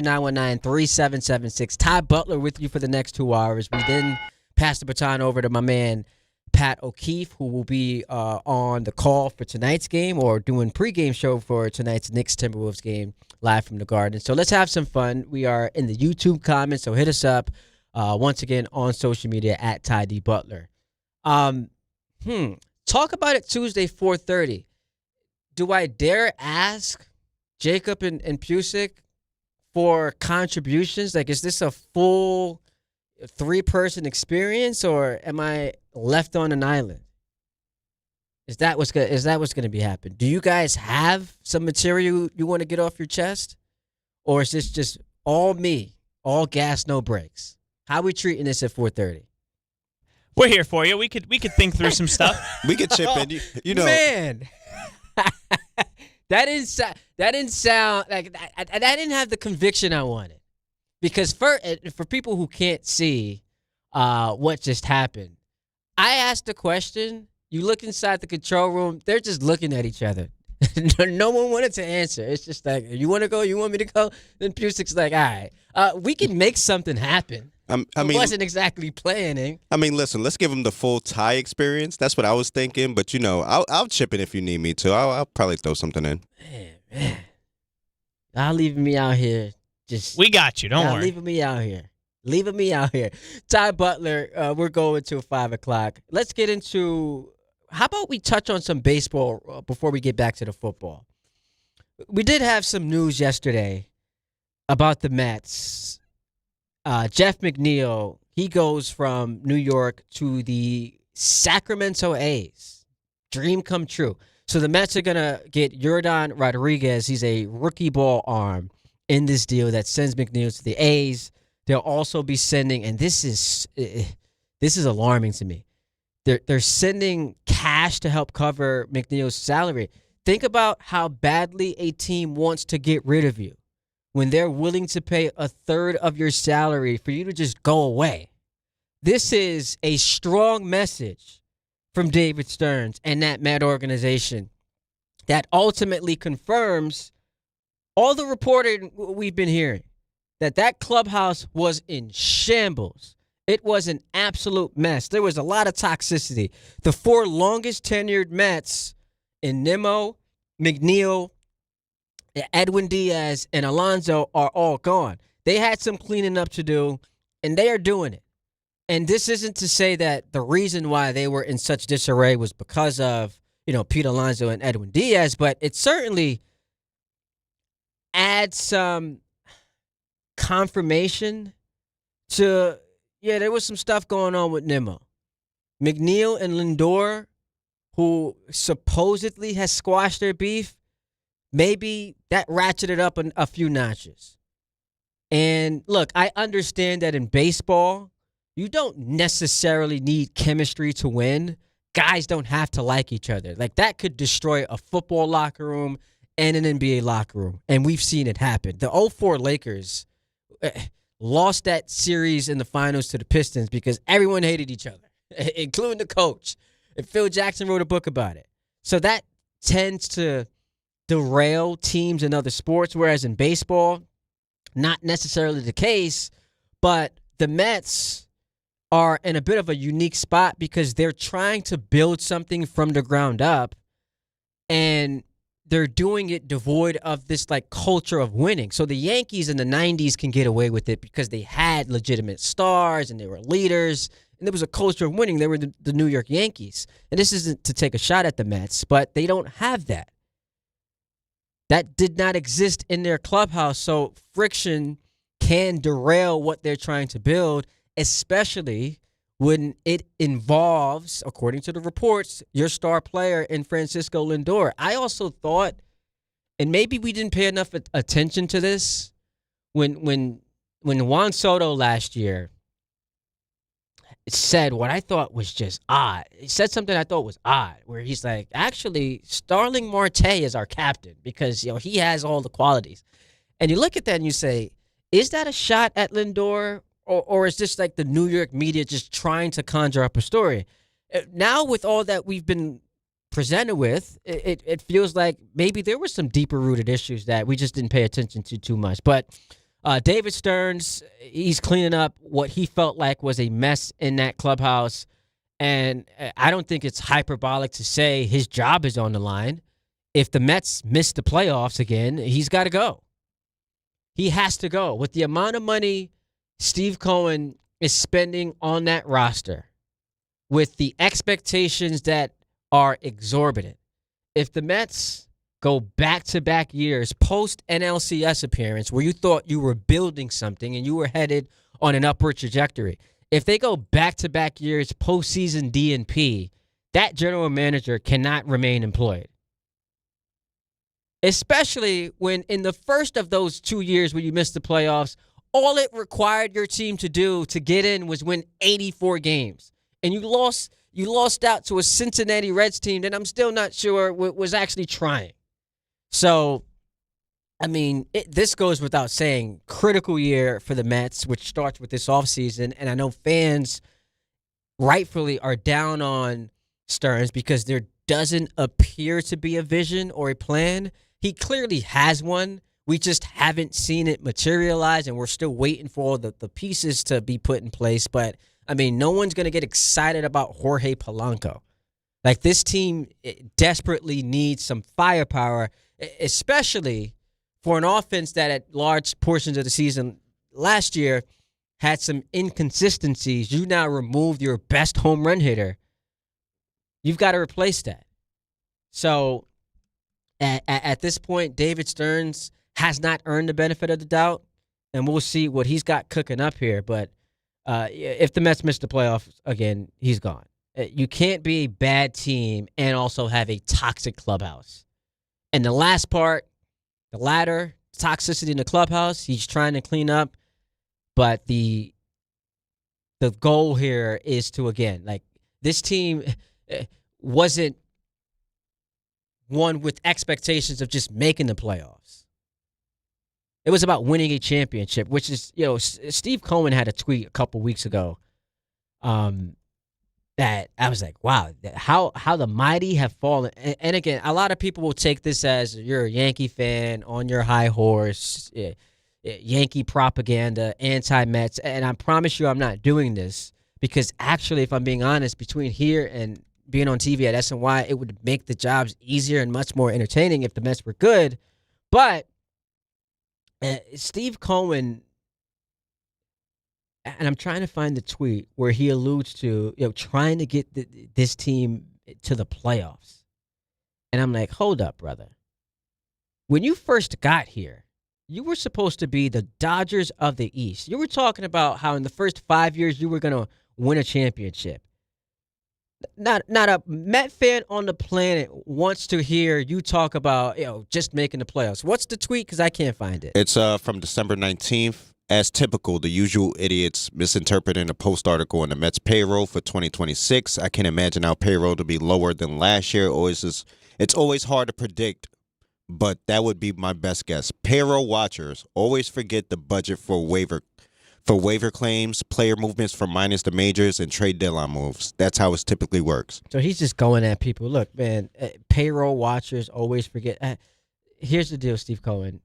919-3776. Ty Butler with you for the next 2 hours. We then pass the baton over to my man, Pat O'Keefe, who will be on the call for tonight's game or doing pregame show for tonight's Knicks-Timberwolves game live from the Garden. So let's have some fun. We are in the YouTube comments, so hit us up once again on social media at Ty D. Butler. Talk about it Tuesday, 4:30. Do I dare ask Jacob and Pusick for contributions? Like, is this a full 3-person experience, or am I left on an island? Is that what's going to be happening? Do you guys have some material you want to get off your chest, or is this just all me, all gas, no brakes? How are we treating this at 4:30? We're here for you. We could think through some stuff. We could chip in. You know, man. That didn't sound like that didn't have the conviction I wanted. Because for people who can't see what just happened, I asked a question. You look inside the control room, they're just looking at each other. No one wanted to answer. It's just like, you want to go? You want me to go? Then Pusick's like, all right, we can make something happen. I wasn't exactly planning. I mean, listen, let's give him the full Ty experience. That's what I was thinking. But, I'll chip in if you need me to. I'll probably throw something in. Man. Y'all leaving me out here. We got you. Don't worry. Leaving me out here. Ty Butler, we're going to 5 o'clock. Let's get into, how about we touch on some baseball before we get back to the football? We did have some news yesterday about the Mets. Jeff McNeil, he goes from New York to the Sacramento A's. Dream come true. So the Mets are going to get Yordan Rodriguez. He's a rookie ball arm in this deal that sends McNeil to the A's. They'll also be sending, and this is alarming to me, they're sending cash to help cover McNeil's salary. Think about how badly a team wants to get rid of you when they're willing to pay a third of your salary for you to just go away. This is a strong message from David Stearns and that Met organization that ultimately confirms all the reporting we've been hearing, that clubhouse was in shambles. It was an absolute mess. There was a lot of toxicity. The 4 longest tenured Mets in Nimmo, McNeil, Edwin Diaz, and Alonso are all gone. They had some cleaning up to do, and they are doing it. And this isn't to say that the reason why they were in such disarray was because of, Pete Alonso and Edwin Diaz, but it certainly adds some confirmation to, there was some stuff going on with Nimmo. McNeil and Lindor, who supposedly has squashed their beef, maybe that ratcheted up a few notches. And look, I understand that in baseball, you don't necessarily need chemistry to win. Guys don't have to like each other. Like, that could destroy a football locker room and an NBA locker room. And we've seen it happen. The 2004 Lakers lost that series in the finals to the Pistons because everyone hated each other, including the coach. And Phil Jackson wrote a book about it. So that tends to derail teams in other sports, whereas in baseball, not necessarily the case. But the Mets are in a bit of a unique spot because they're trying to build something from the ground up, and they're doing it devoid of this culture of winning. So the Yankees in the 90s can get away with it because they had legitimate stars and they were leaders, and there was a culture of winning. They were the New York Yankees. And this isn't to take a shot at the Mets, but they don't have that. That did not exist in their clubhouse, so friction can derail what they're trying to build, especially when it involves, according to the reports, your star player in Francisco Lindor. I also thought, and maybe we didn't pay enough attention to this, when Juan Soto last year said what I thought was just odd. He said something I thought was odd, where he's like, actually, Starling Marte is our captain because he has all the qualities. And you look at that and you say, is that a shot at Lindor? Or is this the New York media just trying to conjure up a story? Now, with all that we've been presented with, it feels like maybe there were some deeper-rooted issues that we just didn't pay attention to too much. But David Stearns, he's cleaning up what he felt like was a mess in that clubhouse. And I don't think it's hyperbolic to say his job is on the line. If the Mets miss the playoffs again, he's got to go. He has to go. With the amount of money Steve Cohen is spending on that roster, with the expectations that are exorbitant, if the Mets go back-to-back years post-NLCS appearance where you thought you were building something and you were headed on an upward trajectory, if they go back-to-back years postseason DNP, that general manager cannot remain employed. Especially when in the first of those 2 years when you missed the playoffs, all it required your team to do to get in was win 84 games. And you lost out to a Cincinnati Reds team that I'm still not sure was actually trying. So, I mean, this goes without saying, critical year for the Mets, which starts with this offseason. And I know fans rightfully are down on Stearns because there doesn't appear to be a vision or a plan. He clearly has one. We just haven't seen it materialize, and we're still waiting for all the pieces to be put in place. But, I mean, no one's going to get excited about Jorge Polanco. Like, this team desperately needs some firepower, especially for an offense that at large portions of the season last year had some inconsistencies. You now removed your best home run hitter. You've got to replace that. So at this point, David Stearns has not earned the benefit of the doubt, and we'll see what he's got cooking up here. But if the Mets miss the playoffs again, he's gone. You can't be a bad team and also have a toxic clubhouse. And the last part, the latter, toxicity in the clubhouse, he's trying to clean up. But the goal here is to, again, like, this team wasn't one with expectations of just making the playoffs. It was about winning a championship, which is, Steve Cohen had a tweet a couple weeks ago that I was like, wow, how the mighty have fallen. And again, a lot of people will take this as you're a Yankee fan on your high horse, Yankee propaganda, anti-Mets. And I promise you I'm not doing this because actually, if I'm being honest, between here and being on TV at SNY, it would make the jobs easier and much more entertaining if the Mets were good. But Steve Cohen, and I'm trying to find the tweet where he alludes to, trying to get this team to the playoffs. And I'm like, hold up, brother. When you first got here, you were supposed to be the Dodgers of the East. You were talking about how in the first 5 years you were going to win a championship. Not a Met fan on the planet wants to hear you talk about, just making the playoffs. What's the tweet? Because I can't find it. It's from December 19th. As typical, the usual idiots misinterpreting a post article on the Mets payroll for 2026. I can imagine our payroll to be lower than last year. It's always hard to predict, but that would be my best guess. Payroll watchers always forget the budget for waiver claims, player movements from minors to majors, and trade deadline moves. That's how it typically works. So he's just going at people. Look, man, payroll watchers always forget. Here's the deal, Steve Cohen.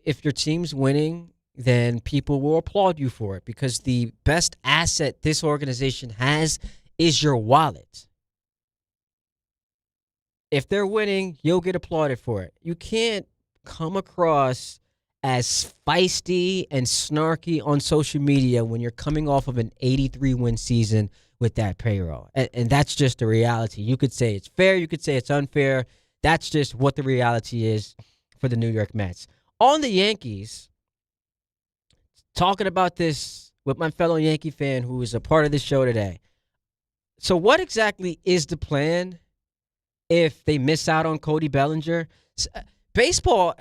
If your team's winning, then people will applaud you for it because the best asset this organization has is your wallet. If they're winning, you'll get applauded for it. You can't come across as feisty and snarky on social media when you're coming off of an 83-win season with that payroll. And that's just the reality. You could say it's fair. You could say it's unfair. That's just what the reality is for the New York Mets. On the Yankees, talking about this with my fellow Yankee fan who is a part of this show today. So what exactly is the plan if they miss out on Cody Bellinger? Baseball,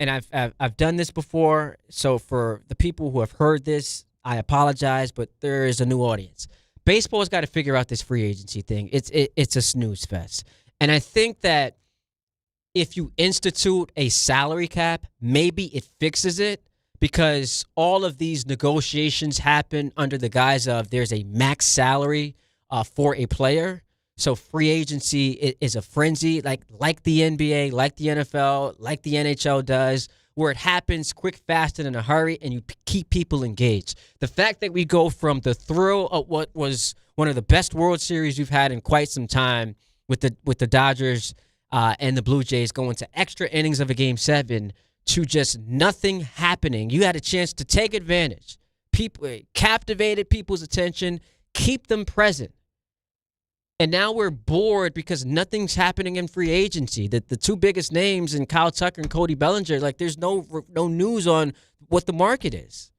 and I've done this before, so for the people who have heard this, I apologize, but there is a new audience. Baseball's got to figure out this free agency thing. It's a snooze fest. And I think that if you institute a salary cap, maybe it fixes it because all of these negotiations happen under the guise of there's a max salary for a player. So free agency is a frenzy like the NBA, like the NFL, like the NHL does, where it happens quick, fast, and in a hurry, and you keep people engaged. The fact that we go from the thrill of what was one of the best World Series we've had in quite some time with the Dodgers and the Blue Jays going to extra innings of a Game 7 to just nothing happening. You had a chance to take advantage. People captivated people's attention, keep them present. And now we're bored because nothing's happening in free agency. The two biggest names in Kyle Tucker and Cody Bellinger, like there's no news on what the market is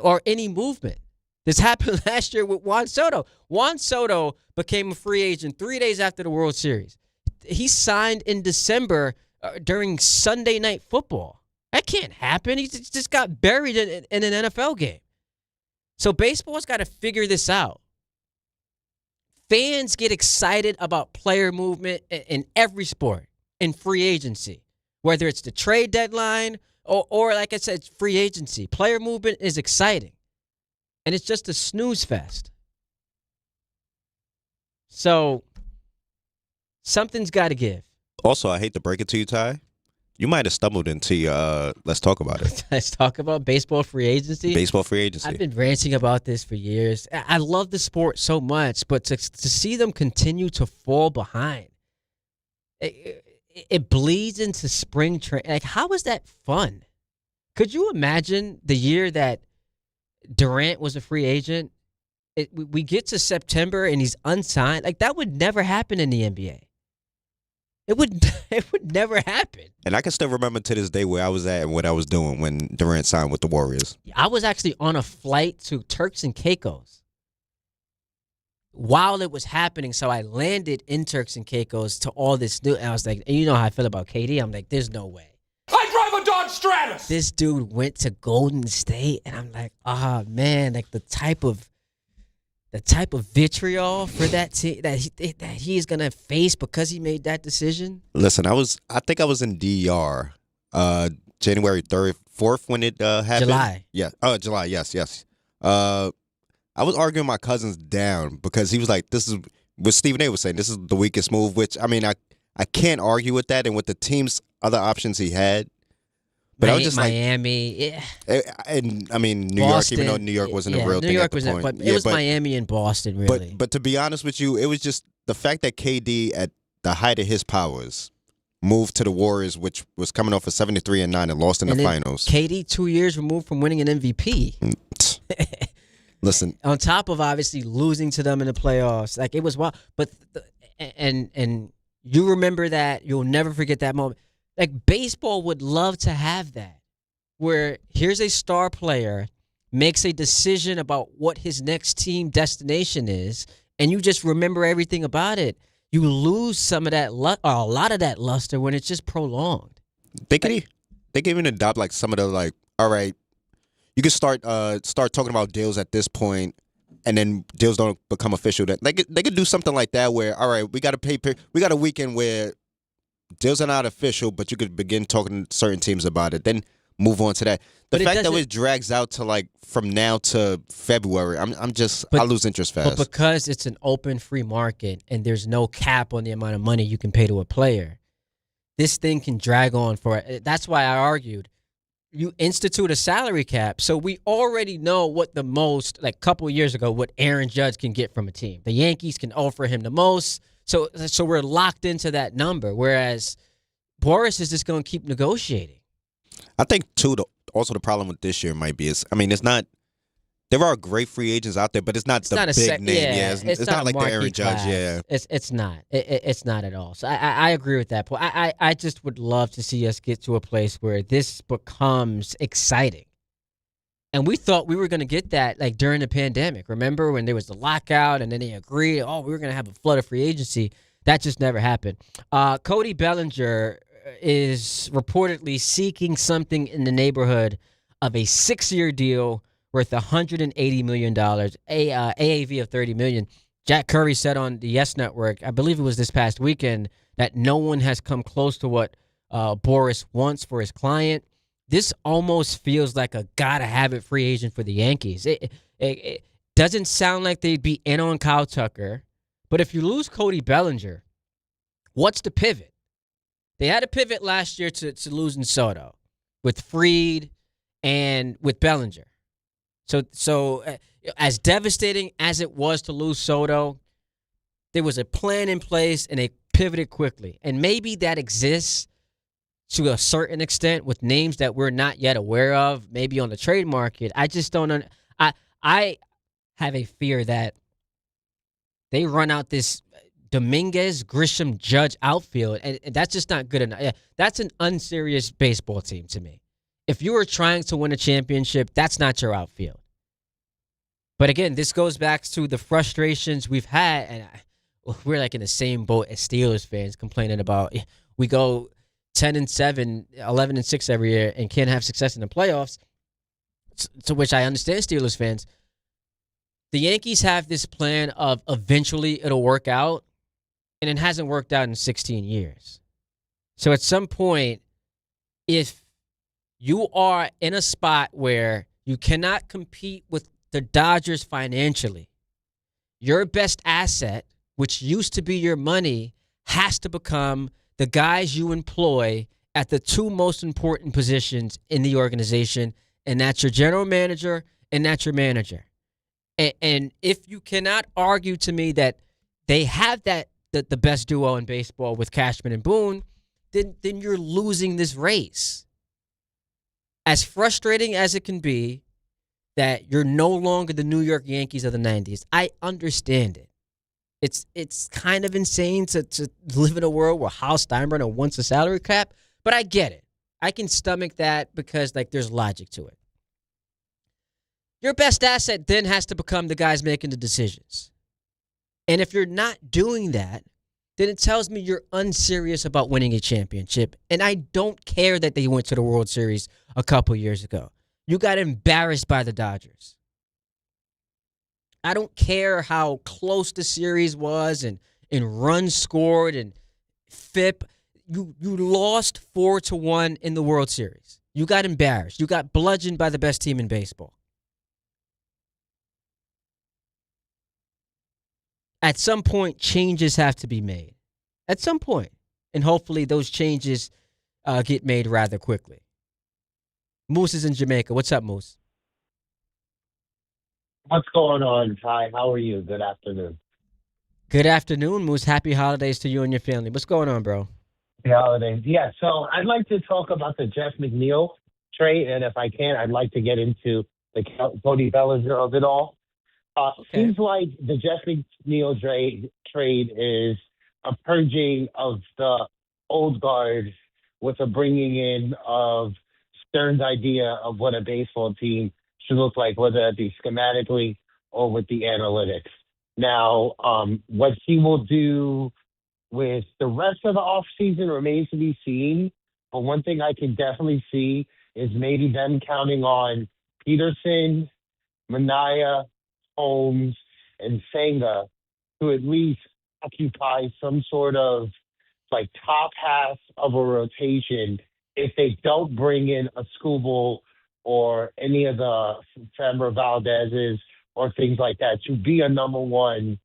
or any movement. This happened last year with Juan Soto. Juan Soto became a free agent 3 days after the World Series. He signed in December during Sunday Night Football. That can't happen. He just got buried in an NFL game. So baseball's got to figure this out. Fans get excited about player movement in every sport, in free agency, whether it's the trade deadline or like I said, free agency. Player movement is exciting, and it's just a snooze fest. So something's got to give. Also, I hate to break it to you, Ty. You might have stumbled into let's talk about it. Let's talk about baseball free agency. Baseball free agency. I've been ranting about this for years. I love the sport so much, but to see them continue to fall behind, it bleeds into spring training. Like, how is that fun? Could you imagine the year that Durant was a free agent? We get to September and he's unsigned. Like, that would never happen in the NBA. It would never happen. And I can still remember to this day where I was at and what I was doing when Durant signed with the Warriors. I was actually on a flight to Turks and Caicos while it was happening. So I landed in Turks and Caicos to all this new. And I was like, and you know how I feel about KD. I'm like, there's no way. I drive a Dodge Stratus. This dude went to Golden State, and I'm like, oh man, like the type of vitriol for that team that he's gonna face because he made that decision. Listen, I think I was in DR January 3rd, 4th when it happened. July. Yeah. Oh, July. Yes. I was arguing my cousins down because he was like, this is what Stephen A was saying. This is the weakest move, which I mean, I can't argue with that. And with the team's other options he had. But I was just Miami, like, and I mean New Boston, York, even though New York wasn't a real New thing York at the wasn't, point. but it was Miami and Boston, really. But to be honest with you, it was just the fact that KD at the height of his powers moved to the Warriors, which was coming off a 73-9 and lost in the finals. KD 2 years removed from winning an MVP. Listen, on top of obviously losing to them in the playoffs, like it was wild. But and you remember that, you'll never forget that moment. Like, baseball would love to have that, where here's a star player, makes a decision about what his next team destination is, and you just remember everything about it. You lose some of that, or a lot of that luster when it's just prolonged. They could even adopt like some of the like, all right, you can start talking about deals at this point, and then deals don't become official. That they could do something like that where, all right, we got a weekend where deals are not official, but you could begin talking to certain teams about it. Then move on to that. The fact that it drags out to like from now to February, I lose interest fast. But because it's an open free market and there's no cap on the amount of money you can pay to a player, this thing can drag on for it. That's why I argued you institute a salary cap. So we already know what the most, like a couple of years ago, what Aaron Judge can get from a team. The Yankees can offer him the most. So we're locked into that number, whereas Boris is just going to keep negotiating. I think, too, also the problem with this year might be it's not – there are great free agents out there, but it's not big name. Yeah, it's not like the Aaron Judge. Yeah, it's not. It's not at all. So I agree with that point. I just would love to see us get to a place where this becomes exciting. And we thought we were going to get that like during the pandemic. Remember when there was the lockout and then they agreed, we were going to have a flood of free agency. That just never happened. Cody Bellinger is reportedly seeking something in the neighborhood of a 6-year deal worth $180 million, AAV of $30 million. Jack Curry said on the Yes Network, I believe it was this past weekend, that no one has come close to what Boris wants for his client. This almost feels like a gotta-have-it free agent for the Yankees. It doesn't sound like they'd be in on Kyle Tucker, but if you lose Cody Bellinger, what's the pivot? They had a pivot last year to losing Soto. with Freed and with Bellinger. So as devastating as it was to lose Soto, there was a plan in place and they pivoted quickly. And maybe that exists to a certain extent with names that we're not yet aware of, maybe on the trade market. I just don't. I have a fear that they run out this Dominguez, Grisham, Judge outfield, and that's just not good enough. That's an unserious baseball team to me. If you were trying to win a championship, that's not your outfield. But again, this goes back to the frustrations we've had, and we're like in the same boat as Steelers fans complaining about we go 10-7, 11-6 every year and can't have success in the playoffs, to which I understand Steelers fans. The Yankees have this plan of eventually it'll work out, and it hasn't worked out in 16 years. So at some point, if you are in a spot where you cannot compete with the Dodgers financially, your best asset, which used to be your money, has to become the guys you employ at the two most important positions in the organization, and that's your general manager and that's your manager. And if you cannot argue to me that they have the best duo in baseball with Cashman and Boone, then you're losing this race. As frustrating as it can be that you're no longer the New York Yankees of the 90s, I understand it. It's kind of insane to live in a world where Hal Steinbrenner wants a salary cap, but I get it. I can stomach that because there's logic to it. Your best asset then has to become the guys making the decisions. And if you're not doing that, then it tells me you're unserious about winning a championship. And I don't care that they went to the World Series a couple years ago. You got embarrassed by the Dodgers. I don't care how close the series was and runs scored and FIP. You lost 4-1 in the World Series. You got embarrassed. You got bludgeoned by the best team in baseball. At some point, changes have to be made. At some point. And hopefully those changes get made rather quickly. Moose is in Jamaica. What's up, Moose? What's going on, Ty? How are you? Good afternoon. Good afternoon, Moose. Happy holidays to you and your family. What's going on, bro? Happy holidays. Yeah, so I'd like to talk about the Jeff McNeil trade, and if I can, I'd like to get into the Cody Bellinger of it all. Seems like the Jeff McNeil trade is a purging of the old guard with a bringing in of Stern's idea of what a baseball team should look like, whether it be schematically or with the analytics. Now, what he will do with the rest of the offseason remains to be seen. But one thing I can definitely see is maybe them counting on Peterson, Manaea, Holmes, and Senga to at least occupy some sort of top half of a rotation if they don't bring in a Skubal or any of the Framber Valdez's or things like that to be a number one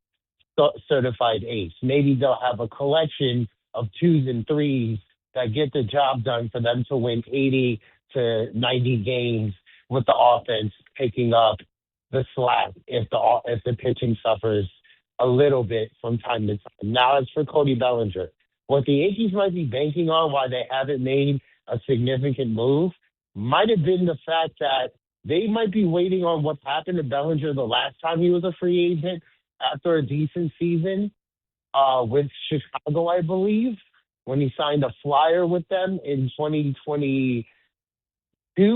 certified ace. Maybe they'll have a collection of 2s and 3s that get the job done for them to win 80 to 90 games with the offense picking up the slack if the pitching suffers a little bit from time to time. Now, as for Cody Bellinger, what the Yankees might be banking on why they haven't made a significant move might have been the fact that they might be waiting on what happened to Bellinger the last time he was a free agent after a decent season with Chicago, I believe, when he signed a flyer with them in 2022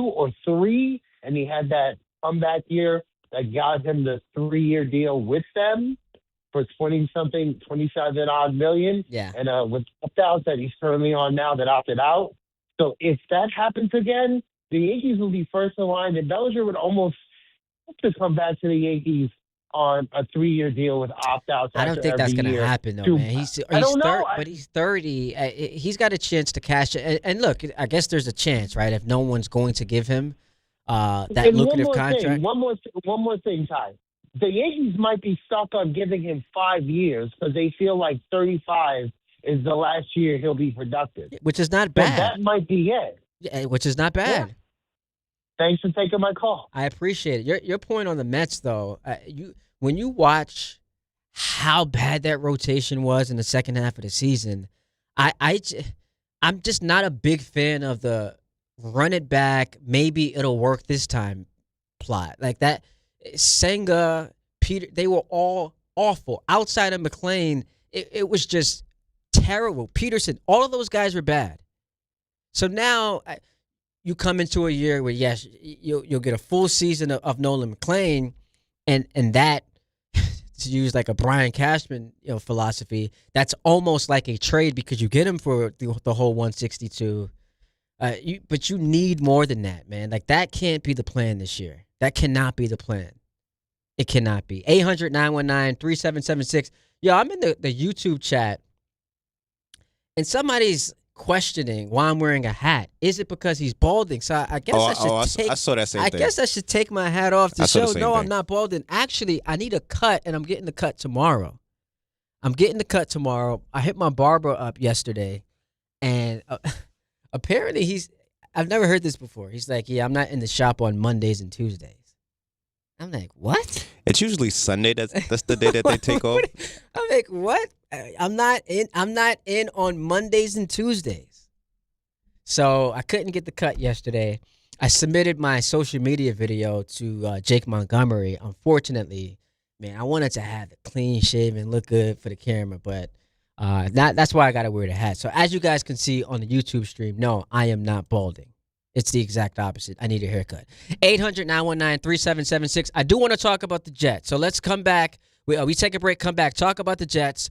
or 3, and he had that comeback year that got him the 3-year deal with them for 27-odd million. Yeah. And with opt-outs that he's currently on now that opted out. So if that happens again, the Yankees will be first in line, and Bellinger would almost have to come back to the Yankees on a 3-year deal with opt-outs. I don't think that's going to happen, though, man. He's don't know. But he's 30. He's got a chance to cash it. And look, I guess there's a chance, right, if no one's going to give him that lucrative contract. One more thing, Ty. The Yankees might be stuck on giving him 5 years because they feel like 35 is the last year he'll be productive. Which is not So bad. that might be it. which is not bad. Yeah. Thanks for taking my call. I appreciate it. Your point on the Mets, though, when you watch how bad that rotation was in the second half of the season, I'm just not a big fan of the run it back, maybe it'll work this time plot. Like that, Senga, Peter, they were all awful. Outside of McClain, it was just terrible. Peterson, all of those guys were bad. So now you come into a year where, yes, you'll get a full season of Nolan McClain, and that, to use like a Brian Cashman philosophy, that's almost like a trade because you get him for the whole 162. But you need more than that, man. Like, that can't be the plan this year. That cannot be the plan. It cannot be. 800-919-3776. Yo, I'm in the YouTube chat, and somebody's questioning why I'm wearing a hat. Is it because he's balding? So I guess I saw that same thing. I guess I should take my hat off to show, no, thing. I'm not balding. Actually, I need a cut, and I'm getting the cut tomorrow. I hit my barber up yesterday, and apparently I've never heard this before. He's like, yeah, I'm not in the shop on Mondays and Tuesdays. I'm like, what? It's usually Sunday. That's the day that they take off. I'm like, what? I'm not in on Mondays and Tuesdays. So I couldn't get the cut yesterday. I submitted my social media video to Jake Montgomery. Unfortunately, man, I wanted to have it clean shaven, look good for the camera, but that's why I got to wear the hat. So as you guys can see on the YouTube stream, no, I am not balding. It's the exact opposite. I need a haircut. 800-919-3776. I do want to talk about the Jets. So let's come back. We take a break, come back, talk about the Jets.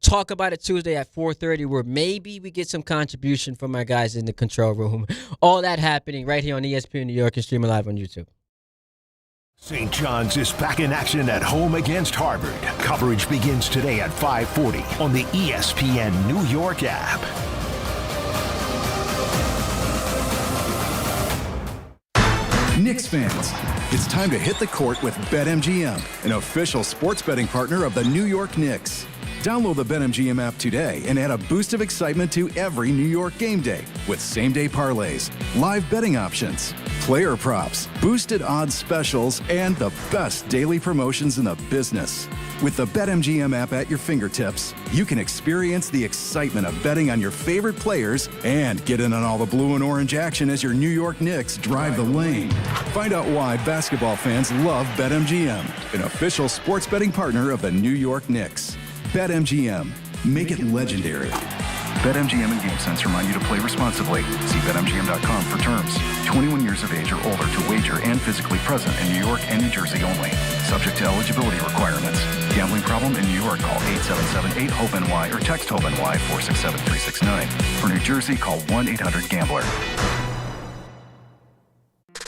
Talk about it Tuesday at 4:30, where maybe we get some contribution from our guys in the control room. All that happening right here on ESPN New York and streaming live on YouTube. St. John's is back in action at home against Harvard. Coverage begins today at 5:40 on the ESPN New York app. Knicks fans, it's time to hit the court with BetMGM, an official sports betting partner of the New York Knicks. Download the BetMGM app today and add a boost of excitement to every New York game day with same-day parlays, live betting options, player props, boosted odds specials, and the best daily promotions in the business. With the BetMGM app at your fingertips, you can experience the excitement of betting on your favorite players and get in on all the blue and orange action as your New York Knicks drive the lane. Find out why basketball fans love BetMGM, an official sports betting partner of the New York Knicks. BetMGM. Make it legendary. BetMGM and GameSense remind you to play responsibly. See BetMGM.com for terms. 21 years of age or older to wager and physically present in New York and New Jersey only. Subject to eligibility requirements. Gambling problem in New York? Call 877-8-HOPE-NY or text HOPE-NY 467-369. For New Jersey, call 1-800-GAMBLER.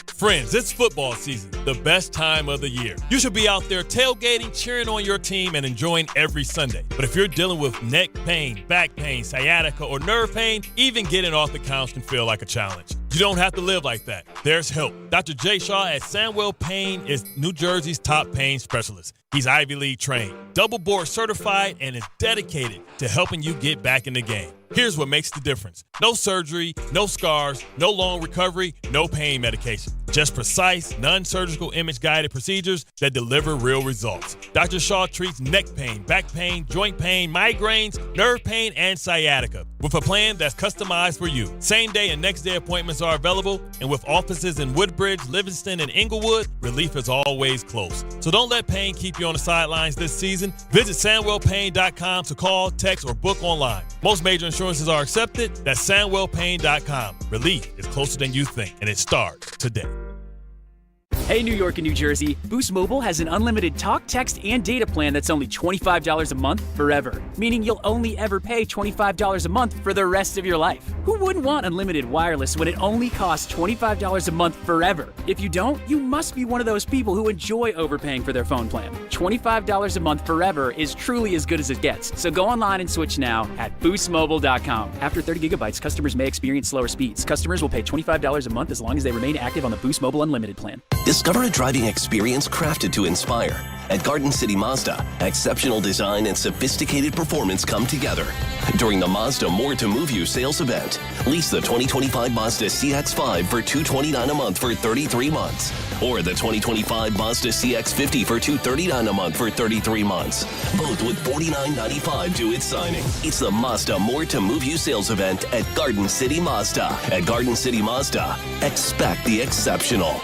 Friends, it's football season, the best time of the year. You should be out there tailgating, cheering on your team, and enjoying every Sunday. But if you're dealing with neck pain, back pain, sciatica, or nerve pain, even getting off the couch can feel like a challenge. You don't have to live like that. There's help. Dr. Jay Shaw at Sandwell Pain is New Jersey's top pain specialist. He's Ivy League trained, double board certified, and is dedicated to helping you get back in the game. Here's what makes the difference. No surgery, no scars, no long recovery, no pain medication. Just precise, non-surgical image-guided procedures that deliver real results. Dr. Shaw treats neck pain, back pain, joint pain, migraines, nerve pain, and sciatica with a plan that's customized for you. Same-day and next-day appointments are available, and with offices in Woodbridge, Livingston, and Inglewood, relief is always close. So don't let pain keep you on the sidelines this season. Visit SandwellPain.com to call, text, or book online. Most major insurances are accepted. That's SandwellPain.com. Relief is closer than you think, and it starts today. Hey, New York and New Jersey, Boost Mobile has an unlimited talk, text, and data plan that's only $25 a month forever, meaning you'll only ever pay $25 a month for the rest of your life. Who wouldn't want unlimited wireless when it only costs $25 a month forever? If you don't, you must be one of those people who enjoy overpaying for their phone plan. $25 a month forever is truly as good as it gets, so go online and switch now at boostmobile.com. After 30 gigabytes, customers may experience slower speeds. Customers will pay $25 a month as long as they remain active on the Boost Mobile Unlimited plan. Discover a driving experience crafted to inspire. At Garden City Mazda, exceptional design and sophisticated performance come together. During the Mazda More to Move You sales event, lease the 2025 Mazda CX-5 for $229 a month for 33 months. Or the 2025 Mazda CX-50 for $239 a month for 33 months. Both with $49.95 due at signing. It's the Mazda More to Move You sales event at Garden City Mazda. At Garden City Mazda, expect the exceptional.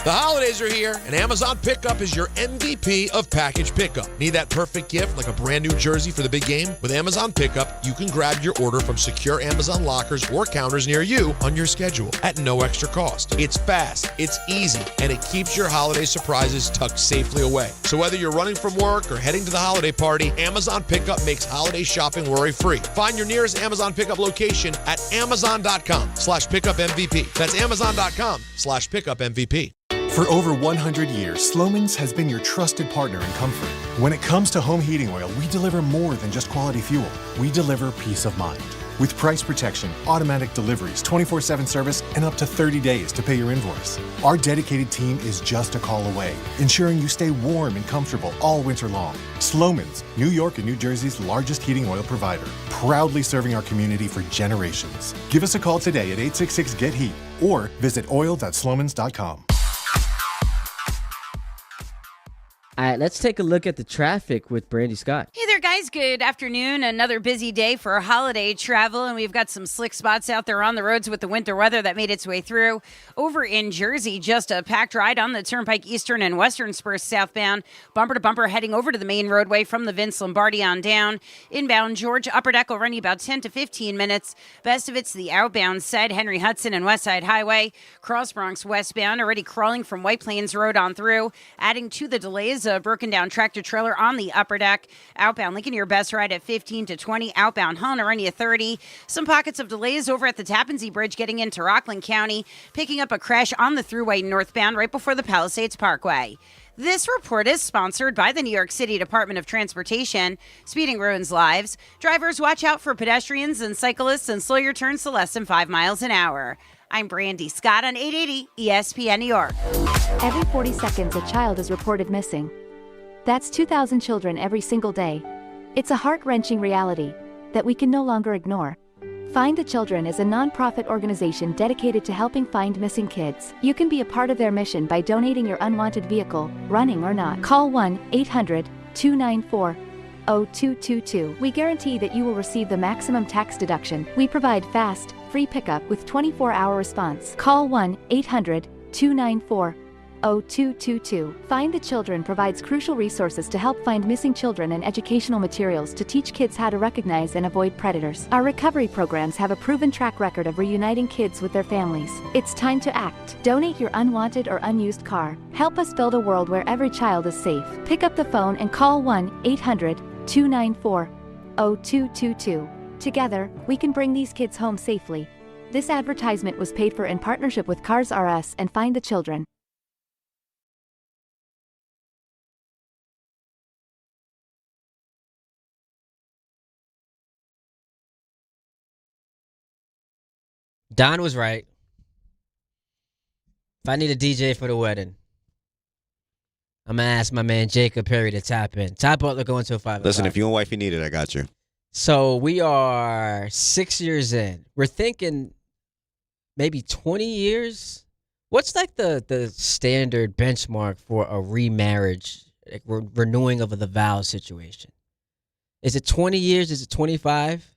The holidays are here, and Amazon Pickup is your MVP of package pickup. Need that perfect gift like a brand new jersey for the big game? With Amazon Pickup, you can grab your order from secure Amazon lockers or counters near you on your schedule at no extra cost. It's fast, it's easy, and it keeps your holiday surprises tucked safely away. So whether you're running from work or heading to the holiday party, Amazon Pickup makes holiday shopping worry-free. Find your nearest Amazon Pickup location at amazon.com/pickupmvp. That's amazon.com/pickupmvp. For over 100 years, Slomin's has been your trusted partner in comfort. When it comes to home heating oil, we deliver more than just quality fuel. We deliver peace of mind. With price protection, automatic deliveries, 24/7 service, and up to 30 days to pay your invoice. Our dedicated team is just a call away, ensuring you stay warm and comfortable all winter long. Slomin's, New York and New Jersey's largest heating oil provider, proudly serving our community for generations. Give us a call today at 866-GET-HEAT or visit oil.slomans.com. All right, let's take a look at the traffic with Brandy Scott. Hey there, guys. Good afternoon. Another busy day for holiday travel, and we've got some slick spots out there on the roads with the winter weather that made its way through. Over in Jersey, just a packed ride on the Turnpike Eastern and Western Spurs southbound, bumper to bumper heading over to the main roadway from the Vince Lombardi on down. Inbound George Upper Deck will run you about 10 to 15 minutes. Best of it's the outbound side, Henry Hudson and West Side Highway. Cross Bronx westbound, already crawling from White Plains Road on through. Adding to the delays, a broken down tractor trailer on the upper deck. Outbound Lincoln, your best ride at 15 to 20. Outbound Hahn, run you 30. Some pockets of delays over at the Tappan Zee Bridge getting into Rockland County. Picking up a crash on the thruway northbound right before the Palisades Parkway. This report is sponsored by the New York City Department of Transportation. Speeding ruins lives. Drivers, watch out for pedestrians and cyclists and slow your turns to less than 5 miles an hour. I'm Brandy Scott on 880 ESPN New York. Every 40 seconds, a child is reported missing. That's 2,000 children every single day. It's a heart-wrenching reality that we can no longer ignore. Find the Children is a non-profit organization dedicated to helping find missing kids. You can be a part of their mission by donating your unwanted vehicle, running or not. Call 1-800-294-0222. We guarantee that you will receive the maximum tax deduction. We provide fast, free pickup with 24-hour response. Call 1-800-294-0222. Find the Children provides crucial resources to help find missing children and educational materials to teach kids how to recognize and avoid predators. Our recovery programs have a proven track record of reuniting kids with their families. It's time to act. Donate your unwanted or unused car. Help us build a world where every child is safe. Pick up the phone and call 1-800-294-0222. Together, we can bring these kids home safely. This advertisement was paid for in partnership with Cars R Us and Find the Children. Don was right. If I need a DJ for the wedding, I'm going to ask my man Jacob Perry to tap in. Top Butler going till 5 o'clock. Listen, if you and wifey need it, I got you. So we are 6 years in. We're thinking maybe 20 years. What's like the standard benchmark for a remarriage, like renewing of the vows situation? Is it 20 years? Is it 25?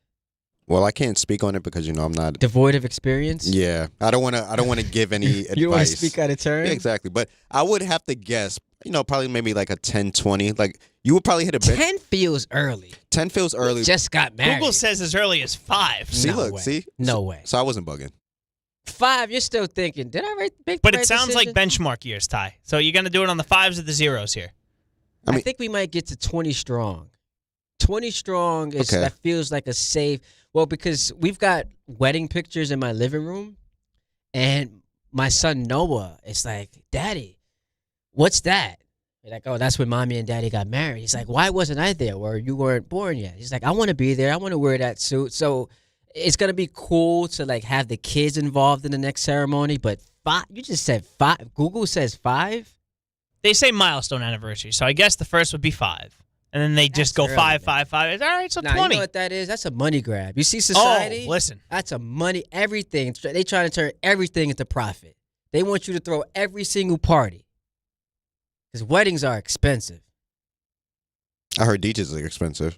Well, I can't speak on it because I'm not devoid of experience. Yeah, I don't want to give any advice. You don't want to speak out of turn. Yeah, exactly, but I would have to guess. Probably maybe like a 10, 20. Like you would probably hit a 10 feels early. 10 feels early. Just got married. Google says as early as 5. See, No way. So I wasn't bugging. 5, you're still thinking, did I make the right But it sounds decision? like benchmark years, Ty. So you're going to do it on the 5s or the 0s here? I think we might get to 20 strong. 20 strong is that feels like a safe. Well, because we've got wedding pictures in my living room, and my son Noah is like, Daddy, what's that? We're like, oh, that's when Mommy and Daddy got married. He's like, why wasn't I there? Or you weren't born yet. He's like, I want to be there. I want to wear that suit. So it's gonna be cool to like have the kids involved in the next ceremony. But 5, you just said 5. Google says 5. they say milestone anniversary, so I guess the first would be 5. And then they just go early, 5, man. 5, 5. All right, so Nah, 20. you know what that is? That's a money grab. You see society? Oh, listen. That's a money, everything. They trying to turn everything into profit. They want you to throw every single party. Because weddings are expensive. I heard DJs are expensive.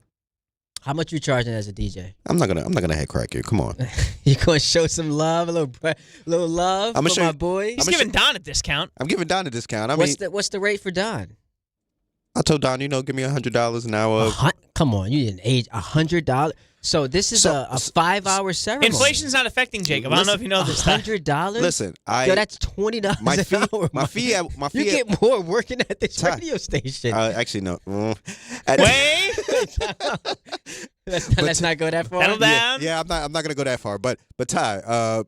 How much you charging as a DJ? I'm not gonna head crack you. Come on. You gonna show some love, a little love I'ma for show my you- boy? He's giving Don a discount. I'm giving Don a discount. I mean, What's the rate for Don? I told Don, give me $100 an hour. Come on, you didn't age $100. So this is a 5-hour ceremony. Inflation's not affecting Jacob. I don't know if you know this. $100. Listen, Yo, that's $20 my an fee, hour. my fee, You get more working at this Ty, radio station. Actually, no. Wait. Let's not go that far. Settle down. Yeah, I'm not gonna go that far. But Ty,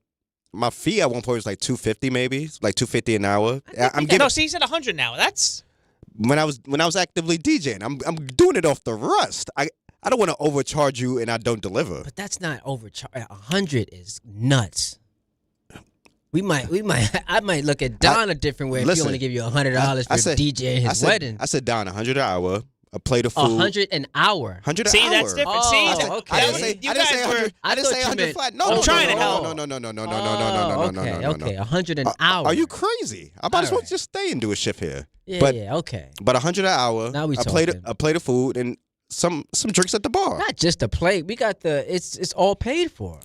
my fee at one point was like $250, maybe like $250 an hour. I'm giving. No, see, he's at 100 now. That's when I was actively DJing. I'm doing it off the rust. I don't want to overcharge you and I don't deliver. But that's not overcharge. 100 is nuts. I might look at Don a different way if you want to give you $100 for DJing his wedding. I said Don, $100 an hour, a plate of food. 100 an hour. 100 an see, hour. that's different. See, okay. I didn't say 100. I didn't say 100 flat. No, I'm trying to help. No. Okay, 100 an hour. Are you crazy? I might as well right. just stay and do a shift here. Yeah, okay. But 100 an hour, Now we a plate of food, and some drinks at the bar. Not just a plate. We got it's all paid for.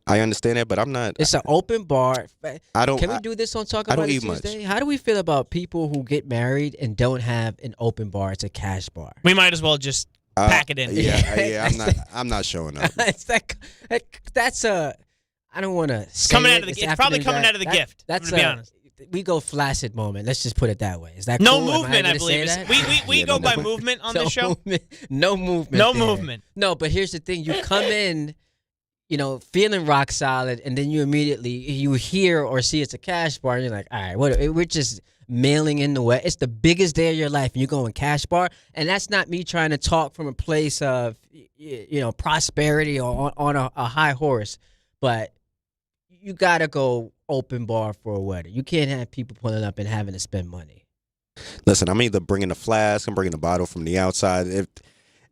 I understand that, but I'm not. It's an open bar. I don't. Can we do this on Talk I About don't It eat much. Tuesday? How do we feel about people who get married and don't have an open bar? It's a cash bar. we might as well just pack it in. Yeah. I'm not showing up. That's a. I don't want to. It's probably coming out of the gift. That's to be honest. We go flaccid moment. Let's just put it that way. Is that No cool? movement, I believe. We go by movement on this show. No movement. No there. movement. No, but here's the thing: you come in, feeling rock solid, and then you hear or see it's a cash bar, and you're like, all right, we're just mailing in the way. It's the biggest day of your life, and you're going cash bar, and that's not me trying to talk from a place of prosperity or on a high horse, but you gotta go open bar for a wedding. You can't have people pulling up and having to spend money. Listen, I'm either bringing a flask, I'm bringing a bottle from the outside.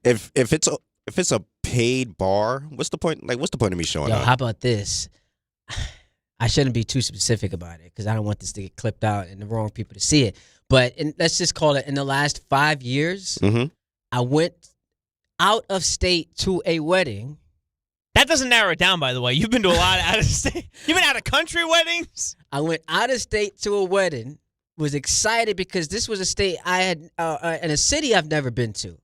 If it's a paid bar, what's the point? Like, what's the point of me showing up? How about this? I shouldn't be too specific about it because I don't want this to get clipped out and the wrong people to see it. But let's just call it in the last 5 years, I went out of state to a wedding. That doesn't narrow it down, by the way. You've been to a lot of out of state. You've been out of country weddings. I went out of state to a wedding. Was excited because this was a state I had in a city I've never been to,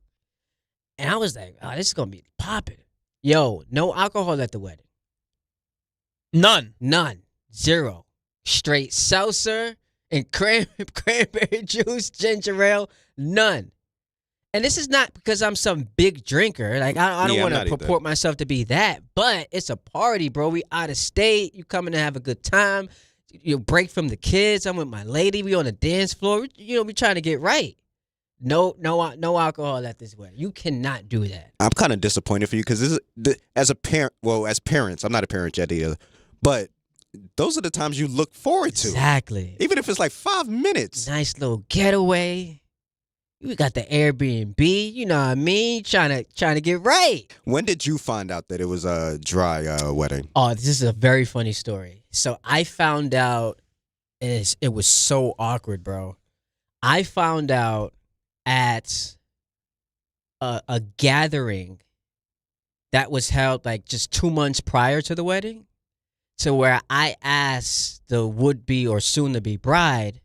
and I was like, "Oh, this is gonna be popping." Yo, no alcohol at the wedding. None. 0. Straight seltzer and cranberry juice, ginger ale. None. And this is not because I'm some big drinker. Like, I don't want to purport myself to be that, but it's a party, bro. We out of state. You coming to have a good time. You break from the kids. I'm with my lady. We on the dance floor. We trying to get right. No alcohol at this wedding. You cannot do that. I'm kind of disappointed for you because as a parent, as parents, I'm not a parent yet either, but those are the times you look forward to. Exactly. Even if it's like 5 minutes. Nice little getaway. We got the Airbnb, you know what I mean? Trying to get right. When did you find out that it was a dry wedding? Oh, this is a very funny story. So I found out, and it was so awkward, bro. I found out at a gathering that was held like just 2 months prior to the wedding, to where I asked the would-be or soon-to-be bride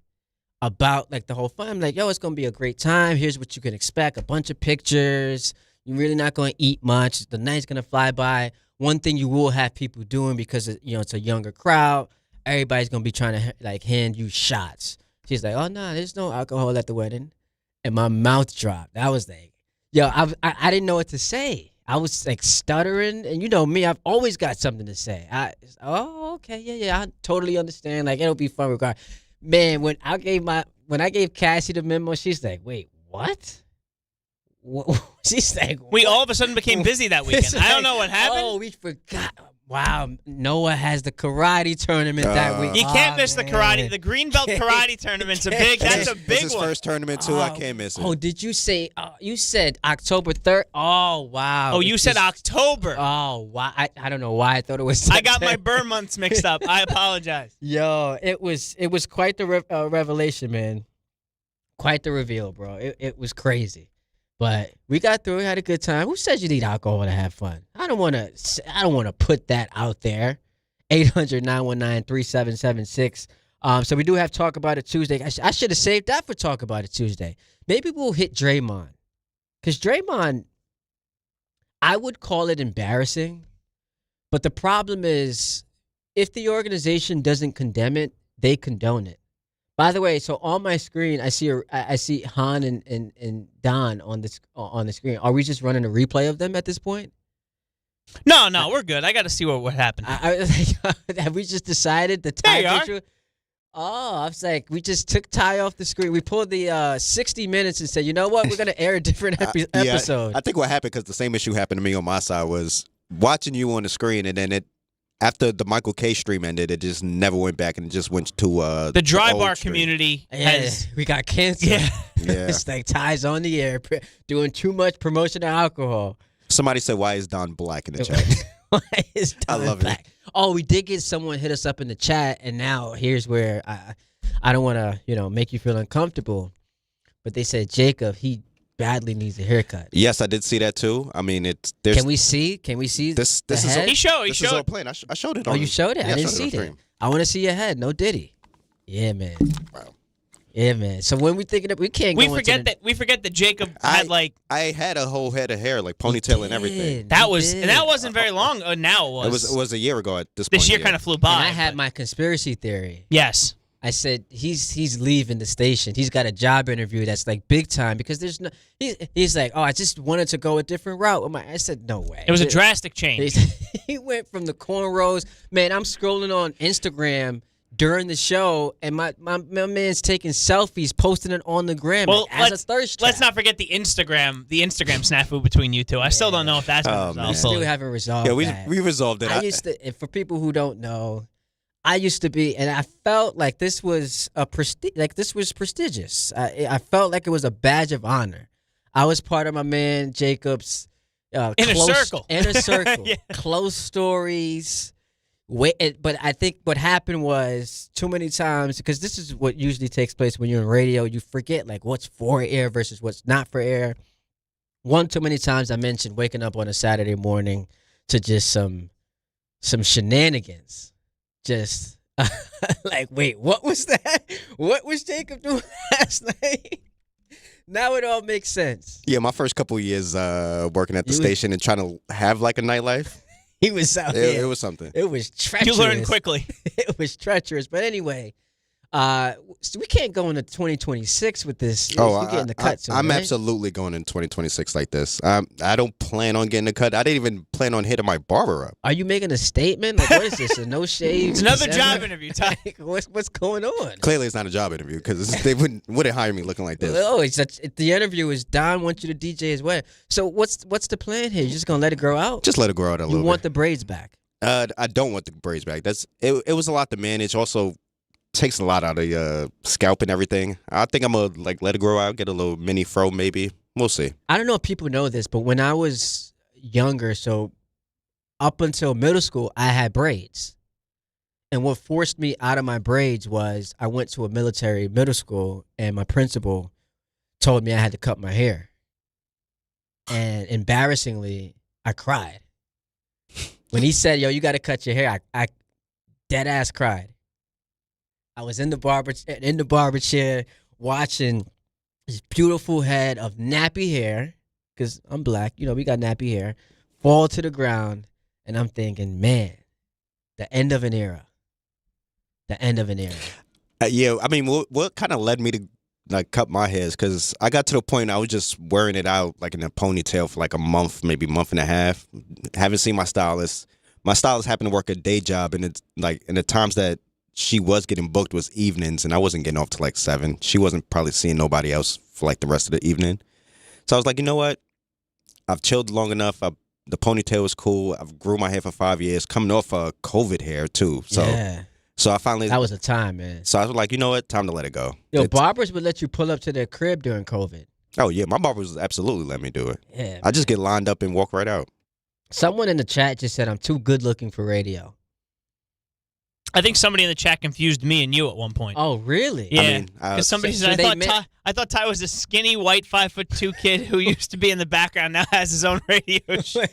about like the whole fun. I'm like, yo, it's gonna be a great time. Here's what you can expect: a bunch of pictures. You're really not gonna eat much. The night's gonna fly by. One thing you will have people doing because it's a younger crowd. Everybody's gonna be trying to like hand you shots. She's like, oh no, there's no alcohol at the wedding, and my mouth dropped. I was like, yo, I didn't know what to say. I was like stuttering, and you know me, I've always got something to say. Okay, yeah, I totally understand. Like, it'll be fun regardless. Man, when I gave Cassie the memo, she's like, "Wait, what? She's like, we all of a sudden became busy that weekend. I don't know what happened. Oh, we forgot. Wow, Noah has the karate tournament that week. You can't miss the karate. The Greenbelt karate tournament's that's a big It's his one. first tournament too. I can't miss it. Oh, did you say? You said October 3rd. Oh, wow. Oh, you said October. Oh, wow. I don't know why I thought it was. I got my burn months mixed up. I apologize. Yo, it was quite the revelation, man. Quite the reveal, bro. It was crazy. But we got through. We had a good time. Who says you need alcohol to have fun? I don't want to put that out there. 800-919-3776. So we do have Talk About It Tuesday. I should have saved that for Talk About It Tuesday. Maybe we'll hit Draymond. Because Draymond, I would call it embarrassing. But the problem is, if the organization doesn't condemn it, they condone it. By the way, so on my screen, I see Hahn and Don on the screen. Are we just running a replay of them at this point? No, we're good. I got to see what happened. Have we just decided the Ty There you picture? Oh, I was like, we just took Ty off the screen. We pulled the 60 Minutes and said, you know what? We're going to air a different episode. I think what happened, because the same issue happened to me on my side, was watching you on the screen, and then after the Michael K stream ended, it just never went back, and it just went to the dry bar stream. community. We got canceled. Yeah. It's like Ty's on the air doing too much promotion of alcohol. Somebody said, "Why is Don black in the chat?" Why is Don I love black? it. Oh, we did get someone hit us up in the chat, and now here's where I don't want to make you feel uncomfortable, but they said Jacob, he badly needs a haircut. Yes, I did see that too. I mean, Can we see this? This is He showed. all playing. I showed it. Oh, you showed it? Yeah, I didn't showed see on that. stream. I want to see your head. No Diddy. Yeah, man. Wow. Yeah, man. So when we thinking that we can't We go forget into that Jacob had I had a whole head of hair, like ponytail and everything. that wasn't very long. Now it was. It was a year ago at this point. This year kind of flew by. and I had my conspiracy theory. Yes. I said he's leaving the station. He's got a job interview that's like big time because there's no. He's like, oh, I just wanted to go a different route. I said, no way. It was a drastic change. He went from the cornrows. Man, I'm scrolling on Instagram during the show, and my man's taking selfies, posting it on the gram as a thirst trap. Let's not forget the Instagram snafu between you two. I still don't know if that's been resolved. We still haven't resolved. Yeah, that. we resolved it. I used to, and for people who don't know, I used to be, and I felt like this was prestigious. I felt like it was a badge of honor. I was part of my man Jacob's inner circle, yeah. Close stories. But I think what happened was too many times, because this is what usually takes place when you're in radio. You forget like what's for air versus what's not for air. One too many times I mentioned waking up on a Saturday morning to just some shenanigans. Just like, wait, what was that? What was Jacob doing last night? Now it all makes sense. Yeah, my first couple of years working at the station and trying to have like a nightlife. He was out here. It was something. It was treacherous. You learn quickly. It was treacherous. But anyway, so we can't go into 2026 with this. Oh, You're getting the cut soon, I'm right? absolutely going in 2026 like this. I don't plan on getting the cut. I didn't even plan on hitting my barber up. Are you making a statement? Like, what is this? A no shave? It's another job interview, Ty. What's going on? Clearly, it's not a job interview because they wouldn't hire me looking like this. Oh, the interview is Don wants you to DJ as well. So what's the plan here? You're just gonna let it grow out? Just let it grow out a little bit. You want the braids back? I don't want the braids back. It was a lot to manage. Also, takes a lot out of your scalp and everything. I think I'm gonna let it grow out, get a little mini fro maybe. We'll see. I don't know if people know this, but when I was younger, so up until middle school, I had braids. And what forced me out of my braids was I went to a military middle school, and my principal told me I had to cut my hair. And embarrassingly, I cried. When he said, yo, you got to cut your hair, I dead ass cried. I was in the barber chair watching this beautiful head of nappy hair, because I'm black, we got nappy hair, fall to the ground, and I'm thinking, man, the end of an era. The end of an era. Yeah, I mean, what kind of led me to cut my hair is because I got to the point I was just wearing it out like in a ponytail for like a month, maybe month and a half. Haven't seen my stylist. My stylist happened to work a day job, and it's like in the times that she was getting booked was evenings, and I wasn't getting off till like 7. She wasn't probably seeing nobody else for like the rest of the evening. So I was like, you know what? I've chilled long enough. The ponytail was cool. I've grew my hair for 5 years, coming off COVID hair too. So, so I finally. That was a time, man. So I was like, you know what? Time to let it go. Barbers would let you pull up to their crib during COVID. Oh, yeah. My barbers absolutely let me do it. Yeah. I just get lined up and walk right out. Someone in the chat just said I'm too good looking for radio. I think somebody in the chat confused me and you at one point. Oh, really? Yeah. Because somebody said, I thought Ty was a skinny, white, 5'2" kid who used to be in the background, now has his own radio show.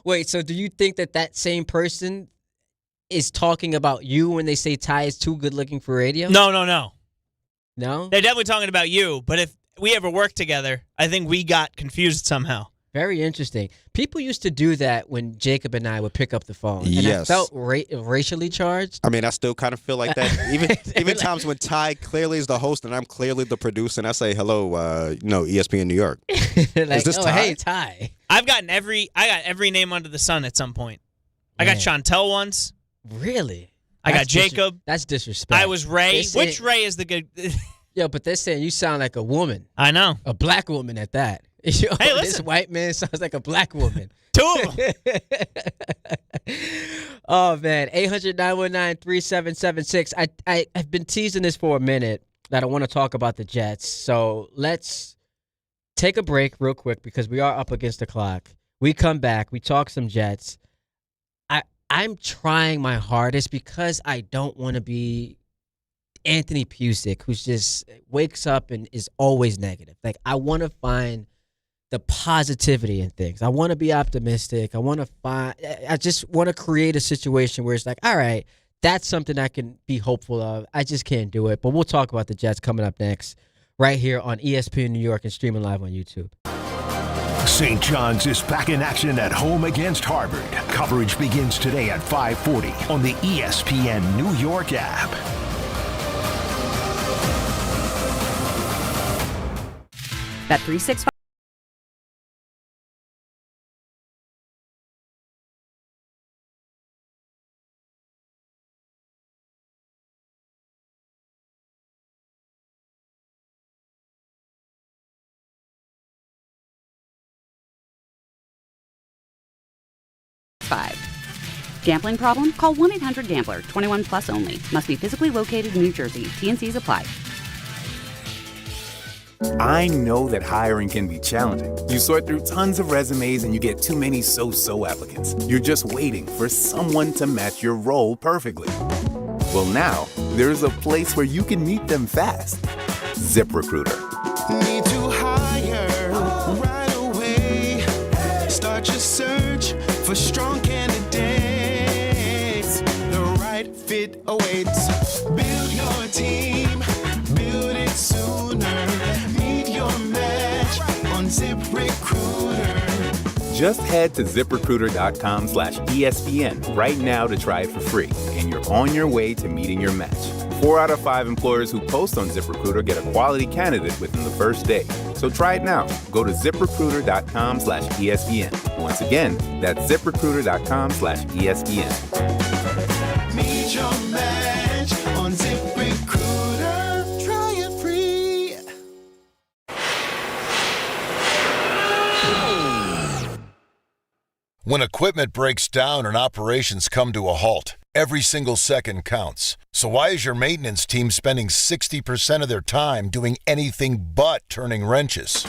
Wait, so do you think that same person is talking about you when they say Ty is too good looking for radio? No. No? They're definitely talking about you, but if we ever worked together, I think we got confused somehow. Very interesting. People used to do that when Jacob and I would pick up the phone. And I felt racially charged. I mean, I still kind of feel like that. Even times when Ty clearly is the host and I'm clearly the producer, and I say, hello, ESPN New York. Like, is this Ty? Hey, Ty. I got every name under the sun at some point. I got Chantel once. Really? I got Jacob. That's disrespect. I was Ray. Which Ray is the good? Yo, but they're saying you sound like a woman. I know. A black woman at that. Yo, hey, listen. This white man sounds like a black woman. Two of them. Oh, man. 800-919-3776. I've been teasing this for a minute that I want to talk about the Jets. So let's take a break real quick because we are up against the clock. We come back. We talk some Jets. I'm trying my hardest because I don't want to be Anthony Pusick, who just wakes up and is always negative. Like, I want to find the positivity in things. I want to be optimistic. I just want to create a situation where it's like, all right, that's something I can be hopeful of. I just can't do it. But we'll talk about the Jets coming up next, right here on ESPN New York and streaming live on YouTube. St. John's is back in action at home against Harvard. Coverage begins today at 5:40 on the ESPN New York app. Bet365. Gambling problem? Call 1-800-GAMBLER. 21 plus only. Must be physically located in New Jersey. T&Cs apply. I know that hiring can be challenging. You sort through tons of resumes and you get too many so-so applicants. You're just waiting for someone to match your role perfectly. Well, now there's a place where you can meet them fast. ZipRecruiter. Need to hire right away. Start your search for strong candidates. The right fit awaits. Build your team. Build it sooner. Meet your match on ZipRecruiter. Just head to ZipRecruiter.com/ESPN right now to try it for free, and you're on your way to meeting your match. 4 out of 5 employers who post on ZipRecruiter get a quality candidate within the first day. So try it now. Go to ZipRecruiter.com/ESPN. Once again, that's ZipRecruiter.com/ESPN. Meet your match on ZipRecruiter. Try it free. When equipment breaks down and operations come to a halt, every single second counts. So why is your maintenance team spending 60% of their time doing anything but turning wrenches?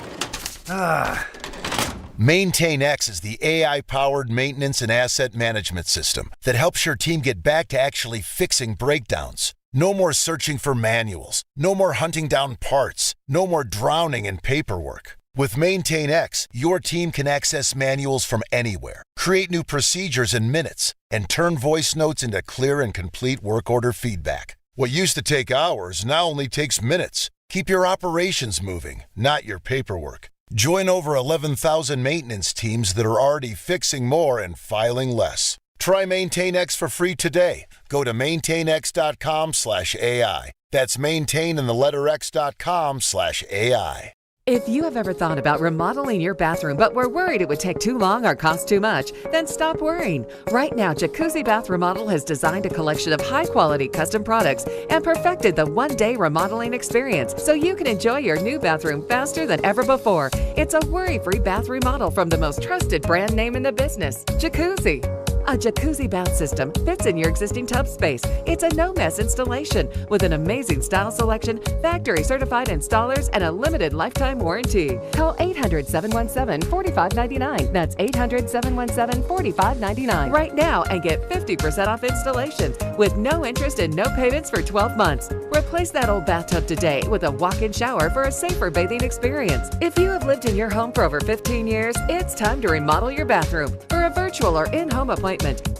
MaintainX is the AI-powered maintenance and asset management system that helps your team get back to actually fixing breakdowns. No more searching for manuals. No more hunting down parts. No more drowning in paperwork. With MaintainX, your team can access manuals from anywhere, create new procedures in minutes, and turn voice notes into clear and complete work order feedback. What used to take hours now only takes minutes. Keep your operations moving, not your paperwork. Join over 11,000 maintenance teams that are already fixing more and filing less. Try MaintainX for free today. Go to maintainx.com/AI. That's maintain in the letter X.com/AI. If you have ever thought about remodeling your bathroom but were worried it would take too long or cost too much, then stop worrying. Right now, Jacuzzi Bath Remodel has designed a collection of high-quality custom products and perfected the one-day remodeling experience so you can enjoy your new bathroom faster than ever before. It's a worry-free bath remodel from the most trusted brand name in the business, Jacuzzi. A jacuzzi bath system fits in your existing tub space. It's a no-mess installation with an amazing style selection, factory-certified installers, and a limited lifetime warranty. Call 800-717-4599. That's 800-717-4599 right now and get 50% off installations with no interest and no payments for 12 months. Replace that old bathtub today with a walk-in shower for a safer bathing experience. If you have lived in your home for over 15 years, it's time to remodel your bathroom. For a virtual or in-home appointment,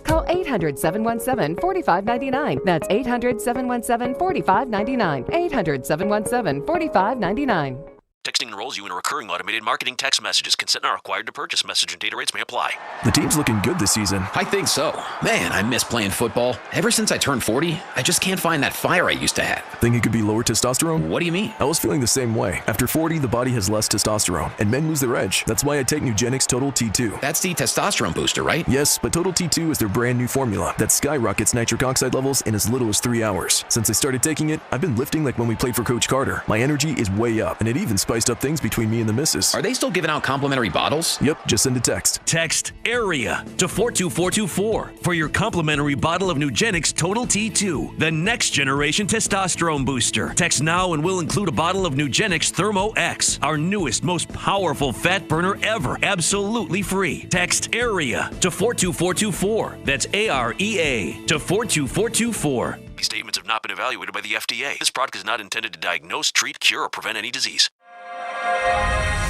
call 800-717-4599. That's 800-717-4599. 800-717-4599. Texting enrolls you in a recurring automated marketing text messages. Consent not required to purchase. Message and data rates may apply. The team's looking good this season. I think so. Man, I miss playing football. Ever since I turned 40, I just can't find that fire I used to have. Think it could be lower testosterone? What do you mean? I was feeling the same way. After 40, the body has less testosterone, and men lose their edge. That's why I take Nugenix Total T2. That's the testosterone booster, right? Yes, but Total T2 is their brand new formula that skyrockets nitric oxide levels in as little as 3 hours. Since I started taking it, I've been lifting like when we played for Coach Carter. My energy is way up, and it even spiced up things between me and the missus. Are they still giving out complimentary bottles? Yep, just send a text. Text AREA to 42424 for your complimentary bottle of Nugenix Total T2, the next generation testosterone booster. Text now and we'll include a bottle of Nugenix Thermo X, our newest, most powerful fat burner ever, absolutely free. Text AREA to 42424. That's AREA to 42424. These statements have not been evaluated by the FDA. This product is not intended to diagnose, treat, cure, or prevent any disease.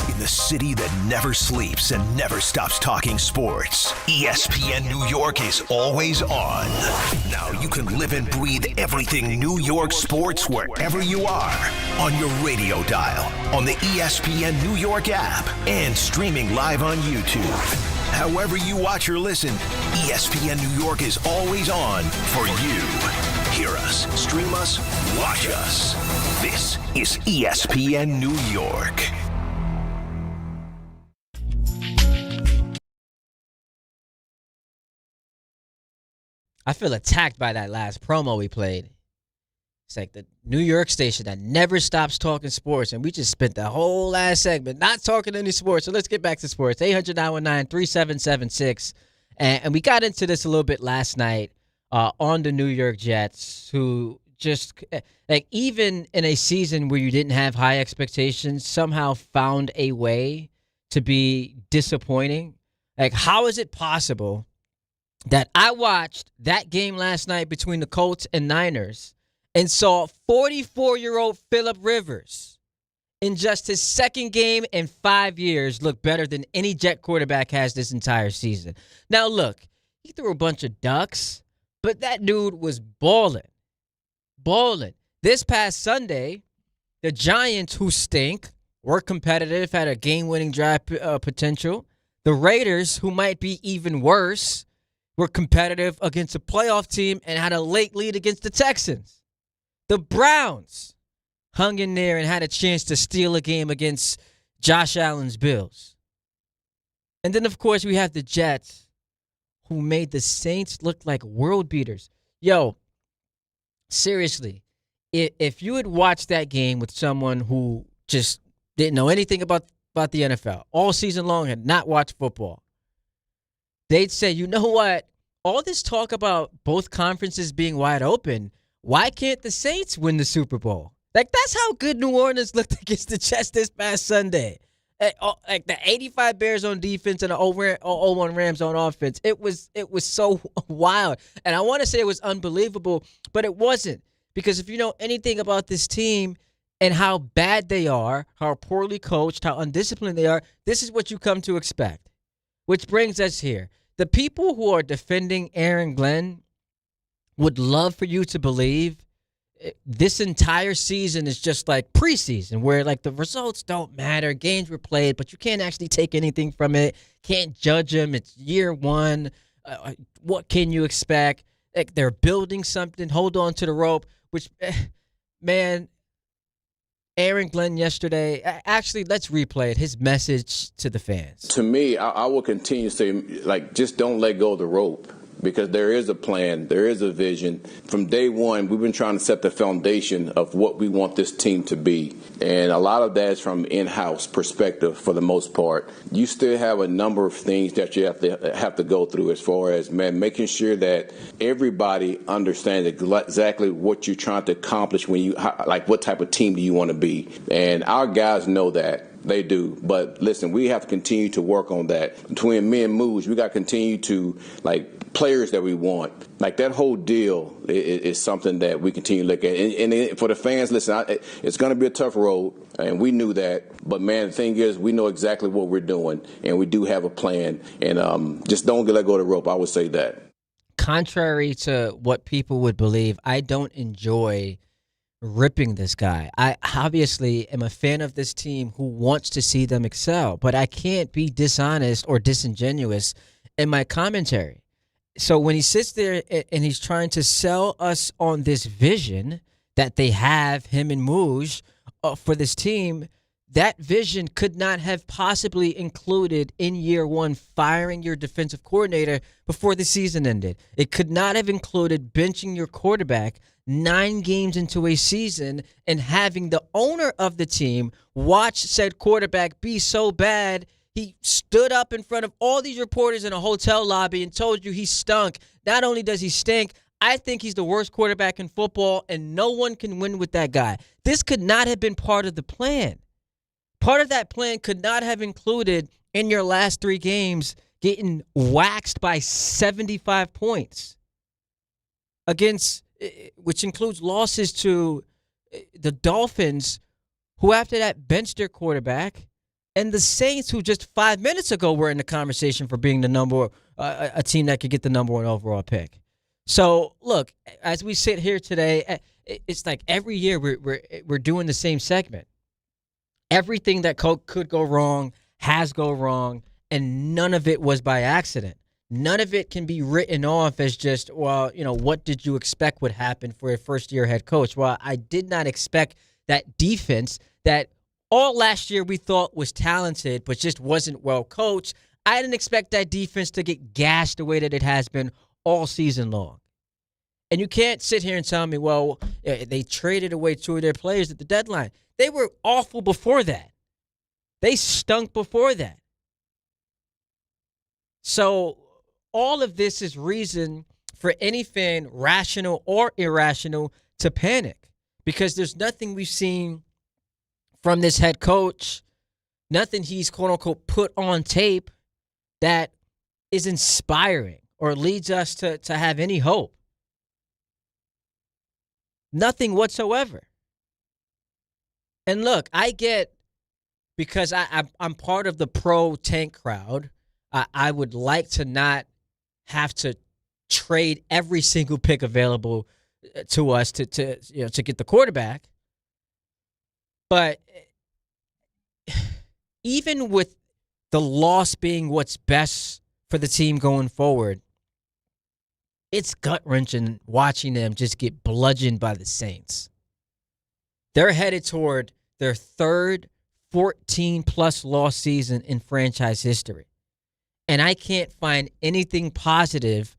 In the city that never sleeps and never stops talking sports, ESPN New York is always on. Now you can live and breathe everything New York sports wherever you are. On your radio dial, on the ESPN New York app, and streaming live on YouTube. However you watch or listen, ESPN New York is always on for you. Hear us, stream us, watch us. This is ESPN New York. I feel attacked by that last promo we played. It's like the New York station that never stops talking sports, and we just spent the whole last segment not talking any sports. So let's get back to sports. 800-919-3776. And we got into this a little bit last night on the New York Jets, who just, like, even in a season where you didn't have high expectations, somehow found a way to be disappointing. Like, how is it possible that I watched that game last night between the Colts and Niners and saw 44-year-old Phillip Rivers in just his second game in 5 years look better than any Jet quarterback has this entire season? Now, look, he threw a bunch of ducks, but that dude was balling. This past Sunday, the Giants, who stink, were competitive, had a game-winning drive potential. The Raiders, who might be even worse, were competitive against a playoff team and had a late lead against the Texans. The Browns hung in there and had a chance to steal a game against Josh Allen's Bills. And then, of course, we have the Jets, who made the Saints look like world beaters. Yo, seriously, if you had watched that game with someone who just didn't know anything about the NFL, all season long had not watched football, they'd say, you know what? All this talk about both conferences being wide open, why can't the Saints win the Super Bowl? Like, that's how good New Orleans looked against the Jets this past Sunday. Like the 85 Bears on defense and the 0-1 Rams on offense. It was so wild. And I want to say it was unbelievable, but it wasn't. Because if you know anything about this team and how bad they are, how poorly coached, how undisciplined they are, this is what you come to expect. Which brings us here. The people who are defending Aaron Glenn would love for you to believe this entire season is just like preseason, where like the results don't matter. Games were played, but you can't actually take anything from it. Can't judge them. It's year one. What can you expect? Like, they're building something. Hold on to the rope. Which, man, Aaron Glenn yesterday. Actually, let's replay it. His message to the fans. To me, I will continue to say, like, just don't let go of the rope. Because there is a plan, there is a vision. From day one, we've been trying to set the foundation of what we want this team to be. And a lot of that is from in-house perspective for the most part. You still have a number of things that you have to go through as far as, man, making sure that everybody understands exactly what you're trying to accomplish when you, like, what type of team do you want to be. And our guys know that. They do. But listen, we have to continue to work on that. Between me and Mooj, we got to continue to, like, players that we want. Like, that whole deal is something that we continue to look at. And for the fans, listen, it's going to be a tough road, and we knew that. But, man, the thing is, we know exactly what we're doing, and we do have a plan. And just don't let go of the rope. I would say that. Contrary to what people would believe, I don't enjoy ripping this guy. I obviously am a fan of this team who wants to see them excel, but I can't be dishonest or disingenuous in my commentary. So when he sits there and he's trying to sell us on this vision that they have, him and Mooj, for this team, that vision could not have possibly included in year one firing your defensive coordinator before the season ended. It could not have included benching your quarterback 9 games into a season and having the owner of the team watch said quarterback be so bad he stood up in front of all these reporters in a hotel lobby and told you he stunk. Not only does he stink, I think he's the worst quarterback in football, and no one can win with that guy. This could not have been part of the plan. Part of that plan could not have included, in your last 3 games, getting waxed by 75 points against, which includes losses to the Dolphins, who after that benched their quarterback, and the Saints, who just 5 minutes ago were in the conversation for being the a team that could get the number 1 overall pick. So, look, as we sit here today, it's like every year we're doing the same segment. Everything that could go wrong has gone wrong, and none of it was by accident. None of it can be written off as just, well, what did you expect would happen for a first-year head coach? Well, I did not expect that defense that all last year we thought was talented but just wasn't well coached. I didn't expect that defense to get gashed the way that it has been all season long. And you can't sit here and tell me, well, they traded away 2 of their players at the deadline. They were awful before that. They stunk before that. So all of this is reason for any fan, rational or irrational, to panic, because there's nothing we've seen from this head coach, nothing he's quote-unquote put on tape that is inspiring or leads us to have any hope. Nothing whatsoever. And look, I get, because I'm part of the pro-tank crowd, I would like to not have to trade every single pick available to us to get the quarterback. But even with the loss being what's best for the team going forward, it's gut-wrenching watching them just get bludgeoned by the Saints. They're headed toward their 3rd 14-plus loss season in franchise history. And I can't find anything positive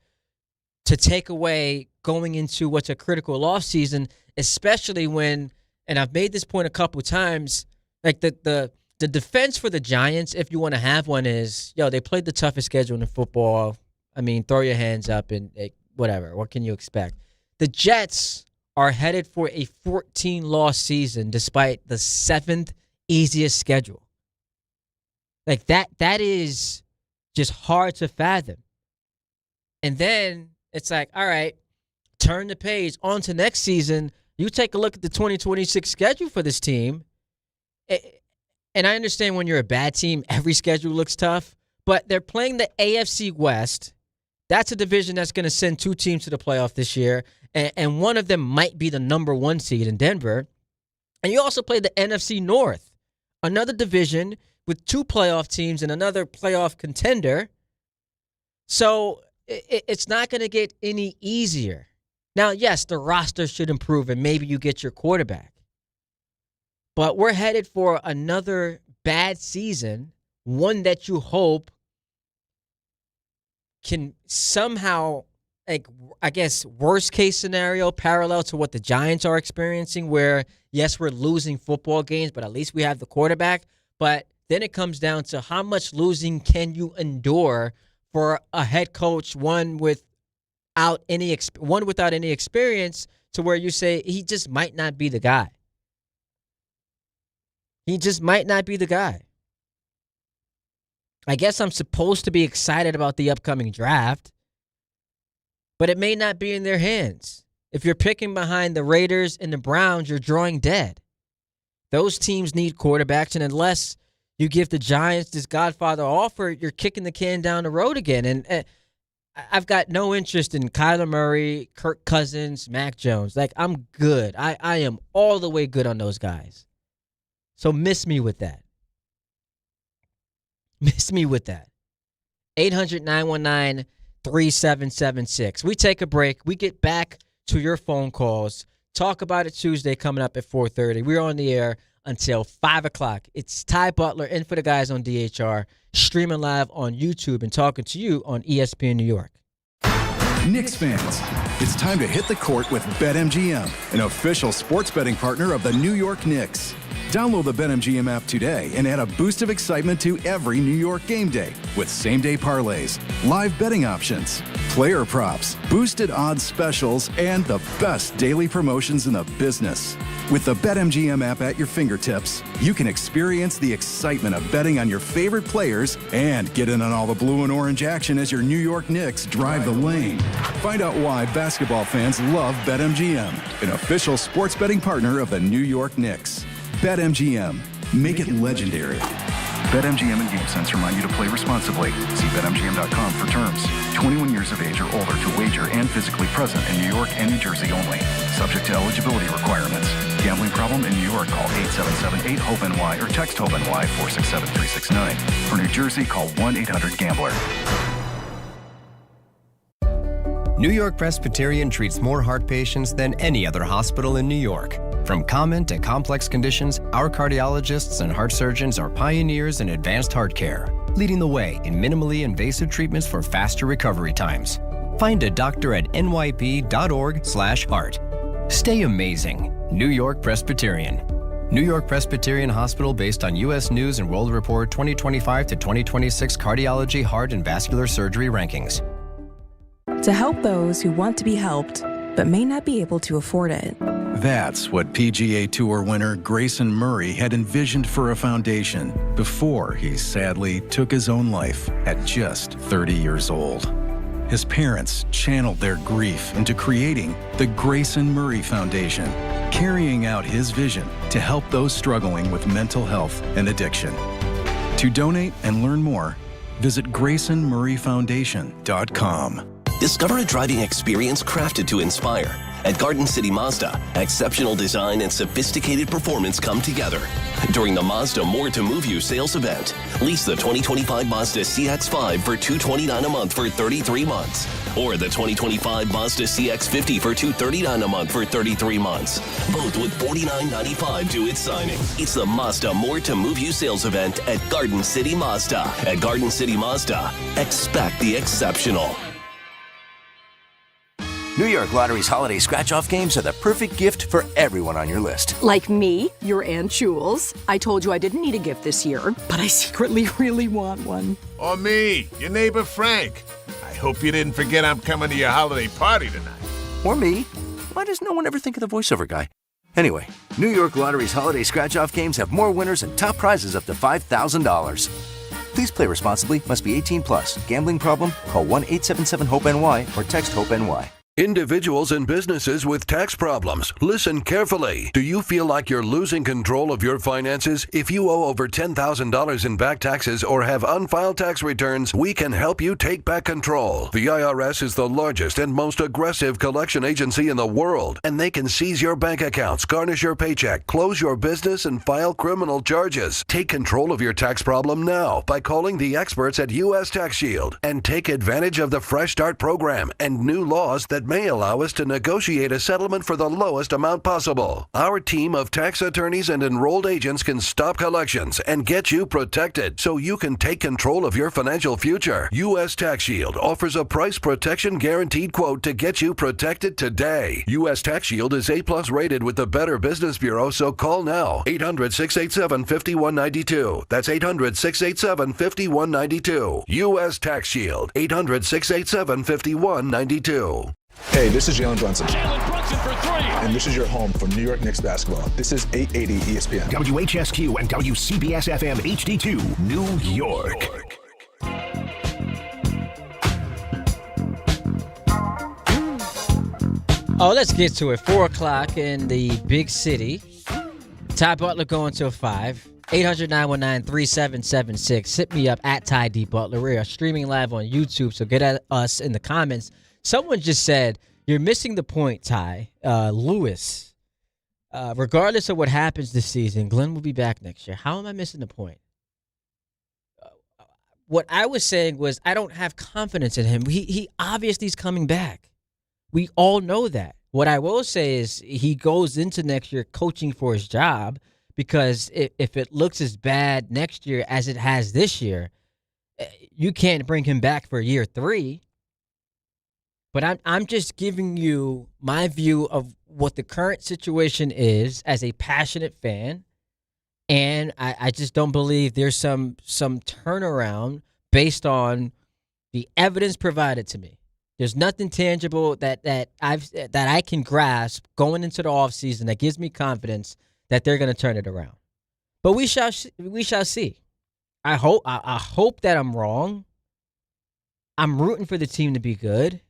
to take away going into what's a critical loss season, especially when, and I've made this point a couple times, like the defense for the Giants, if you want to have one, is, they played the toughest schedule in football. I mean, throw your hands up and whatever. What can you expect? The Jets are headed for a 14-loss season despite the 7th easiest schedule. Like, that is just hard to fathom. And then it's like, all right, turn the page on to next season. You take a look at the 2026 schedule for this team. And I understand when you're a bad team, every schedule looks tough. But they're playing the AFC West. That's a division that's going to send 2 teams to the playoff this year. And one of them might be the number 1 seed in Denver. And you also play the NFC North, another division with 2 playoff teams and another playoff contender. So it's not going to get any easier. Now, yes, the roster should improve and maybe you get your quarterback. But we're headed for another bad season, one that you hope can somehow, like, I guess, worst case scenario, parallel to what the Giants are experiencing, where, yes, we're losing football games, but at least we have the quarterback. But then it comes down to how much losing can you endure for a head coach, one without any experience, to where you say he just might not be the guy. He just might not be the guy. I guess I'm supposed to be excited about the upcoming draft, but it may not be in their hands. If you're picking behind the Raiders and the Browns, you're drawing dead. Those teams need quarterbacks, and unless you give the Giants this Godfather offer, you're kicking the can down the road again. And I've got no interest in Kyler Murray, Kirk Cousins, Mac Jones. Like, I'm good. I am all the way good on those guys. So miss me with that. Miss me with that. 800-919-3776. We take a break. We get back to your phone calls. Talk About It Tuesday coming up at 4:30. We're on the air until 5 o'clock. It's Ty Butler in for the guys on DHR, streaming live on YouTube and talking to you on ESPN New York. Knicks fans, it's time to hit the court with BetMGM, an official sports betting partner of the New York Knicks. Download the BetMGM app today and add a boost of excitement to every New York game day with same-day parlays, live betting options, player props, boosted odds specials, and the best daily promotions in the business. With the BetMGM app at your fingertips, you can experience the excitement of betting on your favorite players and get in on all the blue and orange action as your New York Knicks drive the lane. Find out why basketball fans love BetMGM, an official sports betting partner of the New York Knicks. BetMGM. Make it legendary. BetMGM and GameSense remind you to play responsibly. See BetMGM.com for terms. 21 years of age or older to wager and physically present in New York and New Jersey only. Subject to eligibility requirements. Gambling problem in New York? Call 877-8-HOPE-NY or text HOPE-NY 467-369. For New Jersey, call 1-800-GAMBLER. New York Presbyterian treats more heart patients than any other hospital in New York. From common to complex conditions, our cardiologists and heart surgeons are pioneers in advanced heart care, leading the way in minimally invasive treatments for faster recovery times. Find a doctor at nyp.org/heart. Stay amazing. New York Presbyterian. New York Presbyterian Hospital based on U.S. News and World Report 2025 to 2026 Cardiology, Heart, and Vascular Surgery Rankings. To help those who want to be helped, but may not be able to afford it. That's what PGA Tour winner Grayson Murray had envisioned for a foundation before he sadly took his own life at just 30 years old. His parents channeled their grief into creating the Grayson Murray Foundation, carrying out his vision to help those struggling with mental health and addiction. To donate and learn more, visit GraysonMurrayFoundation.com. Discover a driving experience crafted to inspire. At Garden City Mazda, exceptional design and sophisticated performance come together. During the Mazda More to Move You sales event, lease the 2025 Mazda CX-5 for $229 a month for 33 months. Or the 2025 Mazda CX-50 for $239 a month for 33 months. Both with $49.95 due at signing. It's the Mazda More to Move You sales event at Garden City Mazda. At Garden City Mazda, expect the exceptional. New York Lottery's holiday scratch-off games are the perfect gift for everyone on your list. Like me, your Aunt Jules. I told you I didn't need a gift this year, but I secretly really want one. Or me, your neighbor Frank. I hope you didn't forget I'm coming to your holiday party tonight. Or me. Why does no one ever think of the voiceover guy? Anyway, New York Lottery's holiday scratch-off games have more winners and top prizes up to $5,000. Please play responsibly. Must be 18 plus. Gambling problem? Call 1-877-HOPE-NY or text HOPE-NY. Individuals and businesses with tax problems, listen carefully. Do you feel like you're losing control of your finances? If you owe over $10,000 in back taxes or have unfiled tax returns, we can help you take back control. The IRS is the largest and most aggressive collection agency in the world, and they can seize your bank accounts, garnish your paycheck, close your business, and file criminal charges. Take control of your tax problem now by calling the experts at U.S. Tax Shield and take advantage of the Fresh Start program and new laws that may allow us to negotiate a settlement for the lowest amount possible. Our team of tax attorneys and enrolled agents can stop collections and get you protected so you can take control of your financial future. U.S. Tax Shield offers a price protection guaranteed quote to get you protected today. U.S. Tax Shield is A+ rated with the Better Business Bureau, so call now. 800-687-5192. That's 800-687-5192. U.S. Tax Shield. 800-687-5192. Hey, this is Jalen Brunson. Jalen Brunson for three. And this is your home for New York Knicks basketball. This is 880 ESPN. WHSQ and WCBS-FM HD2, New York. Oh, let's get to it. 4 o'clock in the big city. Ty Butler going till 5. 800-919-3776. Hit me up at Ty D. Butler. We are streaming live on YouTube, so get at us in the comments. Someone just said, you're missing the point, Ty. Lewis, regardless of what happens this season, Glenn will be back next year. How am I missing the point? What I was saying was I don't have confidence in him. He obviously is coming back. We all know that. What I will say is he goes into next year coaching for his job, because if it looks as bad next year as it has this year, you can't bring him back for year 3. But I'm just giving you my view of what the current situation is as a passionate fan, and I just don't believe there's some turnaround based on the evidence provided to me. There's nothing tangible that I can grasp going into the offseason that gives me confidence that they're going to turn it around. But we shall see. I hope that I'm wrong. I'm rooting for the team to be good.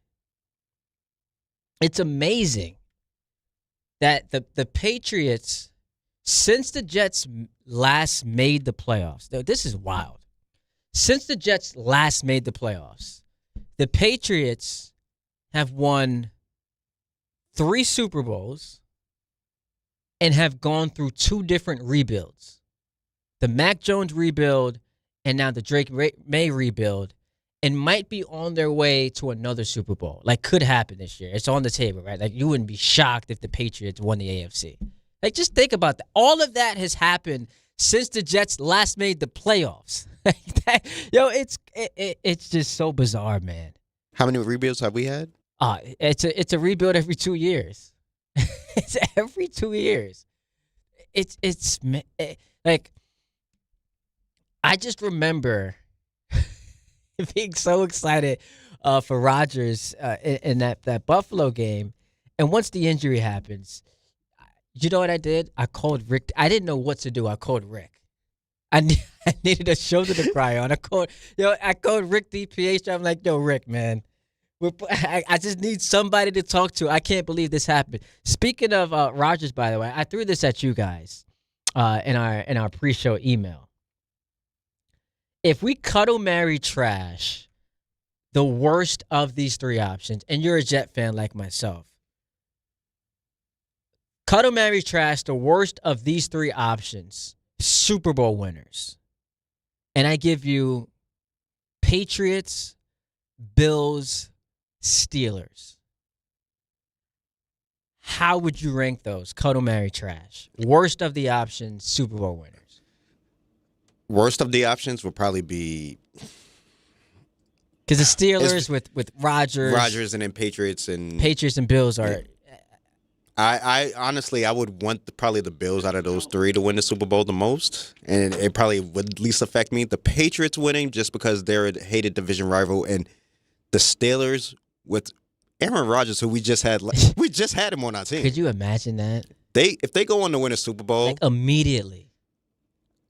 It's amazing that the Patriots, since the Jets last made the playoffs, this is wild. Since the Jets last made the playoffs, the Patriots have won 3 Super Bowls and have gone through 2 different rebuilds. The Mac Jones rebuild and now the Drake May rebuild, and might be on their way to another Super Bowl. Like, could happen this year. It's on the table, right? Like, you wouldn't be shocked if the Patriots won the AFC. Like, just think about that. All of that has happened since the Jets last made the playoffs. It's just so bizarre, man. How many rebuilds have we had? It's a rebuild every 2 years. It's every 2 years. It's like, I just remember being so excited for Rodgers in that Buffalo game. And once the injury happens, you know what I did? I called Rick. I didn't know what to do. I called Rick. I needed a shoulder to cry on. I called Rick DPH. I'm like, yo, Rick, man. I just need somebody to talk to. I can't believe this happened. Speaking of Rodgers, by the way, I threw this at you guys in our pre-show email. If we cuddle, marry, trash the worst of these 3 options, and you're a Jet fan like myself, cuddle, marry, trash the worst of these 3 options, Super Bowl winners, and I give you Patriots, Bills, Steelers. How would you rank those? Cuddle, marry, trash. Worst of the options, Super Bowl winners. Worst of the options would probably be because the Steelers with Rodgers and then Patriots and Bills are. I honestly, I would want probably the Bills out of those 3 to win the Super Bowl the most, and it probably would least affect me. The Patriots winning just because they're a hated division rival, and the Steelers with Aaron Rodgers, who we just had him on our team. Could you imagine that? If they go on to win a Super Bowl, like immediately,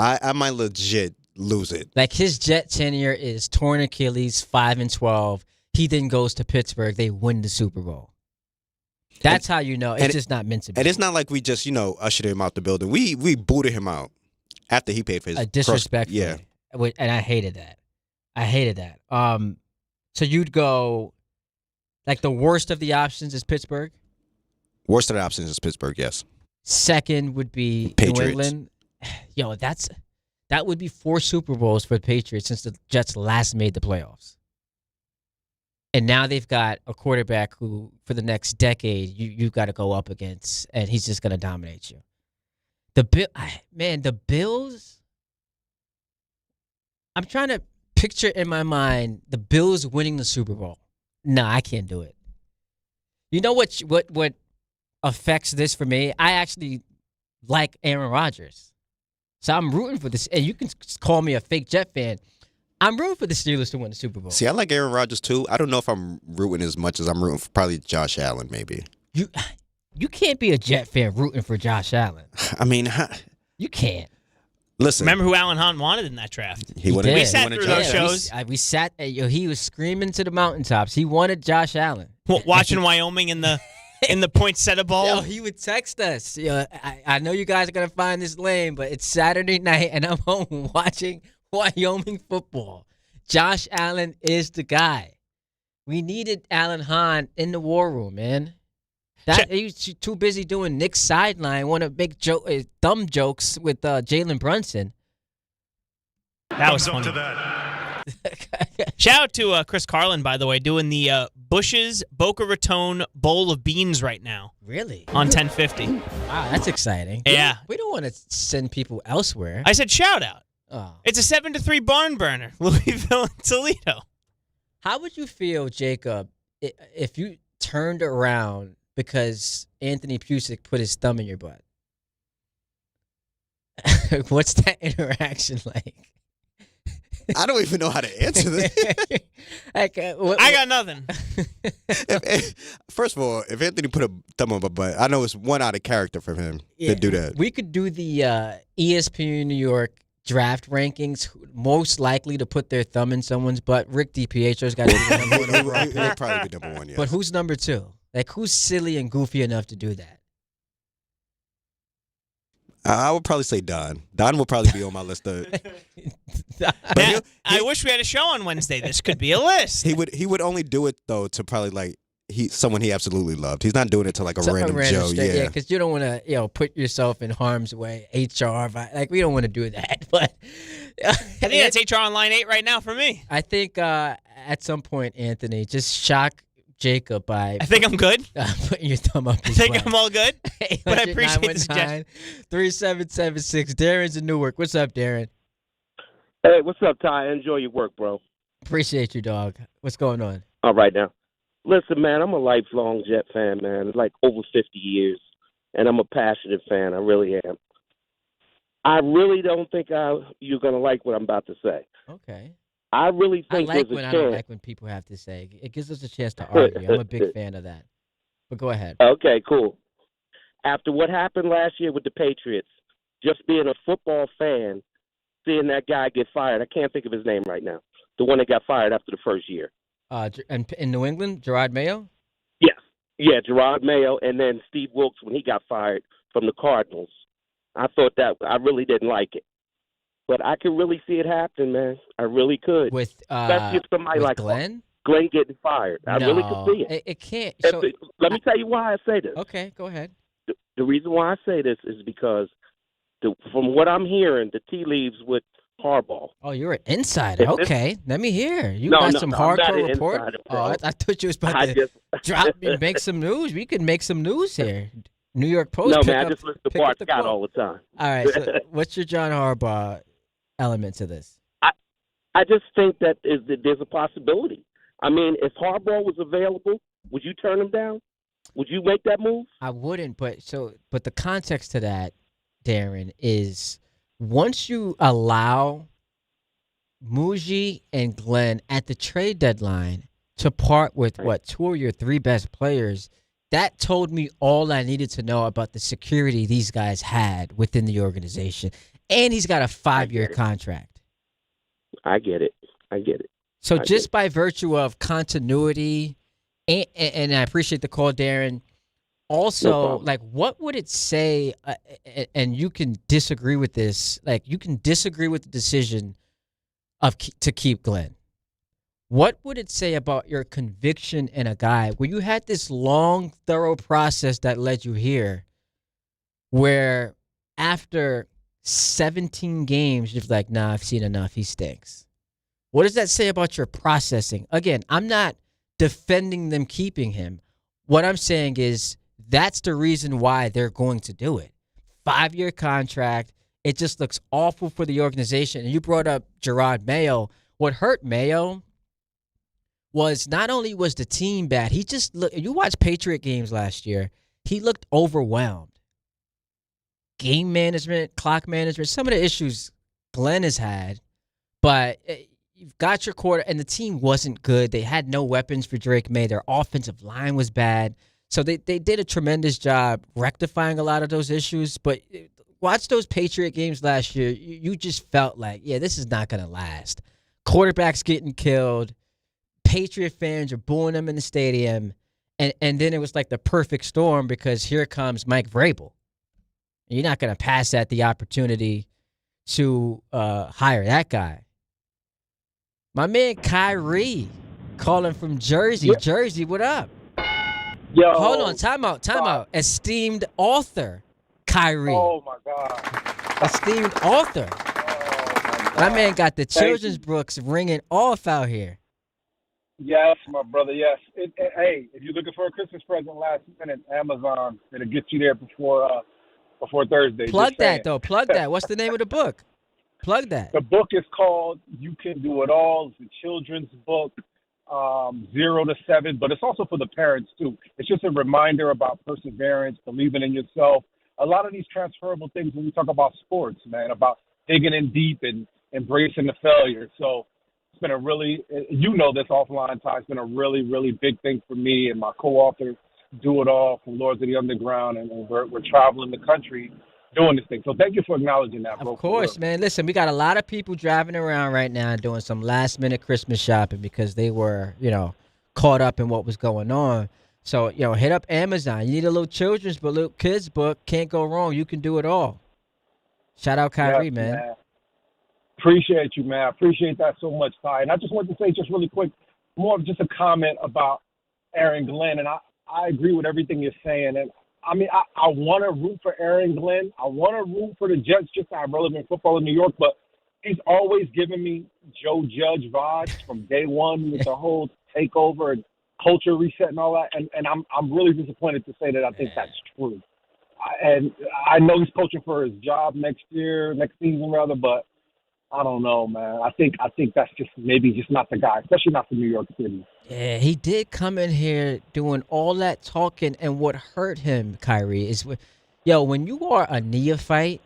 I might legit lose it. Like, his Jet tenure is torn Achilles, 5-12. He then goes to Pittsburgh. They win the Super Bowl. That's how you know it's just not meant to be. And it's not like we just, ushered him out the building. We booted him out after he paid for his disrespectful. Yeah. And I hated that. So you'd go, like, the worst of the options is Pittsburgh? Worst of the options is Pittsburgh, yes. Second would be Patriots. New England. Yo, that would be 4 Super Bowls for the Patriots since the Jets last made the playoffs. And now they've got a quarterback who, for the next decade, you've got to go up against, and he's just going to dominate you. The Bills. I'm trying to picture in my mind the Bills winning the Super Bowl. No, I can't do it. You know what affects this for me? I actually like Aaron Rodgers, so I'm rooting for this. And you can call me a fake Jet fan. I'm rooting for the Steelers to win the Super Bowl. See, I like Aaron Rodgers too. I don't know if I'm rooting as much as I'm rooting for probably Josh Allen, maybe. You can't be a Jet fan rooting for Josh Allen. I mean, you can't. Listen. Remember who Alan Hahn wanted in that draft? We sat through those shows. We sat. He was screaming to the mountaintops. He wanted Josh Allen. Watching Wyoming in the Poinsettia Bowl. Yo, he would text us. I know you guys are gonna find this lame, but it's Saturday night and I'm home watching Wyoming football. Josh Allen is the guy. We needed Alan Hahn in the war room, man. He was too busy doing Nick's sideline. Want to make dumb jokes with Jalen Brunson. That was funny. Shout out to Chris Carlin, by the way, doing the Bush's Boca Raton Bowl of Beans right now. Really? On 1050. Wow, that's exciting. Yeah. We don't want to send people elsewhere. I said shout out. Oh. It's a 7-3 barn burner. Louisville and Toledo. How would you feel, Jacob, if you turned around because Anthony Pusick put his thumb in your butt? What's that interaction like? I don't even know how to answer this. I got nothing. First of all, if Anthony put a thumb on my butt, I know it's one out of character for him to do that. We could do the ESPN New York draft rankings, most likely to put their thumb in someone's butt. Rick DiPietro's got to be number one overall pick. He'd probably be number one, yeah. But who's number two? Like, who's silly and goofy enough to do that? I would probably say Don. Don will probably be on my list. I wish we had a show on Wednesday. This could be a list. He would only do it though to probably like someone he absolutely loved. He's not doing it to like a random Joe. Yeah, because you don't want to put yourself in harm's way. HR, like we don't want to do that. But I think that's HR on line 8 right now for me. I think at some point, Anthony, just shock Jacob by. I think I'm good. Putting your thumb up. I think I'm all good. But I appreciate the suggestion. 3776. Darren's in Newark. What's up, Darren? Hey, what's up, Ty? Enjoy your work, bro. Appreciate you, dog. What's going on? All right now. Listen, man, I'm a lifelong Jet fan, man. Like over 50 years. And I'm a passionate fan. I really am. I really don't think you're going to like what I'm about to say. Okay. I really think I there's a don't chance. like when people have to say. It gives us a chance to argue. I'm a big fan of that. But go ahead. Okay, cool. After what happened last year with the Patriots, just being a football fan, seeing that guy get fired, I can't think of his name right now, the one that got fired after the first year. And in New England, Gerard Mayo? Yes. Yeah, Gerard Mayo, and then Steve Wilkes when he got fired from the Cardinals. I thought that I really didn't like it. But I could really see it happen, man. I really could. Especially if somebody like Glenn getting fired. I really could see it. It can't. Let me tell you why I say this. Okay, go ahead. The reason why I say this is because from what I'm hearing, the tea leaves with Harbaugh. Oh, you're an insider. Okay, let me hear. You got some hardcore report. I thought you was about to make some news. We could make some news here. New York Post. No, man, I just listen to Bart Scott all the time. All right, so what's your John Harbaugh element to this? I just think that there's a possibility. I mean, if Harbaugh was available, would you turn him down? Would you make that move? I wouldn't, but the context to that, Darren, is once you allow Muji and Glenn at the trade deadline to part with two of your three best players, that told me all I needed to know about the security these guys had within the organization. And he's got a 5-year contract. I get it. So just by virtue of continuity, and I appreciate the call, Darren. Also, like, what would it say, and you can disagree with this, like, you can disagree with the decision to keep Glenn. What would it say about your conviction in a guy where you had this long, thorough process that led you here, where after 17 games, you're like, nah, I've seen enough, he stinks. What does that say about your processing? Again, I'm not defending them keeping him. What I'm saying is that's the reason why they're going to do it. 5-year contract. It just looks awful for the organization. And you brought up Gerard Mayo. What hurt Mayo was not only was the team bad, he just looked. You watched Patriot games last year. He looked overwhelmed. Game management, clock management, some of the issues Glenn has had, but you've got your quarter, and the team wasn't good. They had no weapons for Drake May. Their offensive line was bad. So they did a tremendous job rectifying a lot of those issues. But watch those Patriot games last year. You just felt like, yeah, this is not going to last. Quarterbacks getting killed. Patriot fans are booing them in the stadium. And then it was like the perfect storm because here comes Mike Vrabel. You're not going to pass at the opportunity to hire that guy. My man Kyrie calling from Jersey. Yeah. Jersey, what up? Yo. Hold on, time out. Esteemed author, Kyrie. Oh, my God. Esteemed author. Oh, my man got the children's books ringing off out here. Yes, my brother, yes. Hey, if you're looking for a Christmas present last minute, Amazon, it'll get you there before Thursday. Plug that, though. Plug that. What's the name of the book? Plug that. The book is called You Can Do It All. It's a children's book, 0 to 7, but it's also for the parents, too. It's just a reminder about perseverance, believing in yourself. A lot of these transferable things when we talk about sports, man, about digging in deep and embracing the failure. So it's been a really, you know this offline, Ty, it's been a really, really big thing for me and my co-author, Do It All from Lords of the Underground, and we're traveling the country doing this thing. So thank you for acknowledging that, bro. Of course, man. Listen, we got a lot of people driving around right now doing some last-minute Christmas shopping because they were, caught up in what was going on. So, hit up Amazon. You need a little children's book, little kids book. Can't go wrong. You can do it all. Shout out Kyrie, yes, man. Appreciate you, man. I appreciate that so much, Ty. And I just want to say just really quick, more of just a comment about Aaron Glenn. And I agree with everything you're saying. And I mean, I want to root for Aaron Glenn. I want to root for the Jets just to have relevant football in New York. But he's always given me Joe Judge vibes from day one with the whole takeover and culture reset and all that. And I'm really disappointed to say that I think that's true. And I know he's coaching for his job next season rather, but I don't know, man. I think that's just maybe just not the guy, especially not for New York City. Yeah, he did come in here doing all that talking, and what hurt him, Kyrie, is when you are a neophyte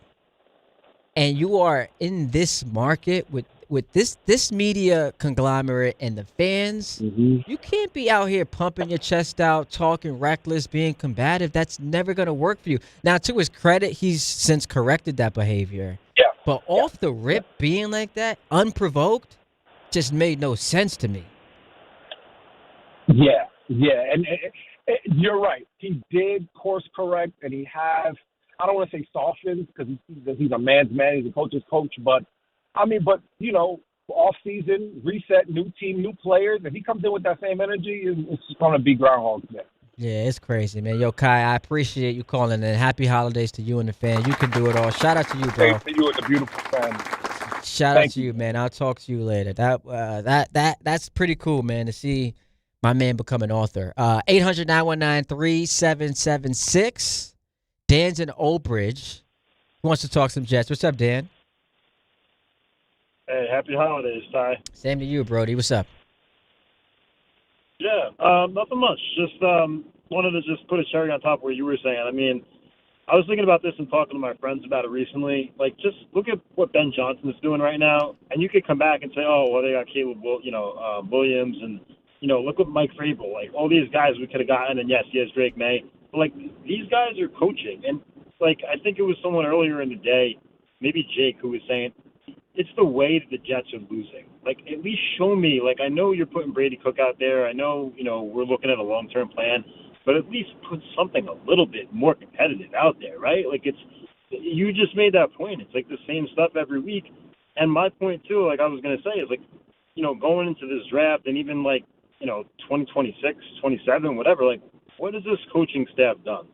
and you are in this market with this media conglomerate and the fans, you can't be out here pumping your chest out, talking reckless, being combative. That's never going to work for you. Now, to his credit, he's since corrected that behavior. Yeah. But off the rip, being like that, unprovoked, just made no sense to me. Yeah, and you're right. He did course correct, and he has, I don't want to say softened because he's a man's man, he's a coach's coach, but off season, reset, new team, new players. If he comes in with that same energy, it's going to be Groundhog Day. Yeah, it's crazy, man. Yo, Kai, I appreciate you calling in. Happy holidays to you and the fan. You can do it all. Shout out to you, bro. Thanks to you and the beautiful family. Shout out to you, man. I'll talk to you later. That's pretty cool, man, to see my man become an author. 800-919-3776. Dan's in Old Bridge. He wants to talk some Jets. What's up, Dan? Hey, happy holidays, Ty. Same to you, Brody. What's up? Yeah, nothing much. Just wanted to just put a cherry on top of what you were saying. I mean, I was thinking about this and talking to my friends about it recently. Like, just look at what Ben Johnson is doing right now, and you could come back and say, oh, well, they got Caleb, Williams, and, look at Mike Vrabel. Like, all these guys we could have gotten, and yes, he has Drake May. But, like, these guys are coaching. And, like, I think it was someone earlier in the day, maybe Jake, who was saying, it's the way that the Jets are losing. Like, at least show me. Like, I know you're putting Brady Cook out there. I know, we're looking at a long-term plan. But at least put something a little bit more competitive out there, right? Like, you just made that point. It's like the same stuff every week. And my point, too, like I was going to say, is like, going into this draft and even like, 2026, 27, whatever, like, what has this coaching staff done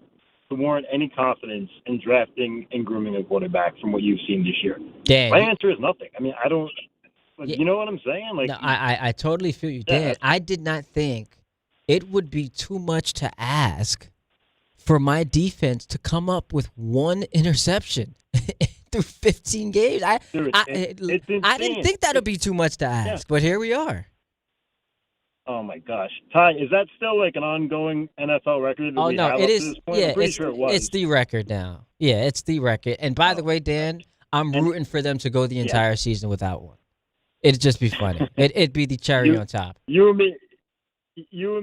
to warrant any confidence in drafting and grooming a quarterback from what you've seen this year? Dan, my answer is nothing. I mean, I don't. You know what I'm saying? Like, no, I totally feel you, Dan. I did not think it would be too much to ask for my defense to come up with one interception through 15 games. It's insane. I didn't think that would be too much to ask, but here we are. Oh my gosh, Ty, is that still like an ongoing NFL record? Oh no, it is. Yeah, I'm pretty sure it was. It's the record now. Yeah, it's the record. And by the way, Dan, I'm rooting for them to go the entire season without one. It'd just be funny. It'd be the cherry on top. You and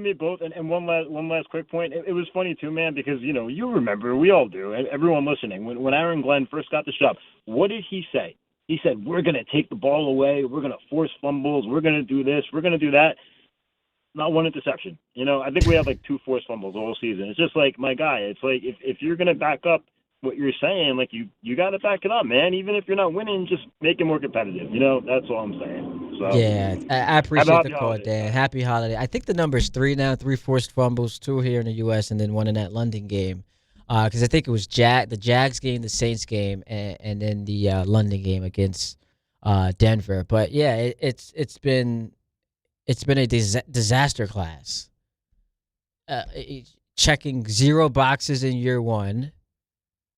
me both. And one last quick point. It was funny too, man, because you remember, we all do. Everyone listening, when Aaron Glenn first got the job, what did he say? He said, "We're going to take the ball away. We're going to force fumbles. We're going to do this. We're going to do that." Not one interception. I think we have like 2 forced fumbles all season. It's just like, my guy, it's like if you're going to back up what you're saying, like you got to back it up, man. Even if you're not winning, just make it more competitive. That's all I'm saying. So, yeah, I appreciate the call, Dan. Happy holiday. I think the number is 3 now, 3 forced fumbles, 2 here in the U.S., and then 1 in that London game. Because I think it was the Jags game, the Saints game, and then the London game against Denver. But yeah, it's been a disaster class. Checking 0 boxes in year 1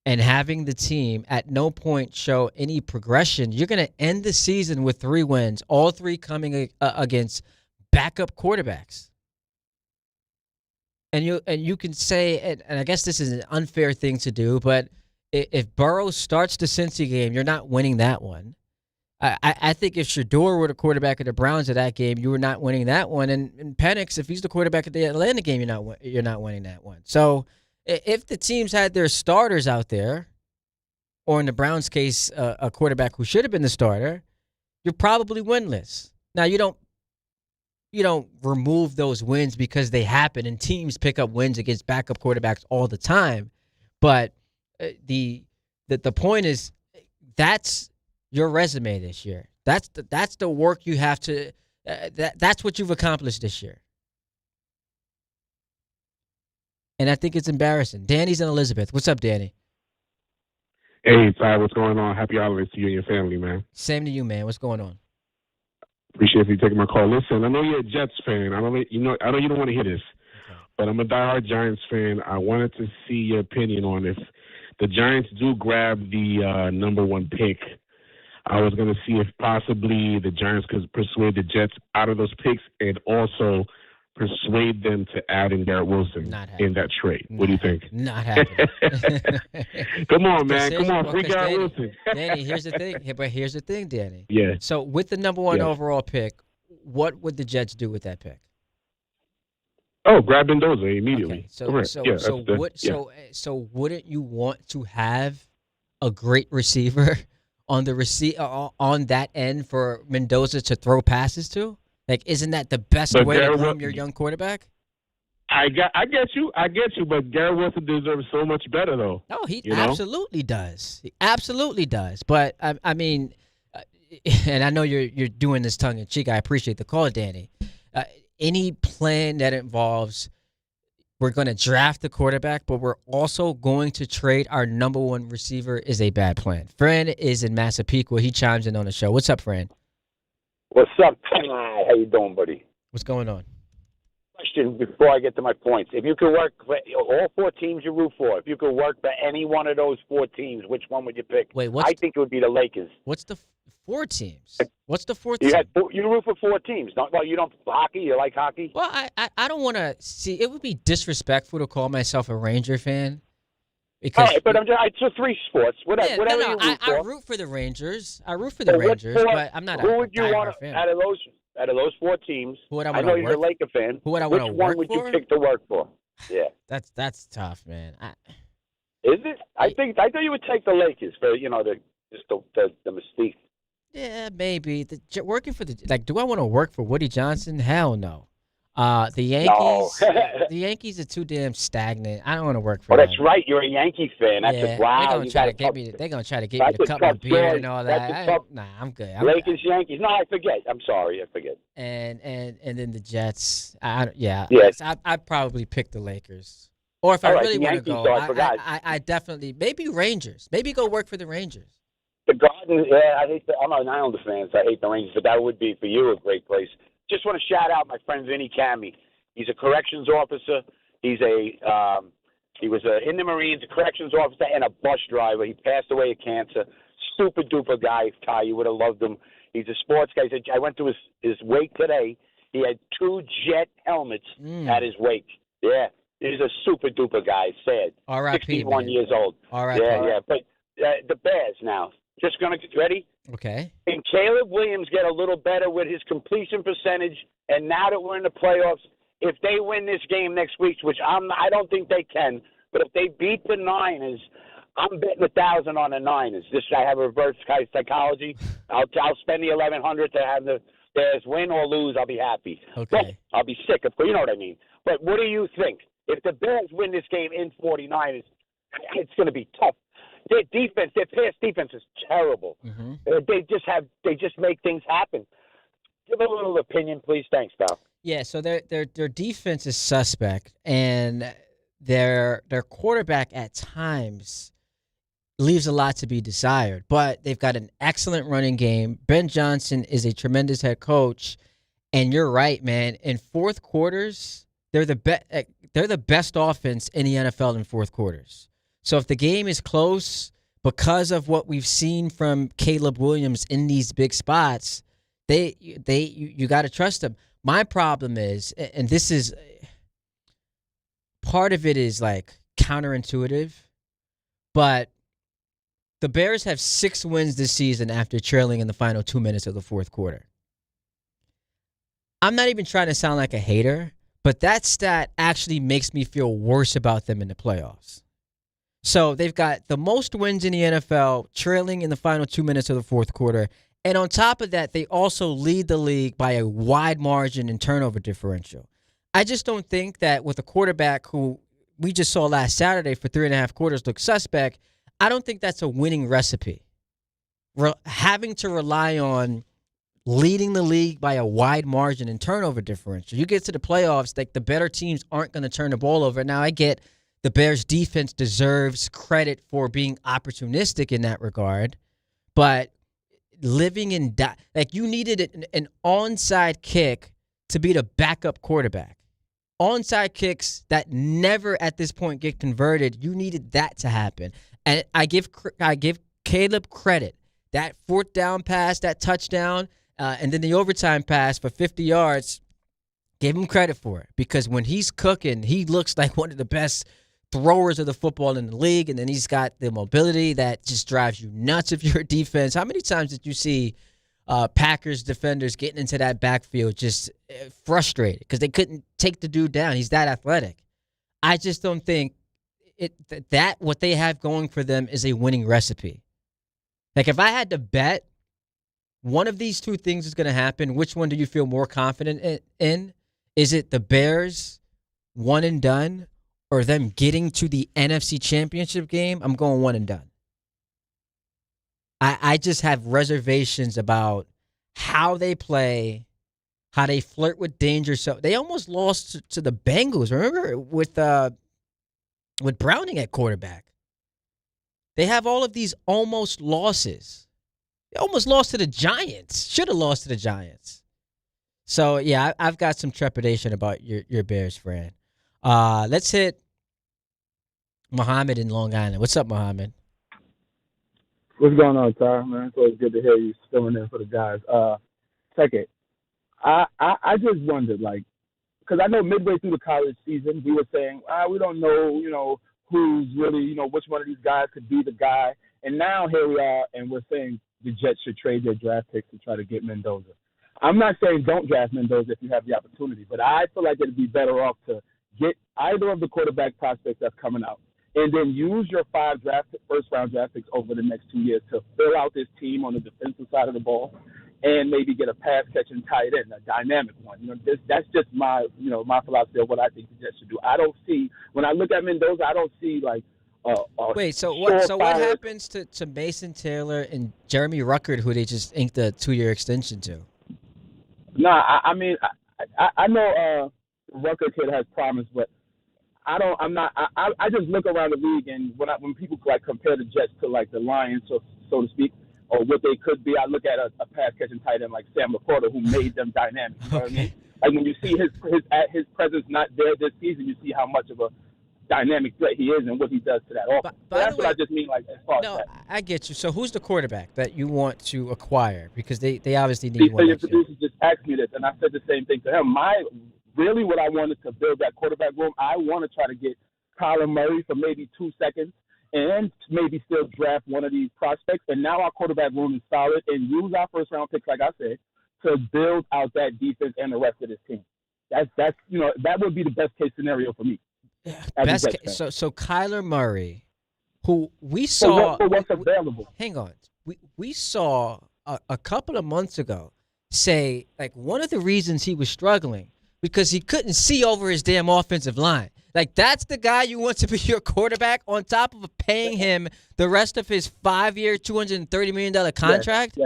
and having the team at no point show any progression. You're going to end the season with 3 wins, all 3 coming against backup quarterbacks. And you can say, and I guess this is an unfair thing to do, but if Burrow starts the Cincy game, you're not winning that one. I think if Shador were the quarterback of the Browns of that game, you were not winning that one. And Penix, if he's the quarterback of the Atlanta game, you're not winning that one. So if the teams had their starters out there, or in the Browns' case, a quarterback who should have been the starter, you're probably winless. Now you don't remove those wins because they happen, and teams pick up wins against backup quarterbacks all the time. But the point is, that's your resume this year. That's the work you have to. That's what you've accomplished this year. And I think it's embarrassing. Danny's in Elizabeth. What's up, Danny? Hey, Ty, what's going on? Happy holidays to you and your family, man. Same to you, man. What's going on? Appreciate you taking my call. Listen, I know you're a Jets fan. I know you don't want to hear this, but I'm a diehard Giants fan. I wanted to see your opinion on if the Giants do grab the number 1 pick. I was going to see if possibly the Giants could persuade the Jets out of those picks and also persuade them to add in Garrett Wilson in that trade. What do you think? Not happening. Come on, man. Come on. Free Garrett Wilson. Danny, here's the thing. But here's the thing, Danny. Yeah. So with the number 1 overall pick, what would the Jets do with that pick? Oh, grab Mendoza immediately. Okay. So wouldn't you want to have a great receiver on the on that end for Mendoza to throw passes to? Like, isn't that the best way to groom your young quarterback? I get you, but Garrett Wilson deserves so much better, though. No, he absolutely does. He absolutely does. But I mean, and I know you're doing this tongue in cheek. I appreciate the call, Danny. Any plan that involves we're going to draft the quarterback, but we're also going to trade our number 1 receiver is a bad plan. Fran is in Massapequa. He chimes in on the show. What's up, Fran? What's up? How you doing, buddy? What's going on? Question before I get to my points. If you could work for all 4 teams you root for, if you could work for any one of those 4 teams, which one would you pick? Wait, I think it would be the Lakers. What's the 4 teams? What's the 4th team? team? You root for 4 teams. You don't hockey? You like hockey? Well, I don't want to see. It would be disrespectful to call myself a Ranger fan. Because, all right, but it's for 3 sports. Whatever you root for. I root for the Rangers. But I'm not who would you want fan. out of those 4 teams? Who would I know you're a Laker fan. Who would I want to work for? Which one would you pick to work for? Yeah. That's tough, man. Is it? I thought you would take the Lakers for the mystique. Yeah, maybe. Working for do I want to work for Woody Johnson? Hell no. The Yankees. No. The Yankees are too damn stagnant. I don't want to work for them. Oh, that's right. You're a Yankee fan. That's wow. They're gonna try to get me to cut my beard and all that. Nah, I'm good. Lakers, Yankees. No, I forget. I'm sorry. I forget. And then the Jets. I'd probably pick the Lakers. Or if I really want to go, I definitely maybe Rangers. Maybe go work for the Rangers. The Garden. Yeah, I'm an Islander fan, so I hate the Rangers, but that would be for you a great place. Just want to shout out my friend Vinny Cammy. He's a corrections officer. He was in the Marines, a corrections officer, and a bus driver. He passed away of cancer. Super duper guy, Ty. You would have loved him. He's a sports guy. I went to his wake today. He had 2 Jet helmets at his wake. Yeah, he's a super duper guy. Sad. R.I.P. 61 man. years old. R.I.P. Yeah. But the Bears now. Just gonna get ready. Okay. And Caleb Williams get a little better with his completion percentage. And now that we're in the playoffs, if they win this game next week, which I don't think they can, but if they beat the Niners, I'm betting 1,000 on the Niners. I have reverse psychology. I'll spend the 1,100 to have the Bears win or lose. I'll be happy. Okay. But I'll be sick of, you know what I mean. But what do you think? If the Bears win this game in 49ers, it's going to be tough. Their defense, their pass defense is terrible. Mm-hmm. They just make things happen. Give a little opinion, please. Thanks, pal. Yeah, so their defense is suspect, and their quarterback at times leaves a lot to be desired. But they've got an excellent running game. Ben Johnson is a tremendous head coach, and you're right, man. In fourth quarters, they're the best offense in the NFL in fourth quarters. So if the game is close because of what we've seen from Caleb Williams in these big spots, you got to trust them. My problem is, and this is part of it is like counterintuitive, but the Bears have 6 wins this season after trailing in the final 2 minutes of the fourth quarter. I'm not even trying to sound like a hater, but that stat actually makes me feel worse about them in the playoffs. So they've got the most wins in the NFL, trailing in the final 2 minutes of the fourth quarter. And on top of that, they also lead the league by a wide margin in turnover differential. I just don't think that with a quarterback who we just saw last Saturday for 3.5 quarters look suspect, I don't think that's a winning recipe. Having to rely on leading the league by a wide margin in turnover differential. You get to the playoffs, like the better teams aren't going to turn the ball over. Now, I get the Bears' defense deserves credit for being opportunistic in that regard, but living in you needed an onside kick to be the backup quarterback. Onside kicks that never at this point get converted, you needed that to happen. And I give Caleb credit. That fourth down pass, that touchdown, and then the overtime pass for 50 yards, give him credit for it. Because when he's cooking, he looks like one of the best throwers of the football in the league, and then he's got the mobility that just drives you nuts if you're a defense. How many times did you see Packers defenders getting into that backfield just frustrated because they couldn't take the dude down? He's that athletic. I just don't think that what they have going for them is a winning recipe. Like, if I had to bet one of these two things is going to happen, which one do you feel more confident in? Is it the Bears one and done, or them getting to the NFC Championship game? I'm going one and done. I just have reservations about how they play, how they flirt with danger. So they almost lost to the Bengals. Remember with Browning at quarterback. They have all of these almost losses. They almost lost to the Giants. Should have lost to the Giants. So yeah, I've got some trepidation about your Bears, friend. Let's hit Muhammad in Long Island. What's up, Muhammad? What's going on, Ty? Man, it's always good to hear you filling in for the guys. Check it. I just wondered, because I know midway through the college season, we were saying, we don't know, who's really, which one of these guys could be the guy. And now here we are, and we're saying the Jets should trade their draft picks to try to get Mendoza. I'm not saying don't draft Mendoza if you have the opportunity, but I feel like it'd be better off to get either of the quarterback prospects that's coming out, and then use your 5 first-round draft picks over the next 2 years to fill out this team on the defensive side of the ball, and maybe get a pass-catching tight end, a dynamic one. That's just my philosophy of what I think the Jets should do. I don't see, when I look at Mendoza, I don't see Wait, so what happens to Mason Taylor and Jeremy Ruckert, who they just inked a 2-year extension to? I mean, I know Ruckert kid has promise, but I just look around the league, and when people compare the Jets to the Lions, so to speak, or what they could be, I look at a pass catching tight end like Sam Laporta, who made them dynamic. You know what I mean? Like when you see his presence not there this season, you see how much of a dynamic threat he is and what he does to that offense. That's what I just mean, like, as far as that. I get you. So who's the quarterback that you want to acquire? Because they obviously need one next year. Your producer just asked me this, and I said the same thing to him. Really what I wanted to build that quarterback room, I want to try to get Kyler Murray for maybe 2 seconds and maybe still draft one of these prospects. And now our quarterback room is solid and use our first-round picks, like I said, to build out that defense and the rest of this team. That's that would be the best-case scenario for me. So Kyler Murray, who we saw for what's available. Hang on. We saw a couple of months ago say, like, one of the reasons he was struggling because he couldn't see over his damn offensive line. Like, that's the guy you want to be your quarterback on top of paying him the rest of his 5-year, $230 million contract?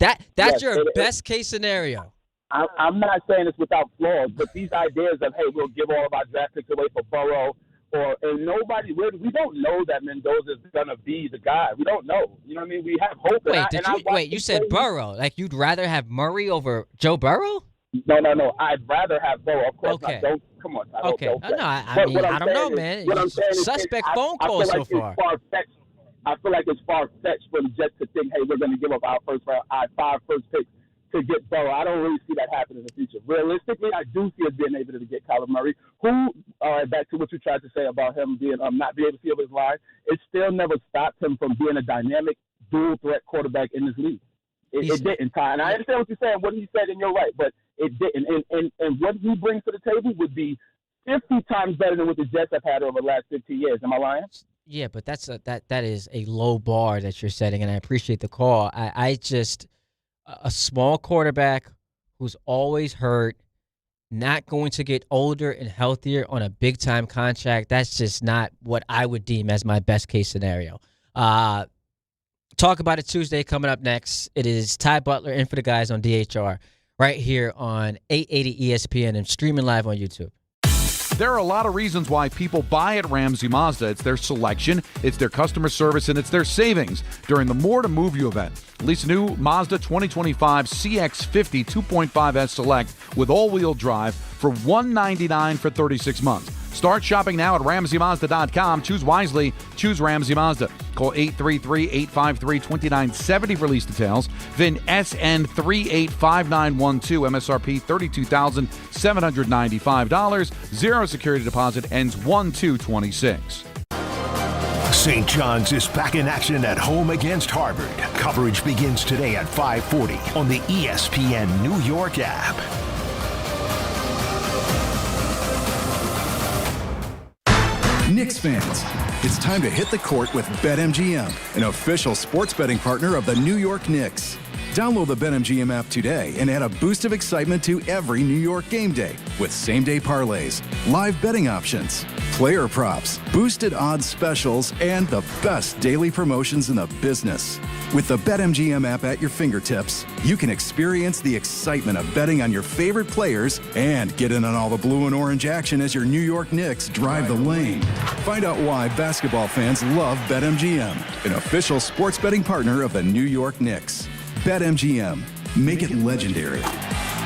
That's your best-case scenario. I'm not saying it's without flaws, but these ideas of, hey, we'll give all of our draft picks away for Burrow, and nobody, we don't know that Mendoza's going to be the guy. We don't know. You know what I mean? We have hope. Wait, you said Burrow. Like, you'd rather have Murray over Joe Burrow? No. I'd rather have Burrow. Of course not. Don't, come on. I don't know, man. Suspect phone call so far. I feel like it's far-fetched for the Jets to think, hey, we're going to give up our 5 first picks to get Burrow. I don't really see that happen in the future. Realistically, I do see us being able to get Kyler Murray, who, back to what you tried to say about him being not being able to see over his line, it still never stopped him from being a dynamic, dual-threat quarterback in this league. It didn't, Ty. And I understand what you're saying, what he said, and you're right, but it didn't. And what he brings to the table would be 50 times better than what the Jets have had over the last 15 years. Am I lying? Yeah, but that is a low bar that you're setting, and I appreciate the call. I just a small quarterback who's always hurt, not going to get older and healthier on a big-time contract, that's just not what I would deem as my best-case scenario. Talk About It Tuesday coming up next. It is Ty Butler in for the guys on DHR right here on 880 ESPN and streaming live on YouTube. There are a lot of reasons why people buy at Ramsey Mazda. It's their selection, it's their customer service, and it's their savings during the More to Move You event. Lease a new Mazda 2025 CX-50 2.5S Select with all-wheel drive for $199 for 36 months. Start shopping now at RamseyMazda.com. Choose wisely. Choose Ramsey Mazda. Call 833-853-2970 for lease details. VIN SN385912. MSRP $32,795. Zero security deposit. Ends 1/2/26. St. John's is back in action at home against Harvard. Coverage begins today at 5:40 on the ESPN New York app. Knicks fans, it's time to hit the court with BetMGM, an official sports betting partner of the New York Knicks. Download the BetMGM app today and add a boost of excitement to every New York game day with same-day parlays, live betting options, player props, boosted odds specials, and the best daily promotions in the business. With the BetMGM app at your fingertips, you can experience the excitement of betting on your favorite players and get in on all the blue and orange action as your New York Knicks drive the lane. Find out why basketball fans love BetMGM, an official sports betting partner of the New York Knicks. BetMGM. Make it legendary.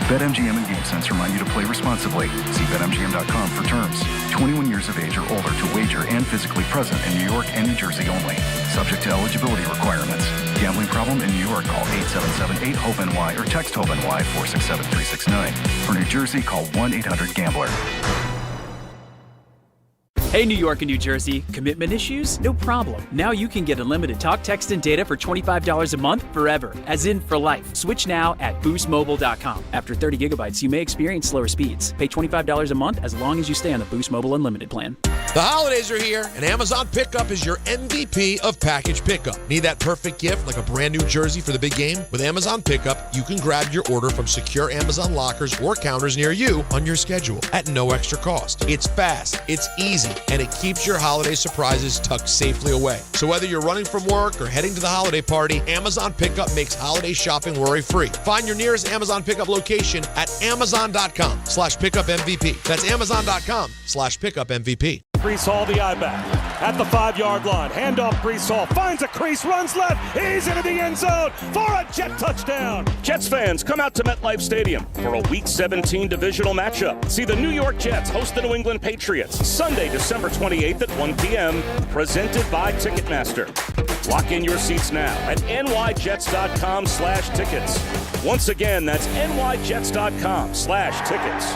BetMGM and GameSense remind you to play responsibly. See BetMGM.com for terms. 21 years of age or older to wager and physically present in New York and New Jersey only. Subject to eligibility requirements. Gambling problem in New York? Call 877-8-HOPE-NY or text HOPE-NY 467-369. For New Jersey, call 1-800-GAMBLER. Hey, New York and New Jersey, commitment issues? No problem. Now you can get unlimited talk, text, and data for $25 a month forever, as in for life. Switch now at boostmobile.com. After 30 gigabytes, you may experience slower speeds. Pay $25 a month as long as you stay on the Boost Mobile Unlimited plan. The holidays are here, and Amazon Pickup is your MVP of package pickup. Need that perfect gift like a brand new jersey for the big game? With Amazon Pickup, you can grab your order from secure Amazon lockers or counters near you on your schedule at no extra cost. It's fast, it's easy, and it keeps your holiday surprises tucked safely away. So whether you're running from work or heading to the holiday party, Amazon Pickup makes holiday shopping worry-free. Find your nearest Amazon Pickup location at amazon.com/pickupmvp. That's amazon.com/pickupmvp. Brees Hall, the eye back. at the 5-yard line. Handoff, Brees Hall finds a crease, runs left. He's into the end zone for a Jet touchdown. Jets fans, come out to MetLife Stadium for a Week 17 divisional matchup. See the New York Jets host the New England Patriots Sunday, December 28th at 1 p.m. Presented by Ticketmaster. Lock in your seats now at nyjets.com/tickets. Once again, that's nyjets.com/tickets.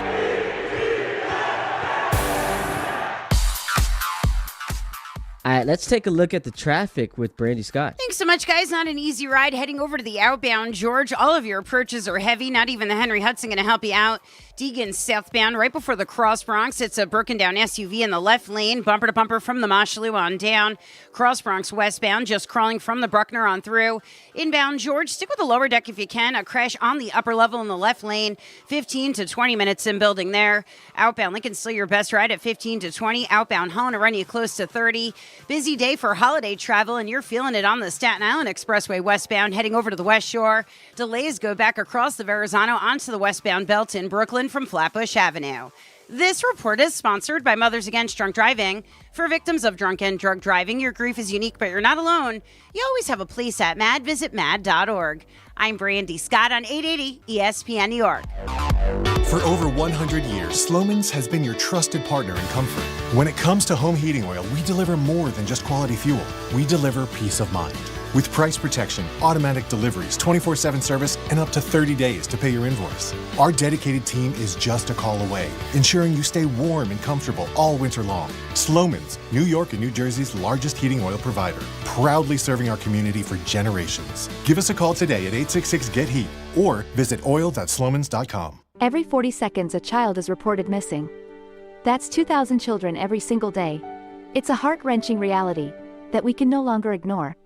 All right, let's take a look at the traffic with Brandy Scott. Thanks so much, guys. Not an easy ride heading over to the outbound George. All of your approaches are heavy. Not even the Henry Hudson going to help you out. Deegan southbound right before the Cross Bronx. It's a broken down SUV in the left lane. Bumper to bumper from the Mosholu on down. Cross Bronx westbound, just crawling from the Bruckner on through. Inbound George, stick with the lower deck if you can. A crash on the upper level in the left lane. 15 to 20 minutes in building there. Outbound Lincoln, still your best ride at 15 to 20. Outbound Hahn, run you close to 30. Busy day for holiday travel, and you're feeling it on the Staten Island Expressway westbound, heading over to the West Shore. Delays go back across the Verrazano onto the westbound belt in Brooklyn from Flatbush Avenue. This report is sponsored by Mothers Against Drunk Driving. For victims of drunk and drug driving, your grief is unique, but you're not alone. You always have a place at MAD. Visit MAD.org. I'm Brandy Scott on 880 ESPN New York. For over 100 years, Slomin's has been your trusted partner in comfort. When it comes to home heating oil, we deliver more than just quality fuel. We deliver peace of mind. With price protection, automatic deliveries, 24/7 service, and up to 30 days to pay your invoice. Our dedicated team is just a call away, ensuring you stay warm and comfortable all winter long. Slomin's, New York and New Jersey's largest heating oil provider, proudly serving our community for generations. Give us a call today at 866-GET-HEAT or visit oil.slomins.com. Every 40 seconds, a child is reported missing. That's 2,000 children every single day. It's a heart-wrenching reality that we can no longer ignore.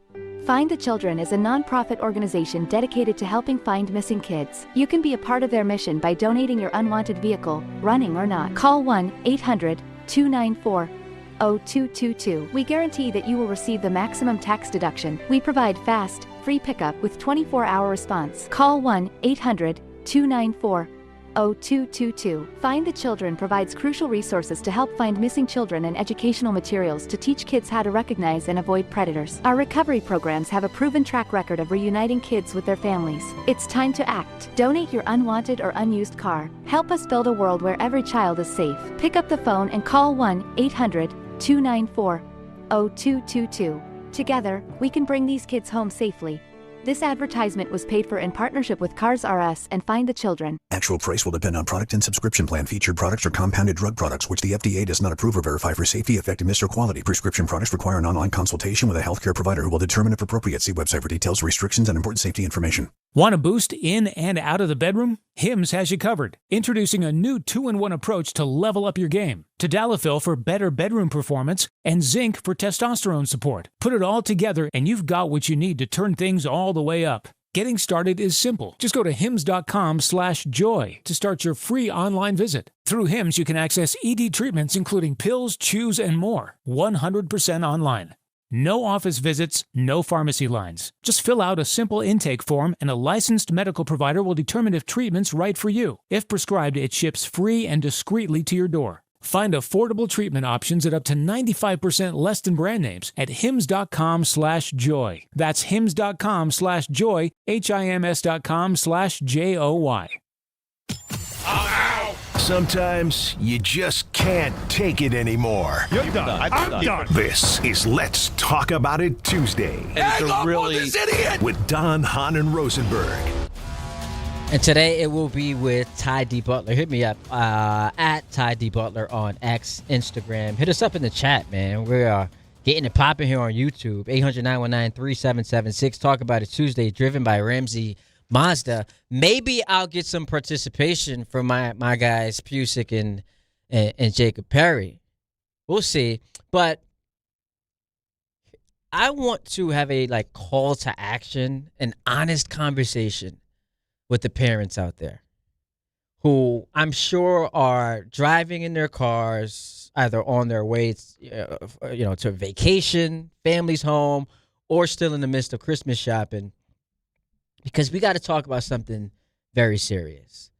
Find the Children is a non-profit organization dedicated to helping find missing kids. You can be a part of their mission by donating your unwanted vehicle, running or not. Call 1-800-294-0222. We guarantee that you will receive the maximum tax deduction. We provide fast, free pickup with 24-hour response. Call 1-800-294-0222. Find the Children provides crucial resources to help find missing children and educational materials to teach kids how to recognize and avoid predators. Our recovery programs have a proven track record of reuniting kids with their families. It's time to act. Donate your unwanted or unused car. Help us build a world where every child is safe. Pick up the phone and call 1-800-294-0222. Together, we can bring these kids home safely. This advertisement was paid for in partnership with Cars R Us and Find the Children. Actual price will depend on product and subscription plan. Featured products are compounded drug products, which the FDA does not approve or verify for safety, effectiveness, or quality. Prescription products require an online consultation with a healthcare provider who will determine if appropriate. See website for details, restrictions, and important safety information. Want a boost in and out of the bedroom? Hims has you covered. Introducing a new 2-in-1 approach to level up your game. Tadalafil for better bedroom performance and zinc for testosterone support. Put it all together and you've got what you need to turn things all the way up. Getting started is simple. Just go to hims.com/joy to start your free online visit. Through Hims, you can access ED treatments including pills, chews, and more. 100% online. No office visits, no pharmacy lines. Just fill out a simple intake form and a licensed medical provider will determine if treatment's right for you. If prescribed, it ships free and discreetly to your door. Find affordable treatment options at up to 95% less than brand names at hims.com/joy. That's hims.com/joy, hims.com/joy. Sometimes you just can't take it anymore. You're done. I'm done. This is Let's Talk About It Tuesday. And it's a really this idiot with Don, Hahn, and Rosenberg. And today it will be with Ty D. Butler. Hit me up at Ty D. Butler on X, Instagram. Hit us up in the chat, man. We are getting it popping here on YouTube. 800-919-3776. Talk About It Tuesday, driven by Ramsey Mazda. Maybe I'll get some participation from my guys Pusick and Jacob Perry. We'll see. But I want to have a call to action, an honest conversation with the parents out there who I'm sure are driving in their cars, either on their way to vacation, family's home, or still in the midst of Christmas shopping. Because we got to talk about something very serious.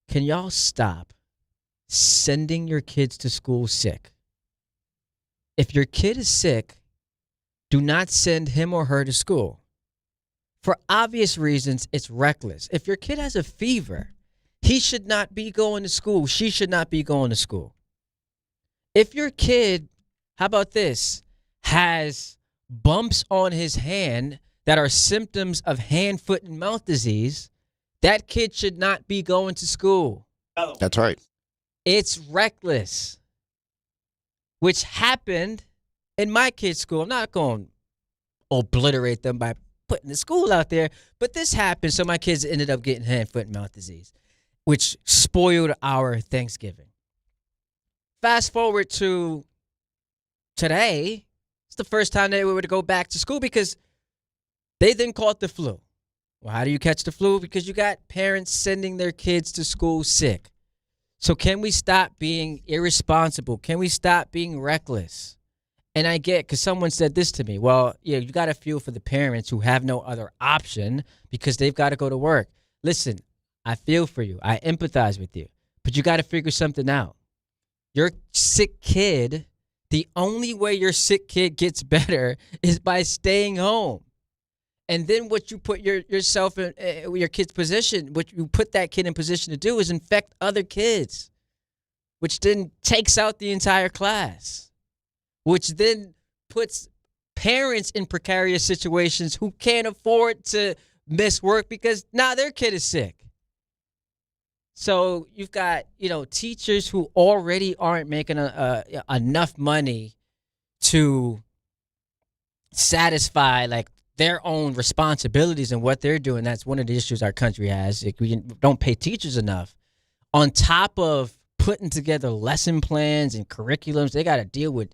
Can y'all stop sending your kids to school sick? If your kid is sick, do not send him or her to school. For obvious reasons, it's reckless. If your kid has a fever, he should not be going to school. She should not be going to school. If your kid, how about this, has bumps on his hand that are symptoms of hand, foot, and mouth disease, that kid should not be going to school. That's right. It's reckless, which happened in my kid's school. I'm not going to obliterate them by putting the school out there, but this happened, so my kids ended up getting hand, foot, and mouth disease, which spoiled our Thanksgiving. Fast forward to today, it's the first time they were to go back to school because they then caught the flu. Well, how do you catch the flu? Because you got parents sending their kids to school sick. So can we stop being irresponsible? Can we stop being reckless? And I get, because someone said this to me, well, yeah, you got to feel for the parents who have no other option because they've got to go to work. Listen, I feel for you. I empathize with you. But you got to figure something out. Your sick kid, the only way your sick kid gets better is by staying home. And then what you put yourself in, your kid's position, what you put that kid in position to do is infect other kids, which then takes out the entire class, which then puts parents in precarious situations who can't afford to miss work because now their kid is sick. So you've got, teachers who already aren't making enough money to satisfy their own responsibilities and what they're doing. That's one of the issues our country has. We don't pay teachers enough. On top of putting together lesson plans and curriculums, they got to deal with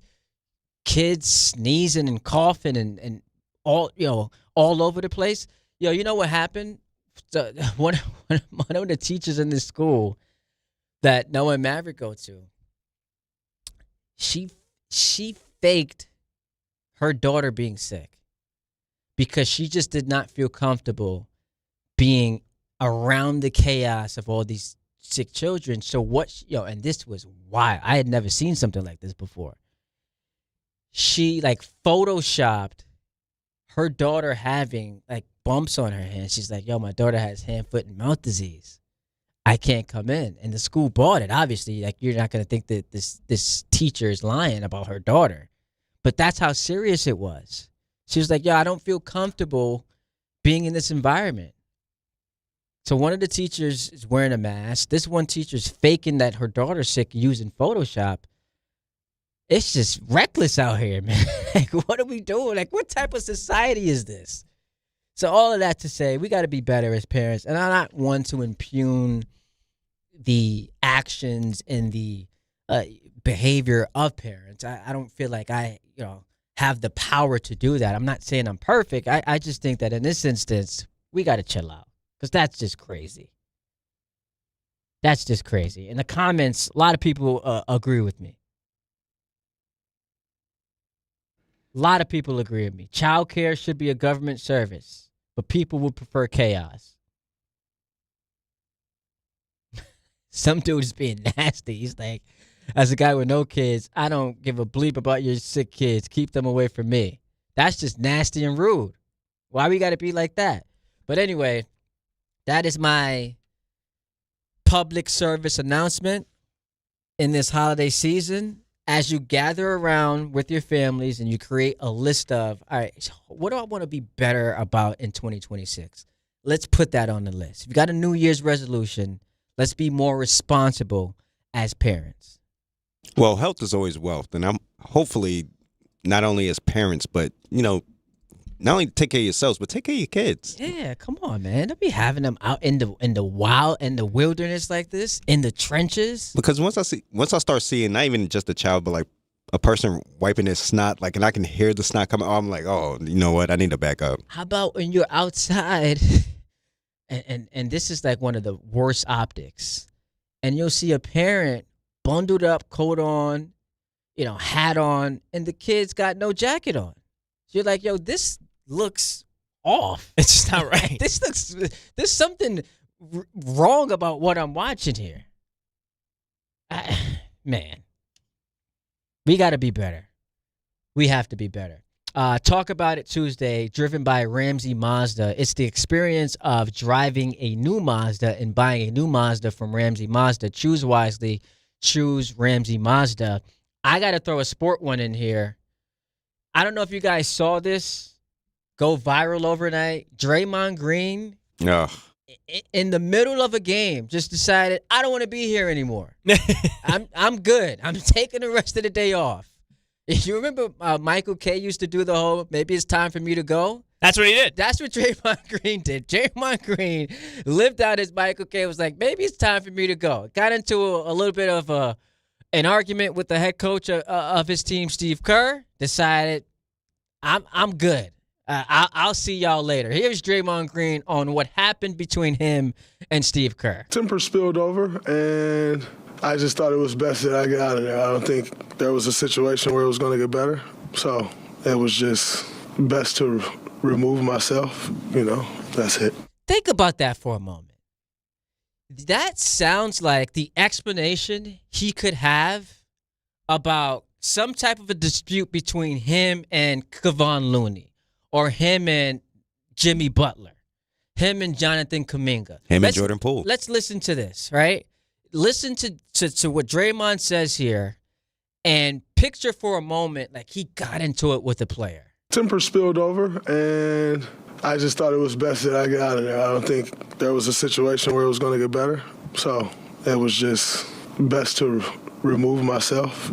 kids sneezing and coughing and all over the place. You know what happened? So one of the teachers in this school that Noah and Maverick go to, she faked her daughter being sick because she just did not feel comfortable being around the chaos of all these sick children. So and this was wild. I had never seen something like this before. She photoshopped her daughter having bumps on her hand. She's like, my daughter has hand, foot, and mouth disease. I can't come in. And the school bought it. Obviously, you're not going to think that this teacher is lying about her daughter. But that's how serious it was. She was like, I don't feel comfortable being in this environment. So one of the teachers is wearing a mask. This one teacher's faking that her daughter's sick using Photoshop. It's just reckless out here, man. What are we doing? What type of society is this? So all of that to say, we got to be better as parents. And I'm not one to impugn the actions and the behavior of parents. I don't feel like I, have the power to do that. I'm not saying I'm perfect. I just think that in this instance, we got to chill out because that's just crazy. That's just crazy. In the comments, a lot of people agree with me. A lot of people agree with me. Child care should be a government service, but people would prefer chaos. Some dude is being nasty. He's like, as a guy with no kids, I don't give a bleep about your sick kids. Keep them away from me. That's just nasty and rude. Why we got to be like that? But anyway, that is my public service announcement in this holiday season. As you gather around with your families and you create a list of, all right, what do I want to be better about in 2026? Let's put that on the list. If you got a New Year's resolution, let's be more responsible as parents. Well, health is always wealth. And I'm hopefully not only as parents, but, not only take care of yourselves, but take care of your kids. Yeah, come on, man. Don't be having them out in the wild, in the wilderness like this, in the trenches. Because once I start seeing not even just a child, but a person wiping their snot, and I can hear the snot coming, I'm like, oh, you know what? I need to back up. How about when you're outside, and this is one of the worst optics, and you'll see a parent bundled up, coat on, hat on, and the kid's got no jacket on. So you're like, this looks off. It's just not right. There's something wrong about what I'm watching here. Man, we got to be better. We have to be better. Talk About It Tuesday, driven by Ramsey Mazda. It's the experience of driving a new Mazda and buying a new Mazda from Ramsey Mazda. Choose wisely. Choose Ramsey Mazda. I got to throw a sport one in here. I don't know if you guys saw this go viral overnight. Draymond Green, in the middle of a game, just decided, I don't want to be here anymore. I'm good. I'm taking the rest of the day off. You remember Michael K used to do the whole, maybe it's time for me to go? That's what he did. That's what Draymond Green did. Draymond Green lived out his Michael K. Was like, maybe it's time for me to go. Got into a little bit of an argument with the head coach of his team, Steve Kerr. Decided, I'm good. I'll see y'all later. Here's Draymond Green on what happened between him and Steve Kerr. Temper spilled over, and I just thought it was best that I get out of there. I don't think there was a situation where it was going to get better. So it was just best to remove myself. That's it. Think about that for a moment. That sounds like the explanation he could have about some type of a dispute between him and Kevon Looney, or him and Jimmy Butler, him and Jonathan Kuminga. And Jordan Poole. Let's listen to this, right? Listen to what Draymond says here and picture for a moment like he got into it with a player. Temper spilled over, and I just thought it was best that I get out of there. I don't think there was a situation where it was going to get better. So it was just best to remove myself.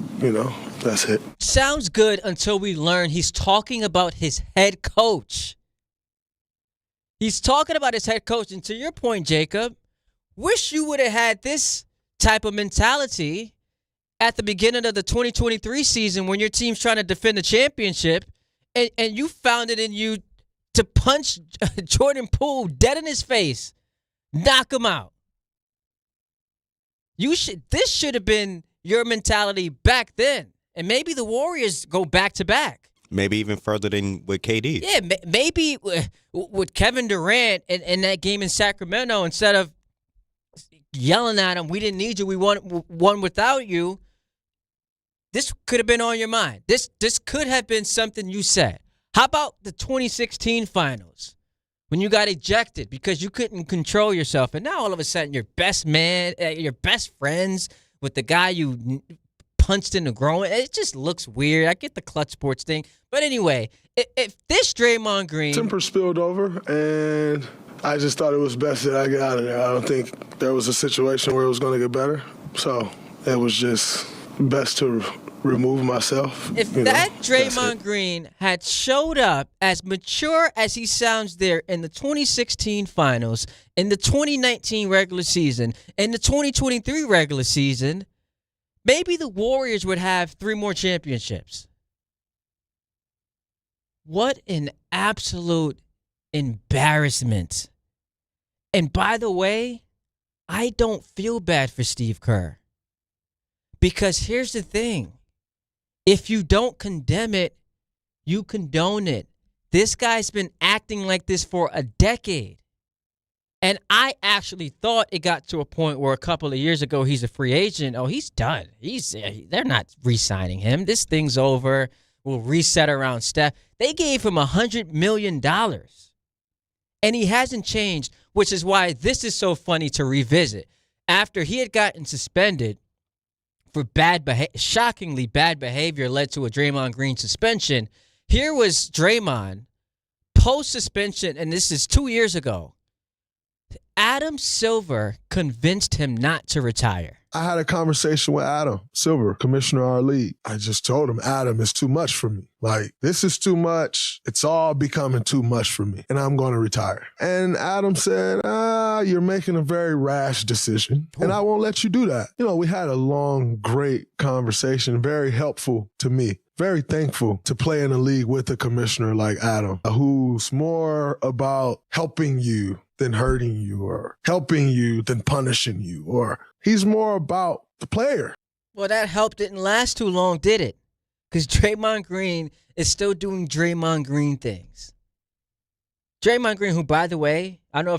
That's it. Sounds good until we learn he's talking about his head coach. He's talking about his head coach. And to your point, Jacob, wish you would have had this type of mentality at the beginning of the 2023 season when your team's trying to defend the championship, and you found it in you to punch Jordan Poole dead in his face, knock him out. This should have been your mentality back then. And maybe the Warriors go back to back. Maybe even further than with KD. Yeah, maybe with Kevin Durant in that game in Sacramento, instead of yelling at him, we didn't need you, we won without you, this could have been on your mind. This could have been something you said. How about the 2016 finals when you got ejected because you couldn't control yourself, and now all of a sudden your best man, your best friends with the guy you punched in the groin? It just looks weird. I get the clutch sports thing. But anyway, if this Draymond Green... Temper spilled over, and I just thought it was best that I get out of there. I don't think there was a situation where it was going to get better. So it was just best to remove myself. If that Draymond Green had showed up as mature as he sounds there in the 2016 finals, in the 2019 regular season, in the 2023 regular season, maybe the Warriors would have 3 more championships. What an absolute embarrassment. And by the way, I don't feel bad for Steve Kerr. Because here's the thing. If you don't condemn it, you condone it. This guy's been acting like this for a decade. And I actually thought it got to a point where a couple of years ago he's a free agent. Oh, he's done. They're not re-signing him. This thing's over. We'll reset around Steph. They gave him $100 million. And he hasn't changed, which is why this is so funny to revisit. After he had gotten suspended for shockingly bad behavior led to a Draymond Green suspension, here was Draymond post-suspension, and this is 2 years ago. Adam Silver convinced him not to retire. I had a conversation with Adam Silver, commissioner of our league. I just told him, Adam, it's too much for me. Like, this is too much. It's all becoming too much for me, and I'm going to retire. And Adam said, you're making a very rash decision, and I won't let you do that. We had a long, great conversation, very helpful to me. Very thankful to play in a league with a commissioner like Adam, who's more about helping you than hurting you, or helping you than punishing you, or he's more about the player. Well, that help didn't last too long, did it? Because Draymond Green is still doing Draymond Green things. Draymond Green, who, by the way, I don't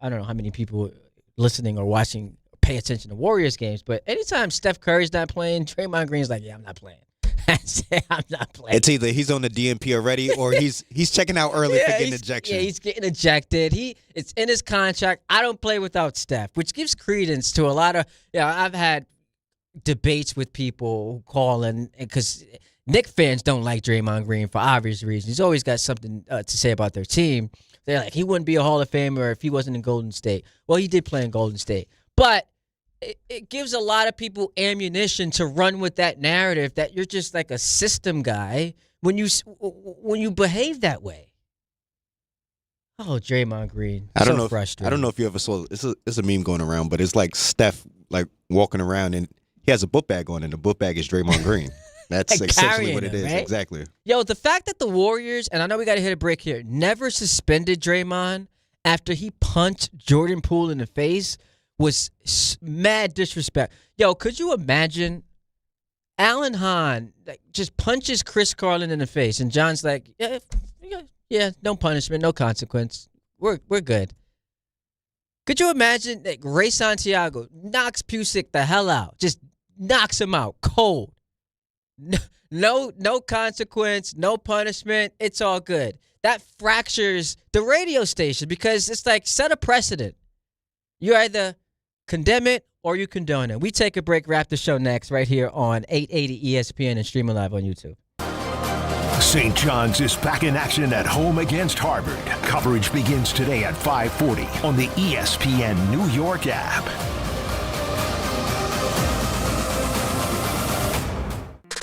know how many people listening or watching pay attention to Warriors games, but anytime Steph Curry's not playing, Draymond Green's like, yeah, I'm not playing. I'm not playing. It's either he's on the DNP already or he's checking out early for getting ejection. Yeah, he's getting ejected. It's in his contract. I don't play without Steph, which gives credence to a lot of. I've had debates with people who call in because Knicks fans don't like Draymond Green for obvious reasons. He's always got something to say about their team. They're like, he wouldn't be a Hall of Famer if he wasn't in Golden State. Well, he did play in Golden State, but it gives a lot of people ammunition to run with that narrative that you're just like a system guy when you behave that way. Oh, Draymond Green. I don't know. Frustrating. I don't know if you ever saw. It's a meme going around, but it's like Steph like walking around and he has a book bag on, and the book bag is Draymond Green. That's Like essentially what it carrying is. him, right? Exactly. Yo, the fact that the Warriors, and I know we got to hit a break here, never suspended Draymond after he punched Jordan Poole in the face was mad disrespect. Yo, could you imagine Alan Hahn just punches Chris Carlin in the face, and John's like, yeah, no punishment, no consequence. We're good. Could you imagine that Ray Santiago knocks Pusick the hell out, just knocks him out cold? No consequence, no punishment. It's all good. That fractures the radio station because it's like set a precedent. You either condemn it or you condone it. We take a break, wrap the show next right here on 880 ESPN and streaming live on YouTube. St. John's is back in action at home against Harvard. Coverage begins today at 5:40 on the ESPN New York app.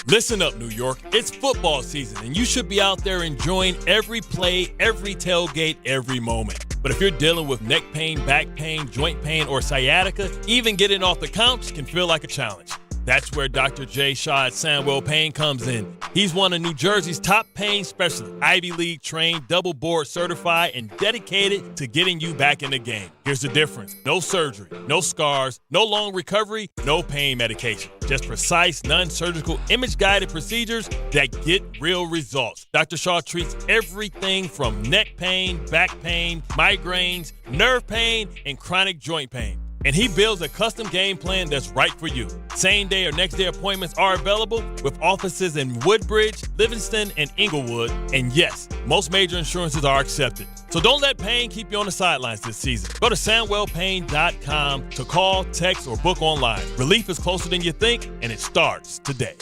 Listen up, New York. It's football season, and you should be out there enjoying every play, every tailgate, every moment. But if you're dealing with neck pain, back pain, joint pain, or sciatica, even getting off the couch can feel like a challenge. That's where Dr. Jay Shaw at Sandwell Pain comes in. He's one of New Jersey's top pain specialists, Ivy League trained, double board certified, and dedicated to getting you back in the game. Here's the difference. No surgery, no scars, no long recovery, no pain medication. Just precise, non-surgical, image-guided procedures that get real results. Dr. Shaw treats everything from neck pain, back pain, migraines, nerve pain, and chronic joint pain. And he builds a custom game plan that's right for you. Same day or next day appointments are available with offices in Woodbridge, Livingston, and Inglewood. And yes, most major insurances are accepted. So don't let pain keep you on the sidelines this season. Go to SandwellPain.com to call, text, or book online. Relief is closer than you think, and it starts today.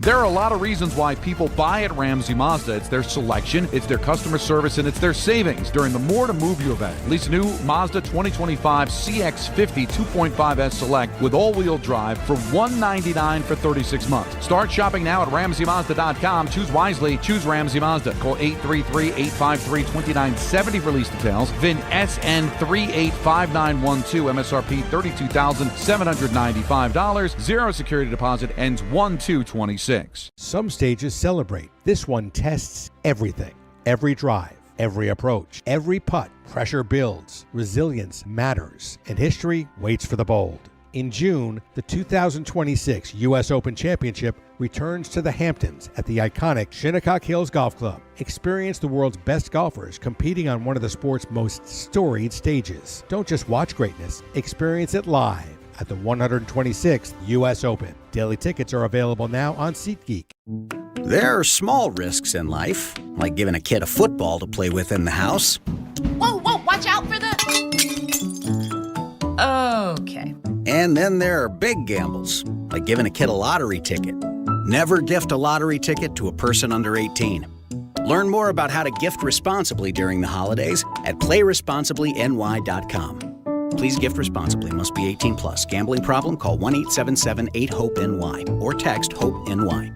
There are a lot of reasons why people buy at Ramsey Mazda. It's their selection, it's their customer service, and it's their savings during the More to Move You event. Lease a new Mazda 2025 CX-50 2.5S Select with all-wheel drive for $199 for 36 months. Start shopping now at RamseyMazda.com. Choose wisely. Choose Ramsey Mazda. Call 833-853-2970 for lease details. VIN SN385912. MSRP $32,795. Zero security deposit. Ends 1/2/26. Some stages celebrate. This one tests everything. Every drive, every approach, every putt. Pressure builds. Resilience matters. And history waits for the bold. In June, the 2026 U.S. Open Championship returns to the Hamptons at the iconic Shinnecock Hills Golf Club. Experience the world's best golfers competing on one of the sport's most storied stages. Don't just watch greatness, experience it live at the 126th U.S. Open. Daily tickets are available now on SeatGeek. There are small risks in life, like giving a kid a football to play with in the house. Whoa, watch out for the... Okay. And then there are big gambles, like giving a kid a lottery ticket. Never gift a lottery ticket to a person under 18. Learn more about how to gift responsibly during the holidays at playresponsiblyny.com. Please gift responsibly. Must be 18 plus. Gambling problem? Call 1-877-8-HOPE-NY or text HOPE-NY.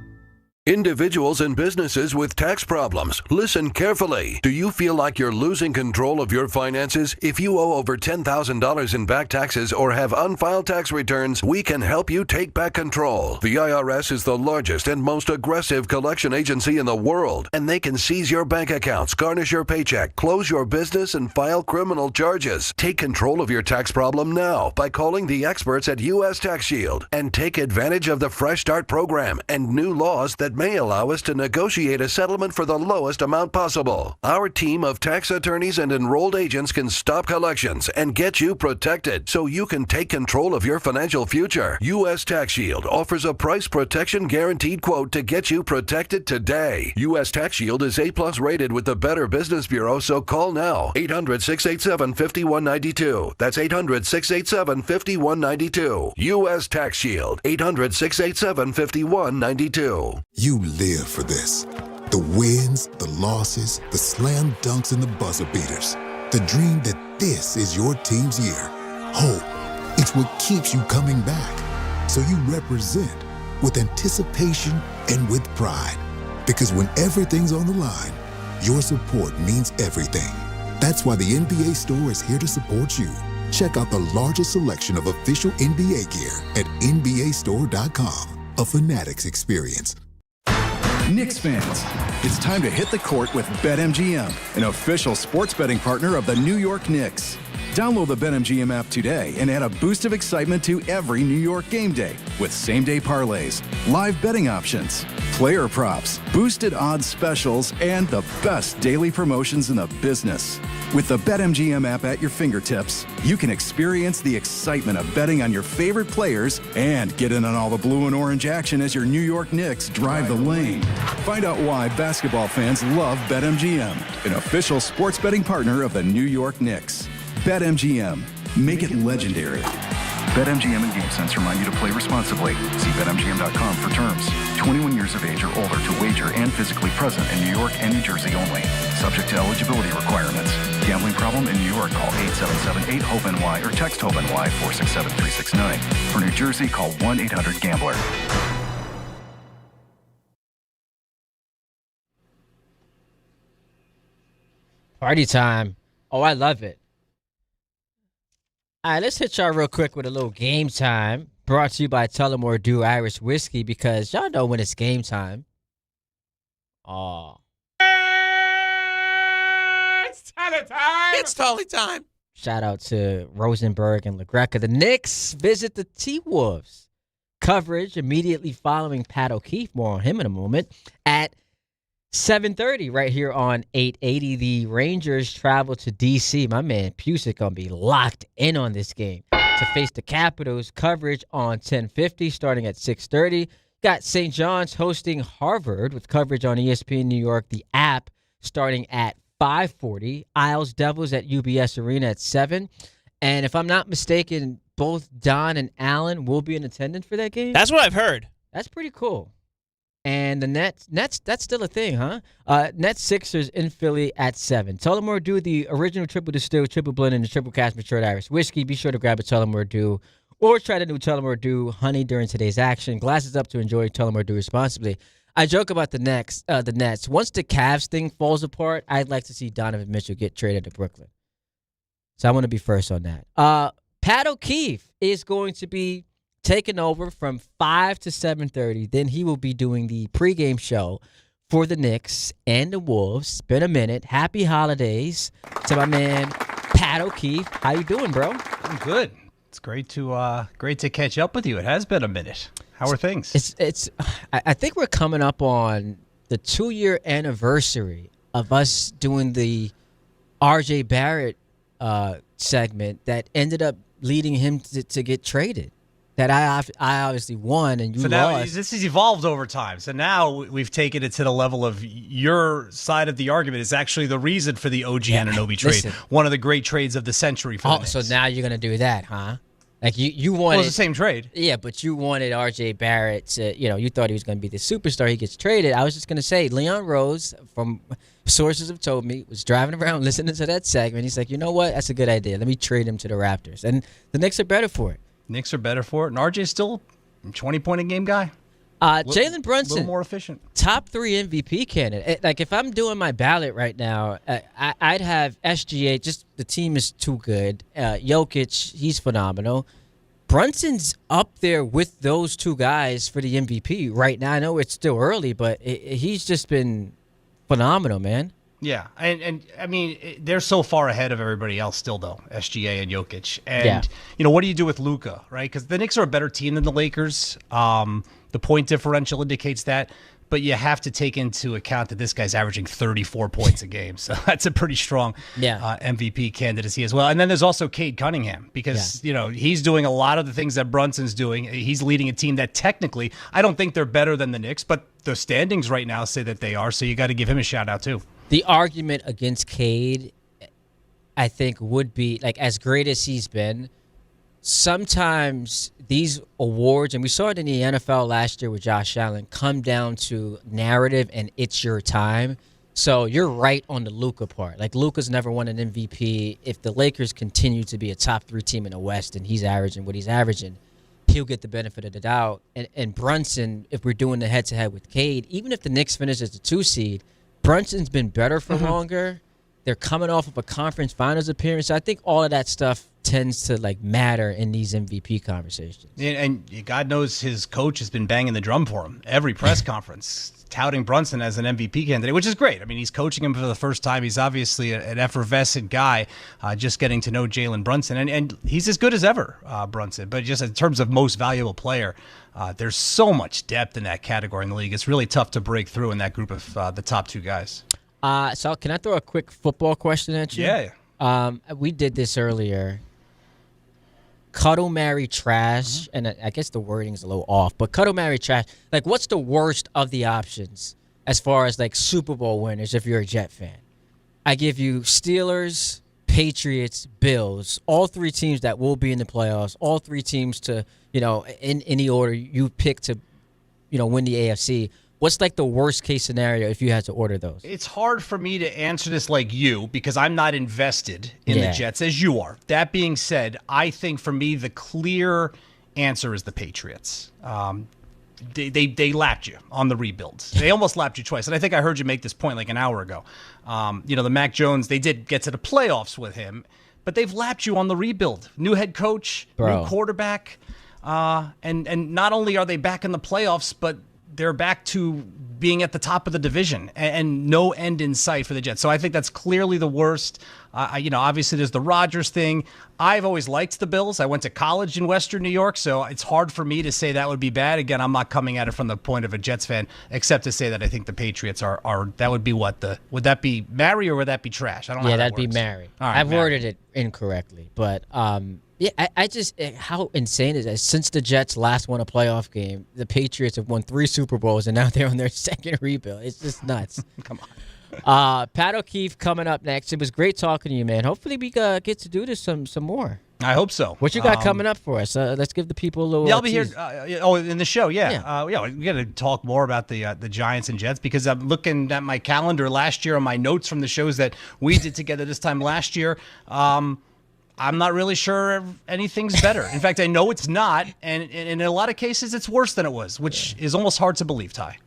Individuals and businesses with tax problems, listen carefully. Do you feel like you're losing control of your finances? If you owe over $10,000 in back taxes or have unfiled tax returns, we can help you take back control. The IRS is the largest and most aggressive collection agency in the world, and they can seize your bank accounts, garnish your paycheck, close your business, and file criminal charges. Take control of your tax problem now by calling the experts at U.S. Tax Shield and take advantage of the Fresh Start program and new laws that that may allow us to negotiate a settlement for the lowest amount possible. Our team of tax attorneys and enrolled agents can stop collections and get you protected so you can take control of your financial future. U.S. Tax Shield offers a price protection guaranteed quote to get you protected today. U.S. Tax Shield is A+ rated with the Better Business Bureau, so call now. 800-687-5192. That's 800-687-5192. U.S. Tax Shield. 800-687-5192. You live for this. The wins, the losses, the slam dunks, and the buzzer beaters. The dream that this is your team's year. Hope. It's what keeps you coming back. So you represent with anticipation and with pride. Because when everything's on the line, your support means everything. That's why the NBA Store is here to support you. Check out the largest selection of official NBA gear at NBAstore.com. A Fanatics experience. Knicks fans, it's time to hit the court with BetMGM, an official sports betting partner of the New York Knicks. Download the BetMGM app today and add a boost of excitement to every New York game day with same-day parlays, live betting options, player props, boosted odds specials, and the best daily promotions in the business. With the BetMGM app at your fingertips, you can experience the excitement of betting on your favorite players and get in on all the blue and orange action as your New York Knicks drive the lane. Find out why basketball fans love BetMGM, an official sports betting partner of the New York Knicks. BetMGM. Make it legendary. BetMGM and GameSense remind you to play responsibly. See BetMGM.com for terms. 21 years of age or older to wager and physically present in New York and New Jersey only. Subject to eligibility requirements. Gambling problem in New York? Call 877-8-HOPE-NY or text HOPE-NY 467-369. For New Jersey, call 1-800-GAMBLER. Party time. Oh, I love it. All right, let's hit y'all real quick with a little game time. Brought to you by Tullamore Dew Irish Whiskey, because y'all know when it's game time. Oh. It's Tully time. It's Tully time. Shout out to Rosenberg and LaGreca. The Knicks visit the T-Wolves. Coverage immediately following Pat O'Keefe. More on him in a moment. At 7:30 right here on 880. The Rangers travel to D.C. My man Pusick going to be locked in on this game to face the Capitals. Coverage on 10:50 starting at 6:30. Got St. John's hosting Harvard with coverage on ESPN New York, the app, starting at 5:40. Isles Devils at UBS Arena at 7. And if I'm not mistaken, both Don and Allen will be in attendance for that game. That's what I've heard. That's pretty cool. And the Nets, that's still a thing, huh? Nets Sixers in Philly at 7. Tullamore Dew, the original triple distilled, triple blend, and the triple cast matured Irish whiskey. Be sure to grab a Tullamore Dew or try the new Tullamore Dew honey during today's action. Glasses up to enjoy Tullamore Dew responsibly. I joke about the Nets. Once the Cavs thing falls apart, I'd like to see Donovan Mitchell get traded to Brooklyn. So I want to be first on that. Pat O'Keefe is going to be taking over from 5 to 7:30. Then he will be doing the pregame show for the Knicks and the Wolves. It's been a minute. Happy holidays to my man Pat O'Keefe. How you doing, bro? I'm good. It's great to catch up with you. It has been a minute. How are things? I think we're coming up on the 2-year anniversary of us doing the RJ Barrett segment that ended up leading him to get traded. That I obviously won and you so now lost. This has evolved over time. So now we've taken it to the level of your side of the argument is actually the reason for the OG Anunoby trade. Listen. One of the great trades of the century for the Knicks. So now you're going to do that, huh? Like you wanted. Well, it's the same trade. Yeah, but you wanted RJ Barrett to, you thought he was going to be the superstar. He gets traded. I was just going to say, Leon Rose, from sources have told me, was driving around listening to that segment. He's like, you know what? That's a good idea. Let me trade him to the Raptors. And the Knicks are better for it. Knicks are better for it. And RJ's still a 20-point-a-game guy. Jalen Brunson, a little more efficient. Top 3 MVP candidate. Like, if I'm doing my ballot right now, I'd have SGA. Just the team is too good. Jokic, he's phenomenal. Brunson's up there with those two guys for the MVP right now. I know it's still early, but he's just been phenomenal, man. Yeah, and I mean, they're so far ahead of everybody else still, though, SGA and Jokic. And, what do you do with Luka, right? Because the Knicks are a better team than the Lakers. The point differential indicates that. but you have to take into account that this guy's averaging 34 points a game. So that's a pretty strong MVP candidacy as well. And then there's also Cade Cunningham because, he's doing a lot of the things that Brunson's doing. He's leading a team that technically, I don't think they're better than the Knicks, but the standings right now say that they are. So you got to give him a shout out too. The argument against Cade, I think, would be like as great as he's been. Sometimes these awards, and we saw it in the NFL last year with Josh Allen, come down to narrative and it's your time. So you're right on the Luka part. Like Luka's never won an MVP. If the Lakers continue to be a top 3 team in the West and he's averaging what he's averaging, he'll get the benefit of the doubt. And Brunson, if we're doing the head-to-head with Cade, even if the Knicks finish as the 2 seed, Brunson's been better for longer. They're coming off of a conference finals appearance. I think all of that stuff tends to matter in these MVP conversations. And God knows his coach has been banging the drum for him every press conference, touting Brunson as an MVP candidate, which is great. I mean, he's coaching him for the first time. He's obviously an effervescent guy, just getting to know Jalen Brunson. And he's as good as ever, Brunson. But just in terms of most valuable player, there's so much depth in that category in the league. It's really tough to break through in that group of the top 2 guys. So can I throw a quick football question at you? Yeah. We did this earlier. Cuddle, marry, trash, and I guess the wording is a little off, but cuddle, marry, trash. Like, what's the worst of the options as far as Super Bowl winners if you're a Jet fan? I give you Steelers, Patriots, Bills, all 3 teams that will be in the playoffs, all 3 teams to, in any order you pick to, win the AFC. What's the worst case scenario if you had to order those? It's hard for me to answer this like you because I'm not invested in the Jets as you are. That being said, I think for me the clear answer is the Patriots. They lapped you on the rebuilds. They almost lapped you twice. And I think I heard you make this point an hour ago. The Mac Jones, they did get to the playoffs with him, but they've lapped you on the rebuild. New head coach, new quarterback. And not only are they back in the playoffs, but they're back to being at the top of the division and no end in sight for the Jets. So I think that's clearly the worst. Obviously there's the Rodgers thing. I've always liked the Bills. I went to college in Western New York, so it's hard for me to say that would be bad. Again, I'm not coming at it from the point of a Jets fan, except to say that I think the Patriots are that would be would that be marry or would that be trash? I don't know. Yeah, that'd be marry. Right, I've worded it incorrectly, but I just how insane is that? Since the Jets last won a playoff game, the Patriots have won 3 Super Bowls, and now they're on their 2nd rebuild. It's just nuts. Come on. Pat O'Keefe coming up next. It was great talking to you, man. Hopefully we get to do this some more. I hope so. What you got coming up for us? Let's give the people a little. Yeah, I'll be here. In the show, yeah. We got to talk more about the Giants and Jets because I'm looking at my calendar last year on my notes from the shows that we did together this time last year. I'm not really sure anything's better. In fact, I know it's not, and in a lot of cases, it's worse than it was, which is almost hard to believe, Ty.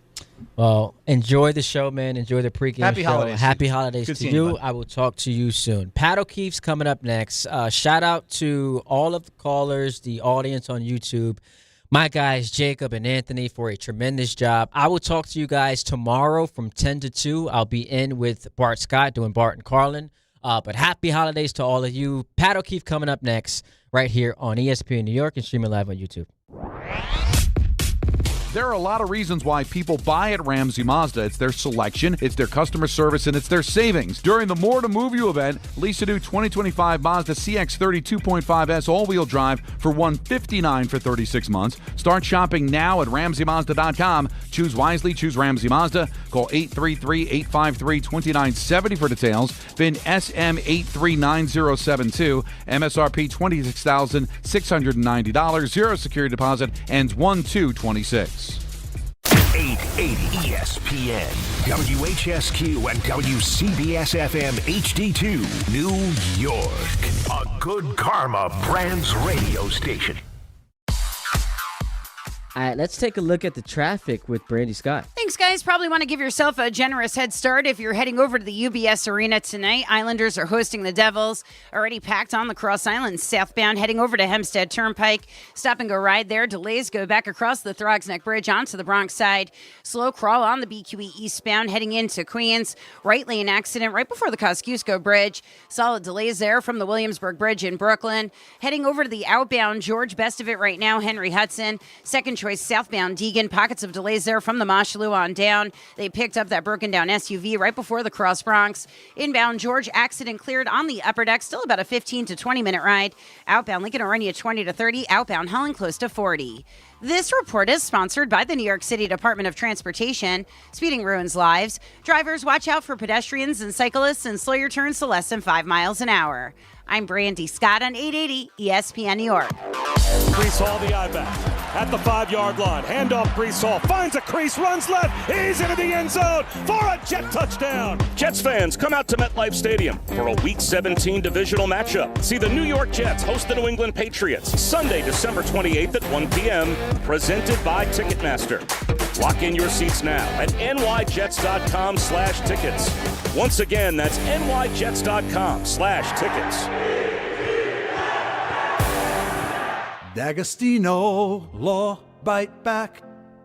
Well, enjoy the show, man. Enjoy the pregame Happy show. holidays. Happy holidays Good to seeing you. you, I will talk to you soon. Pat O'Keefe's coming up next. Shout out to all of the callers, the audience on YouTube, my guys, Jacob and Anthony, for a tremendous job. I will talk to you guys tomorrow from 10 to 2. I'll be in with Bart Scott doing Bart and Carlin. But happy holidays to all of you. Pat O'Keefe coming up next right here on ESPN New York and streaming live on YouTube. There are a lot of reasons why people buy at Ramsey Mazda. It's their selection, it's their customer service, and it's their savings. During the More to Move You event, lease a new 2025 Mazda CX-30 2.5S all-wheel drive for $159 for 36 months. Start shopping now at RamseyMazda.com. Choose wisely, choose Ramsey Mazda. Call 833-853-2970 for details. VIN SM839072. MSRP $26,690. Zero security deposit. Ends 1/2/26. 880 ESPN, WHSQ, and WCBS-FM HD2, New York. A Good Karma Brands radio station. All right, let's take a look at the traffic with Brandy Scott. Thanks, guys. Probably want to give yourself a generous head start if you're heading over to the UBS Arena tonight. Islanders are hosting the Devils. Already packed on the Cross Island southbound, heading over to Hempstead Turnpike. Stop and go ride there. Delays go back across the Throgs Neck Bridge onto the Bronx side. Slow crawl on the BQE eastbound, heading into Queens. Right lane accident right before the Kosciuszko Bridge. Solid delays there from the Williamsburg Bridge in Brooklyn. Heading over to the outbound George, best of it right now, Henry Hudson. Second choice southbound Deegan. Pockets of delays there from the Mosholu on down. They picked up that broken down SUV right before the Cross Bronx. Inbound George, accident cleared on the upper deck. Still about a 15 to 20 minute ride. Outbound Lincoln Orania 20 to 30. Outbound Holland close to 40. This report is sponsored by the New York City Department of Transportation. Speeding ruins lives. Drivers, watch out for pedestrians and cyclists and slow your turns to less than 5 miles an hour. I'm Brandy Scott on 880 ESPN New York. Brees Hall, the I-back, at the 5-yard line. Handoff, Brees Hall finds a crease, runs left. He's into the end zone for a Jet touchdown. Jets fans, come out to MetLife Stadium for a Week 17 divisional matchup. See the New York Jets host the New England Patriots Sunday, December 28th at 1 p.m. Presented by Ticketmaster. Lock in your seats now at nyjets.com/tickets. Once again, that's nyjets.com/tickets. D'Agostino, law, bite back.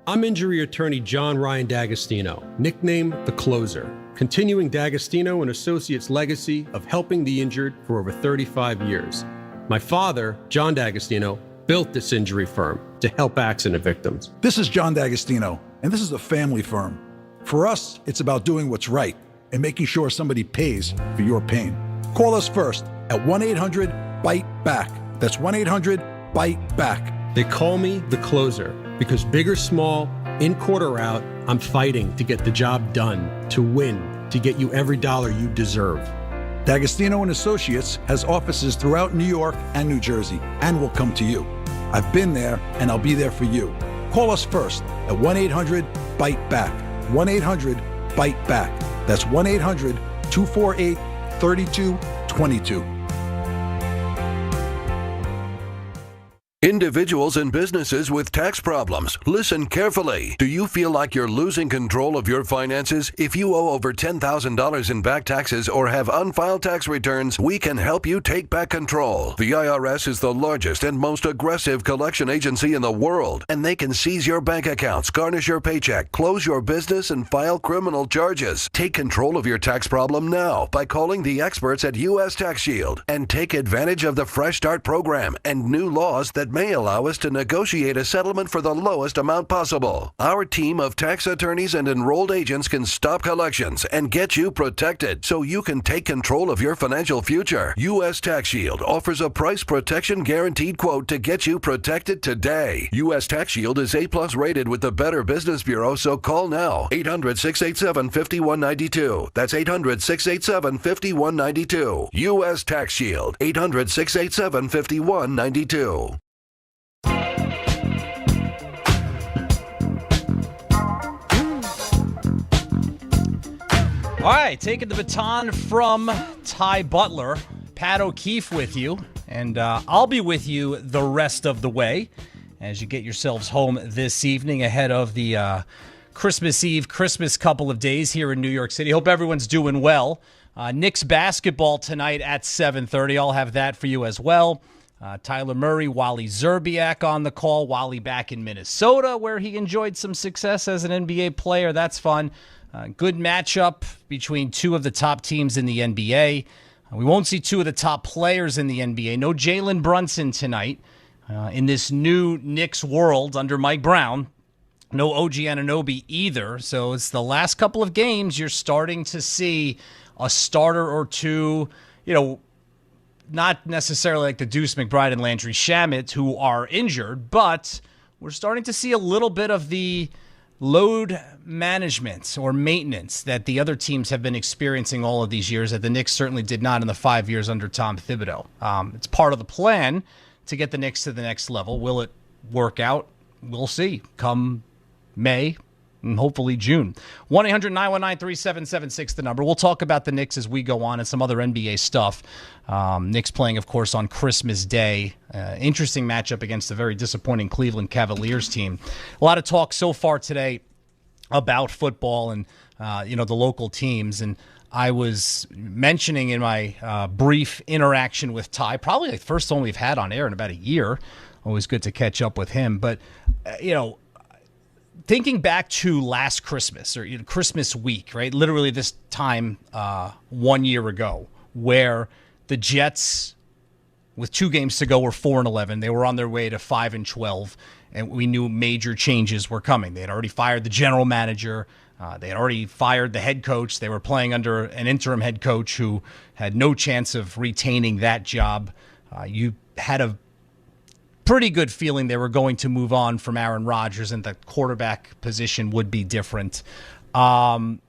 I'm injury attorney John Ryan D'Agostino, nicknamed The Closer, continuing D'Agostino and Associates' legacy of helping the injured for over 35 years. My father, John D'Agostino, built this injury firm to help accident victims. This is John D'Agostino, and this is a family firm. For us, it's about doing what's right and making sure somebody pays for your pain. Call us first at 1-800-BITE-BACK. That's 1-800-BITE-BACK. They call me The Closer because big or small, in court or out, I'm fighting to get the job done, to win, to get you every dollar you deserve. D'Agostino and Associates has offices throughout New York and New Jersey and will come to you. I've been there and I'll be there for you. Call us first at 1-800-BITE-BACK. 1-800-BITE-BACK. That's 1-800-248-3222. Individuals and businesses with tax problems, listen carefully. Do you feel like you're losing control of your finances? If you owe over $10,000 in back taxes or have unfiled tax returns, we can help you take back control. The IRS is the largest and most aggressive collection agency in the world, and they can seize your bank accounts, garnish your paycheck, close your business, and file criminal charges. Take control of your tax problem now by calling the experts at U.S. Tax Shield and take advantage of the Fresh Start program and new laws that may allow us to negotiate a settlement for the lowest amount possible. Our team of tax attorneys and enrolled agents can stop collections and get you protected so you can take control of your financial future. U.S. Tax Shield offers a price protection guaranteed quote to get you protected today. U.S. Tax Shield is A+ rated with the Better Business Bureau, so call now. 800-687-5192. That's 800-687-5192. U.S. Tax Shield. 800-687-5192. All right, taking the baton from Ty Butler, Pat O'Keefe with you, and I'll be with you the rest of the way as you get yourselves home this evening ahead of the Christmas Eve, Christmas couple of days here in New York City. Hope everyone's doing well. Knicks basketball tonight at 7:30. I'll have that for you as well. Tyler Murray, Wally Zerbiak on the call. Wally back in Minnesota where he enjoyed some success as an NBA player. That's fun. Good matchup between two of the top teams in the NBA. We won't see two of the top players in the NBA. No Jalen Brunson tonight in this new Knicks world under Mike Brown. No OG Anunoby either. So it's the last couple of games you're starting to see a starter or two, not necessarily like the Deuce McBride and Landry Shamet who are injured, but we're starting to see a little bit of the load management or maintenance that the other teams have been experiencing all of these years that the Knicks certainly did not in the 5 years under Tom Thibodeau. It's part of the plan to get the Knicks to the next level. Will it work out? We'll see come May and hopefully June. 1-800-919-3776, the number. We'll talk about the Knicks as we go on and some other NBA stuff. Knicks playing, of course, on Christmas Day. Interesting matchup against a very disappointing Cleveland Cavaliers team. A lot of talk so far today about football and, the local teams. And I was mentioning in my brief interaction with Ty, probably the first one we've had on air in about a year. Always good to catch up with him. But, thinking back to last Christmas or Christmas week, right? Literally this time 1 year ago, where the Jets with 2 games to go, were 4-11. They were on their way to 5-12, and we knew major changes were coming. They had already fired the general manager. They had already fired the head coach. They were playing under an interim head coach who had no chance of retaining that job. You had a pretty good feeling they were going to move on from Aaron Rodgers and the quarterback position would be different. Saleh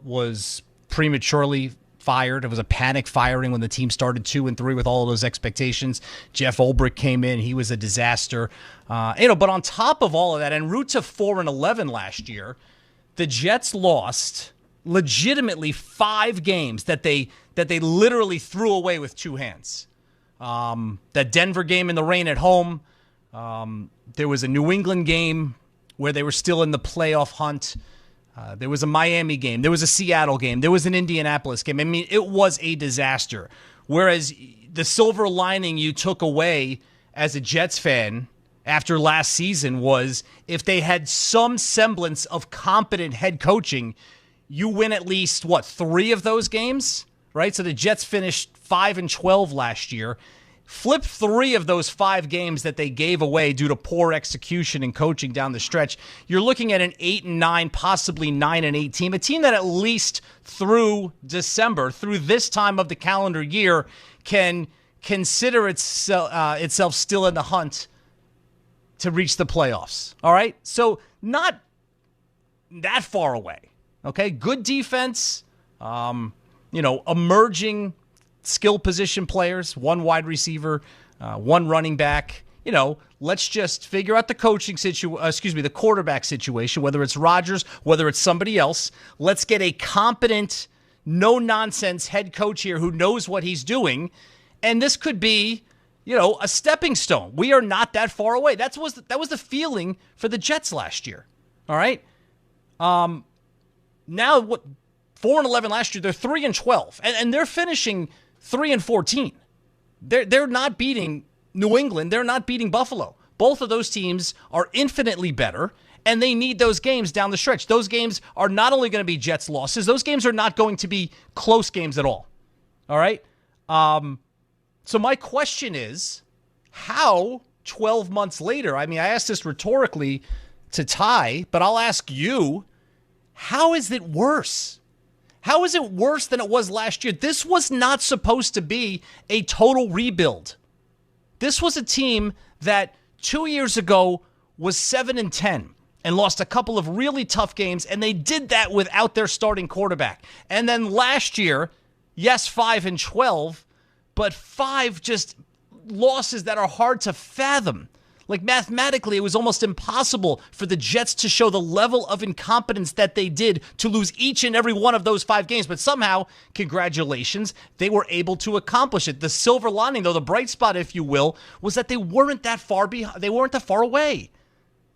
was prematurely fired. It was a panic firing when the team started 2-3 with all of those expectations. Jeff Ulbrich came in. He was a disaster. But on top of all of that, en route to 4-11 last year, the Jets lost legitimately 5 games that they literally threw away with 2 hands. That Denver game in the rain at home. There was a New England game where they were still in the playoff hunt. There was a Miami game. There was a Seattle game. There was an Indianapolis game. I mean, it was a disaster. Whereas the silver lining you took away as a Jets fan after last season was if they had some semblance of competent head coaching, you win at least, 3 of those games, right? So the Jets finished 5-12 last year. Flip 3 of those 5 games that they gave away due to poor execution and coaching down the stretch. You're looking at an 8-9, possibly 9-8 team, a team that at least through December, through this time of the calendar year, can consider itself still in the hunt to reach the playoffs. All right? So not that far away. Okay? Good defense, emerging skill position players, 1 wide receiver, 1 running back. Let's just figure out the the quarterback situation, whether it's Rodgers, whether it's somebody else. Let's get a competent, no-nonsense head coach here who knows what he's doing. And this could be, a stepping stone. We are not that far away. That was the feeling for the Jets last year. All right? Now, 4-11 last year, they're 3-12. And they're finishing 3-14. They're not beating New England. They're not beating Buffalo. Both of those teams are infinitely better, and they need those games down the stretch. Those games are not only going to be Jets losses, those games are not going to be close games at all. All right? So my question is, how 12 months later, I asked this rhetorically to Ty, but I'll ask you, how is it worse? How is it worse than it was last year? This was not supposed to be a total rebuild. This was a team that 2 years ago was 7-10 and lost a couple of really tough games, and they did that without their starting quarterback. And then last year, yes, 5-12, but 5 just losses that are hard to fathom. Like mathematically, it was almost impossible for the Jets to show the level of incompetence that they did to lose each and every one of those 5 games. But somehow, congratulations, they were able to accomplish it. The silver lining, though, the bright spot, if you will, was that they weren't that far behind. They weren't that far away.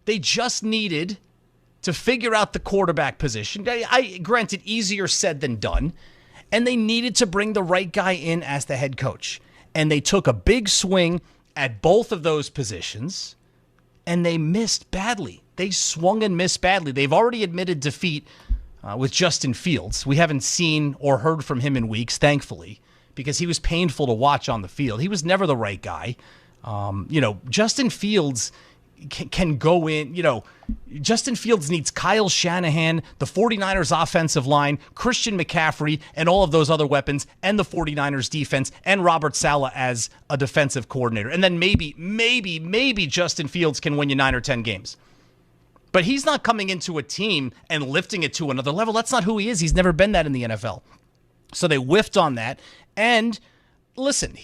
They just needed to figure out the quarterback position. Granted, easier said than done. And they needed to bring the right guy in as the head coach. And they took a big swing at both of those positions, and they missed badly. They swung and missed badly. They've already admitted defeat with Justin Fields. We haven't seen or heard from him in weeks, thankfully, because he was painful to watch on the field. He was never the right guy. Justin Fields can go in. Justin Fields needs Kyle Shanahan, the 49ers offensive line, Christian McCaffrey, and all of those other weapons, and the 49ers defense, and Robert Saleh as a defensive coordinator. And then maybe Justin Fields can win you 9 or 10 games. But he's not coming into a team and lifting it to another level. That's not who he is. He's never been that in the NFL. So they whiffed on that. And listen,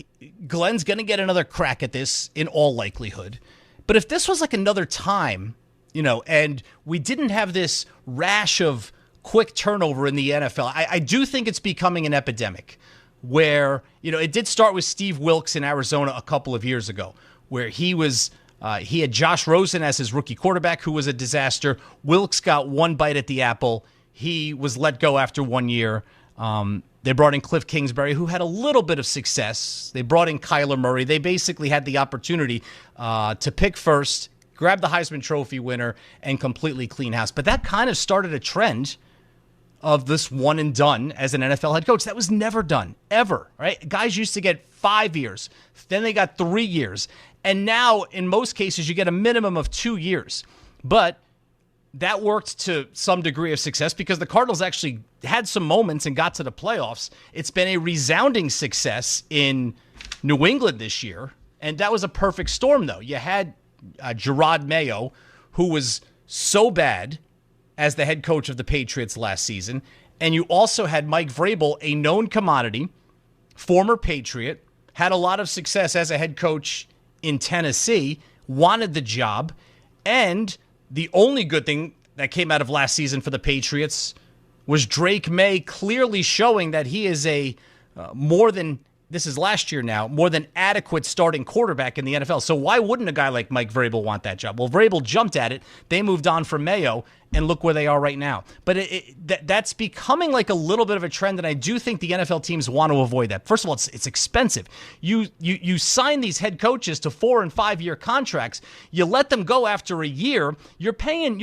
Glenn's going to get another crack at this in all likelihood. But if this was like another time, and we didn't have this rash of quick turnover in the NFL, I do think it's becoming an epidemic where, it did start with Steve Wilkes in Arizona a couple of years ago, where he had Josh Rosen as his rookie quarterback, who was a disaster. Wilkes got one bite at the apple. He was let go after 1 year. They brought in Cliff Kingsbury, who had a little bit of success. They brought in Kyler Murray. They basically had the opportunity to pick first, grab the Heisman Trophy winner, and completely clean house. But that kind of started a trend of this one and done as an NFL head coach. That was never done, ever, right? Guys used to get 5 years. Then they got 3 years. And now, in most cases, you get a minimum of 2 years. But that worked to some degree of success because the Cardinals actually had some moments and got to the playoffs. It's been a resounding success in New England this year. And that was a perfect storm, though. You had Gerard Mayo, who was so bad as the head coach of the Patriots last season. And you also had Mike Vrabel, a known commodity, former Patriot, had a lot of success as a head coach in Tennessee, wanted the job. And the only good thing that came out of last season for the Patriots was Drake May clearly showing that he is a more than adequate starting quarterback in the NFL. So why wouldn't a guy like Mike Vrabel want that job? Well, Vrabel jumped at it. They moved on from Mayo, and look where they are right now. But that's becoming like a little bit of a trend, and I do think the NFL teams want to avoid that. First of all, it's expensive. You sign these head coaches to 4 and 5 year contracts. You let them go after a year. You're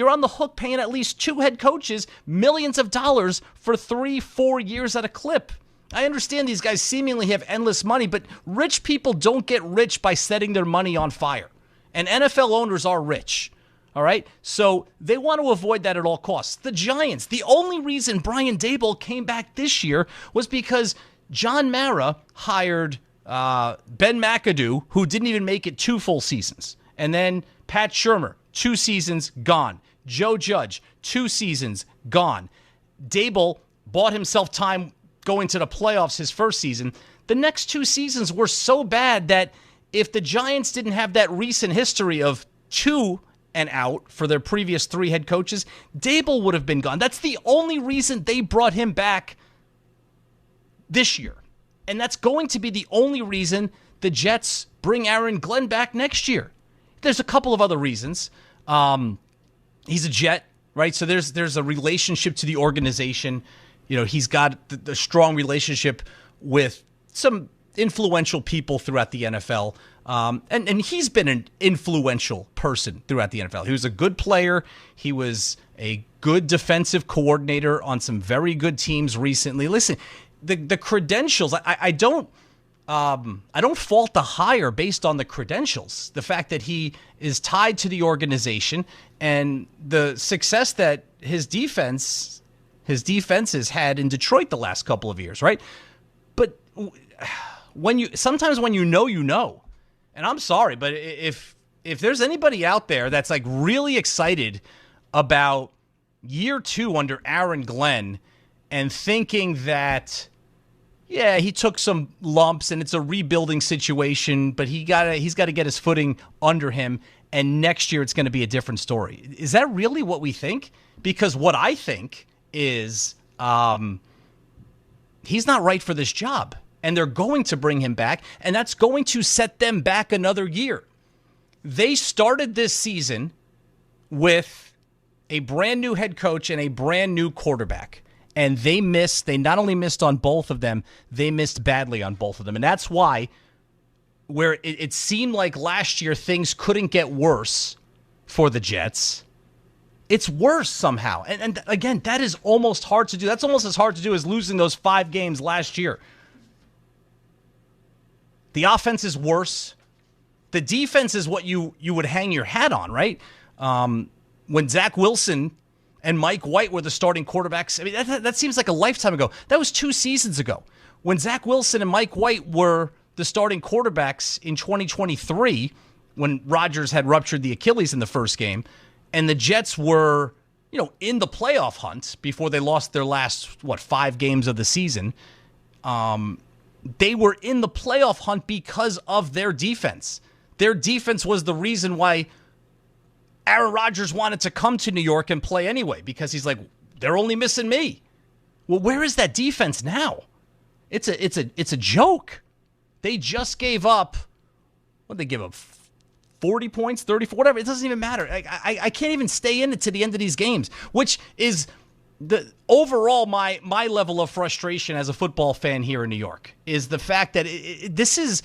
on the hook paying at least 2 head coaches millions of dollars for 3-4 years at a clip. I understand these guys seemingly have endless money, but rich people don't get rich by setting their money on fire. And NFL owners are rich, all right? So they want to avoid that at all costs. The Giants, the only reason Brian Daboll came back this year was because John Mara hired Ben McAdoo, who didn't even make it 2 full seasons. And then Pat Shurmur, 2 seasons, gone. Joe Judge, 2 seasons, gone. Daboll bought himself time going to the playoffs his first season. The next 2 seasons were so bad that if the Giants didn't have that recent history of 2 and out for their previous 3 head coaches, Daboll would have been gone. That's the only reason they brought him back this year. And that's going to be the only reason the Jets bring Aaron Glenn back next year. There's a couple of other reasons. He's a Jet, right? So there's a relationship to the organization. You know, he's got the strong relationship with some influential people throughout the NFL. And he's been an influential person throughout the NFL. He was a good player. He was a good defensive coordinator on some very good teams recently. Listen, the credentials, I don't fault the hire based on the credentials. The fact that he is tied to the organization and the success that his defenses had in Detroit the last couple of years, right? But sometimes when you know, and I'm sorry, but if there's anybody out there that's like really excited about year 2 under Aaron Glenn and thinking that, yeah, he took some lumps and it's a rebuilding situation, but he's got to get his footing under him, and next year it's going to be a different story. Is that really what we think? Because what I think is he's not right for this job, and they're going to bring him back, and that's going to set them back another year. They started this season with a brand new head coach and a brand new quarterback, and they not only missed on both of them, they missed badly on both of them. And that's why where it seemed like last year things couldn't get worse for the Jets, it's worse somehow. And again, that is almost hard to do. That's almost as hard to do as losing those 5 games last year. The offense is worse. The defense is what you would hang your hat on, right? When Zach Wilson and Mike White were the starting quarterbacks, I mean, that seems like a lifetime ago. That was 2 seasons ago. When Zach Wilson and Mike White were the starting quarterbacks in 2023, when Rodgers had ruptured the Achilles in the first game, and the Jets were, in the playoff hunt before they lost their last, 5 games of the season. They were in the playoff hunt because of their defense. Their defense was the reason why Aaron Rodgers wanted to come to New York and play anyway, because he's like, they're only missing me. Well, where is that defense now? It's a joke. They just gave up, what did they give up? 40 points, 34, whatever. It doesn't even matter. I can't even stay in it to the end of these games, which is the overall my level of frustration as a football fan here in New York, is the fact that this is,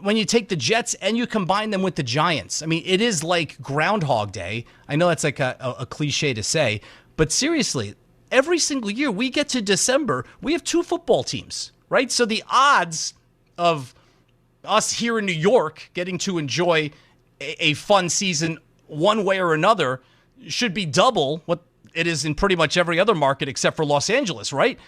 when you take the Jets and you combine them with the Giants, I mean, it is like Groundhog Day. I know that's like a cliche to say, but seriously, every single year we get to December, we have 2 football teams, right? So the odds of us here in New York getting to enjoy a fun season one way or another should be double what it is in pretty much every other market except for Los Angeles, right?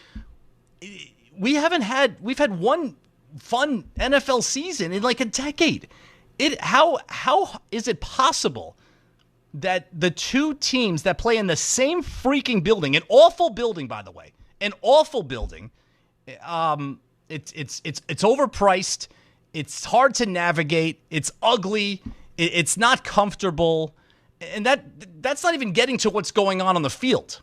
We've had one fun NFL season in like a decade. How is it possible that the 2 teams that play in the same freaking building, an awful building, by the way, an awful building, it's overpriced, it's hard to navigate, it's ugly, it's not comfortable, and that's not even getting to what's going on the field.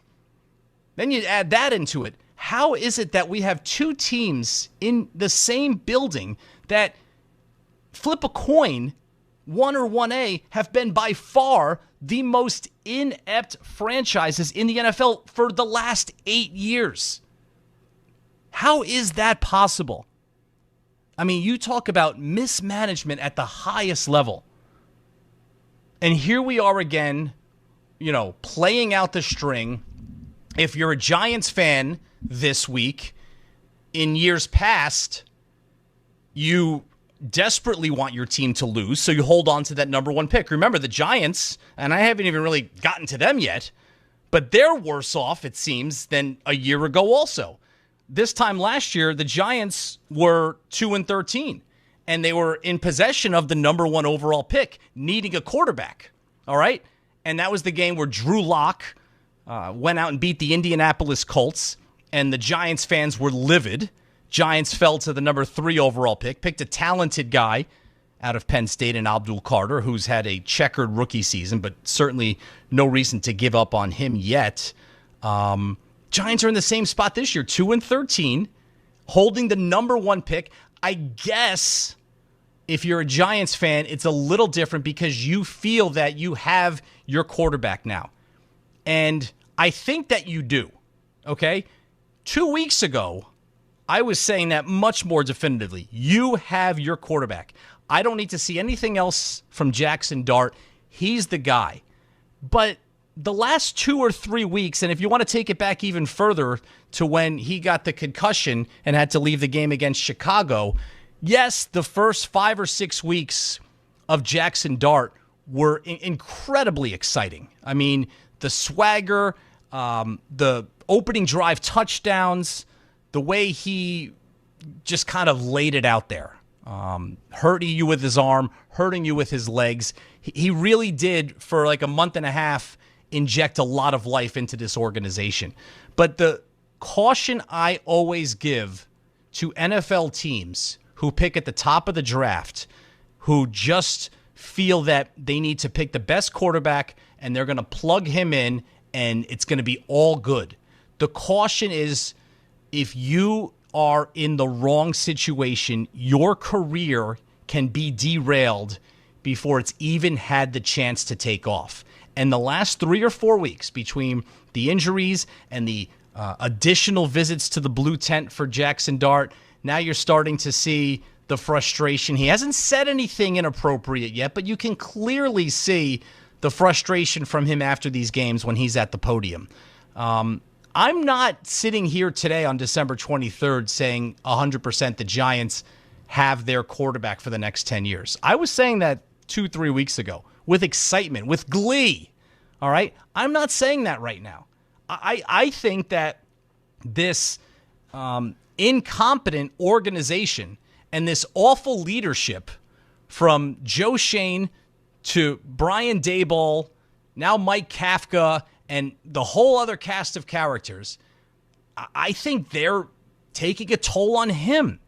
Then you add that into it. How is it that we have 2 teams in the same building that flip a coin, 1 or 1A, have been by far the most inept franchises in the NFL for the last 8 years? How is that possible? I mean, you talk about mismanagement at the highest level. And here we are again, playing out the string. If you're a Giants fan this week, in years past, you desperately want your team to lose, so you hold on to that number 1 pick. Remember, the Giants, and I haven't even really gotten to them yet, but they're worse off, it seems, than a year ago also. This time last year, the Giants were 2-13, and they were in possession of the number 1 overall pick, needing a quarterback, all right? And that was the game where Drew Lock went out and beat the Indianapolis Colts, and the Giants fans were livid. Giants fell to the number 3 overall pick, picked a talented guy out of Penn State in Abdul Carter, who's had a checkered rookie season, but certainly no reason to give up on him yet. Giants are in the same spot this year, 2-13, holding the number 1 pick. I guess if you're a Giants fan, it's a little different because you feel that you have your quarterback now. And I think that you do, okay? 2 weeks ago, I was saying that much more definitively. You have your quarterback. I don't need to see anything else from Jackson Dart. He's the guy. But the last 2 or 3 weeks, and if you want to take it back even further to when he got the concussion and had to leave the game against Chicago, yes, the first 5 or 6 weeks of Jackson Dart were incredibly exciting. I mean, the swagger, the opening drive touchdowns, the way he just kind of laid it out there, hurting you with his arm, hurting you with his legs. He really did, for like a month and a half, inject a lot of life into this organization. But the caution I always give to NFL teams who pick at the top of the draft, who just feel that they need to pick the best quarterback and they're going to plug him in and it's going to be all good. The caution is, if you are in the wrong situation, your career can be derailed before it's even had the chance to take off. And the last 3 or 4 weeks, between the injuries and the additional visits to the blue tent for Jackson Dart, now you're starting to see the frustration. He hasn't said anything inappropriate yet, but you can clearly see the frustration from him after these games when he's at the podium. I'm not sitting here today on December 23rd saying 100% the Giants have their quarterback for the next 10 years. I was saying that 2-3 weeks ago with excitement, with glee. All right? I'm not saying that right now. I think that this incompetent organization and this awful leadership from Joe Shane to Brian Daboll, now Mike Kafka, and the whole other cast of characters, I think they're taking a toll on him,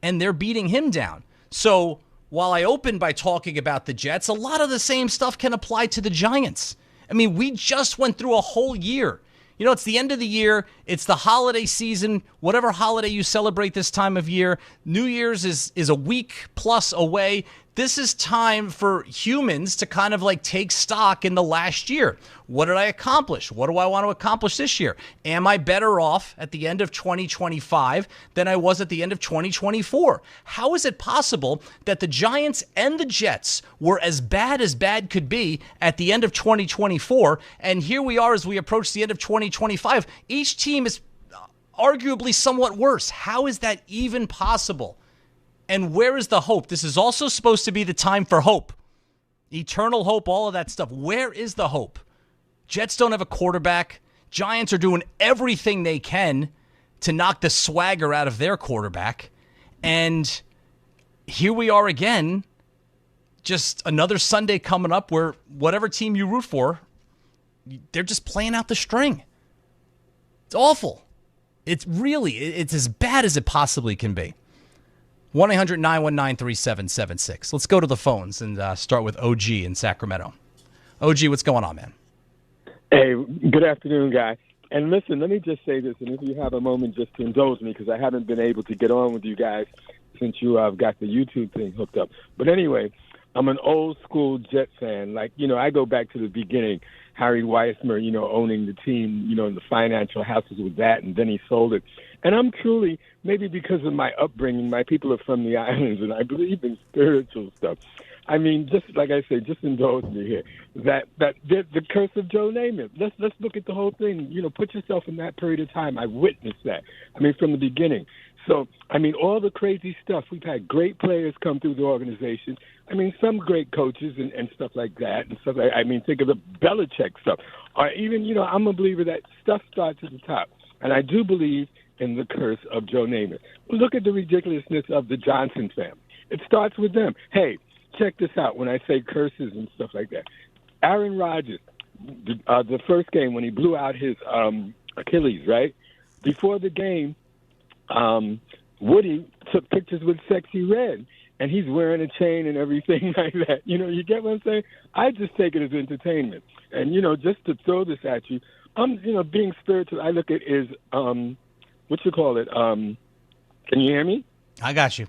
and they're beating him down. So while I opened by talking about the Jets, a lot of the same stuff can apply to the Giants. I mean, we just went through a whole year. You know, it's the end of the year. It's the holiday season, whatever holiday you celebrate this time of year. New Year's is a week plus away. this is time for humans to kind of like take stock in the last year. What did I accomplish? What do I want to accomplish this year? Am I better off at the end of 2025 than I was at the end of 2024? How is it possible that the Giants and the Jets were as bad could be at the end of 2024, and here we are as we approach the end of 2025? Each team is arguably somewhat worse. How is that even possible? And where is the hope? This is also supposed to be the time for hope. Eternal hope, all of that stuff. Where is the hope? Jets don't have a quarterback. Giants are doing everything they can to knock the swagger out of their quarterback. And here we are again, just another Sunday coming up where whatever team you root for, they're just playing out the string. It's awful. It's as bad as it possibly can be. 1-800-919-3776. Let's go to the phones and start with OG in Sacramento. OG, what's going on, man? Hey, good afternoon, guy. And listen, let me just say this, and if you have a moment just to indulge me, because I haven't been able to get on with you guys since you got the YouTube thing hooked up. But anyway, I'm an old school Jet fan. Like, I go back to the beginning. Harry Weissmer, owning the team, and the financial houses with that, and then he sold it. And I'm truly, maybe because of my upbringing, my people are from the islands, and I believe in spiritual stuff. I mean, just like I say, just indulge me here. That the curse of Joe Namath. Let's look at the whole thing. Put yourself in that period of time. I witnessed that. I mean, from the beginning. So, I mean, all the crazy stuff. We've had great players come through the organization. I mean, some great coaches and stuff like that. And stuff like, I mean, think of the Belichick stuff. Or even, I'm a believer that stuff starts at the top. And I do believe in the curse of Joe Namath. Look at the ridiculousness of the Johnson family. It starts with them. Hey, check this out when I say curses and stuff like that. Aaron Rodgers, the first game when he blew out his Achilles, right? Before the game, Woody took pictures with Sexy Red, and he's wearing a chain and everything like that. You get what I'm saying? I just take it as entertainment. And, just to throw this at you, being spiritual, I look at is, can you hear me? I got you.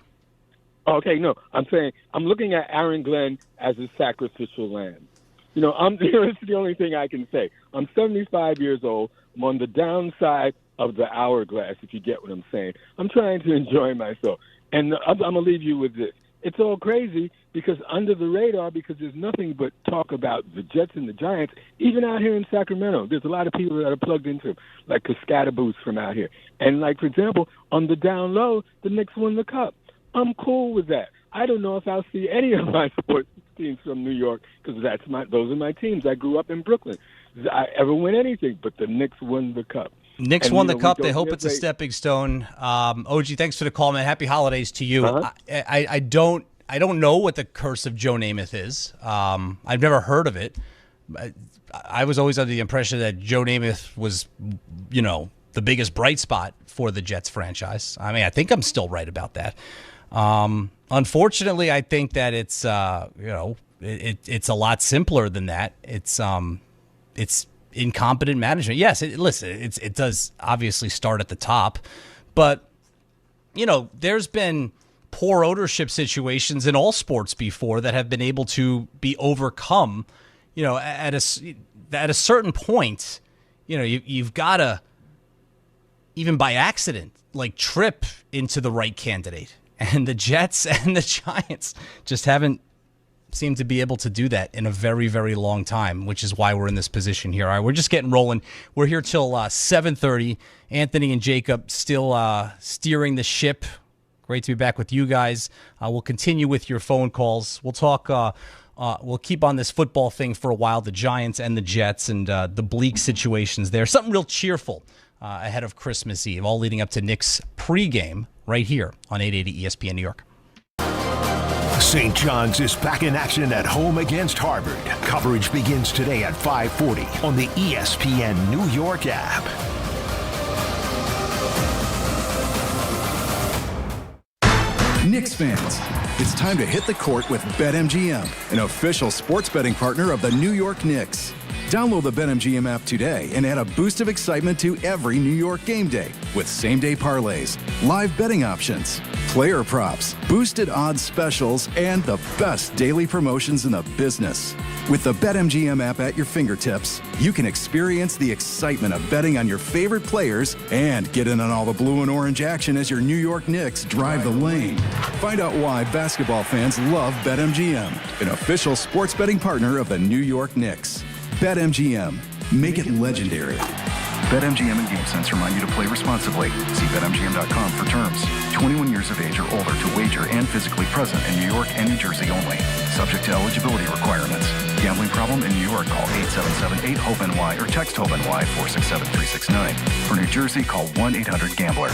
Okay, no, I'm saying I'm looking at Aaron Glenn as a sacrificial lamb. It's the only thing I can say. I'm 75 years old. I'm on the downside of the hourglass, if you get what I'm saying. I'm trying to enjoy myself. And I'm going to leave you with this. It's all crazy because under the radar, because there's nothing but talk about the Jets and the Giants, even out here in Sacramento. There's a lot of people that are plugged into them, like Cascadaboos from out here. And, like, for example, on the down low, the Knicks won the Cup. I'm cool with that. I don't know if I'll see any of my sports teams from New York because those are my teams. I grew up in Brooklyn. I ever win anything, but the Knicks won the Cup. Knicks won the Cup. They hope it's a stepping stone. OG, thanks for the call, man. Happy holidays to you. Uh-huh. I don't know what the curse of Joe Namath is. I've never heard of it. I was always under the impression that Joe Namath was, the biggest bright spot for the Jets franchise. I mean, I think I'm still right about that. Unfortunately, I think that it's it's a lot simpler than that. It's incompetent management. Yes, it does obviously start at the top, but there's been poor ownership situations in all sports before that have been able to be overcome. At a certain point, you've got to, even by accident, like trip into the right candidate. And the Jets and the Giants just haven't seemed to be able to do that in a very, very long time, which is why we're in this position here. All right, we're just getting rolling. We're here till 7:30. Anthony and Jacob still steering the ship. Great to be back with you guys. We'll continue with your phone calls. We'll talk. We'll keep on this football thing for a while, the Giants and the Jets and the bleak situations there. Something real cheerful ahead of Christmas Eve, all leading up to Knicks pregame right here on 880 ESPN New York. St. John's is back in action at home against Harvard. Coverage begins today at 5:40 on the ESPN New York app. Knicks fans, it's time to hit the court with BetMGM, an official sports betting partner of the New York Knicks. Download the BetMGM app today and add a boost of excitement to every New York game day with same-day parlays, live betting options, player props, boosted odds specials, and the best daily promotions in the business. With the BetMGM app at your fingertips, you can experience the excitement of betting on your favorite players and get in on all the blue and orange action as your New York Knicks drive the lane. Find out why basketball fans love BetMGM, an official sports betting partner of the New York Knicks. BetMGM. Make it legendary. BetMGM and GameSense remind you to play responsibly. See BetMGM.com for terms. 21 years of age or older to wager and physically present in New York and New Jersey only. Subject to eligibility requirements. Gambling problem in New York? Call 877-8-HOPE-NY or text HOPE-NY 467-369. For New Jersey, call 1-800-GAMBLER.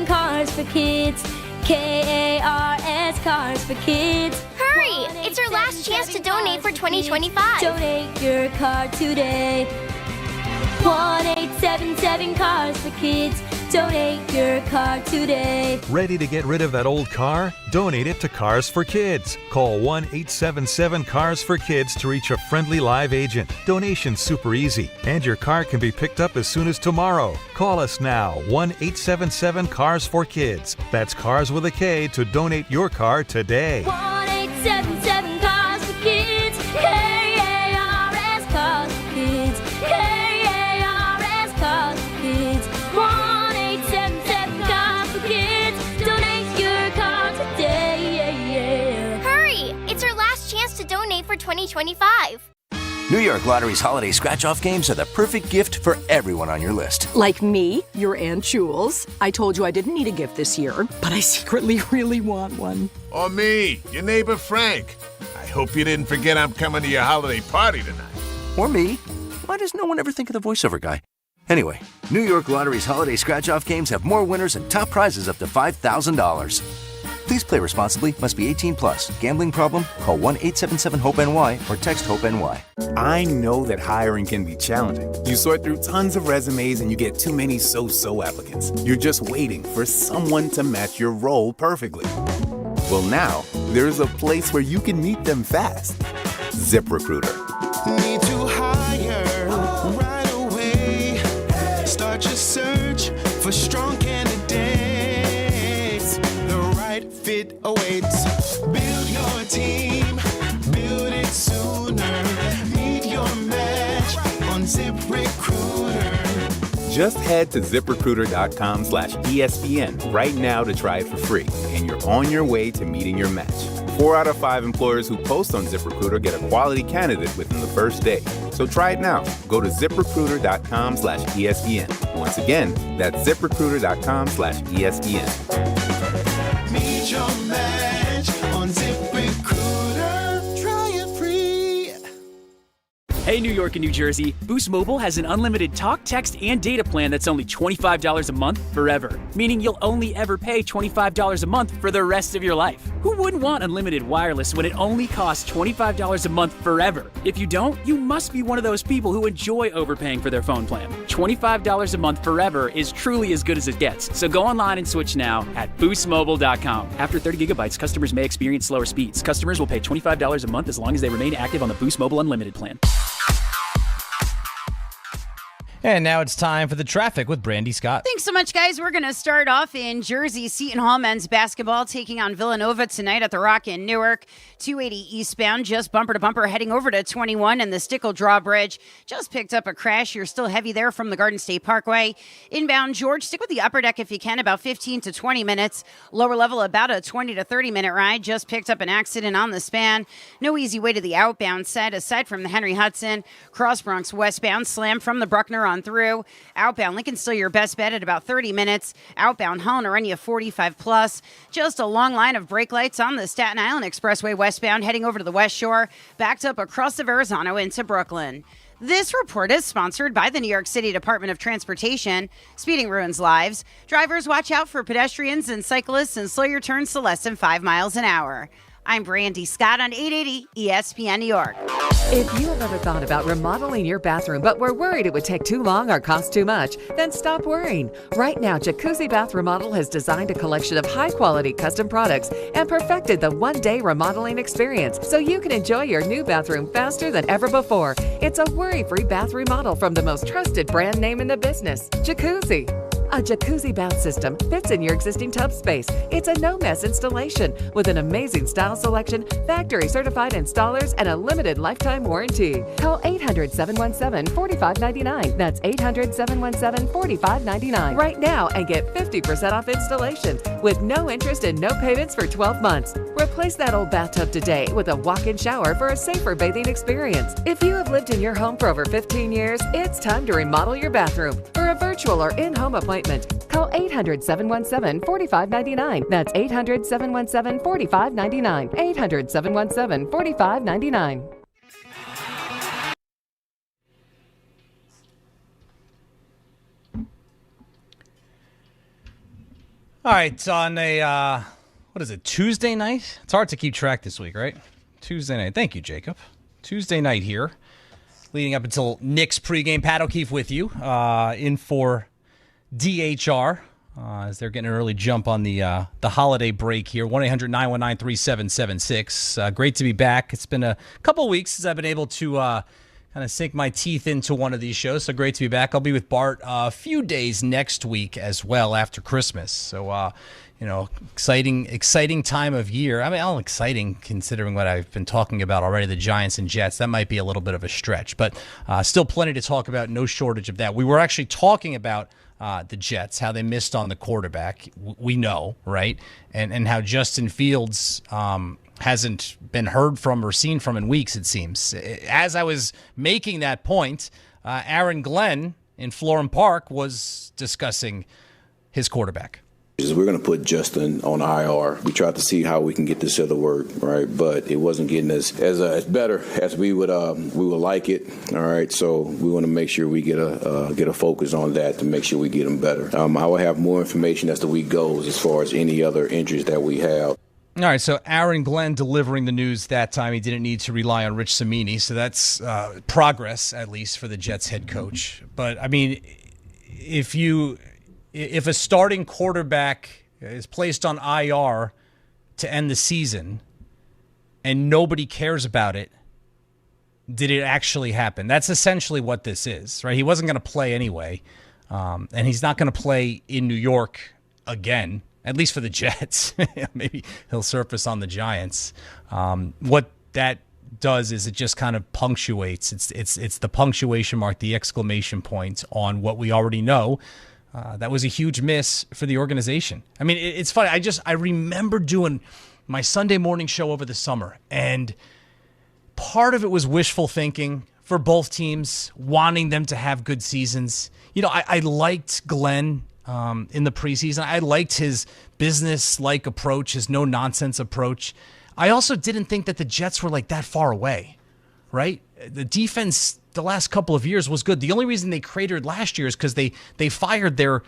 Cars for Kids. KARS Cars for Kids. Hurry! It's our last chance to donate for 2025. Donate your car today. 1-877 Cars for Kids. Donate your car today. Ready to get rid of that old car? Donate it to Cars for Kids. Call 1-877-CARS-FOR-KIDS to reach a friendly live agent. Donation's super easy, and your car can be picked up as soon as tomorrow. Call us now, 1-877-CARS-FOR-KIDS. That's Cars with a K to donate your car today. 1-877 Cars for Kids. KARS Cars for Kids. KARS Cars for Kids. 1-877 Cars for Kids. Donate your car today. Hurry! It's our last chance to donate for 2025. New York Lottery's holiday scratch-off games are the perfect gift for everyone on your list. Like me, your Aunt Jules. I told you I didn't need a gift this year, but I secretly really want one. Or me, your neighbor Frank. I hope you didn't forget I'm coming to your holiday party tonight. Or me. Why does no one ever think of the voiceover guy? Anyway, New York Lottery's holiday scratch-off games have more winners and top prizes up to $5,000. Please play responsibly. Must be 18 plus. Gambling problem? Call 1-877-HOPE-NY or text HOPE-NY. I know that hiring can be challenging. You sort through tons of resumes and you get too many so-so applicants. You're just waiting for someone to match your role perfectly. Well, now, there's a place where you can meet them fast. ZipRecruiter. Need to hire right away. Start your search for strong candidates. The right fit awaits. Build your team. Build it sooner. Meet your match on ZipRecruiter. Just head to ZipRecruiter.com/ESPN right now to try it for free, and you're on your way to meeting your match. 4 out of 5 employers who post on ZipRecruiter get a quality candidate within the first day. So try it now. Go to ZipRecruiter.com/ESPN. Once again, that's ZipRecruiter.com/ESPN. Meet your match on ZipRecruiter. Try it free. Hey, New York and New Jersey, Boost Mobile has an unlimited talk, text, and data plan that's only $25 a month forever, meaning you'll only ever pay $25 a month for the rest of your life. Who wouldn't want unlimited wireless when it only costs $25 a month forever? If you don't, you must be one of those people who enjoy overpaying for their phone plan. $25 a month forever is truly as good as it gets, so go online and switch now at boostmobile.com. After 30 gigabytes, customers may experience slower speeds. Customers will pay $25 a month as long as they remain active on the Boost Mobile Unlimited plan. And now it's time for the traffic with Brandy Scott. Thanks so much, guys. We're going to start off in Jersey. Seton Hall men's basketball taking on Villanova tonight at the Rock in Newark. 280 eastbound, just bumper to bumper, heading over to 21 and the Stickle Drawbridge. Just picked up a crash. You're still heavy there from the Garden State Parkway. Inbound, George, stick with the upper deck if you can, about 15 to 20 minutes. Lower level, about a 20 to 30-minute ride. Just picked up an accident on the span. No easy way to the outbound side, aside from the Henry Hudson. Cross Bronx westbound, slam from the Bruckner on through. Outbound, Lincoln's still your best bet at about 30 minutes. Outbound, Holland will run you 45 plus. Just a long line of brake lights on the Staten Island Expressway westbound, heading over to the West Shore, backed up across the Verrazano into Brooklyn. This report is sponsored by the New York City Department of Transportation. Speeding ruins lives. Drivers, watch out for pedestrians and cyclists and slow your turns to less than 5 miles an hour. I'm Brandy Scott on 880 ESPN New York. If you have ever thought about remodeling your bathroom but were worried it would take too long or cost too much, then stop worrying. Right now, Jacuzzi Bath Remodel has designed a collection of high-quality custom products and perfected the one-day remodeling experience so you can enjoy your new bathroom faster than ever before. It's a worry-free bath remodel from the most trusted brand name in the business, Jacuzzi. A jacuzzi bath system fits in your existing tub space. It's a no-mess installation with an amazing style selection, factory-certified installers, and a limited lifetime warranty. Call 800-717-4599. That's 800-717-4599 right now and get 50% off installation with no interest and no payments for 12 months. Replace that old bathtub today with a walk-in shower for a safer bathing experience. If you have lived in your home for over 15 years, it's time to remodel your bathroom. For a virtual or in-home appointment, call 800-717-4599. That's 800-717-4599. 800-717-4599. All right, on a, what is it, Tuesday night? It's hard to keep track this week, right? Tuesday night. Thank you, Jacob. Tuesday night here, leading up until Knicks pregame. Pat O'Keefe with you, in for DHR, as they're getting an early jump on the holiday break here. 1-800-919-3776. Great to be back. It's been a couple weeks since I've been able to kind of sink my teeth into one of these shows, so great to be back. I'll be with Bart a few days next week as well after Christmas. So, exciting time of year. I mean, all exciting considering what I've been talking about already, the Giants and Jets. That might be a little bit of a stretch, but still plenty to talk about, no shortage of that. We were actually talking about the Jets, how they missed on the quarterback. We know, right? And how Justin Fields hasn't been heard from or seen from in weeks, it seems. As I was making that point, Aaron Glenn in Florham Park was discussing his quarterback. We're going to put Justin on IR. We tried to see how we can get this other work, right? But it wasn't getting as better as we would like it. All right, so we want to make sure we get a focus on that to make sure we get him better. I will have more information as the week goes as far as any other injuries that we have. All right, so Aaron Glenn delivering the news that time. He didn't need to rely on Rich Cimini, so that's progress, at least, for the Jets head coach. But, I mean, if a starting quarterback is placed on IR to end the season and nobody cares about it, did it actually happen? That's essentially what this is, right? He wasn't going to play anyway, and he's not going to play in New York again, at least for the Jets. Maybe he'll surface on the Giants. What that does is it just kind of punctuates. It's the punctuation mark, the exclamation point on what we already know. That was a huge miss for the organization. I mean, it's funny. I remember doing my Sunday morning show over the summer, and part of it was wishful thinking for both teams, wanting them to have good seasons. You know, I liked Glenn in the preseason. I liked his business-like approach, his no-nonsense approach. I also didn't think that the Jets were like that far away, right? The defense the last couple of years was good. The only reason they cratered last year is because they fired their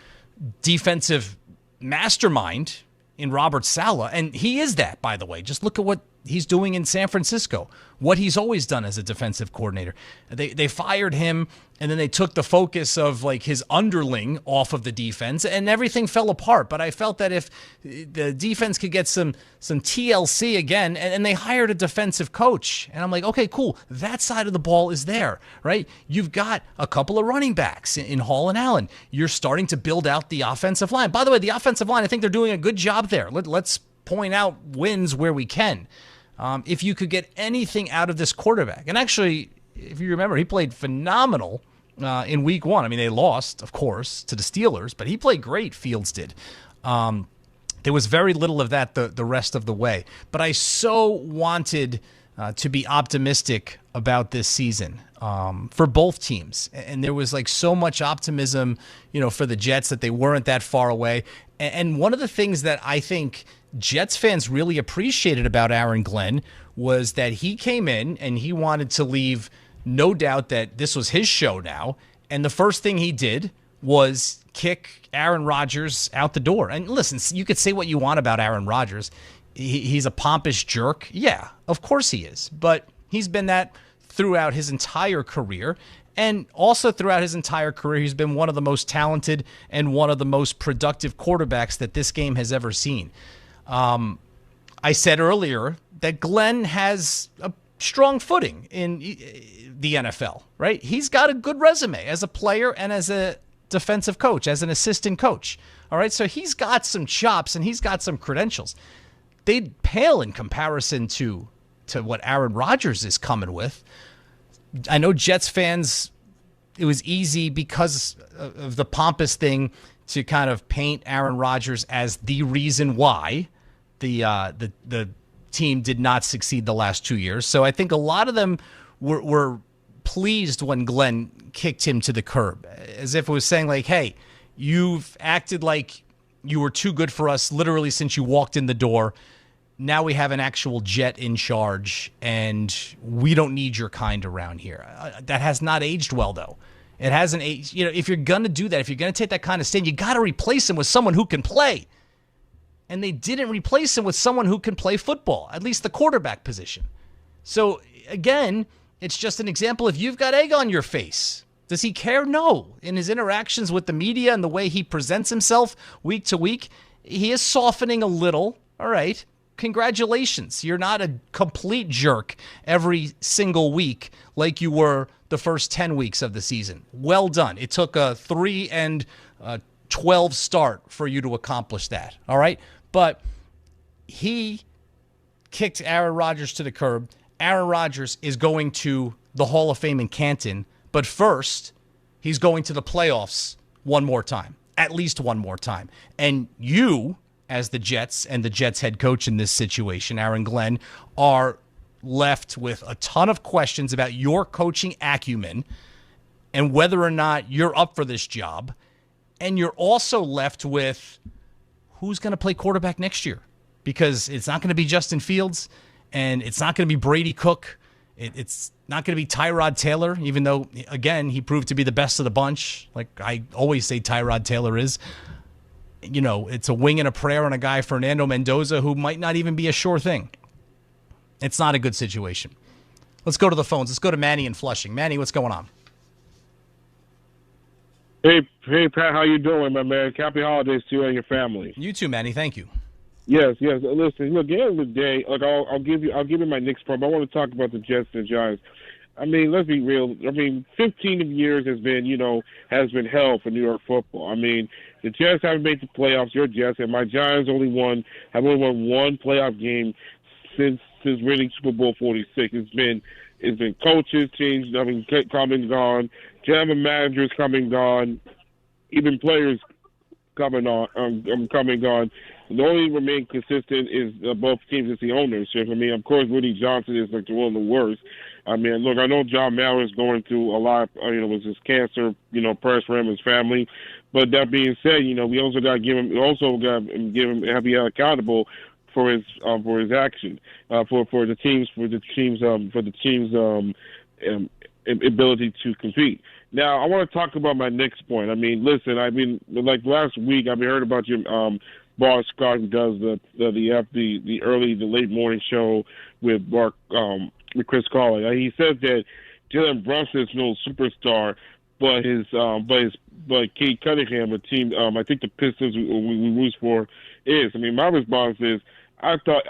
defensive mastermind in Robert Saleh, and he is that, by the way. Just look at what he's doing in San Francisco, what he's always done as a defensive coordinator. They fired him, and then they took the focus of like his underling off of the defense, and everything fell apart. But I felt that if the defense could get some TLC again, and they hired a defensive coach, and I'm like, okay, cool. That side of the ball is there, right? You've got a couple of running backs in Hall and Allen. You're starting to build out the offensive line. By the way, the offensive line, I think they're doing a good job there. Let's point out wins where we can. If you could get anything out of this quarterback, and actually, if you remember, he played phenomenal in week one. I mean, they lost, of course, to the Steelers, but he played great, Fields did. There was very little of that the rest of the way. But I so wanted to be optimistic about this season for both teams. And there was like so much optimism, for the Jets that they weren't that far away. And one of the things that I think Jets fans really appreciated about Aaron Glenn was that he came in and he wanted to leave no doubt that this was his show now. And the first thing he did was kick Aaron Rodgers out the door. And listen, you could say what you want about Aaron Rodgers. he's a pompous jerk. Yeah, of course he is. But he's been that throughout his entire career. And also throughout his entire career, he's been one of the most talented and one of the most productive quarterbacks that this game has ever seen. I said earlier that Glenn has a strong footing in the NFL, right? He's got a good resume as a player and as a defensive coach, as an assistant coach. All right, so he's got some chops and he's got some credentials. They'd pale in comparison to what Aaron Rodgers is coming with. I know Jets fans, it was easy because of the pompous thing to kind of paint Aaron Rodgers as the reason why the team did not succeed the last 2 years. So I think a lot of them were pleased when Glenn kicked him to the curb, as if it was saying like, hey, you've acted like you were too good for us literally since you walked in the door. Now we have an actual Jet in charge, and we don't need your kind around here. That has not aged well, though. It hasn't aged. You know, if you're going to do that, if you're going to take that kind of stand, you got to replace him with someone who can play. And they didn't replace him with someone who can play football, at least the quarterback position. So, again, it's just an example. If you've got egg on your face, does he care? No. In his interactions with the media and the way he presents himself week to week, he is softening a little. All right. Congratulations. You're not a complete jerk every single week like you were the first 10 weeks of the season. Well done. It took a 3-12 start for you to accomplish that. All right. But he kicked Aaron Rodgers to the curb. Aaron Rodgers is going to the Hall of Fame in Canton. But first, he's going to the playoffs one more time, at least one more time. And you, as the Jets and the Jets head coach in this situation, Aaron Glenn, are left with a ton of questions about your coaching acumen and whether or not you're up for this job. And you're also left with who's going to play quarterback next year, because it's not going to be Justin Fields and it's not going to be Brady Cook. It's not going to be Tyrod Taylor, even though, again, he proved to be the best of the bunch. Like I always say Tyrod Taylor is. You know, it's a wing and a prayer on a guy, Fernando Mendoza, who might not even be a sure thing. It's not a good situation. Let's go to the phones. Let's go to Manny in Flushing. Manny, what's going on? Hey, Pat, how you doing, my man? Happy holidays to you and your family. You too, Manny. Thank you. Yes. Listen, look, at the end of the day, like I'll give you my Knicks part, but I want to talk about the Jets and the Giants. I mean, let's be real. I mean, 15 years has been hell for New York football. I mean, the Jets haven't made the playoffs. Your Jets and my Giants have only won one playoff game since winning Super Bowl 46. It's been coaches changed. I mean, come and gone. General managers come and gone. Even players come and gone. The only remain consistent is both teams is the ownership. I mean, of course, Woody Johnson is like one of the worst. I mean, look, I know John Mauer is going through a lot, with his cancer, prayers for him and his family. But that being said, we also got to give him, have be accountable for his action, for the team's ability to compete. Now, I want to talk about my next point. I mean, listen, like last week, I've heard about your Bart Scott, who does the late morning show with Chris Carlin. He said that Jalen Brunson is no superstar, but Kate Cunningham, a team I think the Pistons we root for is. I mean, my response is I thought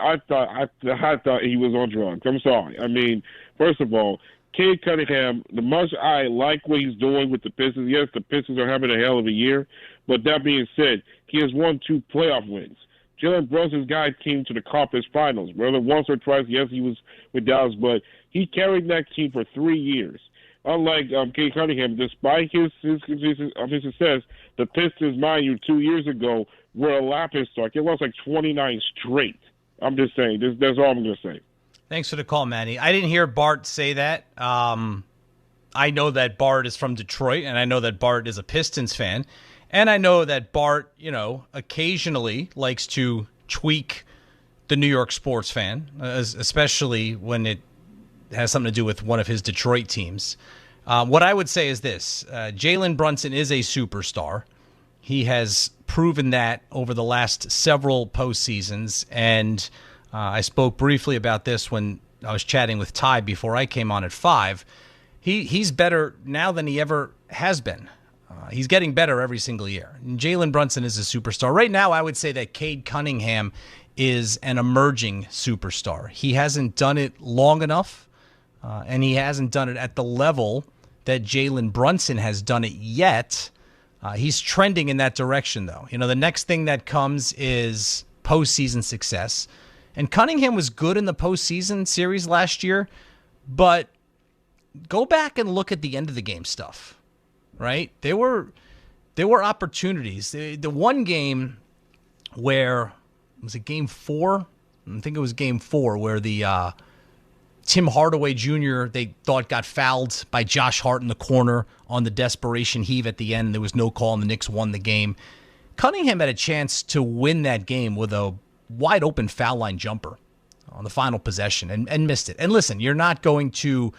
he was on drugs. I'm sorry. I mean, first of all, Kate Cunningham, the much I like what he's doing with the Pistons. Yes, the Pistons are having a hell of a year, but that being said, he has won 2 playoff wins. Jalen Brunson's guy came to the conference finals, whether once or twice. Yes, he was with Dallas, but he carried that team for 3 years. Unlike Kate Cunningham, despite his success, the Pistons, mind you, 2 years ago were a laughingstock. They lost like 29 straight. I'm just saying. That's all I'm going to say. Thanks for the call, Manny. I didn't hear Bart say that. I know that Bart is from Detroit, and I know that Bart is a Pistons fan. And I know that Bart, occasionally likes to tweak the New York sports fan, especially when it has something to do with one of his Detroit teams. What I would say is this. Jalen Brunson is a superstar. He has proven that over the last several postseasons, and I spoke briefly about this when I was chatting with Ty before I came on at 5. He's better now than he ever has been. He's getting better every single year. And Jalen Brunson is a superstar. Right now, I would say that Cade Cunningham is an emerging superstar. He hasn't done it long enough, and he hasn't done it at the level that Jalen Brunson has done it yet. He's trending in that direction, though. The next thing that comes is postseason success. And Cunningham was good in the postseason series last year, but go back and look at the end of the game stuff. Right? There were opportunities. The one game where, was it game 4? I think it was game 4 where the Tim Hardaway Jr. they thought got fouled by Josh Hart in the corner on the desperation heave at the end. There was no call and the Knicks won the game. Cunningham had a chance to win that game with a wide open foul line jumper on the final possession and missed it. And listen, you're not going to,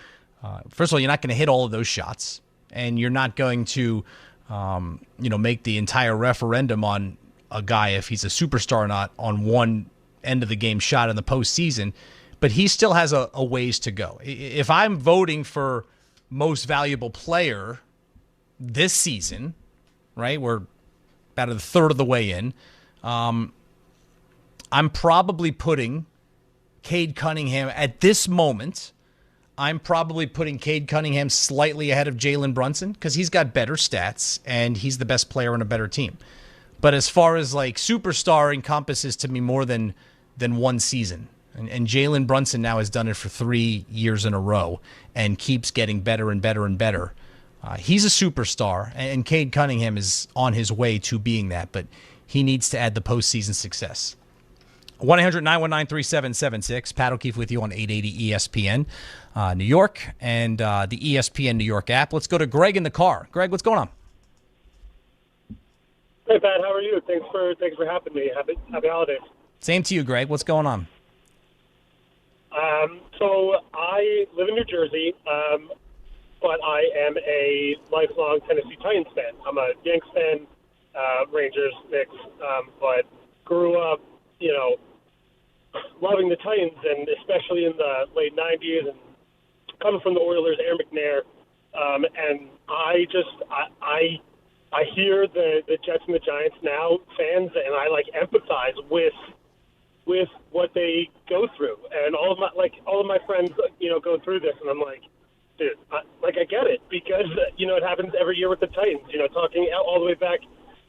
first of all, you're not going to hit all of those shots. And you're not going to, make the entire referendum on a guy if he's a superstar or not on one end of the game shot in the postseason. But he still has a ways to go. If I'm voting for most valuable player this season, right, we're about a third of the way in, I'm probably putting Cade Cunningham at this moment. I'm probably putting Cade Cunningham slightly ahead of Jalen Brunson because he's got better stats and he's the best player on a better team. But as far as like superstar encompasses to me more than one season. And Jalen Brunson now has done it for 3 years in a row and keeps getting better and better and better. He's a superstar, and Cade Cunningham is on his way to being that, but he needs to add the postseason success. 1-800-919-3776. Pat O'Keefe with you on 880 ESPN New York and the ESPN New York app. Let's go to Greg in the car. Greg, what's going on? Hey, Pat. How are you? Thanks for having me. Happy holidays. Same to you, Greg. What's going on? So I live in New Jersey, but I am a lifelong Tennessee Titans fan. I'm a Yanks fan, Rangers, Knicks, but grew up, loving the Titans, and especially in the late 90s, and coming from the Oilers, Aaron McNair, and I hear the Jets and the Giants now fans, and I empathize with what they go through, and all of my friends, go through this, and I'm like, dude, I get it, because it happens every year with the Titans. Talking all the way back,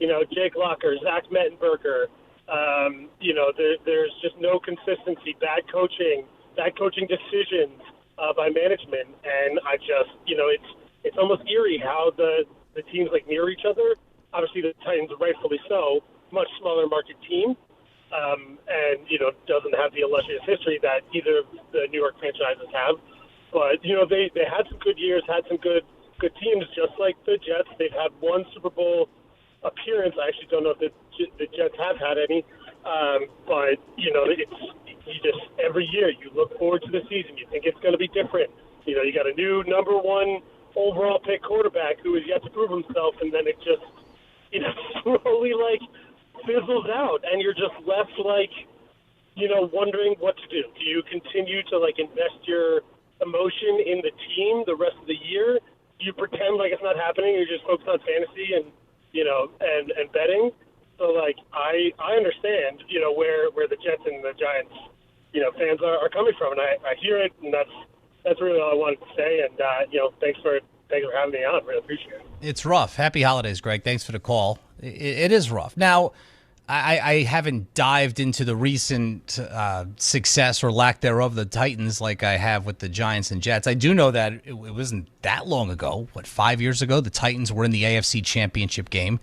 Jake Locker, Zach Mettenberger. There's just no consistency, bad coaching decisions by management, and I just, it's almost eerie how the teams near each other. Obviously, the Titans, rightfully so, much smaller market team, and doesn't have the illustrious history that either of the New York franchises have. But they had some good years, had some good teams, just like the Jets. They've had one Super Bowl appearance. I actually don't know if the Jets have had any, but it's just every year you look forward to the season. You think it's going to be different. You got a new number 1 overall pick quarterback who is yet to prove himself, and then it just slowly fizzles out, and you're just left wondering what to do. Do you continue to invest your emotion in the team the rest of the year? Do you pretend like it's not happening? You're just focused on fantasy and betting. So I understand where the Jets and the Giants fans are coming from, and I hear it, and that's really all I wanted to say. And thanks for having me on. Really appreciate it. It's rough. Happy holidays, Greg. Thanks for the call. It is rough. Now, I haven't dived into the recent success or lack thereof of the Titans like I have with the Giants and Jets. I do know that it wasn't that long ago. 5 years ago, the Titans were in the AFC Championship game.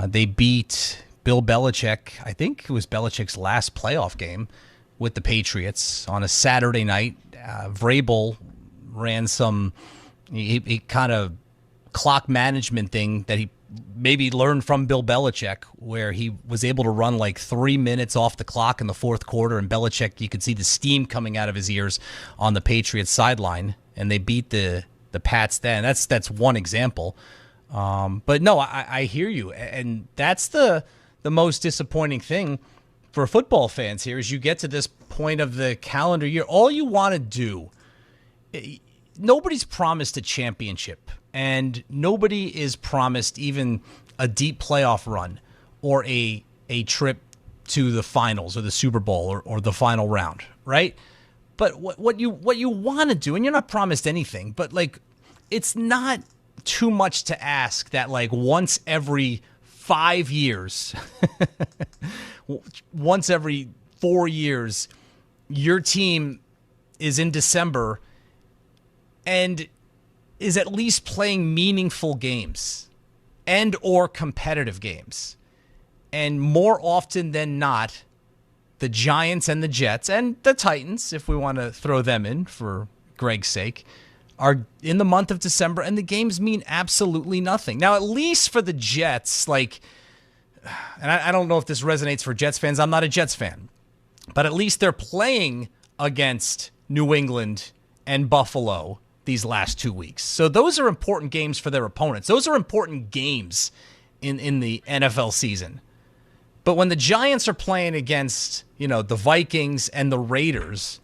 They beat Bill Belichick. I think it was Belichick's last playoff game with the Patriots on a Saturday night. Vrabel ran some he kind of clock management thing that he maybe learned from Bill Belichick, where he was able to run 3 minutes off the clock in the fourth quarter, and Belichick, you could see the steam coming out of his ears on the Patriots sideline, and they beat the Pats then. That's one example. But no, I hear you, and that's the most disappointing thing for football fans here is you get to this point of the calendar year. All you want to do, nobody's promised a championship, and nobody is promised even a deep playoff run or a trip to the finals or the Super Bowl or the final round, right? But what you want to do, and you're not promised anything, but like it's not too much to ask that like once every 5 years, once every 4 years, your team is in December and is at least playing meaningful games and or competitive games. And more often than not, the Giants and the Jets and the Titans, if we want to throw them in for Greg's sake, are in the month of December, and the games mean absolutely nothing. Now, at least for the Jets, like, and I don't know if this resonates for Jets fans. I'm not a Jets fan. But at least they're playing against New England and Buffalo these last 2 weeks. So those are important games for their opponents. Those are important games in the NFL season. But when the Giants are playing against, the Vikings and the Raiders,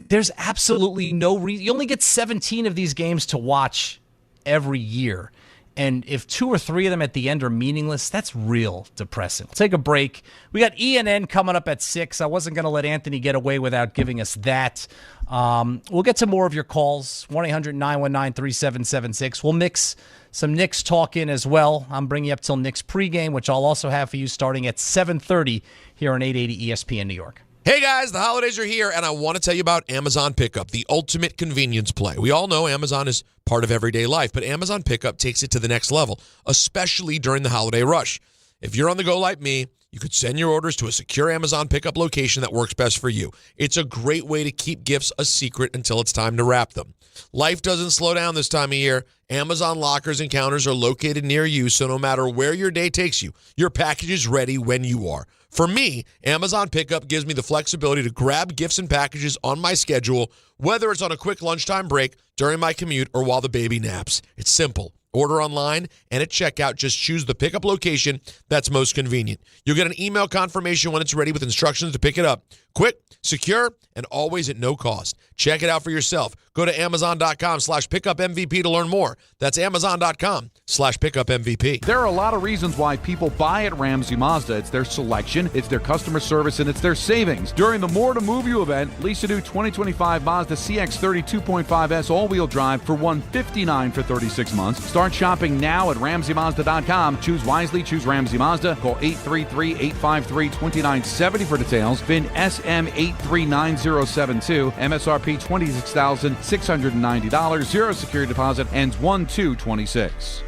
there's absolutely no reason. You only get 17 of these games to watch every year. And if 2 or 3 of them at the end are meaningless, that's real depressing. We'll take a break. We got ENN coming up at 6. I wasn't going to let Anthony get away without giving us that. We'll get to more of your calls, 1-800-919-3776. We'll mix some Knicks talk in as well. I'm bringing you up till Knicks pregame, which I'll also have for you starting at 7:30 here on 880 ESPN New York. Hey guys, the holidays are here, and I want to tell you about Amazon Pickup, the ultimate convenience play. We all know Amazon is part of everyday life, but Amazon Pickup takes it to the next level, especially during the holiday rush. If you're on the go like me, you could send your orders to a secure Amazon Pickup location that works best for you. It's a great way to keep gifts a secret until it's time to wrap them. Life doesn't slow down this time of year. Amazon lockers and counters are located near you, so no matter where your day takes you, your package is ready when you are. For me, Amazon Pickup gives me the flexibility to grab gifts and packages on my schedule, whether it's on a quick lunchtime break, during my commute, or while the baby naps. It's simple. Order online, and at checkout, just choose the pickup location that's most convenient. You'll get an email confirmation when it's ready with instructions to pick it up. Quick, secure, and always at no cost. Check it out for yourself. Go to Amazon.com/pickupmvp to learn more. That's Amazon.com/pickupmvp. There are a lot of reasons why people buy at Ramsey Mazda. It's their selection, it's their customer service, and it's their savings. During the More to Move You event, lease a new 2025 Mazda CX-30 2.5S all-wheel drive for $159 for 36 months. Start shopping now at RamseyMazda.com. Choose wisely, choose Ramsey Mazda. Call 833-853-2970 for details. VIN SM839072. MSRP $26,690. Zero security deposit. Ends 1/2/26.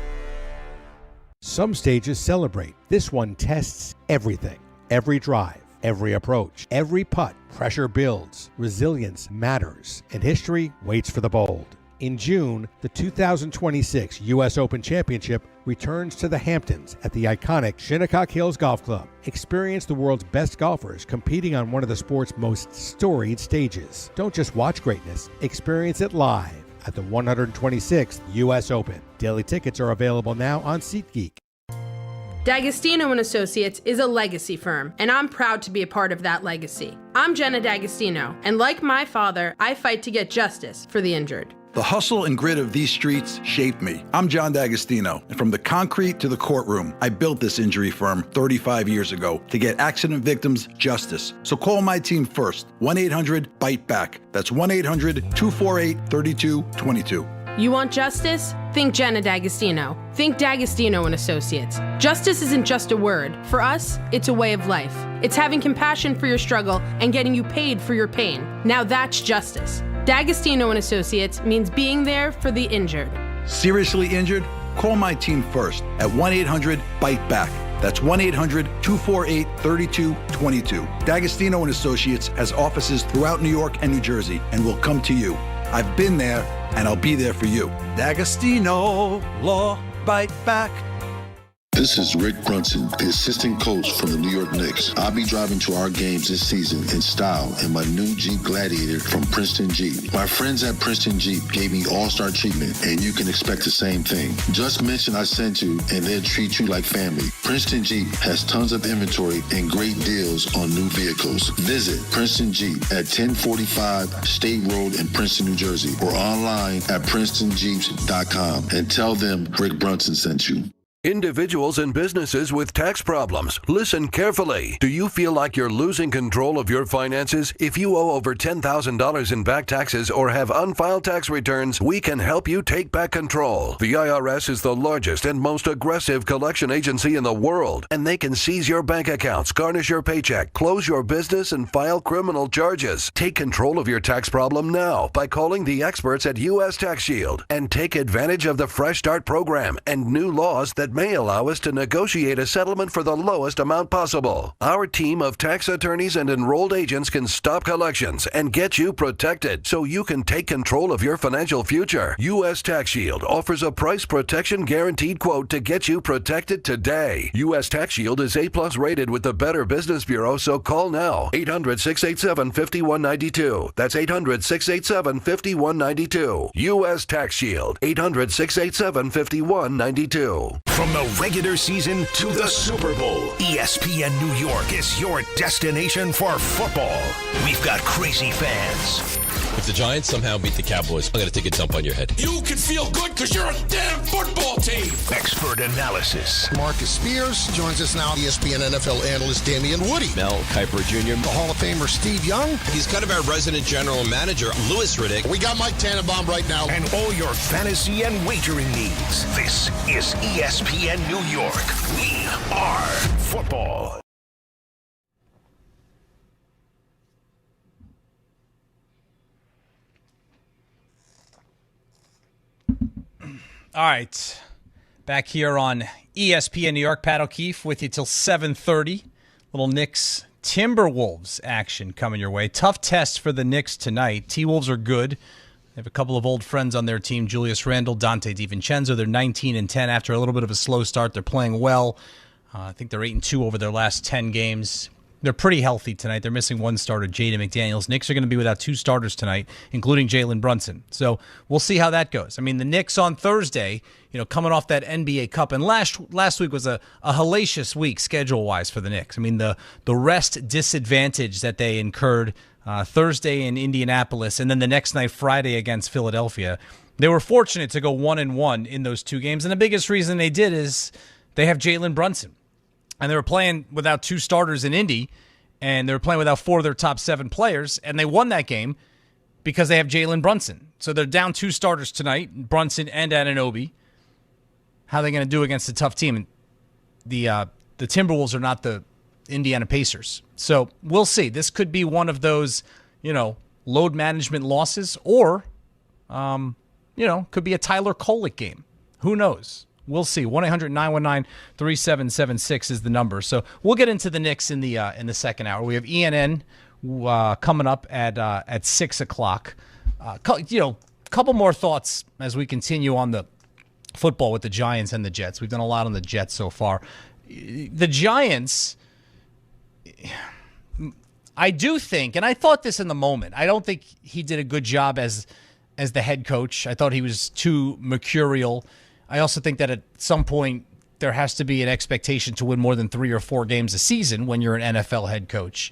Some stages celebrate. This one tests everything. Every drive, every approach, every putt. Pressure builds. Resilience matters. And history waits for the bold. In June, the 2026 U.S. Open Championship returns to the Hamptons at the iconic Shinnecock Hills Golf Club. Experience the world's best golfers competing on one of the sport's most storied stages. Don't just watch greatness, experience it live at the 126th U.S. Open. Daily tickets are available now on SeatGeek. D'Agostino & Associates is a legacy firm, and I'm proud to be a part of that legacy. I'm Jenna D'Agostino, and like my father, I fight to get justice for the injured. The hustle and grit of these streets shaped me. I'm John D'Agostino, and from the concrete to the courtroom, I built this injury firm 35 years ago to get accident victims justice. So call my team first, 1-800-BITE-BACK. That's 1-800-248-3222. You want justice? Think Jenna D'Agostino. Think D'Agostino & Associates. Justice isn't just a word. For us, it's a way of life. It's having compassion for your struggle and getting you paid for your pain. Now that's justice. D'Agostino & Associates means being there for the injured. Seriously injured? Call my team first at 1-800-BITE-BACK. That's 1-800-248-3222. D'Agostino & Associates has offices throughout New York and New Jersey and will come to you. I've been there, and I'll be there for you. D'Agostino, Law, Bite Back. This is Rick Brunson, the assistant coach from the New York Knicks. I'll be driving to our games this season in style in my new Jeep Gladiator from Princeton Jeep. My friends at Princeton Jeep gave me all-star treatment, and you can expect the same thing. Just mention I sent you, and they'll treat you like family. Princeton Jeep has tons of inventory and great deals on new vehicles. Visit Princeton Jeep at 1045 State Road in Princeton, New Jersey, or online at PrincetonJeeps.com and tell them Rick Brunson sent you. Individuals and businesses with tax problems, listen carefully. Do you feel like you're losing control of your finances? If you owe over $10,000 in back taxes or have unfiled tax returns, we can help you take back control. The IRS is the largest and most aggressive collection agency in the world, and they can seize your bank accounts, garnish your paycheck, close your business, and file criminal charges. Take control of your tax problem now by calling the experts at U.S. Tax Shield and take advantage of the Fresh Start program and new laws that may allow us to negotiate a settlement for the lowest amount possible. Our team of tax attorneys and enrolled agents can stop collections and get you protected so you can take control of your financial future. U.S. Tax Shield offers a price protection guaranteed quote to get you protected today. U.S. Tax Shield is A+ rated with the Better Business Bureau, so call now. 800-687-5192. That's 800-687-5192. U.S. Tax Shield. 800-687-5192. From the regular season to the Super Bowl, ESPN New York is your destination for football. We've got crazy fans. If the Giants somehow beat the Cowboys, I'm going to take a dump on your head. You can feel good because you're a damn football team. Expert analysis. Marcus Spears joins us now. ESPN NFL analyst Damian Woody. Mel Kiper Jr. The Hall of Famer Steve Young. He's kind of our resident general manager, Louis Riddick. We got Mike Tannenbaum right now. And all your fantasy and wagering needs. This is ESPN New York. We are football. All right, back here on ESPN New York. Pat O'Keefe with you till 7:30. Little Knicks Timberwolves action coming your way. Tough test for the Knicks tonight. T-Wolves are good. They have a couple of old friends on their team, Julius Randle, Dante DiVincenzo. They're 19-10 after a little bit of a slow start. They're playing well. I think they're 8-2 over their last 10 games. They're pretty healthy tonight. They're missing one starter, Jaden McDaniels. Knicks are going to be without two starters tonight, including Jalen Brunson. So we'll see how that goes. I mean, the Knicks on Thursday, coming off that NBA Cup, and last week was a hellacious week schedule-wise for the Knicks. I mean, the rest disadvantage that they incurred Thursday in Indianapolis, and then the next night, Friday, against Philadelphia. They were fortunate to go 1-1 in those two games, and the biggest reason they did is they have Jalen Brunson. And they were playing without two starters in Indy, and they were playing without four of their top seven players, and they won that game because they have Jalen Brunson. So they're down two starters tonight, Brunson and Anunoby. How are they going to do against a tough team? The Timberwolves are not the Indiana Pacers. So we'll see. This could be one of those, load management losses, or, could be a Tyler Kolek game. Who knows? We'll see. 1-800-919-3776 is the number. So we'll get into the Knicks in the second hour. We have ENN coming up at 6 o'clock. Couple more thoughts as we continue on the football with the Giants and the Jets. We've done a lot on the Jets so far. The Giants, I do think, and I thought this in the moment, I don't think he did a good job as the head coach. I thought he was too mercurial. I also think that at some point there has to be an expectation to win more than 3 or 4 games a season when you're an NFL head coach.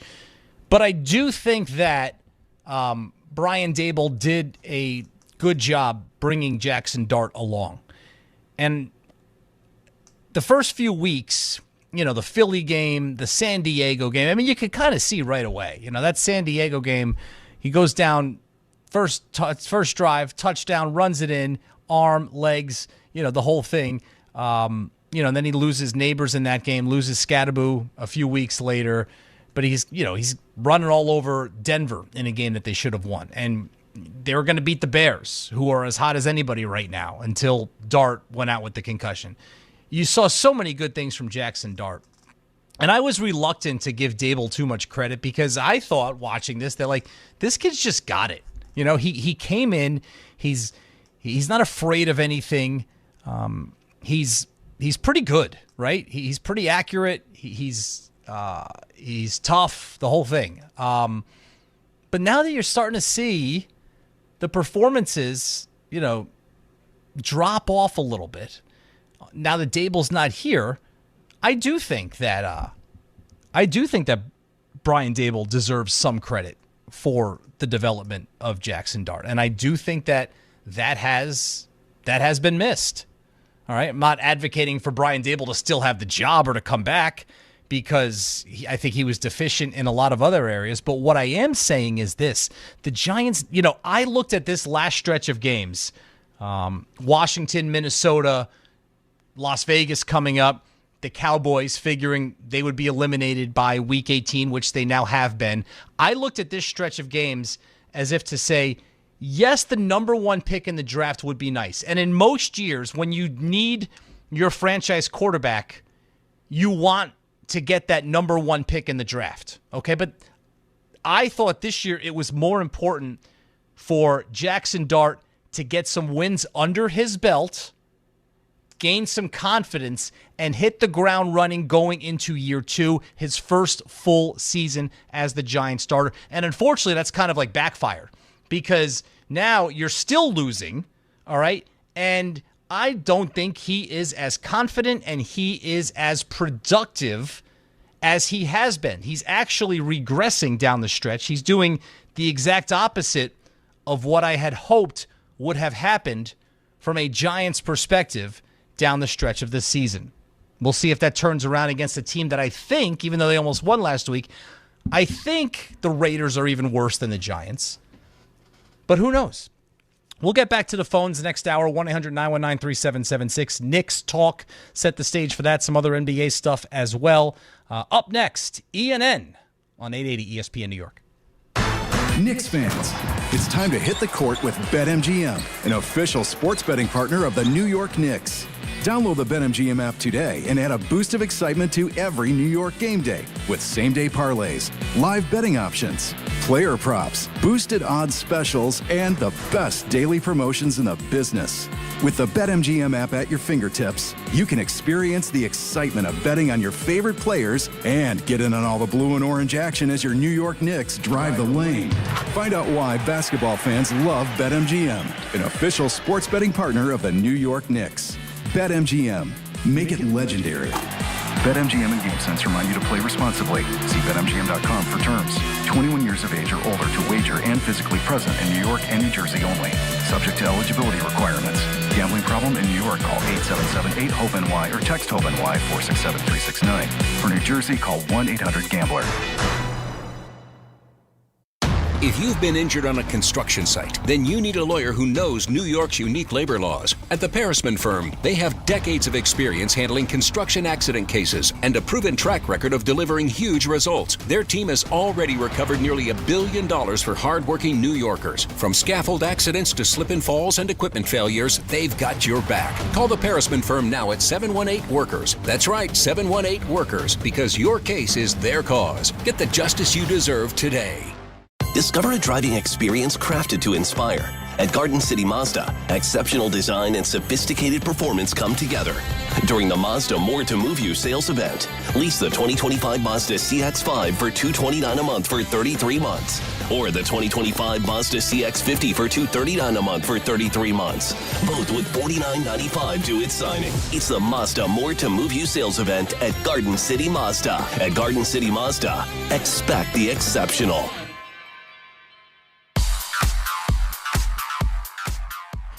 But I do think that Brian Daboll did a good job bringing Jackson Dart along. And the first few weeks, the Philly game, the San Diego game, I mean, you could kind of see right away. That San Diego game, he goes down first drive, touchdown, runs it in, arm, legs, the whole thing. And then he loses Neighbors in that game, loses Scadaboo a few weeks later. But he's running all over Denver in a game that they should have won. And they were going to beat the Bears, who are as hot as anybody right now, until Dart went out with the concussion. You saw so many good things from Jackson Dart. And I was reluctant to give Daboll too much credit because I thought watching this, that this kid's just got it. He came in, he's not afraid of anything. He's he's pretty good, right? He's pretty accurate. He's tough, the whole thing. But now that you're starting to see the performances, drop off a little bit, now that Daboll's not here, I do think that Brian Daboll deserves some credit for the development of Jackson Dart, and I do think that has been missed. All right, I'm not advocating for Brian Daboll to still have the job or to come back, because I think he was deficient in a lot of other areas. But what I am saying is this: the Giants, I looked at this last stretch of games, Washington, Minnesota, Las Vegas coming up, the Cowboys figuring they would be eliminated by week 18, which they now have been. I looked at this stretch of games as if to say, yes, the number one pick in the draft would be nice. And in most years, when you need your franchise quarterback, you want to get that number one pick in the draft. Okay, but I thought this year it was more important for Jackson Dart to get some wins under his belt, gain some confidence, and hit the ground running going into year 2, his first full season as the Giants starter. And unfortunately, that's kind of like backfired, because now you're still losing, all right? And I don't think he is as confident and he is as productive as he has been. He's actually regressing down the stretch. He's doing the exact opposite of what I had hoped would have happened from a Giants perspective down the stretch of this season. We'll see if that turns around against a team that I think, even though they almost won last week, I think the Raiders are even worse than the Giants. But who knows? We'll get back to the phones next hour, 1-800-919-3776. Knicks talk, set the stage for that. Some other NBA stuff as well. Up next, ENN on 880 ESPN New York. Knicks fans, it's time to hit the court with BetMGM, an official sports betting partner of the New York Knicks. Download the BetMGM app today and add a boost of excitement to every New York game day with same-day parlays, live betting options, player props, boosted odds specials, and the best daily promotions in the business. With the BetMGM app at your fingertips, you can experience the excitement of betting on your favorite players and get in on all the blue and orange action as your New York Knicks drive the lane. Find out why basketball fans love BetMGM, an official sports betting partner of the New York Knicks. BetMGM. Make it legendary. BetMGM and GameSense remind you to play responsibly. See BetMGM.com for terms. 21 years of age or older to wager and physically present in New York and New Jersey only. Subject to eligibility requirements. Gambling problem in New York? Call 877-8-HOPE-NY or text HOPE-NY 467-369. For New Jersey, call 1-800-GAMBLER. If you've been injured on a construction site, then you need a lawyer who knows New York's unique labor laws. At the Parisman Firm, they have decades of experience handling construction accident cases and a proven track record of delivering huge results. Their team has already recovered nearly $1 billion for hardworking New Yorkers. From scaffold accidents to slip and falls and equipment failures, they've got your back. Call the Parisman Firm now at 718-WORKERS. That's right, 718-WORKERS, because your case is their cause. Get the justice you deserve today. Discover a driving experience crafted to inspire. At Garden City Mazda, exceptional design and sophisticated performance come together. During the Mazda More to Move You sales event, lease the 2025 Mazda CX-5 for $229 a month for 33 months. Or the 2025 Mazda CX-50 for $239 a month for 33 months. Both with $49.95 due at signing. It's the Mazda More to Move You sales event at Garden City Mazda. At Garden City Mazda, expect the exceptional.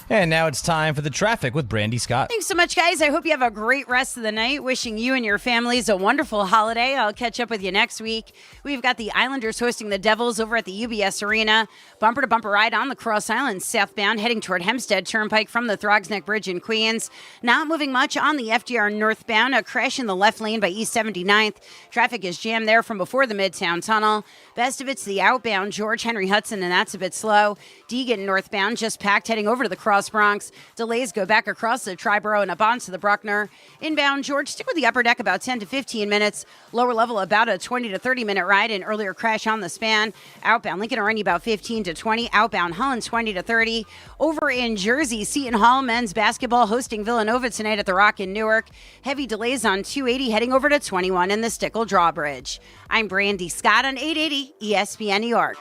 And now it's time for the traffic with Brandy Scott. Thanks so much, guys. I hope you have a great rest of the night. Wishing you and your families a wonderful holiday. I'll catch up with you next week. We've got the Islanders hosting the Devils over at the UBS Arena. Bumper-to-bumper ride on the Cross Island southbound, heading toward Hempstead Turnpike from the Throgs Neck Bridge in Queens. Not moving much on the FDR northbound. A crash in the left lane by East 79th. Traffic is jammed there from before the Midtown Tunnel. Best of it's the outbound George Henry Hudson, and that's a bit slow. Deegan northbound just packed, heading over to the Cross across Bronx. Delays go back across the Triborough and up onto the Bruckner. Inbound, George, stick with the upper deck about 10 to 15 minutes. Lower level about a 20 to 30-minute ride. An earlier crash on the span. Outbound, Lincoln Arena about 15 to 20. Outbound, Holland 20 to 30. Over in Jersey, Seton Hall men's basketball hosting Villanova tonight at the Rock in Newark. Heavy delays on 280 heading over to 21 in the Stickle Drawbridge. I'm Brandy Scott on 880 ESPN New York.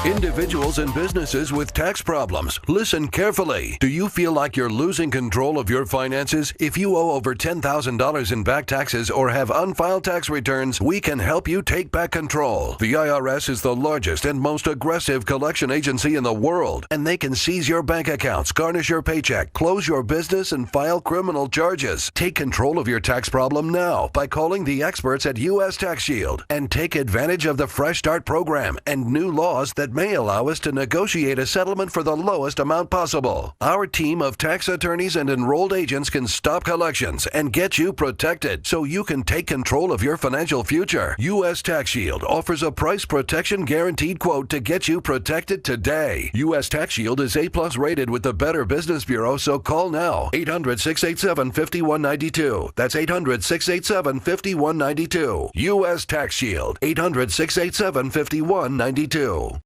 Individuals and businesses with tax problems, listen carefully. Do you feel like you're losing control of your finances? If you owe over $10,000 in back taxes or have unfiled tax returns, we can help you take back control. The IRS is the largest and most aggressive collection agency in the world, and they can seize your bank accounts, garnish your paycheck, close your business, and file criminal charges. Take control of your tax problem now by calling the experts at U.S. Tax Shield and take advantage of the Fresh Start program and new laws that may allow us to negotiate a settlement for the lowest amount possible. Our team of tax attorneys and enrolled agents can stop collections and get you protected so you can take control of your financial future. U.S. Tax Shield offers a price protection guaranteed quote to get you protected today. U.S. Tax Shield is A+ rated with the Better Business Bureau, so call now. 800-687-5192. That's 800-687-5192. U.S. Tax Shield. 800-687-5192.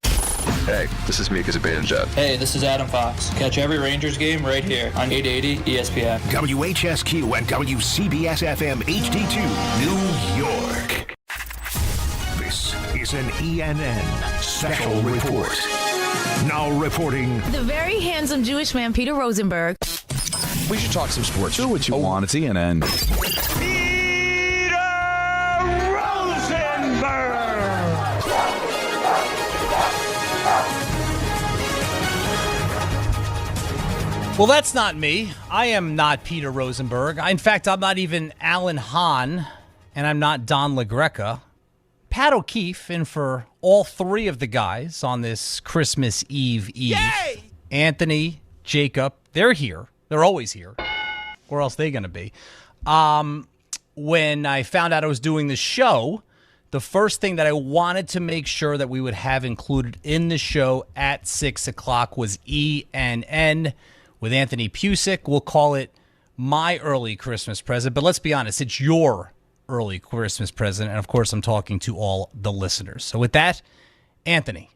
Hey, this is Mika Zibanejad. Hey, this is Adam Fox. Catch every Rangers game right here on 880 ESPN. WHSQ and WCBS-FM HD2, New York. This is an ENN Special Report. Now reporting... the very handsome Jewish man, Peter Rosenberg. We should talk some sports. Do what you want. It's ENN. Well, that's not me. I am not Peter Rosenberg. In fact, I'm not even Alan Hahn, and I'm not Don LaGreca. Pat O'Keefe in for all three of the guys on this Christmas Eve. Yay! Anthony, Jacob, they're here. They're always here. Where else are they going to be? When I found out I was doing the show, the first thing that I wanted to make sure that we would have included in the show at 6 o'clock was ENN. With Anthony Pusick, we'll call it my early Christmas present. But let's be honest, it's your early Christmas present. And, of course, I'm talking to all the listeners. So with that, Anthony.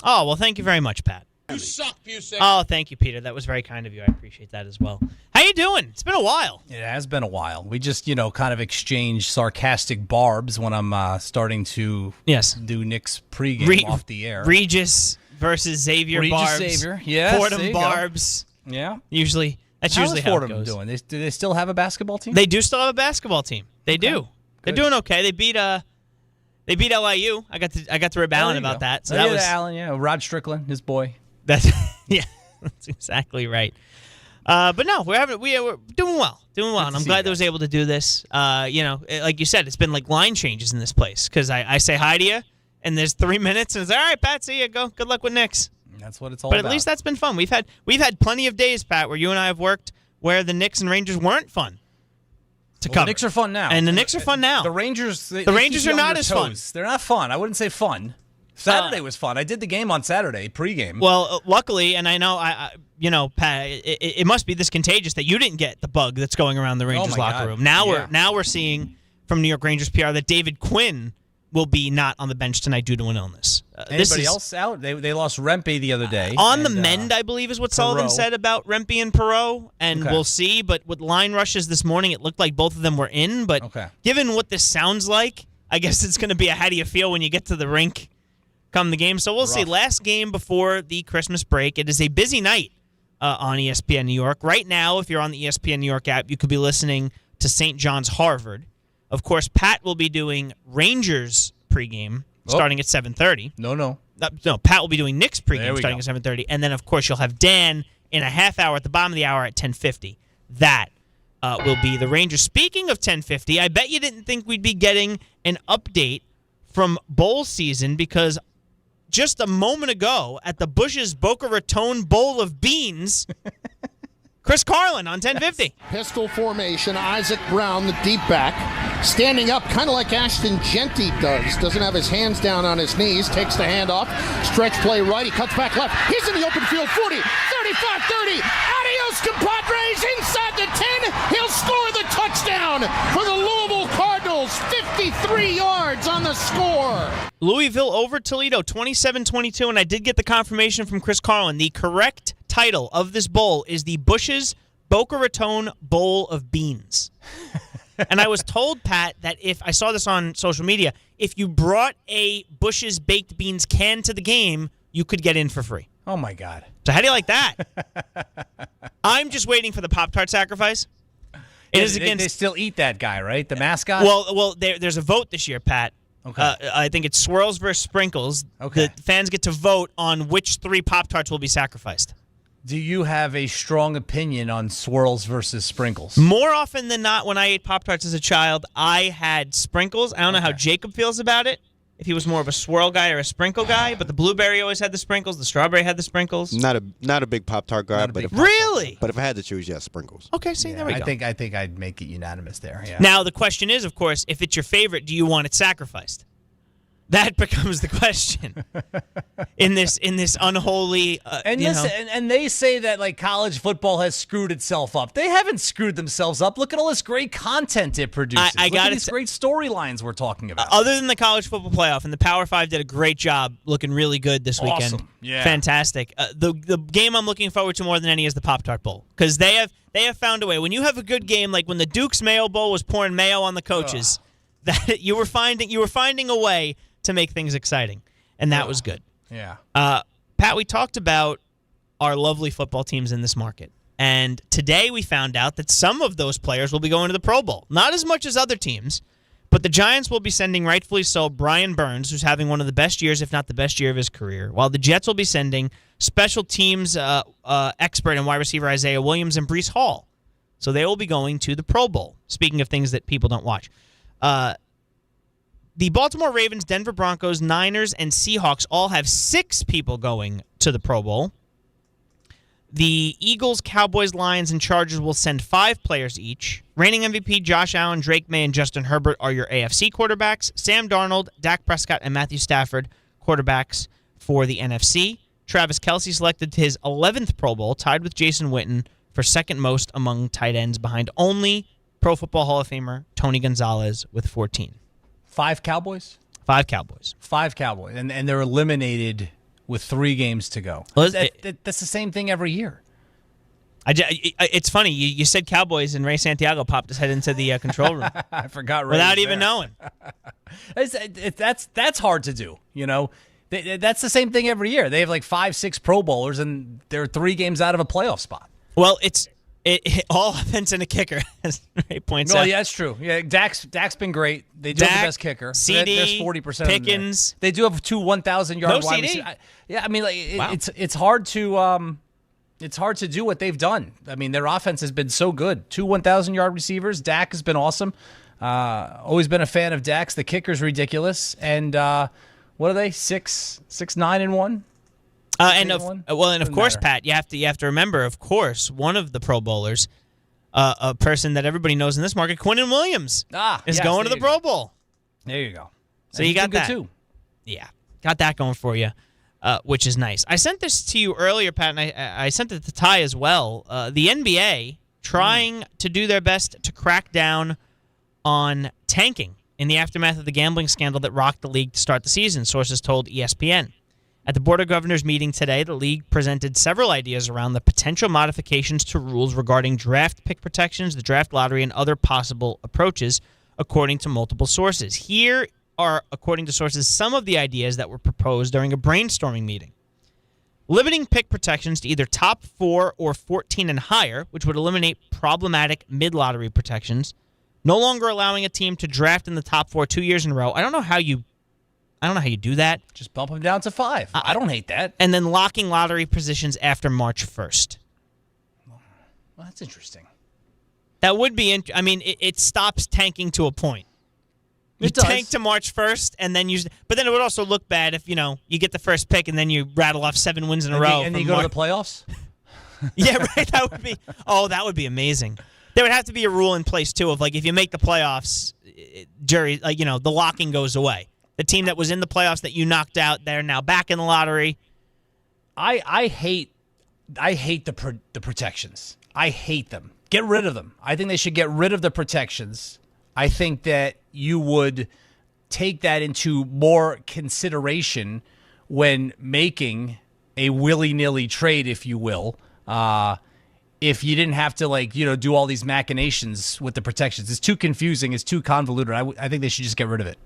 Oh, well, thank you very much, Pat. You suck, Pusick. Oh, thank you, Peter. That was very kind of you. I appreciate that as well. How you doing? It's been a while. It has been a while. We just, kind of exchange sarcastic barbs when I'm starting to do Knicks pregame off the air. Regis versus Xavier barbs. Xavier, yes. Fordham barbs. Yeah. Usually, that's how usually is how Fordham it goes. Doing? Do they still have a basketball team? They do still have a basketball team. They do. They're doing okay. They beat LIU. I got to rib Allen about that. So that was Allen. Rod Strickland, his boy. That's that's exactly right. But no, we're doing well. And I'm glad I was able to do this. Like you said, it's been like line changes in this place because I say hi to you, and there's 3 minutes, and it's all right, Pat. See ya. Go. Good luck with Knicks. That's what it's all about. But at least that's been fun. We've had plenty of days, Pat, where you and I have worked where the Knicks and Rangers weren't fun to cover. The Knicks are fun now. And the Knicks are fun now. The Rangers the Rangers are not as fun. They're not fun. I wouldn't say fun. Saturday was fun. I did the game on Saturday, pregame. Well, luckily, and I know, Pat, it must be this contagious that you didn't get the bug that's going around the Rangers locker room. Now we're seeing from New York Rangers PR that David Quinn will be not on the bench tonight due to an illness. Anybody else out? They lost Rempe the other day. On the mend, I believe, is what Sullivan said about Rempe and Perreault, and we'll see. But with line rushes this morning, it looked like both of them were in. But given what this sounds like, I guess it's going to be a how do you feel when you get to the rink come the game. So we'll see. Last game before the Christmas break. It is a busy night on ESPN New York. Right now, if you're on the ESPN New York app, you could be listening to St. John's Harvard. Of course, Pat will be doing Rangers pregame starting at 7:30. No, Pat will be doing Knicks pregame starting at 7:30. And then, of course, you'll have Dan in a half hour at the bottom of the hour at 10:50. That will be the Rangers. Speaking of 10:50, I bet you didn't think we'd be getting an update from bowl season because just a moment ago at the Bush's Boca Raton Bowl of Beans, Chris Carlin on 1050. Pistol formation, Isaac Brown, the deep back, standing up kind of like Ashton Genty does. Doesn't have his hands down on his knees, takes the handoff, stretch play right, he cuts back left. He's in the open field, 40, 35, 30. Adios, compadres, inside the 10. He'll score the touchdown for the Louisville Cardinals. 53 yards on the score. Louisville over Toledo, 27-22, and I did get the confirmation from Chris Carlin. The correct title of this bowl is the Bush's Boca Raton Bowl of Beans. And I was told, Pat, that if I saw this on social media, if you brought a Bush's baked beans can to the game, you could get in for free. Oh, my God. So how do you like that? I'm just waiting for the Pop-Tart sacrifice. It is against. They still eat that guy, right? The mascot? Well, there's a vote this year, Pat. Okay. I think it's swirls versus sprinkles. Okay. The fans get to vote on which 3 Pop-Tarts will be sacrificed. Do you have a strong opinion on swirls versus sprinkles? More often than not, when I ate Pop-Tarts as a child, I had sprinkles. I don't know how Jacob feels about it, if he was more of a swirl guy or a sprinkle guy, but the blueberry always had the sprinkles. The strawberry had the sprinkles. Not a big Pop-Tart guy, Really? But if I had to choose, yes, sprinkles. Okay, see, there we go. I think I'd make it unanimous there. Yeah. Now, the question is, of course, if it's your favorite, do you want it sacrificed? That becomes the question in this unholy. And they say that like college football has screwed itself up. They haven't screwed themselves up. Look at all this great content it produces. I got these great storylines we're talking about. Other than the college football playoff, and the Power 5 did a great job, looking really good this weekend. Awesome. Yeah. Fantastic. The game I'm looking forward to more than any is the Pop-Tart Bowl, because they have found a way. When you have a good game, like when the Duke's Mayo Bowl was pouring mayo on the coaches, that you were finding a way to make things exciting, and that was good. Yeah. Pat, we talked about our lovely football teams in this market, and today we found out that some of those players will be going to the Pro Bowl. Not as much as other teams, but the Giants will be sending, rightfully so, Brian Burns, who's having one of the best years, if not the best year of his career, while the Jets will be sending special teams expert and wide receiver Isaiah Williams and Breece Hall. So they will be going to the Pro Bowl, speaking of things that people don't watch. The Baltimore Ravens, Denver Broncos, Niners, and Seahawks all have 6 people going to the Pro Bowl. The Eagles, Cowboys, Lions, and Chargers will send 5 players each. Reigning MVP Josh Allen, Drake May, and Justin Herbert are your AFC quarterbacks. Sam Darnold, Dak Prescott, and Matthew Stafford, quarterbacks for the NFC. Travis Kelce selected his 11th Pro Bowl, tied with Jason Witten for second most among tight ends, behind only Pro Football Hall of Famer Tony Gonzalez with 14. 5 Cowboys? 5 Cowboys. 5 Cowboys. And they're eliminated with 3 games to go. Well, that's the same thing every year. It's funny. You said Cowboys, and Ray Santiago popped his head into the control room. I forgot Ray without was even there. knowing. That's hard to do, you know. That's the same thing every year. They have like 5-6 Pro Bowlers, and they're 3 games out of a playoff spot. Well, it's all offense and a kicker, as Ray points out. Well, yeah, that's true. Yeah, Dak's been great. They do have the best kicker. CD, there's 40% Pickens. They do have 2 1,000-yard wide receivers. Yeah, I mean, like, it's hard to do what they've done. I mean, their offense has been so good. 2 1,000-yard receivers. Dak has been awesome. Always been a fan of Dak's. The kicker's ridiculous. And what are they? 6-9-1. And of course, Pat, you have to remember, of course, one of the Pro Bowlers, a person that everybody knows in this market, Quinnen Williams, is going to the Pro Bowl. There you go. So you got that too. Yeah, got that going for you, which is nice. I sent this to you earlier, Pat, and I sent it to Ty as well. The NBA trying to do their best to crack down on tanking in the aftermath of the gambling scandal that rocked the league to start the season, sources told ESPN. At the Board of Governors meeting today, the league presented several ideas around the potential modifications to rules regarding draft pick protections, the draft lottery, and other possible approaches, according to multiple sources. Here are, according to sources, some of the ideas that were proposed during a brainstorming meeting. Limiting pick protections to either top 4 or 14 and higher, which would eliminate problematic mid-lottery protections. No longer allowing a team to draft in the top 4 2 years in a row. I don't know how you do that. Just bump them down to 5. I don't hate that. And then locking lottery positions after March 1st. Well, that's interesting. That would be I mean, it stops tanking to a point. You tank to March 1st, and then but then it would also look bad if, you get the first pick and then you rattle off 7 wins in a row. And then you go to the playoffs? Yeah, right. That would be amazing. There would have to be a rule in place too of like if you make the playoffs, the locking goes away. The team that was in the playoffs that you knocked out, they're now back in the lottery. I hate the protections. I hate them. Get rid of them. I think they should get rid of the protections. I think that you would take that into more consideration when making a willy-nilly trade, if you will. If you didn't have to do all these machinations with the protections. It's too confusing. It's too convoluted. I think they should just get rid of it.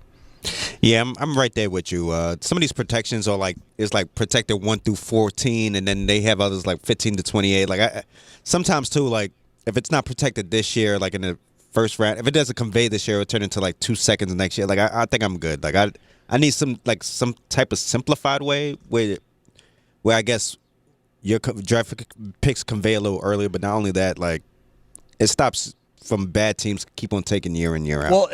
Yeah, I'm right there with you. Some of these protections are it's protected 1 through 14, and then they have others like 15 to 28. Sometimes too, if it's not protected this year, like in the first round, if it doesn't convey this year, it'll turn into 2 seconds next year. I think I'm good. I need some type of simplified way where I guess your draft picks convey a little earlier, but not only that, it stops from bad teams keep on taking year in, year out. Well,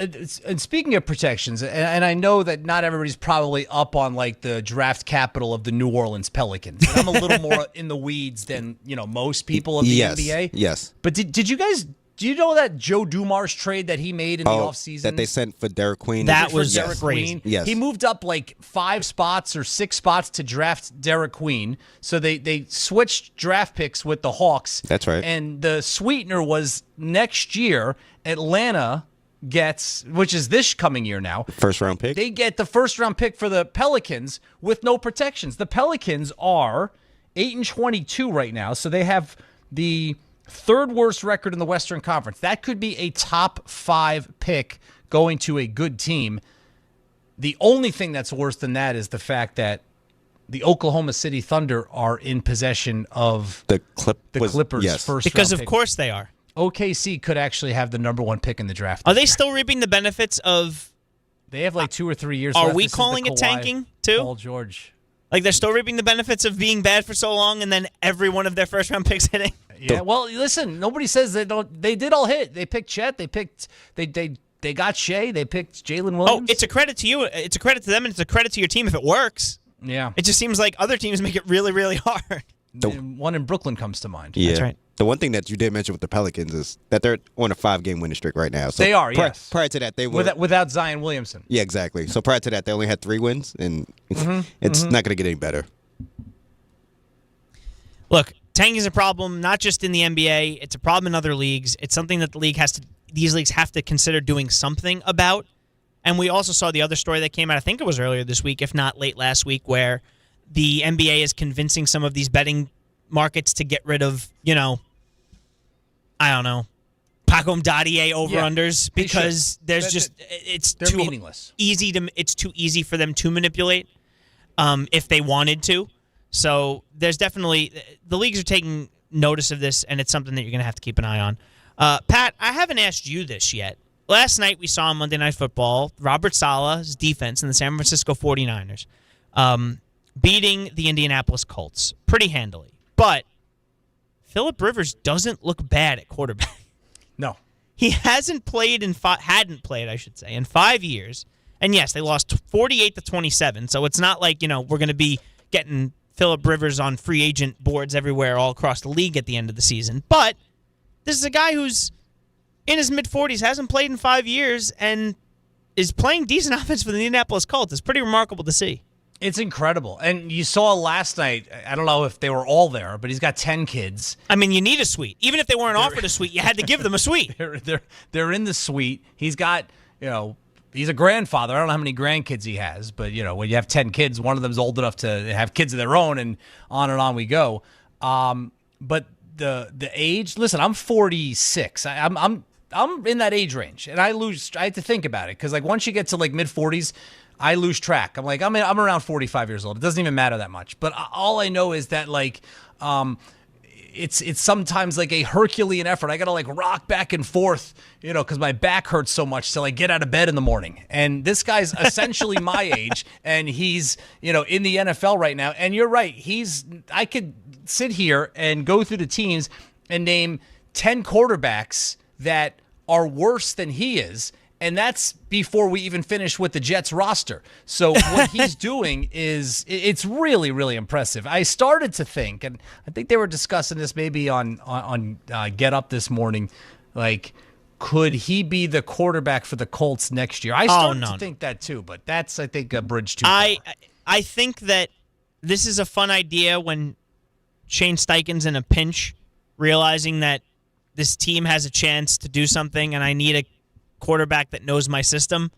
and speaking of protections, and I know that not everybody's probably up on the draft capital of the New Orleans Pelicans. I'm a little more in the weeds than most people of the NBA. Yes. But did you guys? Do you know that Joe Dumars trade that he made in the offseason? That they sent for Derek Queen? That was Derek Queen. Yes. He moved up 5 spots or 6 spots to draft Derek Queen. So they switched draft picks with the Hawks. That's right. And the sweetener was next year, Atlanta gets, which is this coming year now. First round pick? They get the first round pick for the Pelicans with no protections. The Pelicans are 8-22 right now. So they have the third worst record in the Western Conference. That could be a top 5 pick going to a good team. The only thing that's worse than that is the fact that the Oklahoma City Thunder are in possession of the Clippers' first because round of course they are. OKC could actually have the number 1 pick in the draft. Are they still reaping the benefits of? They have 2 or 3 years. Are left. we This is calling the it Kawhi, tanking too? Paul George. They're still reaping the benefits of being bad for so long, and then every one of their first round picks hitting. Yeah, well, listen. Nobody says they don't. They did all hit. They picked Chet. They picked. They got Shea. They picked Jalen Williams. Oh, it's a credit to you. It's a credit to them, and it's a credit to your team if it works. Yeah. It just seems like other teams make it really, really hard. The one in Brooklyn comes to mind. Yeah. That's right. The one thing that you did mention with the Pelicans is that they're on a 5-game winning streak right now. So they are, yes. Prior to that, they were without Zion Williamson. Yeah, exactly. So prior to that, they only had 3 wins, and it's not going to get any better. Look, tanking is a problem not just in the NBA. It's a problem in other leagues. It's something that these leagues have to consider doing something about. And we also saw the other story that came out, I think it was earlier this week, if not late last week, where the NBA is convincing some of these betting markets to get rid of, I don't know, Paco Mdadier over-unders because it's they're too meaningless. It's too easy for them to manipulate if they wanted to. So there's definitely the leagues are taking notice of this, and it's something that you're going to have to keep an eye on. Pat, I haven't asked you this yet. Last night we saw on Monday Night Football Robert Saleh's defense in the San Francisco 49ers beating the Indianapolis Colts pretty handily. But Phillip Rivers doesn't look bad at quarterback. No. He hadn't played in 5 years. And yes, they lost 48-27. So it's not like, we're going to be getting Phillip Rivers on free agent boards everywhere all across the league at the end of the season. But this is a guy who's in his mid-40s, hasn't played in 5 years, and is playing decent offense for the Indianapolis Colts. It's pretty remarkable to see. It's incredible. And you saw last night, I don't know if they were all there, but he's got 10 kids. I mean, you need a suite. Even if they weren't offered a suite, you had to give them a suite. They're in the suite. He's got, he's a grandfather. I don't know how many grandkids he has, but, when you have 10 kids, one of them's old enough to have kids of their own, and on we go. But the age, listen, I'm 46. I'm in that age range, and I have to think about it, because, once you get to, mid-40s, I lose track. I'm around 45 years old. It doesn't even matter that much. But all I know is that it's sometimes a Herculean effort. I got to rock back and forth, because my back hurts so much till I get out of bed in the morning. And this guy's essentially my age, and he's in the NFL right now. And you're right. I could sit here and go through the teams and name 10 quarterbacks that are worse than he is. And that's before we even finish with the Jets roster. So what he's doing it's really, really impressive. I started to think, and I think they were discussing this maybe on Get Up this morning, like, could he be the quarterback for the Colts next year? I started to think that too, but that's, I think, a bridge too far. I think that this is a fun idea when Shane Steichen's in a pinch, realizing that this team has a chance to do something, and I need a quarterback that knows my system.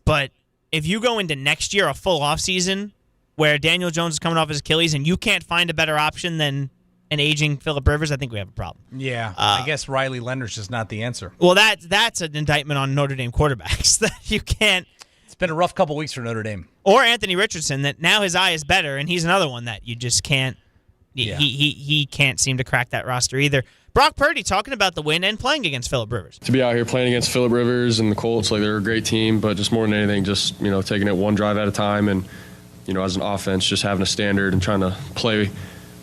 But if you go into next year, a full offseason, where Daniel Jones is coming off his Achilles and you can't find a better option than an aging Phillip Rivers, I think we have a problem. Yeah, I guess Riley Leonard's just not the answer. Well, that's an indictment on Notre Dame quarterbacks, that you can't. It's been a rough couple weeks for Notre Dame. Or Anthony Richardson, that now his eye is better, and he's another one that you just can't. Yeah. He can't seem to crack that roster either. Brock Purdy talking about the win and playing against Phillip Rivers. To be out here playing against Phillip Rivers and the Colts, like, they're a great team, but just more than anything, just, taking it one drive at a time, and, as an offense, just having a standard and trying to play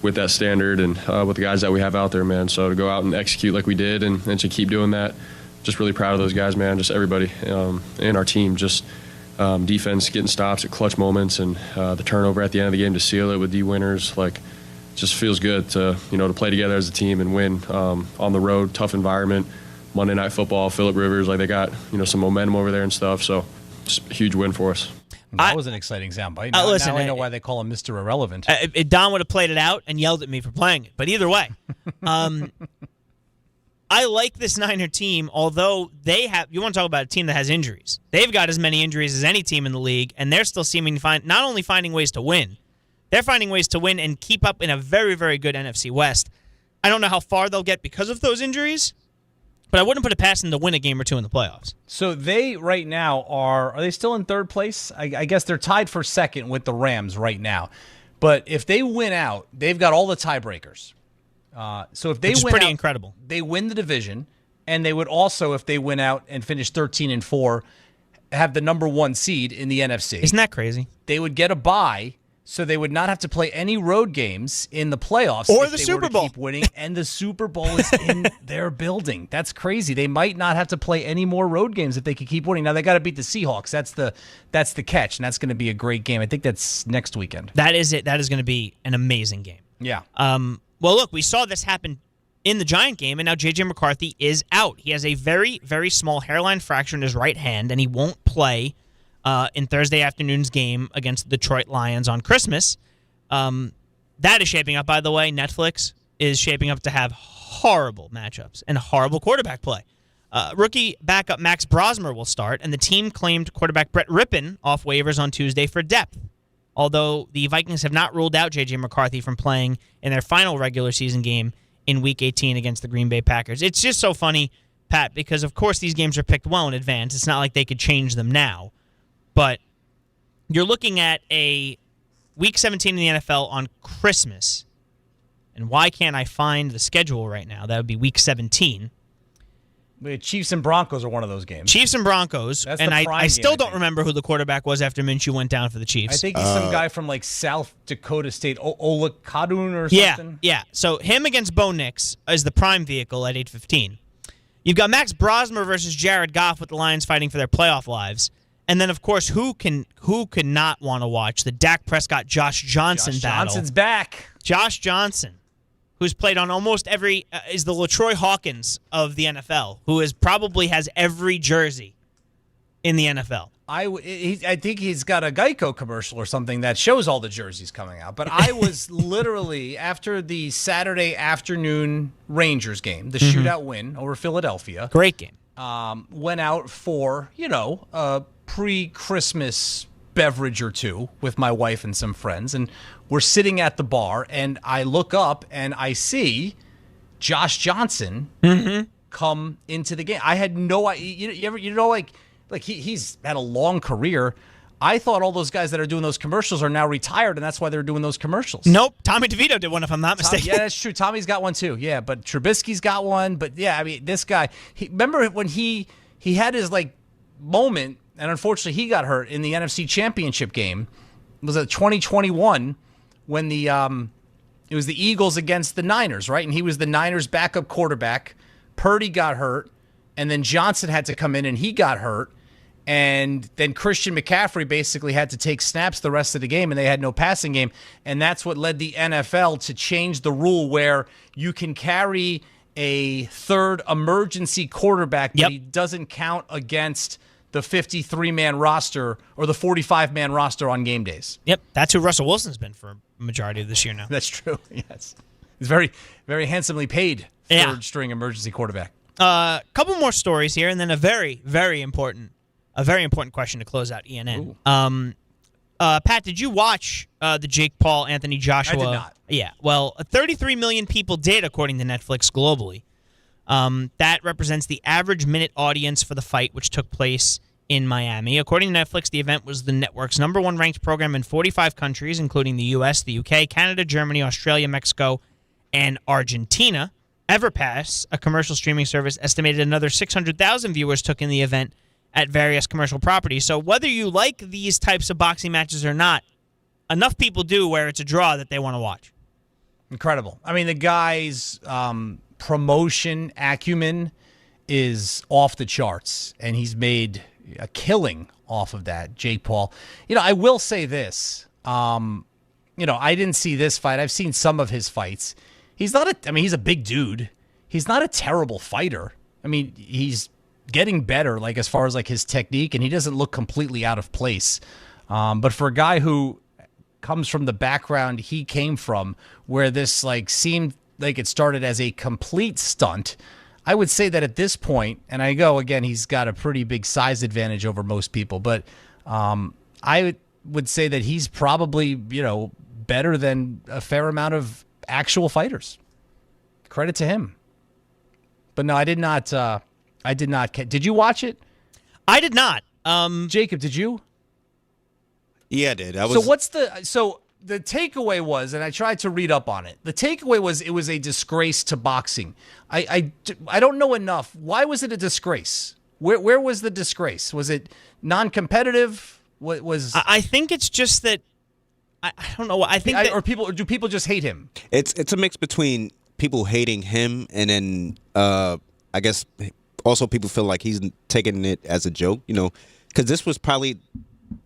with that standard and with the guys that we have out there, man. So to go out and execute like we did and to keep doing that, just really proud of those guys, man. Just everybody in our team, just defense getting stops at clutch moments, and the turnover at the end of the game to seal it with D winners, like, just feels good to to play together as a team and win on the road, tough environment. Monday Night Football, Phillip Rivers, like, they got some momentum over there and stuff. So just a huge win for us. That was an exciting soundbite. Now I know why they call him Mr. Irrelevant. Don would have played it out and yelled at me for playing it. But either way, I like this Niner team, although you want to talk about a team that has injuries. They've got as many injuries as any team in the league, and they're still seeming to not only finding ways to win, they're finding ways to win and keep up in a very, very good NFC West. I don't know how far they'll get because of those injuries, but I wouldn't put it past them to win a game or two in the playoffs. So they right now are they still in third place? I guess they're tied for second with the Rams right now. But if they win out, they've got all the tiebreakers. So if they Which is win pretty out, incredible. They win the division, and they would also, if they win out and finish 13-4, have the number 1 seed in the NFC. Isn't that crazy? They would get a bye. So they would not have to play any road games in the playoffs or if the they Super were to Bowl. keep winning, and the Super Bowl is in their building. That's crazy. They might not have to play any more road games if they could keep winning. Now they got to beat the Seahawks. That's the catch, and that's going to be a great game. I think that's next weekend. That is it. That is going to be an amazing game. Yeah. Well, look, we saw this happen in the Giant game, and now J.J. McCarthy is out. He has a very, very small hairline fracture in his right hand, and he won't play in Thursday afternoon's game against the Detroit Lions on Christmas. That is shaping up, by the way. Netflix is shaping up to have horrible matchups and horrible quarterback play. Rookie backup Max Brosmer will start, and the team claimed quarterback Brett Rippon off waivers on Tuesday for depth. Although the Vikings have not ruled out J.J. McCarthy from playing in their final regular season game in Week 18 against the Green Bay Packers. It's just so funny, Pat, because of course these games are picked well in advance. It's not like they could change them now. But you're looking at a Week 17 in the NFL on Christmas. And why can't I find the schedule right now? That would be Week 17. The Chiefs and Broncos are one of those games. Chiefs and Broncos. That's and the I prime still game, don't remember who the quarterback was after Minshew went down for the Chiefs. I think he's some guy from like South Dakota State, Olakadun or something. Yeah. So him against Bo Nix is the prime vehicle at 8:15. You've got Max Brosmer versus Jared Goff with the Lions fighting for their playoff lives. And then, of course, who could not want to watch the Dak Prescott-Josh Johnson battle? Johnson's back. Josh Johnson, who's played on almost every is the LaTroy Hawkins of the NFL, who probably has every jersey in the NFL. I think he's got a Geico commercial or something that shows all the jerseys coming out. But I was literally, after the Saturday afternoon Rangers game, the shootout win over Philadelphia. Great game. Went out for, a pre-Christmas beverage or two with my wife and some friends. And we're sitting at the bar, and I look up, and I see Josh Johnson come into the game. I had no idea. He's had a long career. I thought all those guys that are doing those commercials are now retired, and that's why they're doing those commercials. Nope. Tommy DeVito did one, if I'm not mistaken. Yeah, that's true. Tommy's got one, too. Yeah, but Trubisky's got one. But, yeah, I mean, this guy, remember when he had his, moment, and unfortunately he got hurt in the NFC Championship game. It was 2021 when it was the Eagles against the Niners, right? And he was the Niners' backup quarterback. Purdy got hurt. and then Johnson had to come in and he got hurt. And then Christian McCaffrey basically had to take snaps the rest of the game, and they had no passing game. And that's what led the NFL to change the rule where you can carry a third emergency quarterback, but he doesn't count against the 53-man roster or the 45-man roster on game days. Yep, that's who Russell Wilson's been for a majority of this year now. That's true, yes. He's very, very handsomely paid third-string emergency quarterback. Couple more stories here, and then a very, very important question to close out ENN. Pat, did you watch the Jake Paul, Anthony Joshua? I did not. Yeah, well, 33 million people did, according to Netflix globally. That represents the average minute audience for the fight, which took place in Miami. According to Netflix, the event was the network's #1 ranked program in 45 countries, including the U.S., the U.K., Canada, Germany, Australia, Mexico, and Argentina. EverPass, a commercial streaming service, estimated another 600,000 viewers took in the event at various commercial properties. So whether you like these types of boxing matches or not, enough people do where it's a draw that they want to watch. Incredible. I mean, the guy's promotion acumen is off the charts, and he's made a killing off of that, Jake Paul. I will say this. I didn't see this fight. I've seen some of his fights. He's a big dude. He's not a terrible fighter. I mean, he's getting better, like as far as like his technique, and he doesn't look completely out of place. But for a guy who comes from the background he came from, where this like seemed like it started as a complete stunt, I would say that at this point, and I go again, he's got a pretty big size advantage over most people, but I would say that he's probably better than a fair amount of actual fighters. Credit to him. But no, I did not. Did you watch it? I did not. Jacob, did you? Yeah, I did. So the takeaway was, and I tried to read up on it. The takeaway was it was a disgrace to boxing. I don't know enough. Why was it a disgrace? Where was the disgrace? Was it non-competitive? What was? I think it's just that. I don't know. I think do people just hate him? It's a mix between people hating him and then I guess also people feel like he's taking it as a joke, because this was probably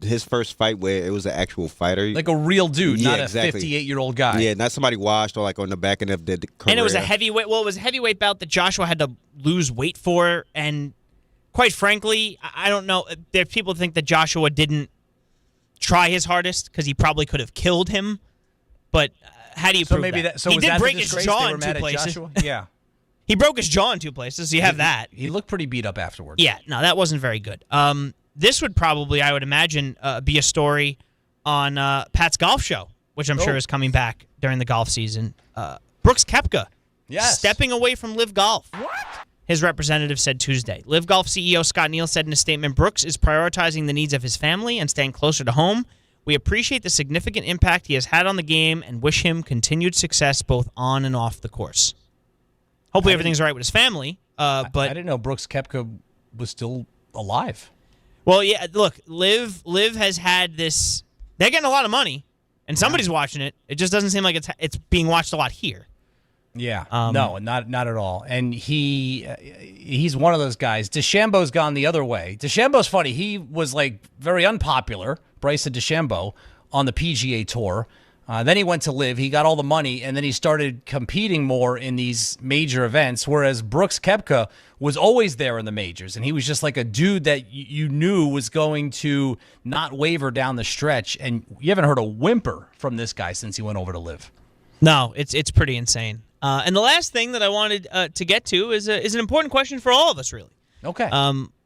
his first fight where it was an actual fighter, like a real dude, not a 58-year-old guy. Yeah, not somebody washed or like on the back end of the career. And it was a heavyweight. Well, it was a heavyweight bout that Joshua had to lose weight for, and quite frankly, I don't know. There people think that Joshua didn't try his hardest because he probably could have killed him, but how do you prove that? So he was did that break the his disgrace? jaw They were in mad 2 at places. Joshua? Yeah. He broke his jaw in 2 places, so you have that. He looked pretty beat up afterwards. Yeah, no, that wasn't very good. This would probably, I would imagine, be a story on Pat's golf show, which I'm sure is coming back during the golf season. Brooks Koepka, stepping away from Live Golf. What? His representative said Tuesday. Live Golf CEO Scott Neal said in a statement, Brooks is prioritizing the needs of his family and staying closer to home. We appreciate the significant impact he has had on the game and wish him continued success both on and off the course. Hopefully everything's all right with his family. But I didn't know Brooks Koepka was still alive. Well, yeah, look, Liv has had this. They're getting a lot of money, and somebody's watching it. It just doesn't seem like it's being watched a lot here. Yeah, no, not at all. And he's one of those guys. DeChambeau's gone the other way. DeChambeau's funny. He was like very unpopular, Bryson DeChambeau, on the PGA Tour. Then he went to Live. He got all the money, and then he started competing more in these major events, whereas Brooks Koepka was always there in the majors, and he was just like a dude that you knew was going to not waver down the stretch, and you haven't heard a whimper from this guy since he went over to Live. No, it's pretty insane. And the last thing that I wanted to get to is an important question for all of us, really. Okay.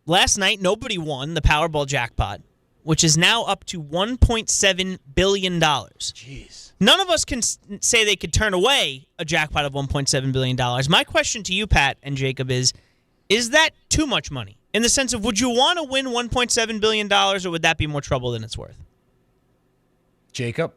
Last night, nobody won the Powerball jackpot, which is now up to $1.7 billion. Jeez. None of us can say they could turn away a jackpot of $1.7 billion. My question to you, Pat and Jacob, is that too much money? In the sense of, would you want to win $1.7 billion, or would that be more trouble than it's worth? Jacob,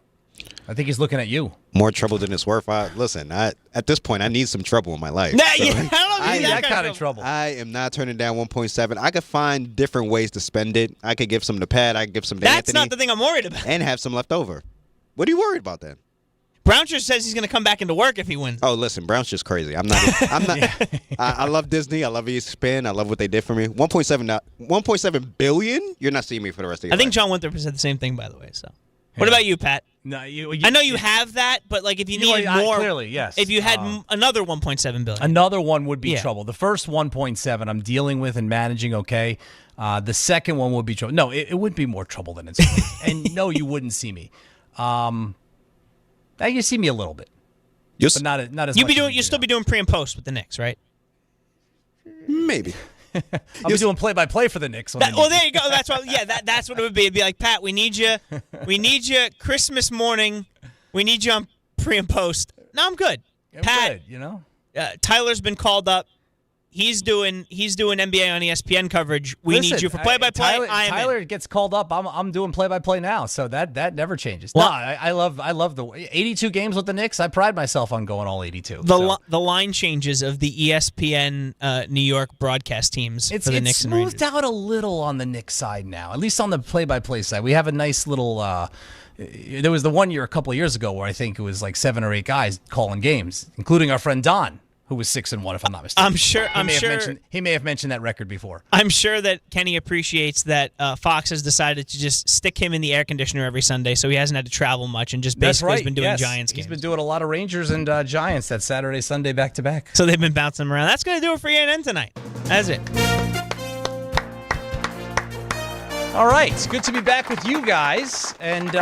I think he's looking at you. More trouble than it's worth. Listen, at this point, I need some trouble in my life. Nah, so, I don't need that kind of trouble. I am not turning down 1.7. I could find different ways to spend it. I could give some to Pat. I could give some to That's Anthony. not the thing I'm worried about. And have some left over. What are you worried about then? Brownshire says he's going to come back into work if he wins. Oh, listen, Brownshire's crazy. I'm not. I love Disney. I love ESPN. I love what they did for me. 1.7 billion. You're not seeing me for the rest of your life. I think John Winthrop said the same thing, by the way. So, what about you, Pat? No, I know you have that, but like if you needed more, clearly, yes. If you had another 1.7 billion, another one would be trouble. The first 1.7 I'm dealing with and managing okay. The second one would be trouble. No, it would be more trouble than it's and no, you wouldn't see me. You see me a little bit, but not as much. You'll still be doing pre and post with the Knicks, right? Maybe. I'll be doing play-by-play for the Knicks. There you go. That's what. Yeah, that's what it would be. It'd be like, Pat, we need you. We need you Christmas morning. We need you on pre and post. No, I'm good. Pat, good, Tyler's been called up. He's doing NBA on ESPN coverage. We need you for play-by-play. Tyler gets called up. I'm doing play-by-play now, so that never changes. Well, I love the 82 games with the Knicks. I pride myself on going all 82. The line changes of the ESPN New York broadcast teams for the Knicks and Rangers. It's smoothed out a little on the Knicks side now, at least on the play-by-play side. We have a nice little. There was the one year a couple of years ago where I think it was like 7 or 8 guys calling games, including our friend Don, who was 6-1, if I'm not mistaken. He may have mentioned that record before. I'm sure that Kenny appreciates that Fox has decided to just stick him in the air conditioner every Sunday, so he hasn't had to travel much and just basically has been doing Giants games. He's been doing a lot of Rangers and Giants that Saturday, Sunday back-to-back. So they've been bouncing him around. That's going to do it for ENN tonight. That's it. All right, it's good to be back with you guys, and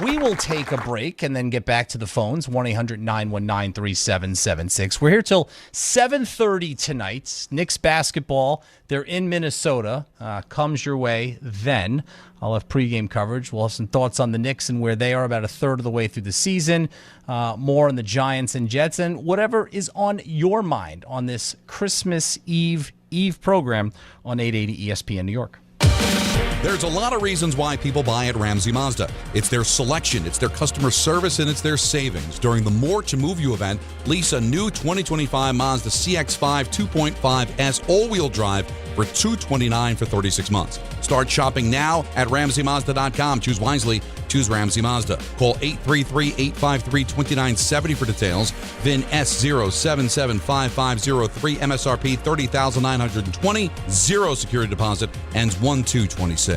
we will take a break and then get back to the phones, 1-800-919-3776. We're here till 7:30 tonight. Knicks basketball, they're in Minnesota, comes your way then. I'll have pregame coverage. We'll have some thoughts on the Knicks and where they are about a third of the way through the season, more on the Giants and Jets, and whatever is on your mind on this Christmas Eve program on 880 ESPN New York. There's a lot of reasons why people buy at Ramsey Mazda. It's their selection, it's their customer service, and it's their savings. During the More to Move You event, lease a new 2025 Mazda CX-5 2.5S all-wheel drive for $229 for 36 months. Start shopping now at RamseyMazda.com. Choose wisely. Choose Ramsey Mazda. Call 833-853-2970 for details. VIN S077553, MSRP $30,920. Zero security deposit. Ends 1/2/26.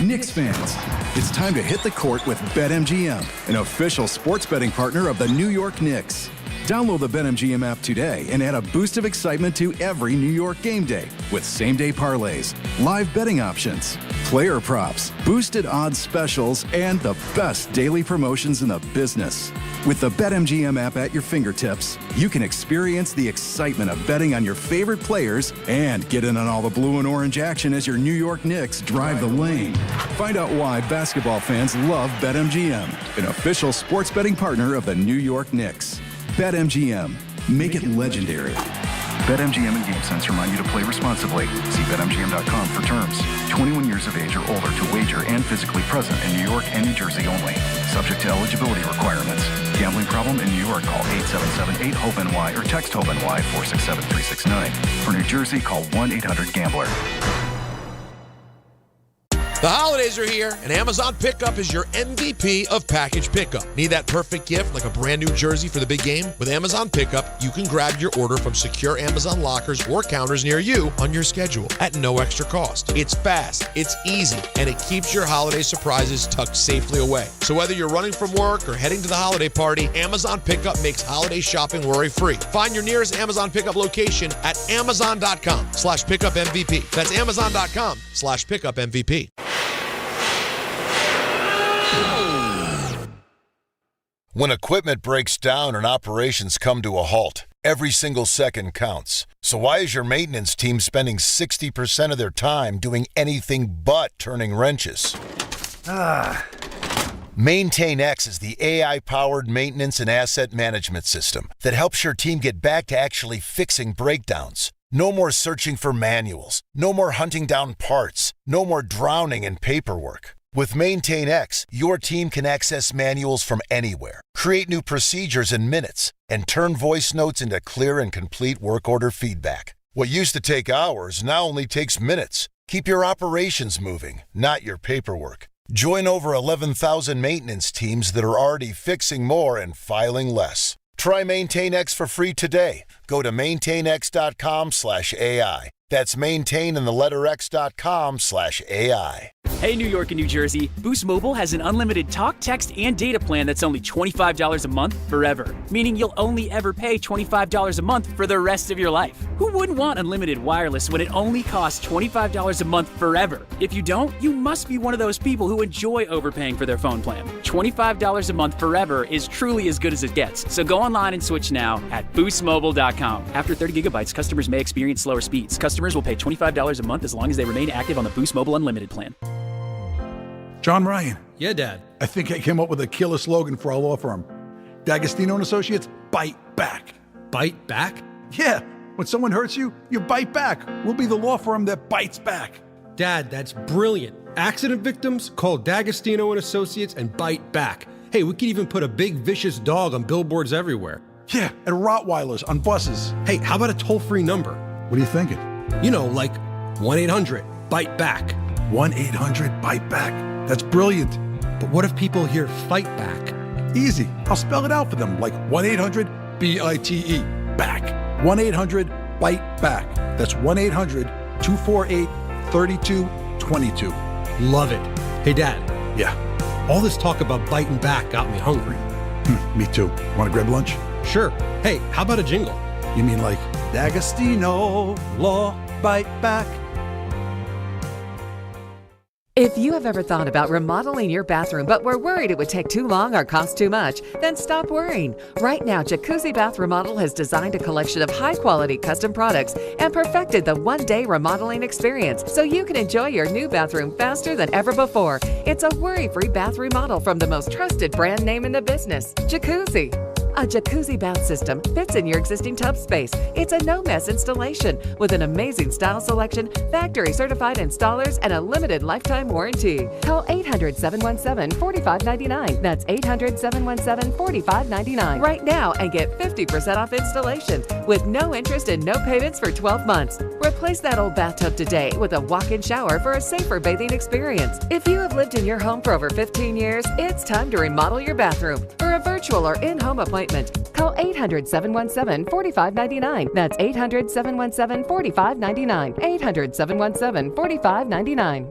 Knicks fans, it's time to hit the court with BetMGM, an official sports betting partner of the New York Knicks. Download the BetMGM app today and add a boost of excitement to every New York game day with same-day parlays, live betting options, player props, boosted odds specials, and the best daily promotions in the business. With the BetMGM app at your fingertips, you can experience the excitement of betting on your favorite players and get in on all the blue and orange action as your New York Knicks drive the lane. Find out why basketball fans love BetMGM, an official sports betting partner of the New York Knicks. BetMGM. Make it legendary. BetMGM and GameSense remind you to play responsibly. See BetMGM.com for terms. 21 years of age or older to wager and physically present in New York and New Jersey only. Subject to eligibility requirements. Gambling problem in New York? Call 877-8-HOPE-NY or text HOPE-NY 467-369. For New Jersey, call 1-800-GAMBLER. The holidays are here, and Amazon Pickup is your MVP of package pickup. Need that perfect gift like a brand new jersey for the big game? With Amazon Pickup, you can grab your order from secure Amazon lockers or counters near you on your schedule at no extra cost. It's fast, it's easy, and it keeps your holiday surprises tucked safely away. So whether you're running from work or heading to the holiday party, Amazon Pickup makes holiday shopping worry-free. Find your nearest Amazon Pickup location at amazon.com/pickupmvp. That's amazon.com/pickupmvp. When equipment breaks down and operations come to a halt, every single second counts. So why is your maintenance team spending 60% of their time doing anything but turning wrenches? MaintainX is the AI-powered maintenance and asset management system that helps your team get back to actually fixing breakdowns. No more searching for manuals. No more hunting down parts. No more drowning in paperwork. With MaintainX, your team can access manuals from anywhere, create new procedures in minutes, and turn voice notes into clear and complete work order feedback. What used to take hours now only takes minutes. Keep your operations moving, not your paperwork. Join over 11,000 maintenance teams that are already fixing more and filing less. Try MaintainX for free today. Go to maintainx.com/AI. That's maintain and the letter x.com/AI. Hey, New York and New Jersey, Boost Mobile has an unlimited talk, text, and data plan that's only $25 a month forever. Meaning you'll only ever pay $25 a month for the rest of your life. Who wouldn't want unlimited wireless when it only costs $25 a month forever? If you don't, you must be one of those people who enjoy overpaying for their phone plan. $25 a month forever is truly as good as it gets. So go online and switch now at boostmobile.com. After 30 gigabytes, customers may experience slower speeds. Customers will pay $25 a month as long as they remain active on the Boost Mobile Unlimited plan. John Ryan. Yeah, Dad. I think I came up with a killer slogan for our law firm. D'Agostino and Associates, bite back. Bite back? Yeah. When someone hurts you, you bite back. We'll be the law firm that bites back. Dad, that's brilliant. Accident victims, call D'Agostino and Associates and bite back. Hey, we could even put a big vicious dog on billboards everywhere. Yeah, and Rottweilers on buses. Hey, how about a toll-free number? What are you thinking? You know, like 1-800-BITE-BACK. 1-800-BITE-BACK. That's brilliant. But what if people hear fight back? Easy. I'll spell it out for them, like 1-800-BITE. Back. 1-800-BITE-BACK. That's 1-800-248-3222. Love it. Hey, Dad. Yeah. All this talk about biting back got me hungry. Me too. Want to grab lunch? Sure. Hey, how about a jingle? You mean like D'Agostino, law, bite back? If you have ever thought about remodeling your bathroom but were worried it would take too long or cost too much, then stop worrying. Right now, Jacuzzi Bath Remodel has designed a collection of high-quality custom products and perfected the one-day remodeling experience so you can enjoy your new bathroom faster than ever before. It's a worry-free bath remodel from the most trusted brand name in the business, Jacuzzi. A jacuzzi bath system fits in your existing tub space. It's a no-mess installation with an amazing style selection, factory-certified installers, and a limited lifetime warranty. Call 800-717-4599. That's 800-717-4599 right now and get 50% off installation with no interest and no payments for 12 months. Replace that old bathtub today with a walk-in shower for a safer bathing experience. If you have lived in your home for over 15 years, it's time to remodel your bathroom. For a virtual or in-home appointment, call 800-717-4599. That's 800-717-4599. 800-717-4599.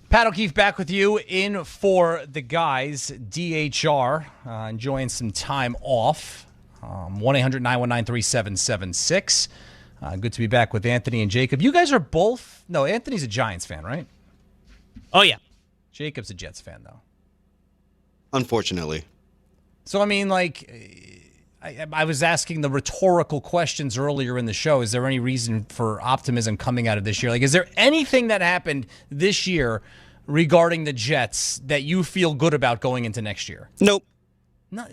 Pat O'Keefe back with you in for the guys. DHR enjoying some time off. 1-800-919-3776. Good to be back with Anthony and Jacob. You guys are both... No, Anthony's a Giants fan, right? Oh, yeah. Jacob's a Jets fan, though. Unfortunately. So, I mean, like, I was asking the rhetorical questions earlier in the show. Is there any reason for optimism coming out of this year? Like, is there anything that happened this year regarding the Jets that you feel good about going into next year? Nope. No,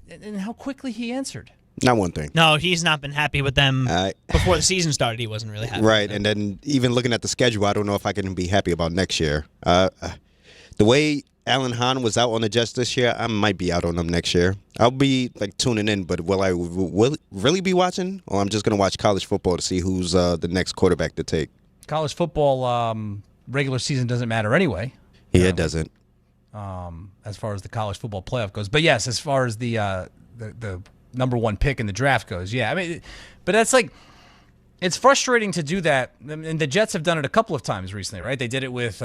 and how quickly he answered. Not one thing. No, he's not been happy with them. Before the season started, he wasn't really happy. Right, and then even looking at the schedule, I don't know if I can be happy about next year. The way Hahn was out on the Jets this year, I might be out on them next year. I'll be like tuning in, but will I really be watching? Or I'm just going to watch college football to see who's the next quarterback to take? College football regular season doesn't matter anyway. Yeah, it doesn't. As far as the college football playoff goes. But yes, as far as the number one pick in the draft goes, yeah. I mean, but that's like, it's frustrating to do that. And the Jets have done it a couple of times recently, right? They did it with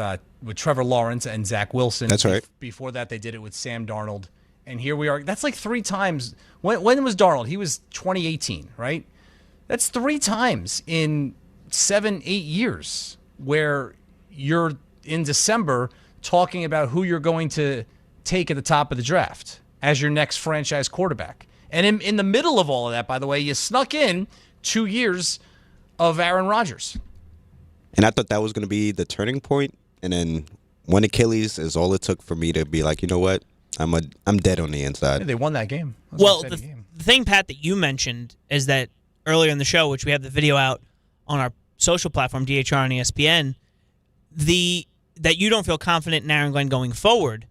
Trevor Lawrence and Zach Wilson. That's right. Before that, they did it with Sam Darnold. And here we are. That's like 3 times. When was Darnold? He was 2018, right? That's 3 times in 7-8 years where you're in December talking about who you're going to take at the top of the draft as your next franchise quarterback. And in the middle of all of that, by the way, you snuck in 2 years of Aaron Rodgers. And I thought that was going to be the turning point. And then one Achilles is all it took for me to be like, you know what? I'm dead on the inside. Yeah, they won that game. Well, the thing, Pat, that you mentioned is that earlier in the show, which we have the video out on our social platform, DHR and ESPN, that you don't feel confident in Aaron Glenn going forward.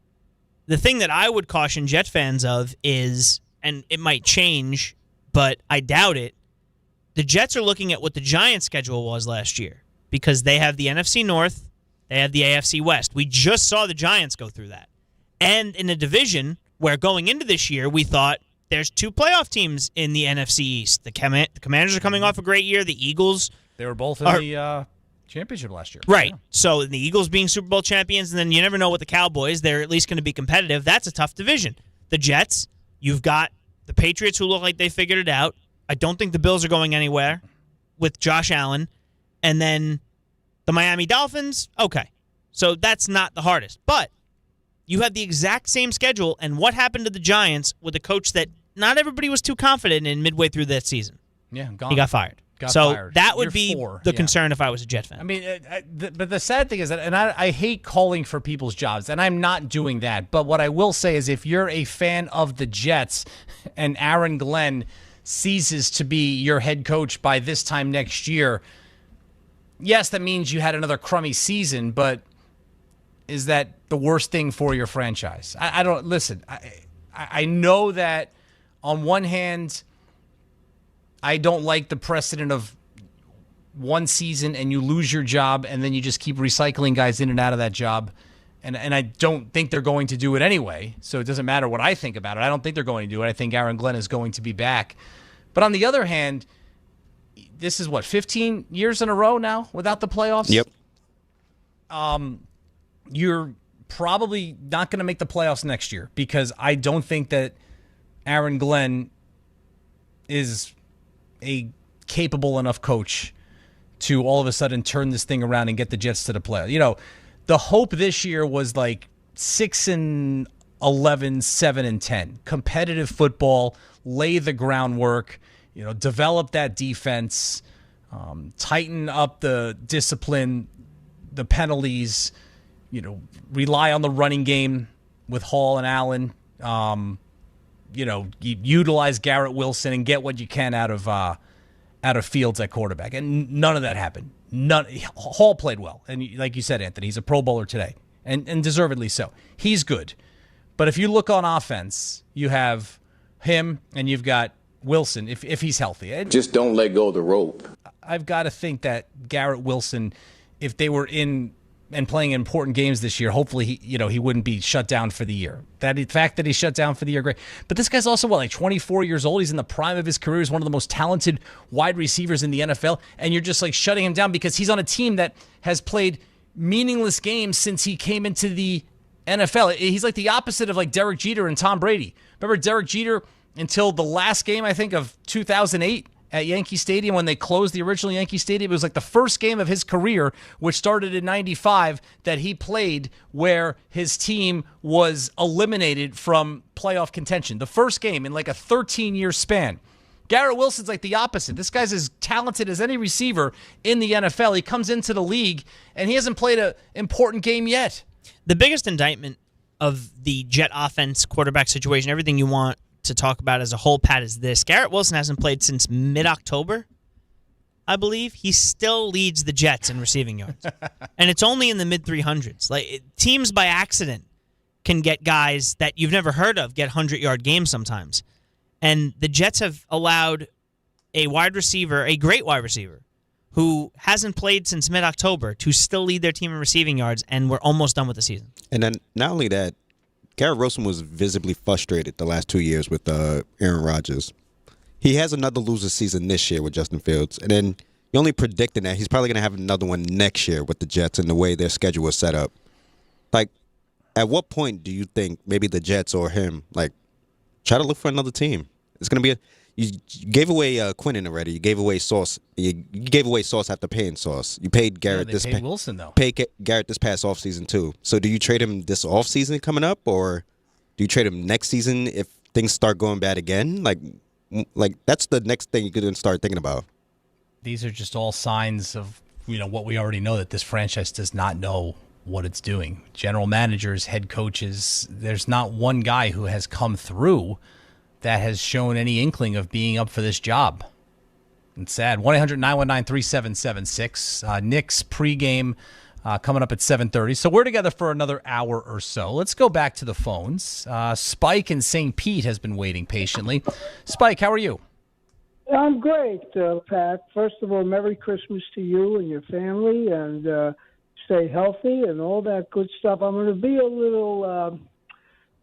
The thing that I would caution Jet fans of is, and it might change, but I doubt it, the Jets are looking at what the Giants' schedule was last year because they have the NFC North, they have the AFC West. We just saw the Giants go through that. And in a division where going into this year, we thought there's 2 playoff teams in the NFC East. The Commanders are coming off a great year. The Eagles. They were both in the championship last year. Right. Yeah. So the Eagles being Super Bowl champions, and then you never know what the Cowboys, they're at least going to be competitive. That's a tough division. The Jets, you've got the Patriots who look like they figured it out. I don't think the Bills are going anywhere with Josh Allen. And then the Miami Dolphins, okay. So that's not the hardest. But you have the exact same schedule, and what happened to the Giants with a coach that not everybody was too confident in midway through that season? Yeah, gone. He got fired. Fired. That would Year be 4. the concern if I was a Jet fan. I mean, but the sad thing is that, and I hate calling for people's jobs, and I'm not doing that. But what I will say is if you're a fan of the Jets and Aaron Glenn ceases to be your head coach by this time next year, yes, that means you had another crummy season, but is that the worst thing for your franchise? I don't listen. I know that on one hand, I don't like the precedent of one season and you lose your job and then you just keep recycling guys in and out of that job. And I don't think they're going to do it anyway. So it doesn't matter what I think about it. I don't think they're going to do it. I think Aaron Glenn is going to be back. But on the other hand, this is 15 years in a row now without the playoffs? Yep. You're probably not going to make the playoffs next year because I don't think that Aaron Glenn is a capable enough coach to all of a sudden turn this thing around and get the Jets to the playoffs. You know, the hope this year was 6-11, 7-10. Competitive football, lay the groundwork, develop that defense, tighten up the discipline, the penalties, rely on the running game with Hall and Allen. You utilize Garrett Wilson and get what you can out of Fields at quarterback. And none of that happened. Hall played well. And like you said, Anthony, he's a Pro Bowler today. And deservedly so. He's good. But if you look on offense, you have him and you've got Wilson, if he's healthy. Just don't let go of the rope. I've got to think that Garrett Wilson, if they were in and playing important games this year, hopefully he wouldn't be shut down for the year. The fact that he's shut down for the year, great. But this guy's also 24 years old. He's in the prime of his career. He's one of the most talented wide receivers in the NFL, and you're just shutting him down because he's on a team that has played meaningless games since he came into the NFL. He's like the opposite of Derek Jeter and Tom Brady. Remember Derek Jeter until the last game, I think, of 2008 at Yankee Stadium when they closed the original Yankee Stadium. It was the first game of his career, which started in 95, that he played where his team was eliminated from playoff contention. The first game in a 13-year span. Garrett Wilson's the opposite. This guy's as talented as any receiver in the NFL. He comes into the league, and he hasn't played an important game yet. The biggest indictment of the Jet offense, quarterback situation, everything you want to talk about as a whole, Pat, is this. Garrett Wilson hasn't played since mid-October, I believe. He still leads the Jets in receiving yards. And it's only in the mid-300s. Teams by accident can get guys that you've never heard of get 100-yard games sometimes. And the Jets have allowed a wide receiver, a great wide receiver, who hasn't played since mid-October to still lead their team in receiving yards, and we're almost done with the season. And then not only that, Garrett Wilson was visibly frustrated the last 2 years with Aaron Rodgers. He has another loser season this year with Justin Fields, and then you're only predicting that he's probably going to have another one next year with the Jets and the way their schedule is set up. At what point do you think maybe the Jets or him, try to look for another team? It's going to be you gave away Quinnen already. You gave away Sauce. You gave away Sauce after paying Sauce. You paid Garrett Wilson, though. Paid Garrett this past offseason, too. So do you trade him this offseason coming up, or do you trade him next season if things start going bad again? That's the next thing you could start thinking about. These are just all signs of what we already know, that this franchise does not know what it's doing. General managers, head coaches, there's not one guy who has come through that has shown any inkling of being up for this job. It's sad. 1-800-919-3776. Knicks pregame coming up at 7:30. So we're together for another hour or so. Let's go back to the phones. Spike in St. Pete has been waiting patiently. Spike, how are you? I'm great, Pat. First of all, Merry Christmas to you and your family, and stay healthy and all that good stuff. I'm going to be a little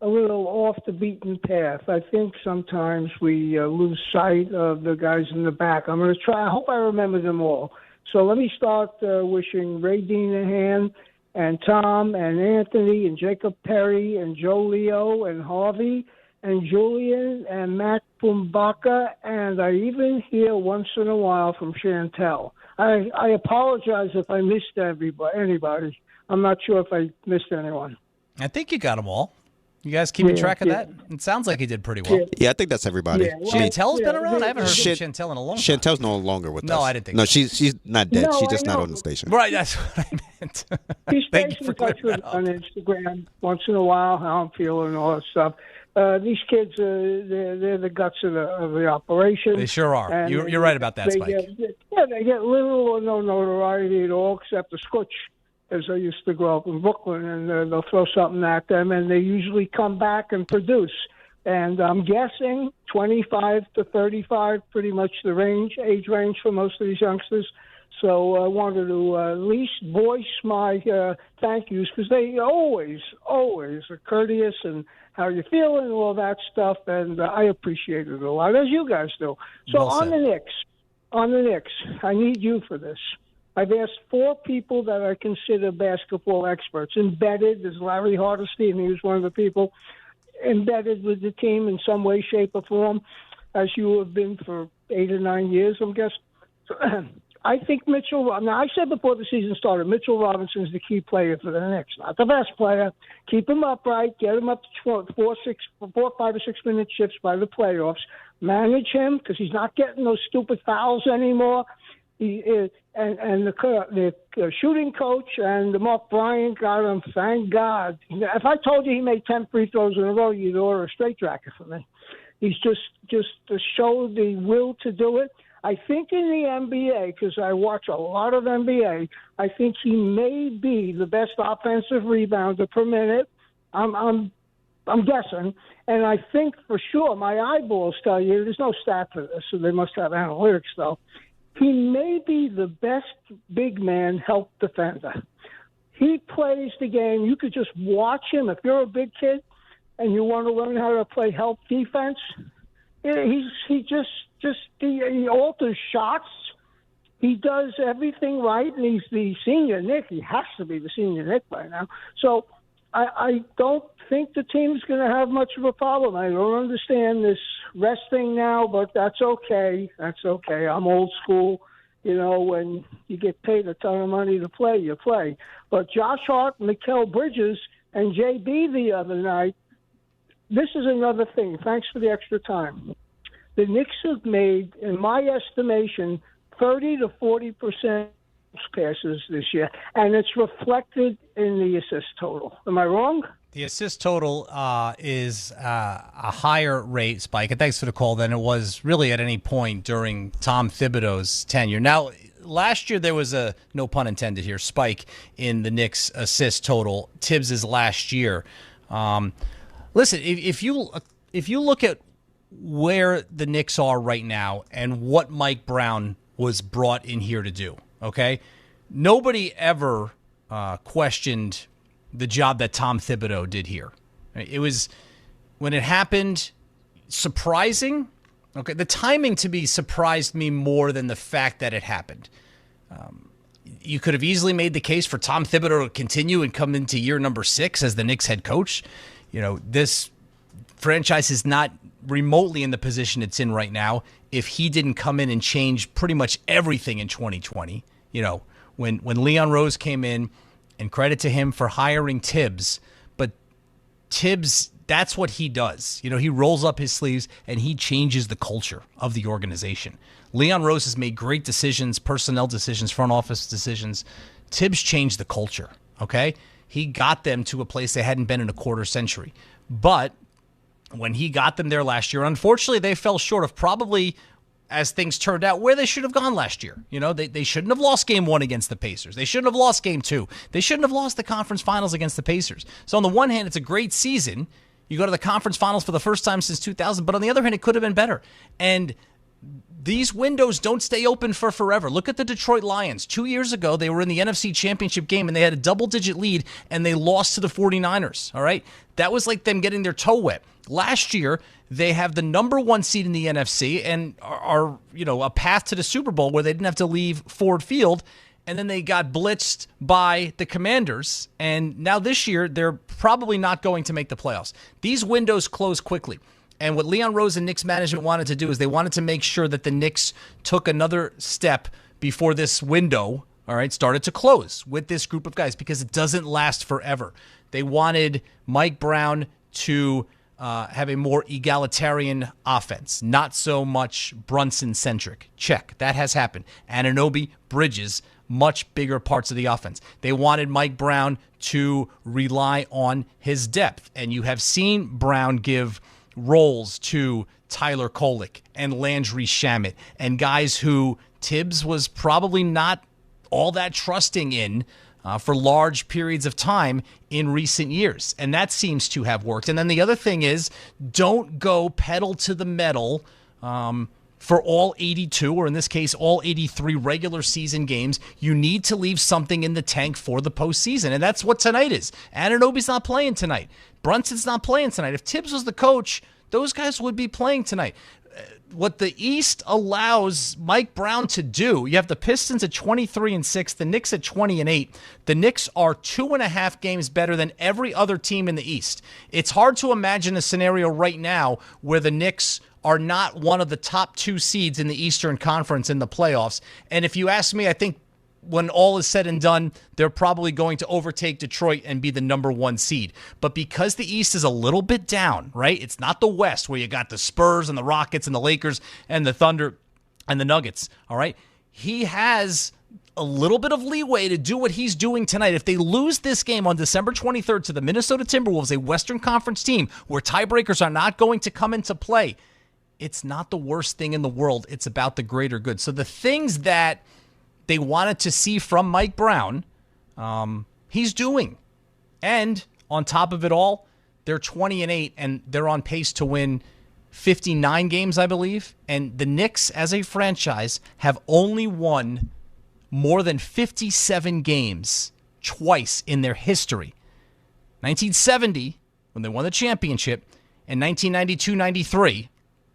off the beaten path. I think sometimes we lose sight of the guys in the back. I'm going to try. I hope I remember them all. So let me start wishing Ray Hahn and Tom and Anthony and Jacob Perry and Joe Leo and Harvey and Julian and Matt from Boca, and I even hear once in a while from Chantel. I apologize if I missed anybody. I'm not sure if I missed anyone. I think you got them all. You guys keeping track of that? It sounds like he did pretty well. Yeah, I think that's everybody. Yeah, Chantel's been around? I haven't heard from Chantel in a long time. Chantel's no longer with us. No, I didn't think so. She's not dead. No, she's just I not know. on the station. Right, that's what I meant. He Thank stays you for in touch clearing with that me up. on Instagram once in a while, how I'm feeling and all that stuff. These kids, they're the guts of the operation. They sure are. And You're right about that, Spike. They get little or no notoriety at all, except the scotch, as I used to grow up in Brooklyn, and they'll throw something at them, and they usually come back and produce. And I'm guessing 25 to 35, pretty much the age range for most of these youngsters. So I wanted to at least voice my thank yous, because they always are courteous and how you feeling and all that stuff, and I appreciate it a lot, as you guys do. So Well on said. the Knicks, I need you for this. I've asked 4 people that I consider basketball experts. Embedded, there's Larry Hardesty, and he was one of the people embedded with the team in some way, shape, or form, as you have been for 8 or 9 years, I'm guessing. I think Mitchell. Now, I said before the season started, Mitchell Robinson's the key player for the Knicks. Not the best player. Keep him upright. Get him up to 4, 5, or 6 minute shifts by the playoffs. Manage him, because he's not getting those stupid fouls anymore. And the shooting coach and the Mark Bryant got him. Thank God. If I told you he made 10 free throws in a row, you'd order a straight jacket for me. He's just to show the will to do it. I think in the NBA, because I watch a lot of NBA, I think he may be the best offensive rebounder per minute. I'm guessing, and I think for sure my eyeballs tell you there's no stat for this, so they must have analytics though. He may be the best big man help defender. He plays the game. You could just watch him. If you're a big kid and you want to learn how to play help defense, he alters shots. He does everything right, and he's the senior Nick. He has to be the senior Nick by now. So I don't think the team's going to have much of a problem. I don't understand this rest thing now, but that's okay. That's okay. I'm old school. You know, when you get paid a ton of money to play, you play. But Josh Hart, Mikal Bridges, and JB the other night, this is another thing. Thanks for the extra time. The Knicks have made, in my estimation, 30 to 40% passes this year, and it's reflected in the assist total. Am I wrong? The assist total is a higher rate, Spike, and thanks for the call, than it was really at any point during Tom Thibodeau's tenure. Now, last year there was a, no pun intended here, spike in the Knicks assist total, Tibbs' last year. Listen, if you look at where the Knicks are right now and what Mike Brown was brought in here to do, okay? Nobody ever questioned the job that Tom Thibodeau did here. It was, when it happened, surprising. Okay, the timing to me surprised me more than the fact that it happened. You could have easily made the case for Tom Thibodeau to continue and come into year number 6 as the Knicks head coach. You know, this franchise is not remotely in the position it's in right now if he didn't come in and change pretty much everything in 2020. You know, when Leon Rose came in, and credit to him for hiring Tibbs, but Tibbs, that's what he does. You know, he rolls up his sleeves and he changes the culture of the organization. Leon Rose has made great decisions, personnel decisions, front office decisions. Tibbs changed the culture, okay? He got them to a place they hadn't been in a quarter century. But when he got them there last year, unfortunately, they fell short of probably, as things turned out, where they should have gone last year. You know, they shouldn't have lost game 1 against the Pacers. They shouldn't have lost game 2. They shouldn't have lost the conference finals against the Pacers. So on the one hand, it's a great season. You go to the conference finals for the first time since 2000. But on the other hand, it could have been better. And these windows don't stay open for forever. Look at the Detroit Lions. 2 years ago, they were in the NFC Championship game, and they had a double-digit lead, and they lost to the 49ers, all right? That was like them getting their toe wet. Last year, they have the number 1 seed in the NFC and are a path to the Super Bowl where they didn't have to leave Ford Field, and then they got blitzed by the Commanders, and now this year, they're probably not going to make the playoffs. These windows close quickly. And what Leon Rose and Knicks management wanted to do is they wanted to make sure that the Knicks took another step before this window, all right, started to close with this group of guys because it doesn't last forever. They wanted Mike Brown to have a more egalitarian offense, not so much Brunson-centric. Check. That has happened. Anunoby, Bridges, much bigger parts of the offense. They wanted Mike Brown to rely on his depth, and you have seen Brown give roles to Tyler Kolek and Landry Shamet and guys who Tibbs was probably not all that trusting in for large periods of time in recent years. And that seems to have worked. And then the other thing is, don't go pedal to the metal for all 82, or in this case, all 83 regular season games. You need to leave something in the tank for the postseason. And that's what tonight is. Anunoby's not playing tonight. Brunson's not playing tonight. If Tibbs was the coach, those guys would be playing tonight. What the East allows Mike Brown to do, you have the Pistons at 23-6, the Knicks at 20-8. The Knicks are 2.5 games better than every other team in the East. It's hard to imagine a scenario right now where the Knicks are not one of the top 2 seeds in the Eastern Conference in the playoffs. And if you ask me, I think when all is said and done, they're probably going to overtake Detroit and be the number 1 seed. But because the East is a little bit down, right? It's not the West where you got the Spurs and the Rockets and the Lakers and the Thunder and the Nuggets, all right? He has a little bit of leeway to do what he's doing tonight. If they lose this game on December 23rd to the Minnesota Timberwolves, a Western Conference team where tiebreakers are not going to come into play, it's not the worst thing in the world. It's about the greater good. So the things that they wanted to see from Mike Brown, he's doing. And on top of it all, they're 20-8, and they're on pace to win 59 games, I believe. And the Knicks, as a franchise, have only won more than 57 games twice in their history. 1970, when they won the championship, and 1992-93,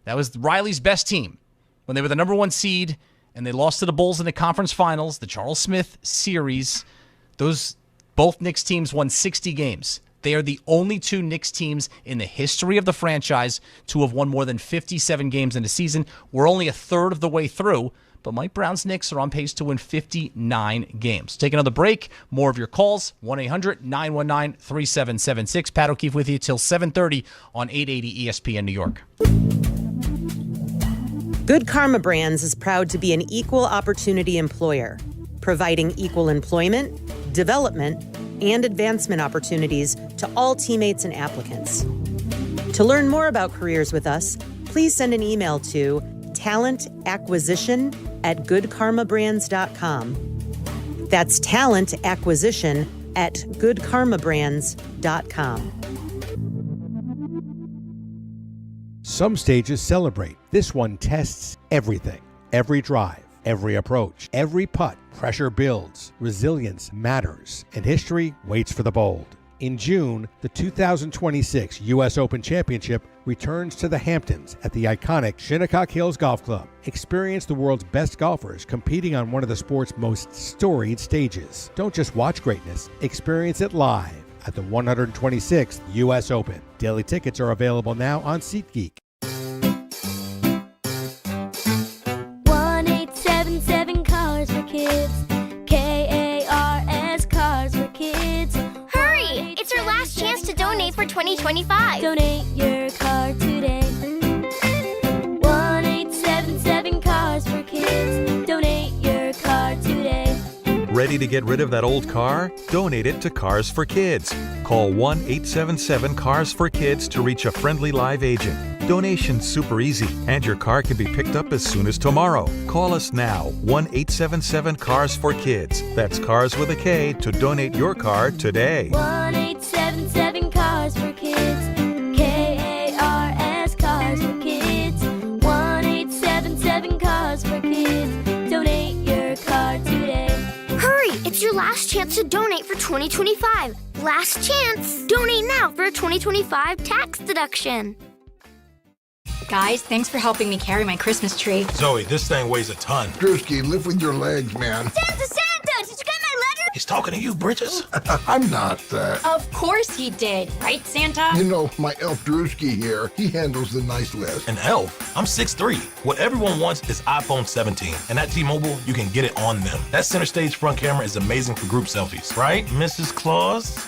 that was Riley's best team, when they were the number 1 seed, and they lost to the Bulls in the conference finals, the Charles Smith series. Both Knicks teams won 60 games. They are the only 2 Knicks teams in the history of the franchise to have won more than 57 games in a season. We're only a third of the way through, but Mike Brown's Knicks are on pace to win 59 games. Take another break. More of your calls, 1-800-919-3776. Pat O'Keefe with you till 7:30 on 880 ESPN New York. Good Karma Brands is proud to be an equal opportunity employer, providing equal employment, development, and advancement opportunities to all teammates and applicants. To learn more about careers with us, please send an email to talentacquisition@goodkarmabrands.com. That's talentacquisition@goodkarmabrands.com. Some stages celebrate. This one tests everything. Every drive, every approach, every putt. Pressure builds, resilience matters, and history waits for the bold. In June, the 2026 U.S. Open Championship returns to the Hamptons at the iconic Shinnecock Hills Golf Club. Experience the world's best golfers competing on one of the sport's most storied stages. Don't just watch greatness, experience it live at the 126th U.S. Open. Daily tickets are available now on SeatGeek. 1-877 Cars for Kids. KARS Cars for Kids. Hurry! It's your last chance to donate for 2025. Donate your car today. 1-877 Cars for Kids. Donate your car today. Ready to get rid of that old car? Donate it to Cars for Kids. Call 1-877-CARS-FOR-KIDS to reach a friendly live agent. Donation's super easy, and your car can be picked up as soon as tomorrow. Call us now, 1-877-CARS-FOR-KIDS. That's Cars with a K to donate your car today. 1-877 Cars for Kids. KARS Cars for Kids. 1-877 cause for kids. Donate your card today. Hurry! It's your last chance to donate for 2025. Last chance! Donate now for a 2025 tax deduction. Guys, thanks for helping me carry my Christmas tree. Zoe, this thing weighs a ton. Drewski, lift with your legs, man. Santa! Did you get my letter? He's talking to you, Bridges. I'm not that. Of course he did, right, Santa? You know, my elf Drewski here, he handles the nice list. An elf? I'm 6'3". What everyone wants is iPhone 17. And at T-Mobile, you can get it on them. That center stage front camera is amazing for group selfies. Right, Mrs. Claus?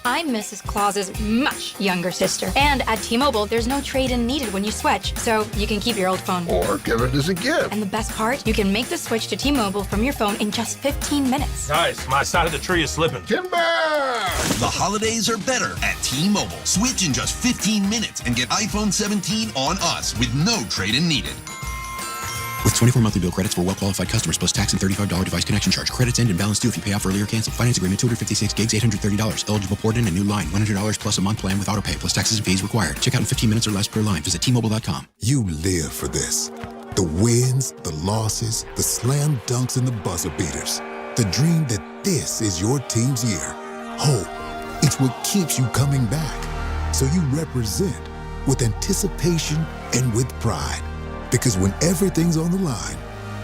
I'm Mrs. Claus's much younger sister. And at T-Mobile, there's no trade-in needed when you switch, so you can keep your old phone. Or give it as a gift. And the best part? You can make the switch to T-Mobile from your phone in just 15 minutes. Guys, my side of the tree is slipping. Timber! The holidays are better at T-Mobile. Switch in just 15 minutes and get iPhone 17 on us with no trade-in needed. With 24 monthly bill credits for well-qualified customers plus tax and $35 device connection charge. Credits end and balance due if you pay off early or cancel. Finance agreement, 256 gigs, $830. Eligible port in a new line, $100 plus a month plan with autopay plus taxes and fees required. Check out in 15 minutes or less per line. Visit T-Mobile.com. You live for this. The wins, the losses, the slam dunks, and the buzzer beaters. The dream that this is your team's year. Hope. It's what keeps you coming back. So you represent with anticipation and with pride. Because when everything's on the line,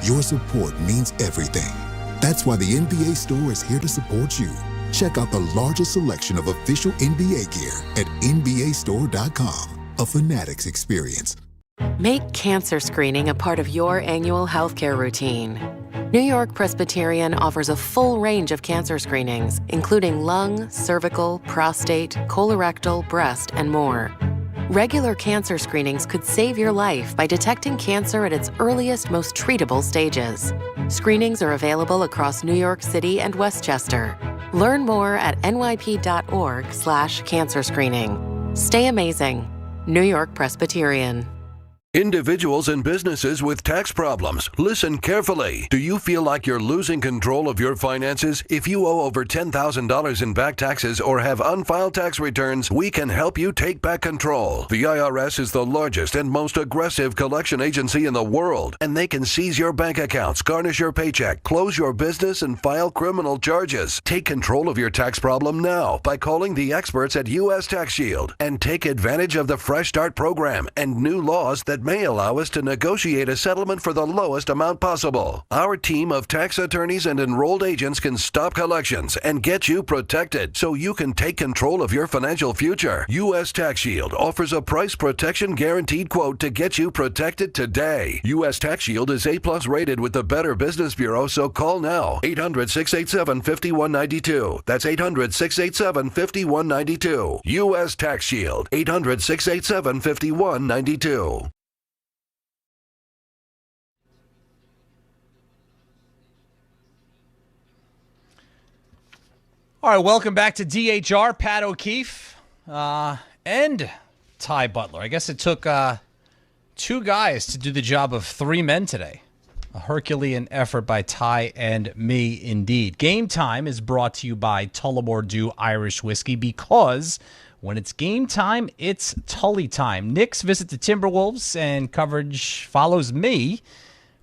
your support means everything. That's why the NBA Store is here to support you. Check out the largest selection of official NBA gear at NBAstore.com. A Fanatics experience. Make cancer screening a part of your annual healthcare routine. New York Presbyterian offers a full range of cancer screenings, including lung, cervical, prostate, colorectal, breast, and more. Regular cancer screenings could save your life by detecting cancer at its earliest, most treatable stages. Screenings are available across New York City and Westchester. Learn more at nyp.org/cancer screening. Stay amazing. New York Presbyterian. Individuals and businesses with tax problems, listen carefully. Do you feel like you're losing control of your finances? If you owe over $10,000 in back taxes or have unfiled tax returns, we can help you take back control. The IRS is the largest and most aggressive collection agency in the world, and they can seize your bank accounts, garnish your paycheck, close your business, and file criminal charges. Take control of your tax problem now by calling the experts at U.S. Tax Shield and take advantage of the Fresh Start program and new laws that may allow us to negotiate a settlement for the lowest amount possible. Our team of tax attorneys and enrolled agents can stop collections and get you protected so you can take control of your financial future. U.S. Tax Shield offers a price protection guaranteed quote to get you protected today. U.S. Tax Shield is A+ rated with the Better Business Bureau, so call now. 800-687-5192. That's 800-687-5192. U.S. Tax Shield. 800-687-5192. All right, welcome back to DHR. Pat O'Keefe and Ty Butler. I guess it took two guys to do the job of three men today. A Herculean effort by Ty and me, indeed. Game Time is brought to you by Tullamore Dew Irish Whiskey, because when it's game time, it's Tully time. Knicks visit the Timberwolves, and coverage follows me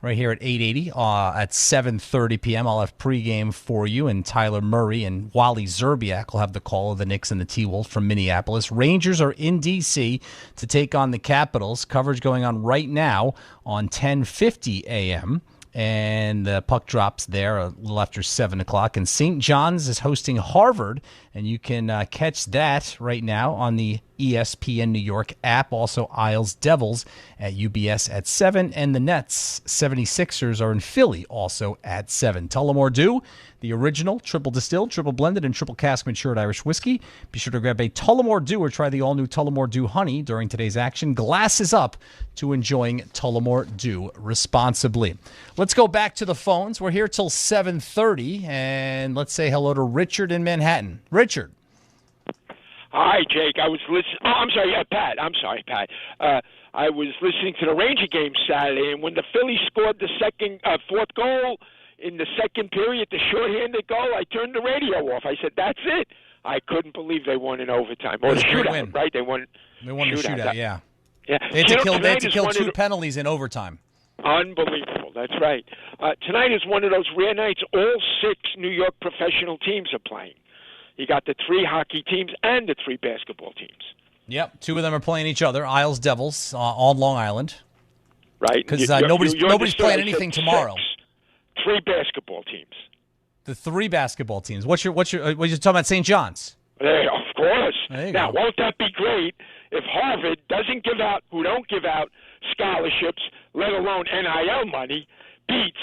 right here at 880 at 7:30 p.m. I'll have pregame for you, and Tyler Murray and Wally Zerbiak will have the call of the Knicks and the T-Wolves from Minneapolis. Rangers are in D.C. to take on the Capitals. Coverage going on right now on 10:50 a.m., and the puck drops there a little after 7 o'clock. And St. John's is hosting Harvard, and you can catch that right now on the ESPN New York app. Also, Isles Devils at UBS at 7, and the Nets 76ers are in Philly also at 7. Tullamore Dew, the original triple distilled, triple blended, and triple cask matured Irish whiskey. Be sure to grab a Tullamore Dew or try the all-new Tullamore Dew Honey during today's action. Glasses up to enjoying Tullamore Dew responsibly. Let's go back to the phones. We're here till 7:30, and let's say hello to Richard in Manhattan. Richard. Hi, Jake. I was listening. Oh, I'm sorry. Yeah, Pat. I'm sorry, Pat. I was listening to the Ranger game Saturday, and when the Phillies scored the fourth goal in the second period, the shorthanded goal, I turned the radio off. I said, "That's it." I couldn't believe they won in overtime. Or the shootout, right? They won. They won the shootout. Yeah. Yeah. They had to kill 2 penalties in overtime. Unbelievable. That's right. Tonight is one of those rare nights. All 6 New York professional teams are playing. You got the 3 hockey teams and the 3 basketball teams. Yep, 2 of them are playing each other. Isles Devils on Long Island. Right. Because nobody's playing anything tomorrow. 3 basketball teams. The 3 basketball teams. What you talking about? St. John's? Of course. Now, won't that be great if Harvard who don't give out scholarships, let alone NIL money, beats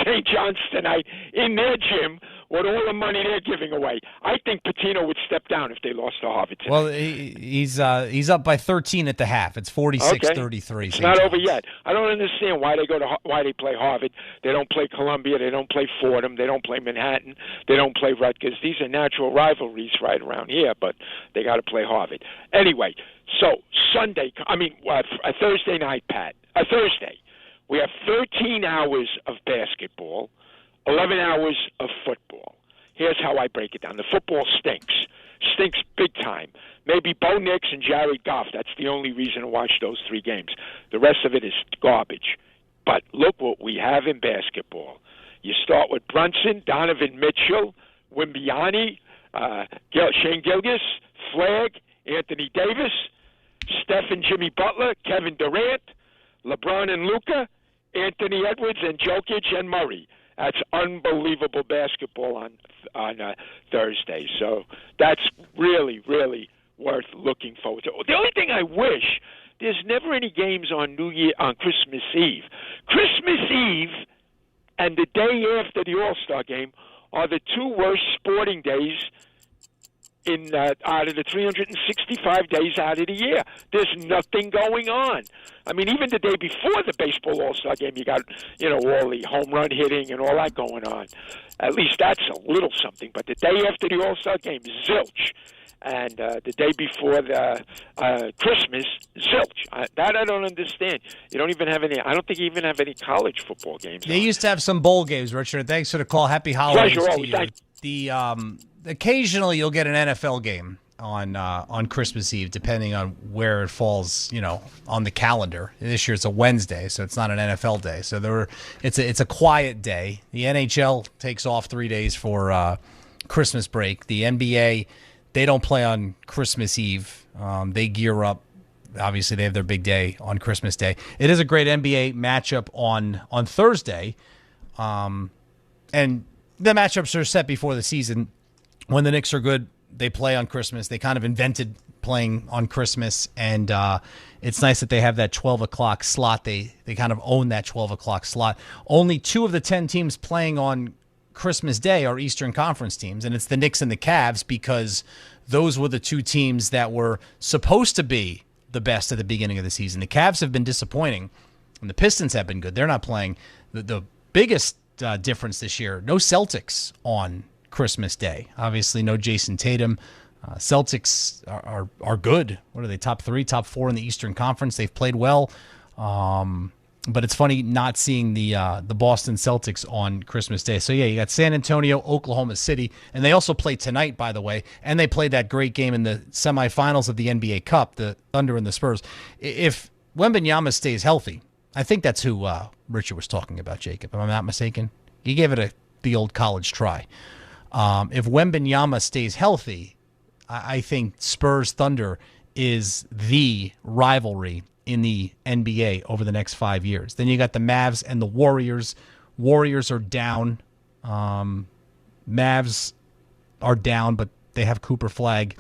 St. John's tonight in their gym with all the money they're giving away? I think Pitino would step down if they lost to Harvard tonight. Well, he's up by 13 at the half. It's 46-33. It's not over yet. I don't understand why they play Harvard. They don't play Columbia. They don't play Fordham. They don't play Manhattan. They don't play Rutgers. These are natural rivalries right around here, but they got to play Harvard. Anyway, so Thursday night, Pat. Thursday. We have 13 hours of basketball, 11 hours of football. Here's how I break it down. The football stinks big time. Maybe Bo Nix and Jared Goff. That's the only reason to watch those 3 games. The rest of it is garbage. But look what we have in basketball. You start with Brunson, Donovan Mitchell, Wimbiani, Shane Gilgeous, Flagg, Anthony Davis, Steph and Jimmy Butler, Kevin Durant, LeBron and Luka, Anthony Edwards and Jokic and Murray. That's unbelievable basketball on Thursday. So that's really, really worth looking forward to. The only thing I wish, there's never any games on Christmas Eve. Christmas Eve and the day after the All-Star game are the 2 worst sporting days out of the 365 days out of the year. There's nothing going on. I mean, even the day before the baseball All-Star game, you got, all the home run hitting and all that going on. At least that's a little something. But the day after the All-Star game, zilch. And the day before the Christmas, zilch. That I don't understand. You don't even have any. I don't think you even have any college football games. They used to have some bowl games, Richard. Thanks for the call. Happy holidays to you. Thank Occasionally you'll get an NFL game on Christmas Eve, depending on where it falls, on the calendar. This year it's a Wednesday, so it's not an NFL day. So it's a quiet day. The NHL takes off 3 days for Christmas break. The NBA, they don't play on Christmas Eve. They gear up. Obviously, they have their big day on Christmas Day. It is a great NBA matchup on Thursday, and the matchups are set before the season. When the Knicks are good, they play on Christmas. They kind of invented playing on Christmas, and it's nice that they have that 12 o'clock slot. They kind of own that 12 o'clock slot. Only 2 of the 10 teams playing on Christmas Day are Eastern Conference teams, and it's the Knicks and the Cavs because those were the 2 teams that were supposed to be the best at the beginning of the season. The Cavs have been disappointing, and the Pistons have been good. They're not playing. The biggest difference this year, no Celtics on Christmas Day. Obviously, no Jason Tatum. Celtics are good. What are they? Top 3, top 4 in the Eastern Conference. They've played well, but it's funny not seeing the Boston Celtics on Christmas Day. So yeah, you got San Antonio, Oklahoma City, and they also play tonight, by the way. And they played that great game in the semifinals of the NBA Cup, the Thunder and the Spurs. If Wembanyama stays healthy, I think that's who Richard was talking about, Jacob. If I'm not mistaken, he gave it the old college try. If Wembanyama stays healthy, I think Spurs-Thunder is the rivalry in the NBA over the next 5 years. Then you got the Mavs and the Warriors. Warriors are down. Mavs are down, but they have Cooper Flagg,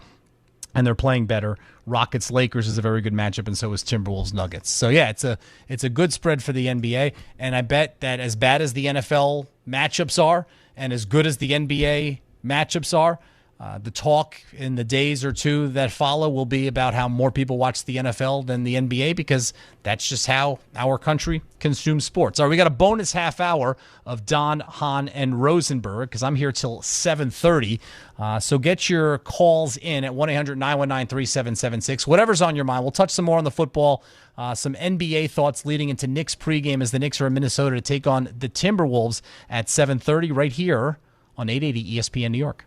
and they're playing better. Rockets-Lakers is a very good matchup, and so is Timberwolves-Nuggets. So, yeah, it's a good spread for the NBA, and I bet that as bad as the NFL matchups are and as good as the NBA matchups are, the talk in the days or 2 that follow will be about how more people watch the NFL than the NBA because that's just how our country consumes sports. All right, we got a bonus half hour of Don, Hahn, and Rosenberg because I'm here till 7:30. So get your calls in at 1-800-919-3776. Whatever's on your mind. We'll touch some more on the football, some NBA thoughts leading into Knicks pregame as the Knicks are in Minnesota to take on the Timberwolves at 7:30 right here on 880 ESPN New York.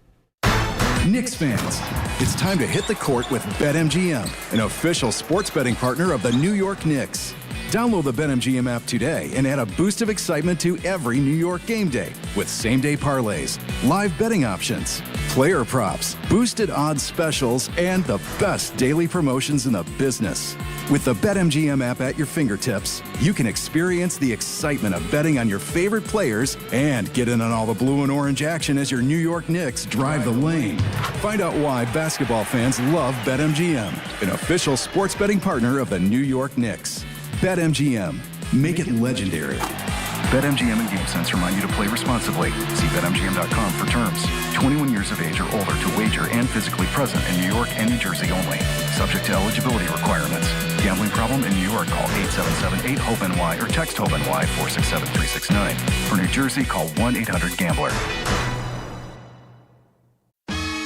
Knicks fans, it's time to hit the court with BetMGM, an official sports betting partner of the New York Knicks. Download the BetMGM app today and add a boost of excitement to every New York game day with same-day parlays, live betting options, player props, boosted odds specials, and the best daily promotions in the business. With the BetMGM app at your fingertips, you can experience the excitement of betting on your favorite players and get in on all the blue and orange action as your New York Knicks drive the lane. Find out why basketball fans love BetMGM, an official sports betting partner of the New York Knicks. BetMGM. Make it legendary. BetMGM and GameSense remind you to play responsibly. See BetMGM.com for terms. 21 years of age or older to wager and physically present in New York and New Jersey only. Subject to eligibility requirements. Gambling problem in New York? Call 877-8-HOPE-NY or text HOPE-NY 467-369. For New Jersey, call 1-800-GAMBLER.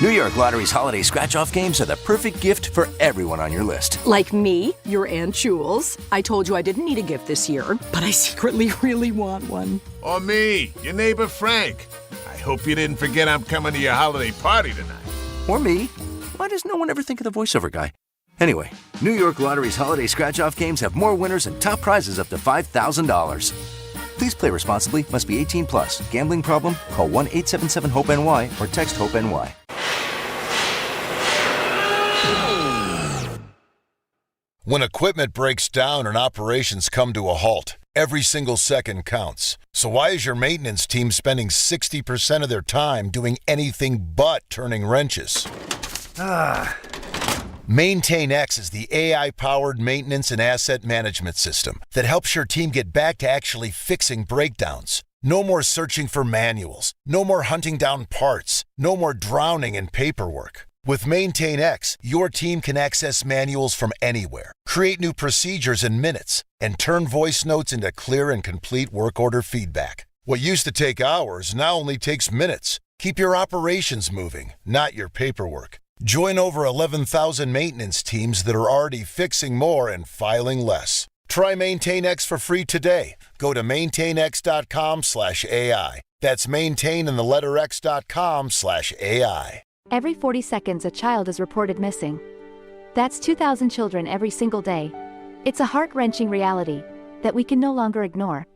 New York Lottery's holiday scratch-off games are the perfect gift for everyone on your list. Like me, your Aunt Jules. I told you I didn't need a gift this year, but I secretly really want one. Or me, your neighbor Frank. I hope you didn't forget I'm coming to your holiday party tonight. Or me. Why does no one ever think of the voiceover guy? Anyway, New York Lottery's holiday scratch-off games have more winners and top prizes up to $5,000. Please play responsibly. Must be 18 plus. Gambling problem? Call 1-877-HOPE-NY or text HOPE-NY. When equipment breaks down and operations come to a halt, every single second counts. So why is your maintenance team spending 60% of their time doing anything but turning wrenches? MaintainX is the AI-powered maintenance and asset management system that helps your team get back to actually fixing breakdowns. No more searching for manuals. No more hunting down parts. No more drowning in paperwork. With MaintainX, your team can access manuals from anywhere, create new procedures in minutes, and turn voice notes into clear and complete work order feedback. What used to take hours now only takes minutes. Keep your operations moving, not your paperwork. Join over 11,000 maintenance teams that are already fixing more and filing less. Try MaintainX for free today. Go to maintainx.com/AI. That's maintain and the letter x.com/AI. Every 40 seconds, a child is reported missing. That's 2,000 children every single day. It's a heart-wrenching reality that we can no longer ignore.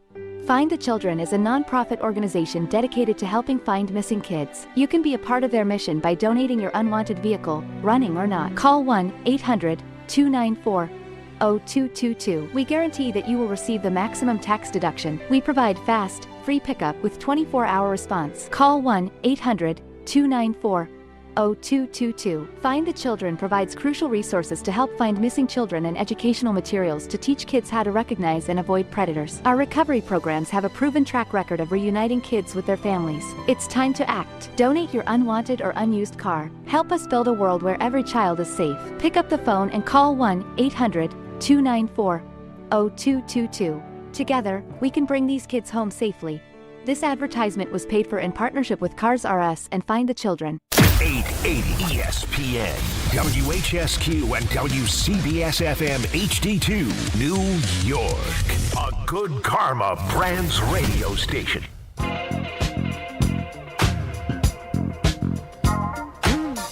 Find the Children is a non-profit organization dedicated to helping find missing kids. You can be a part of their mission by donating your unwanted vehicle, running or not. Call 1-800-294-0222. We guarantee that you will receive the maximum tax deduction. We provide fast, free pickup with 24-hour response. Call 1-800-294-0222. Find the Children provides crucial resources to help find missing children and educational materials to teach kids how to recognize and avoid predators. Our recovery programs have a proven track record of reuniting kids with their families. It's time to act. Donate your unwanted or unused car. Help us build a world where every child is safe. Pick up the phone and call 1-800-294-0222. Together, we can bring these kids home safely. This advertisement was paid for in partnership with Cars R Us and Find the Children. 880 ESPN, WHSQ, and WCBS-FM HD2, New York. A Good Karma Brands radio station.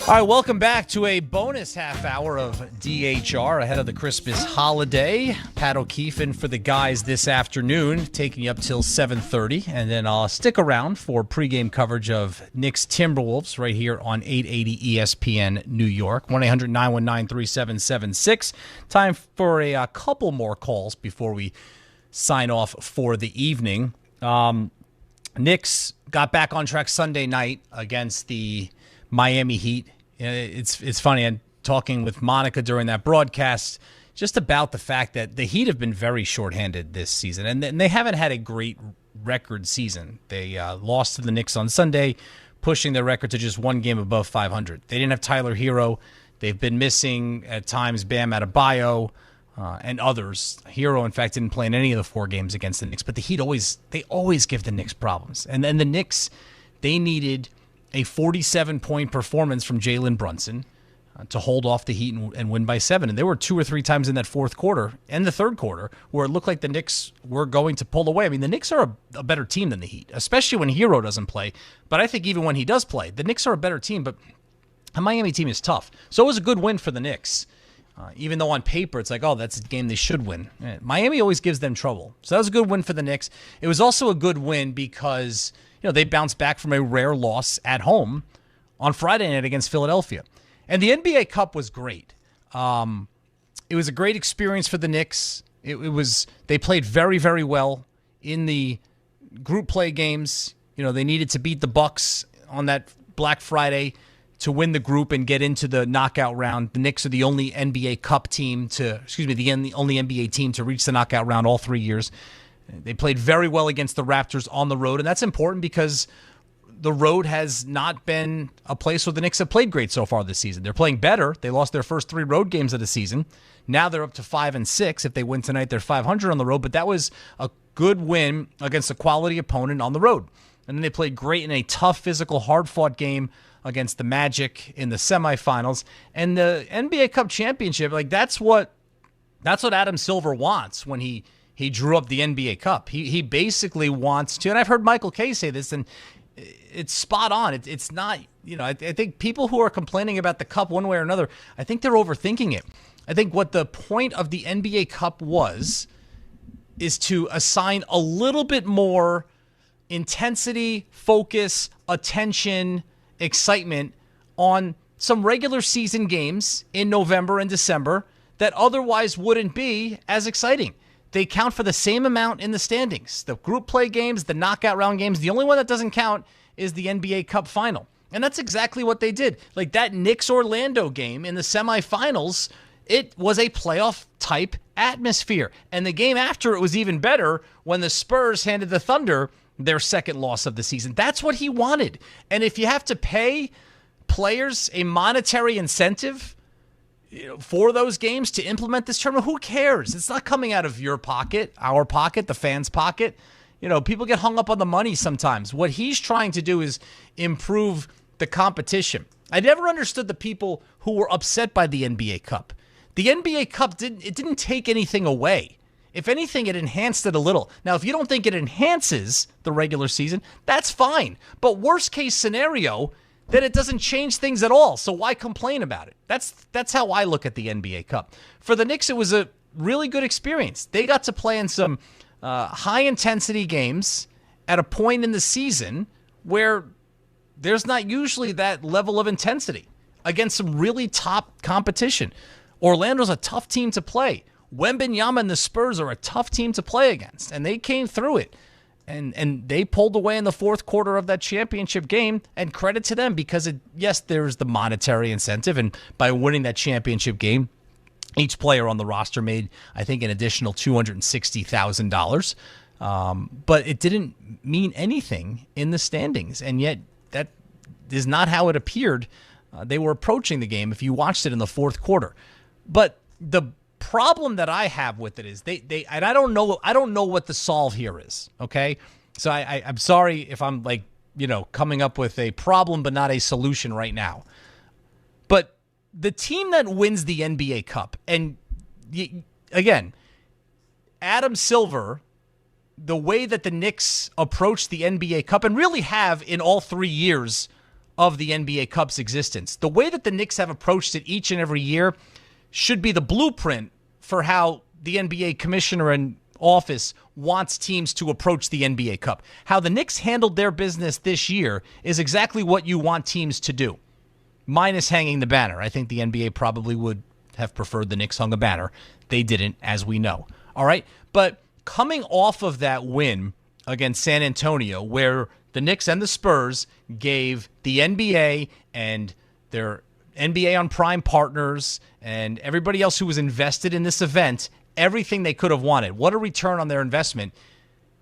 All right, welcome back to a bonus half hour of DHR ahead of the Christmas holiday. Pat O'Keefe in for the guys this afternoon, taking you up till 7:30, and then I'll stick around for pregame coverage of Knicks Timberwolves right here on 880 ESPN New York. 1-800-919-3776. Time for a couple more calls before we sign off for the evening. Knicks got back on track Sunday night against the Miami Heat. It's funny, and talking with Monica during that broadcast just about the fact that the Heat have been very shorthanded this season, and they haven't had a great record season. They lost to the Knicks on Sunday, pushing their record to just one game above 500. They didn't have Tyler Hero. They've been missing at times Bam Adebayo and others. Hero, in fact, didn't play in any of the 4 games against the Knicks, but the Heat always give the Knicks problems. And then the Knicks, they needed a 47-point performance from Jalen Brunson to hold off the Heat and win by 7. And there were 2 or 3 times in that fourth quarter and the third quarter where it looked like the Knicks were going to pull away. I mean, the Knicks are a better team than the Heat, especially when Hero doesn't play. But I think even when he does play, the Knicks are a better team. But A Miami team is tough. So it was a good win for the Knicks. Even though on paper it's like, oh, that's a game they should win. Miami always gives them trouble. So that was a good win for the Knicks. It was also a good win because they bounced back from a rare loss at home on Friday night against Philadelphia. And the NBA Cup was great. It was a great experience for the Knicks. They played very, very well in the group play games. They needed to beat the Bucks on that Black Friday to win the group and get into the knockout round. The Knicks are the only NBA Cup team the only NBA team to reach the knockout round all 3 years. They played very well against the Raptors on the road, and that's important because the road has not been a place where the Knicks have played great so far this season. They're playing better. They lost their first 3 road games of the season. Now they're up to 5-6. If they win tonight, they're 500 on the road, but that was a good win against a quality opponent on the road. And then they played great in a tough, physical, hard-fought game against the Magic in the semifinals. And the NBA Cup championship, that's what Adam Silver wants when he drew up the NBA Cup. He basically wants to, and I've heard Michael Kay say this, and it's spot on. It's not, I think people who are complaining about the Cup one way or another, I think they're overthinking it. I think what the point of the NBA Cup is to assign a little bit more intensity, focus, attention, excitement on some regular season games in November and December that otherwise wouldn't be as exciting. They count for the same amount in the standings. The group play games, the knockout round games, the only one that doesn't count is the NBA Cup final. And that's exactly what they did. Like that Knicks-Orlando game in the semifinals, it was a playoff type atmosphere. And the game after it was even better when the Spurs handed the Thunder their second loss of the season. That's what he wanted. And if you have to pay players a monetary incentive for those games to implement this tournament, who cares? It's not coming out of your pocket, our pocket, the fans' pocket. People get hung up on the money sometimes. What he's trying to do is improve the competition. I never understood the people who were upset by the NBA Cup. The NBA Cup didn't take anything away. If anything, it enhanced it a little. Now, if you don't think it enhances the regular season, that's fine. But worst case scenario, then it doesn't change things at all. So why complain about it? That's how I look at the NBA Cup. For the Knicks, it was a really good experience. They got to play in some high-intensity games at a point in the season where there's not usually that level of intensity against some really top competition. Orlando's a tough team to play. Wembanyama and the Spurs are a tough team to play against, and they came through it. And they pulled away in the fourth quarter of that championship game, and credit to them because, yes, there's the monetary incentive, and by winning that championship game, each player on the roster made, I think, an additional $260,000. But it didn't mean anything in the standings, and yet that is not how it appeared. They were approaching the game if you watched it in the fourth quarter. But the problem that I have with it is they and I don't know what the solve here is. Okay, so I'm sorry if I'm coming up with a problem but not a solution right now. But the team that wins the NBA Cup, and again, Adam Silver, the way that the Knicks approach the NBA Cup and really have in all 3 years of the NBA Cup's existence, the way that the Knicks have approached it each and every year should be the blueprint for how the NBA commissioner in office wants teams to approach the NBA Cup. How the Knicks handled their business this year is exactly what you want teams to do, minus hanging the banner. I think the NBA probably would have preferred the Knicks hung a banner. They didn't, as we know. All right? But coming off of that win against San Antonio, where the Knicks and the Spurs gave the NBA and their NBA on Prime partners and everybody else who was invested in this event everything they could have wanted. What a return on their investment.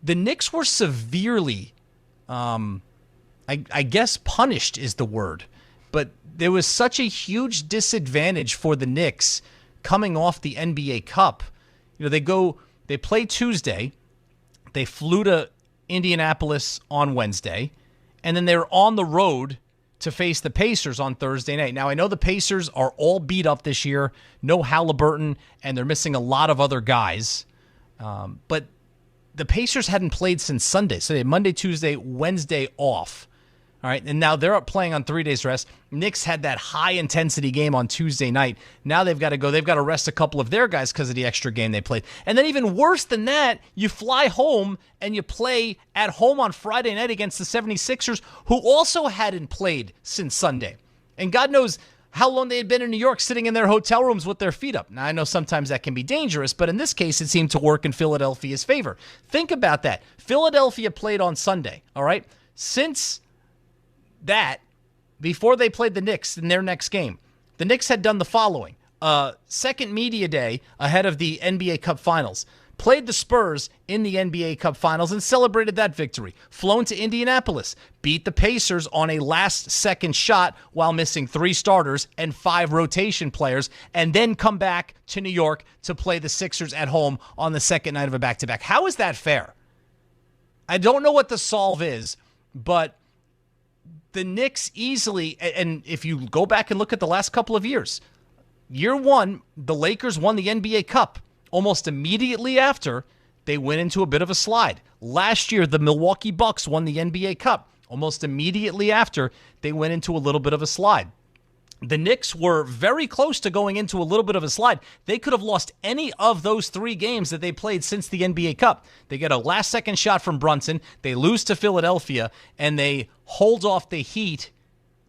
The Knicks were severely, I guess punished is the word, but there was such a huge disadvantage for the Knicks coming off the NBA Cup. They play Tuesday, they flew to Indianapolis on Wednesday, and then they're on the road to face the Pacers on Thursday night. Now, I know the Pacers are all beat up this year. No Halliburton, and they're missing a lot of other guys. But the Pacers hadn't played since Sunday. So they had Monday, Tuesday, Wednesday off. All right, and now they're up playing on 3 days rest. Knicks had that high-intensity game on Tuesday night. Now they've got to go. They've got to rest a couple of their guys because of the extra game they played. And then even worse than that, you fly home and you play at home on Friday night against the 76ers, who also hadn't played since Sunday. And God knows how long they had been in New York sitting in their hotel rooms with their feet up. Now, I know sometimes that can be dangerous, but in this case, it seemed to work in Philadelphia's favor. Think about that. Philadelphia played on Sunday, all right? Since that, before they played the Knicks in their next game, the Knicks had done the following. Second media day ahead of the NBA Cup Finals. Played the Spurs in the NBA Cup Finals and celebrated that victory. Flown to Indianapolis. Beat the Pacers on a last-second shot while missing 3 starters and 5 rotation players, and then come back to New York to play the Sixers at home on the second night of a back-to-back. How is that fair? I don't know what the solve is, but the Knicks easily, and if you go back and look at the last couple of years, year one, the Lakers won the NBA Cup. Almost immediately after, they went into a bit of a slide. Last year, the Milwaukee Bucks won the NBA Cup. Almost immediately after, they went into a little bit of a slide. The Knicks were very close to going into a little bit of a slide. They could have lost any of those 3 games that they played since the NBA Cup. They get a last-second shot from Brunson. They lose to Philadelphia, and they hold off the Heat,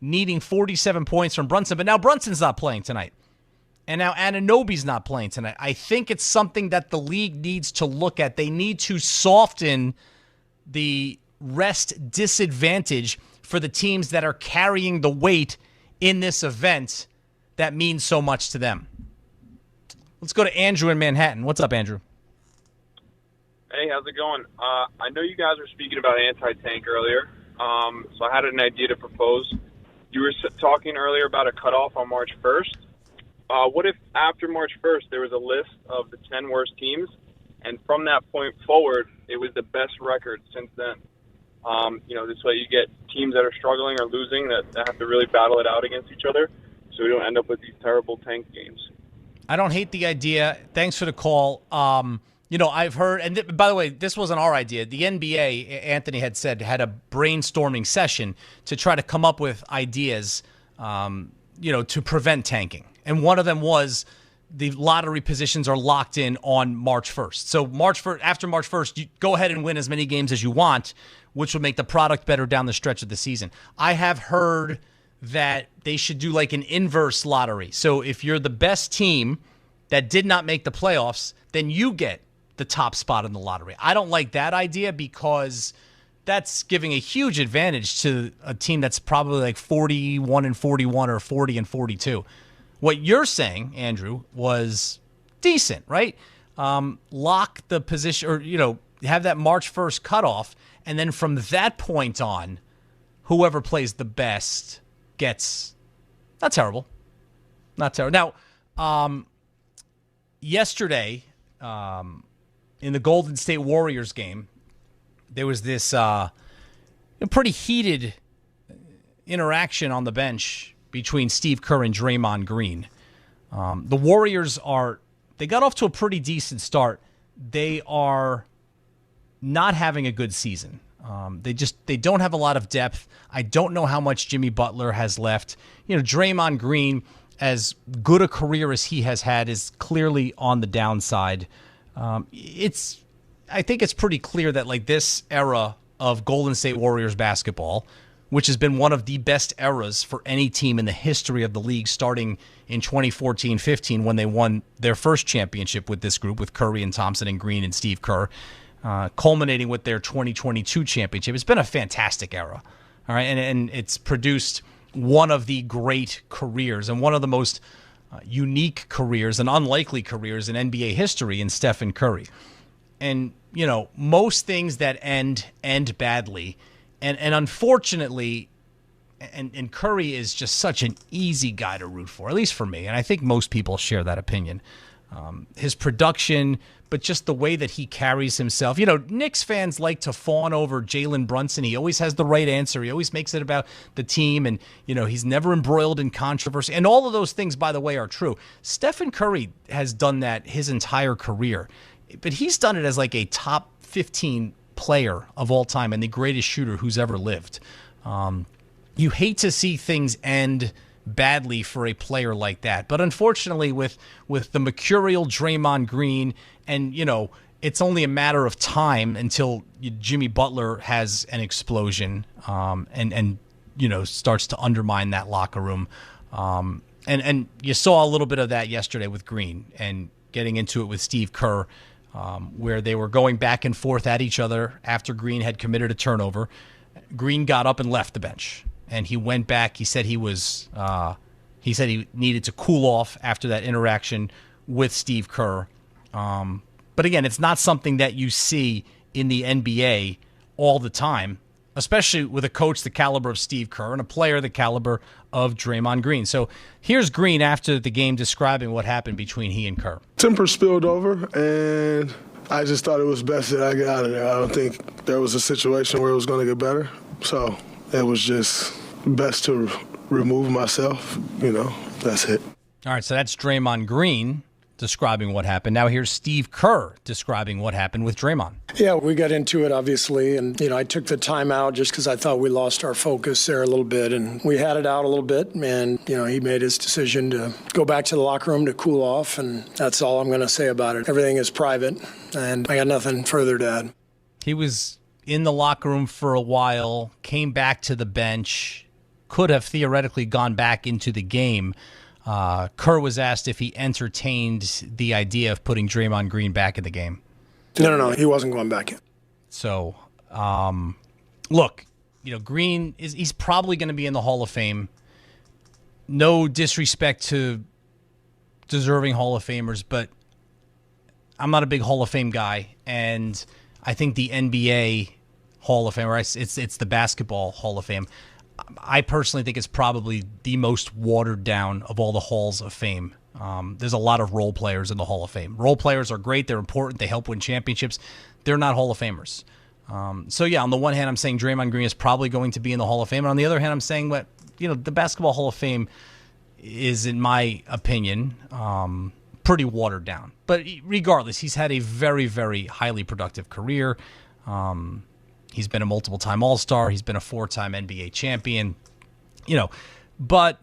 needing 47 points from Brunson. But now Brunson's not playing tonight. And now Anunoby's not playing tonight. I think it's something that the league needs to look at. They need to soften the rest disadvantage for the teams that are carrying the weight in this event that means so much to them. Let's go to Andrew in Manhattan. What's up, Andrew? Hey, how's it going? I know you guys were speaking about anti-tank earlier, so I had an idea to propose. You were talking earlier about a cutoff on March 1st. What if after March 1st there was a list of the 10 worst teams, and from that point forward, it was the best record since then? This way you get teams that are struggling or losing that have to really battle it out against each other, so we don't end up with these terrible tank games. I don't hate the idea. Thanks for the call. I've heard, and by the way, this wasn't our idea. The NBA, Anthony had said, had a brainstorming session to try to come up with ideas, to prevent tanking. And one of them was the lottery positions are locked in on March 1st. So after March 1st, you go ahead and win as many games as you want, which will make the product better down the stretch of the season. I have heard that they should do like an inverse lottery. So if you're the best team that did not make the playoffs, then you get the top spot in the lottery. I don't like that idea because that's giving a huge advantage to a team that's probably like 41-41 or 40-42. What you're saying, Andrew, was decent, right? Lock the position, or have that March 1st cutoff, and then from that point on, whoever plays the best gets. Not terrible. Not terrible. Now, yesterday, in the Golden State Warriors game, there was this pretty heated interaction on the bench between Steve Kerr and Draymond Green. The Warriors they got off to a pretty decent start. They are not having a good season. They don't have a lot of depth. I don't know how much Jimmy Butler has left. Draymond Green, as good a career as he has had, is clearly on the downside. I think it's pretty clear that like this era of Golden State Warriors basketball, which has been one of the best eras for any team in the history of the league, starting in 2014-15 when they won their first championship with this group, with Curry and Thompson and Green and Steve Kerr, culminating with their 2022 championship. It's been a fantastic era, all right, and it's produced one of the great careers and one of the most unique careers and unlikely careers in NBA history in Stephen Curry. And, most things that end badly. And unfortunately, and Curry is just such an easy guy to root for, at least for me. And I think most people share that opinion. His production, but just the way that he carries himself. Knicks fans like to fawn over Jalen Brunson. He always has the right answer. He always makes it about the team. And, he's never embroiled in controversy. And all of those things, by the way, are true. Stephen Curry has done that his entire career. But he's done it as like a top 15 player of all time and the greatest shooter who's ever lived. you hate to see things end badly for a player like that. But unfortunately, with the mercurial Draymond Green, and, it's only a matter of time until Jimmy Butler has an explosion and starts to undermine that locker room. And you saw a little bit of that yesterday with Green and getting into it with Steve Kerr, where they were going back and forth at each other after Green had committed a turnover. Green got up and left the bench, and he went back. He said he needed to cool off after that interaction with Steve Kerr. But again, it's not something that you see in the NBA all the time, especially with a coach the caliber of Steve Kerr and a player the caliber of Draymond Green. So here's Green after the game describing what happened between he and Kerr. Temper spilled over, and I just thought it was best that I get out of there. I don't think there was a situation where it was going to get better. So it was just best to remove myself. That's it. All right, so that's Draymond Green describing what happened. Now here's Steve Kerr describing what happened with Draymond. Yeah, we got into it, obviously, and, I took the time out just because I thought we lost our focus there a little bit, and we had it out a little bit, and, he made his decision to go back to the locker room to cool off, and that's all I'm going to say about it. Everything is private, and I got nothing further to add. He was in the locker room for a while, came back to the bench, could have theoretically gone back into the game. Kerr was asked if he entertained the idea of putting Draymond Green back in the game. No, he wasn't going back in. So, look, Green he's probably going to be in the Hall of Fame. No disrespect to deserving Hall of Famers, but I'm not a big Hall of Fame guy, and I think the NBA Hall of Fame, or it's the Basketball Hall of Fame, I personally think it's probably the most watered down of all the halls of fame. There's a lot of role players in the Hall of Fame. Role players are great. They're important. They help win championships. They're not Hall of Famers. So, yeah, on the one hand, I'm saying Draymond Green is probably going to be in the Hall of Fame. And on the other hand, I'm saying that, the Basketball Hall of Fame is, in my opinion, pretty watered down. But regardless, he's had a very, very highly productive career. He's been a multiple-time All-Star. He's been a 4-time NBA champion. But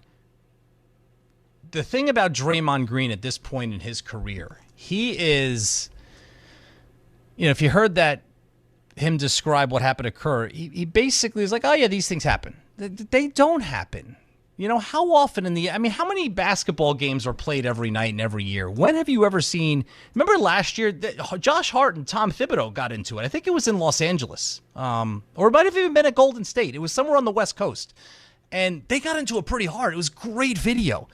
the thing about Draymond Green at this point in his career, he is, if you heard him describe what happened to Kerr, he basically is like, oh, yeah, these things happen. They don't happen. How often how many basketball games are played every night and every year? When have you ever seen, remember last year, Josh Hart and Tom Thibodeau got into it. I think it was in Los Angeles. Or it might have even been at Golden State. It was somewhere on the West Coast. And they got into it pretty hard. It was great video.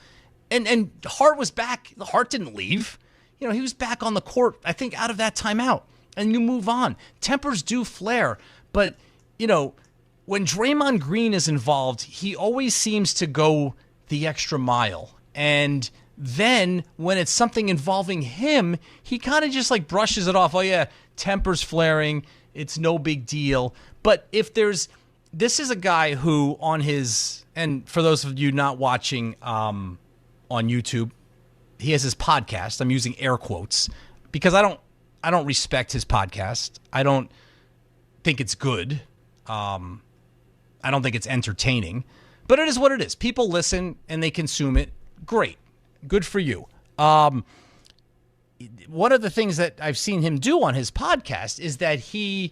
And Hart was back. Hart didn't leave. He was back on the court, I think, out of that timeout. And you move on. Tempers do flare. But, when Draymond Green is involved, he always seems to go the extra mile. And then when it's something involving him, he kind of just brushes it off. Oh, yeah, temper's flaring. It's no big deal. But this is a guy who and for those of you not watching on YouTube, he has his podcast. I'm using air quotes because I don't respect his podcast. I don't think it's good. I don't think it's entertaining, but it is what it is. People listen and they consume it. Great. Good for you. One of the things that I've seen him do on his podcast is that he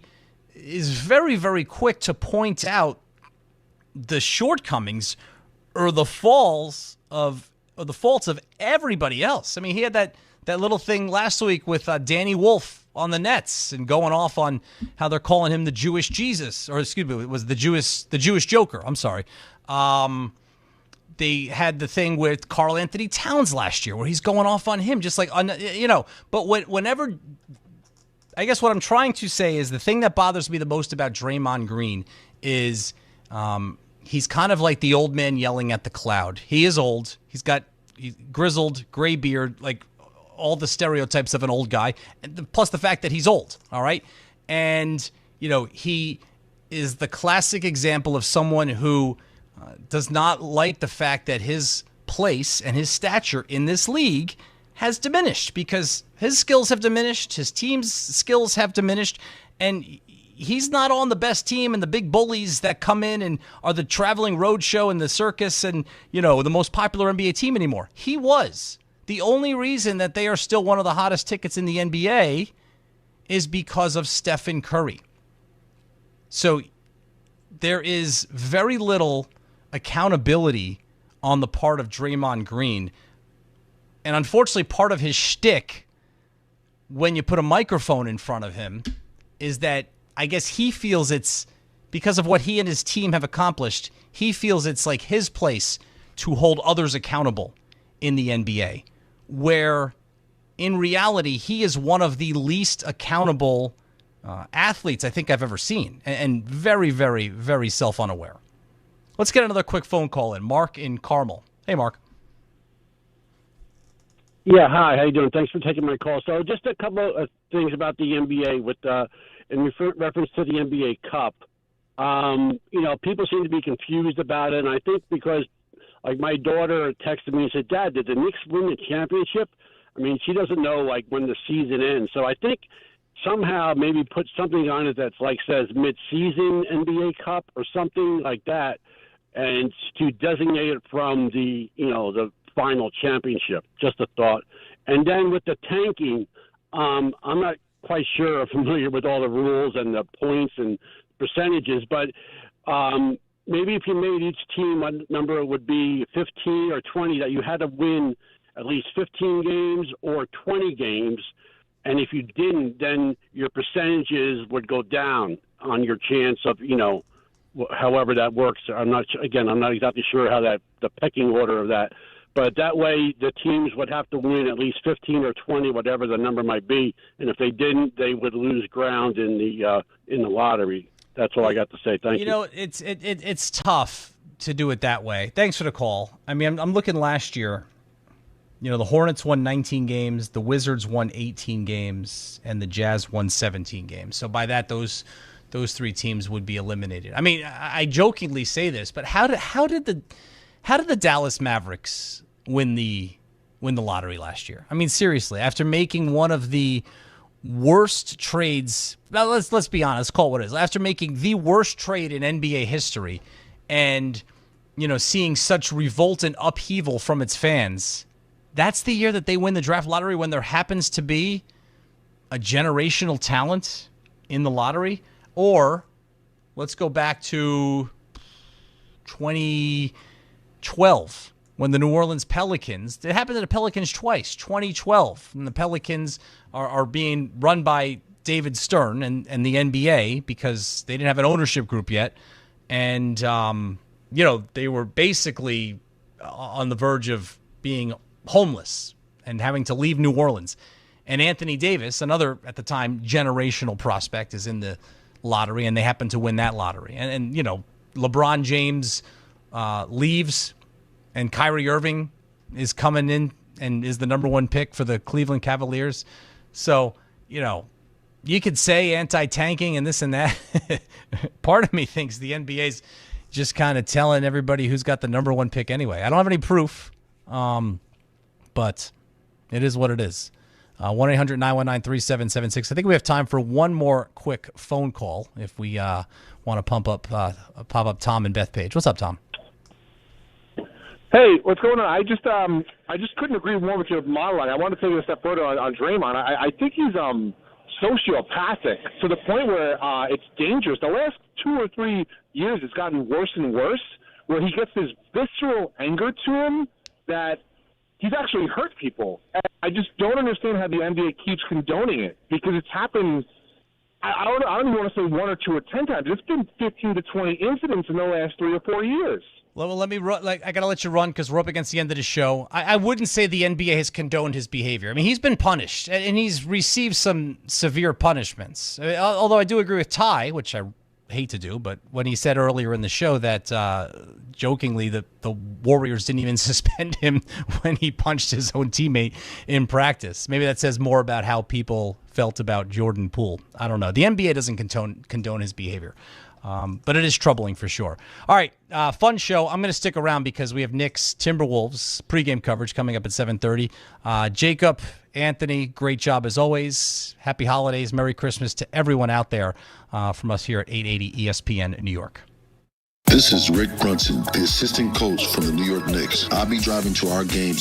is very, very quick to point out the shortcomings or the faults of everybody else. I mean, he had that little thing last week with Danny Wolf on the Nets and going off on how they're calling him the Jewish Jesus, or excuse me, it was the Jewish Joker. I'm sorry. They had the thing with Karl Anthony Towns last year where he's going off on him just but whenever, I guess what I'm trying to say is the thing that bothers me the most about Draymond Green is he's kind of like the old man yelling at the cloud. He is old. He's grizzled, gray beard, all the stereotypes of an old guy, plus the fact that he's old, all right? And, he is the classic example of someone who does not like the fact that his place and his stature in this league has diminished because his skills have diminished, his team's skills have diminished, and he's not on the best team and the big bullies that come in and are the traveling road show and the circus and, the most popular NBA team anymore. He was. The only reason that they are still one of the hottest tickets in the NBA is because of Stephen Curry. So there is very little accountability on the part of Draymond Green. And unfortunately, part of his shtick when you put a microphone in front of him is that I guess he feels it's because of what he and his team have accomplished. He feels it's like his place to hold others accountable in the NBA, where in reality, he is one of the least accountable athletes I think I've ever seen, and very, very, very self-unaware. Let's get another quick phone call in. Mark in Carmel. Hey, Mark. Yeah, hi. How you doing? Thanks for taking my call. So just a couple of things about the NBA with in reference to the NBA Cup. People seem to be confused about it, and I think because, like, my daughter texted me and said, "Dad, did the Knicks win the championship?" I mean, she doesn't know, like, when the season ends. So I think somehow maybe put something on it that's, like, says mid-season NBA Cup or something like that, and to designate it from the final championship. Just a thought. And then with the tanking, I'm not quite sure or familiar with all the rules and the points and percentages, but maybe if you made each team, what number it would be, 15 or 20, that you had to win at least 15 games or 20 games, and if you didn't, then your percentages would go down on your chance of, however that works. I'm not exactly sure how the pecking order of that. But that way, the teams would have to win at least 15 or 20, whatever the number might be. And if they didn't, they would lose ground in the lottery. That's all I got to say. Thank you. It's tough to do it that way. Thanks for the call. I mean, I'm looking last year. The Hornets won 19 games, the Wizards won 18 games, and the Jazz won 17 games. So by that, those three teams would be eliminated. I mean, I jokingly say this, but how did the Dallas Mavericks win the lottery last year? I mean, seriously, after making one of the worst trades, well, let's be honest, call it what it is. After making the worst trade in NBA history and, seeing such revolt and upheaval from its fans, that's the year that they win the draft lottery, when there happens to be a generational talent in the lottery. Or let's go back to 2012 when the New Orleans Pelicans, it happened to the Pelicans twice, 2012, and the Pelicans are being run by David Stern and the NBA because they didn't have an ownership group yet. And, they were basically on the verge of being homeless and having to leave New Orleans. And Anthony Davis, another, at the time, generational prospect, is in the lottery, and they happen to win that lottery. And LeBron James leaves, and Kyrie Irving is coming in and is the number one pick for the Cleveland Cavaliers. So, you could say anti-tanking and this and that. Part of me thinks the NBA's just kind of telling everybody who's got the number one pick anyway. I don't have any proof, but it is what it is. 1-800-919-3776. I think we have time for one more quick phone call if we want to pop up Tom and Bethpage. What's up, Tom? Hey, what's going on? I just couldn't agree more with your monologue. I want to take it a step further on Draymond. I think he's sociopathic to the point where it's dangerous. The last 2 or 3 years, it's gotten worse and worse, where he gets this visceral anger to him that he's actually hurt people. And I just don't understand how the NBA keeps condoning it, because it's happened. I don't even want to say 1 or 2 or 10 times. It's been 15 to 20 incidents in the last 3 or 4 years. Well, let me run. I got to let you run because we're up against the end of the show. I wouldn't say the NBA has condoned his behavior. I mean, he's been punished, and he's received some severe punishments. Although I do agree with Ty, which I hate to do, but when he said earlier in the show that jokingly the Warriors didn't even suspend him when he punched his own teammate in practice. Maybe that says more about how people felt about Jordan Poole. I don't know. The NBA doesn't condone his behavior. But it is troubling for sure. All right, fun show. I'm going to stick around because we have Knicks Timberwolves pregame coverage coming up at 7:30. Jacob, Anthony, great job as always. Happy holidays, Merry Christmas to everyone out there from us here at 880 ESPN New York. This is Rick Brunson, the assistant coach from the New York Knicks. I'll be driving to our games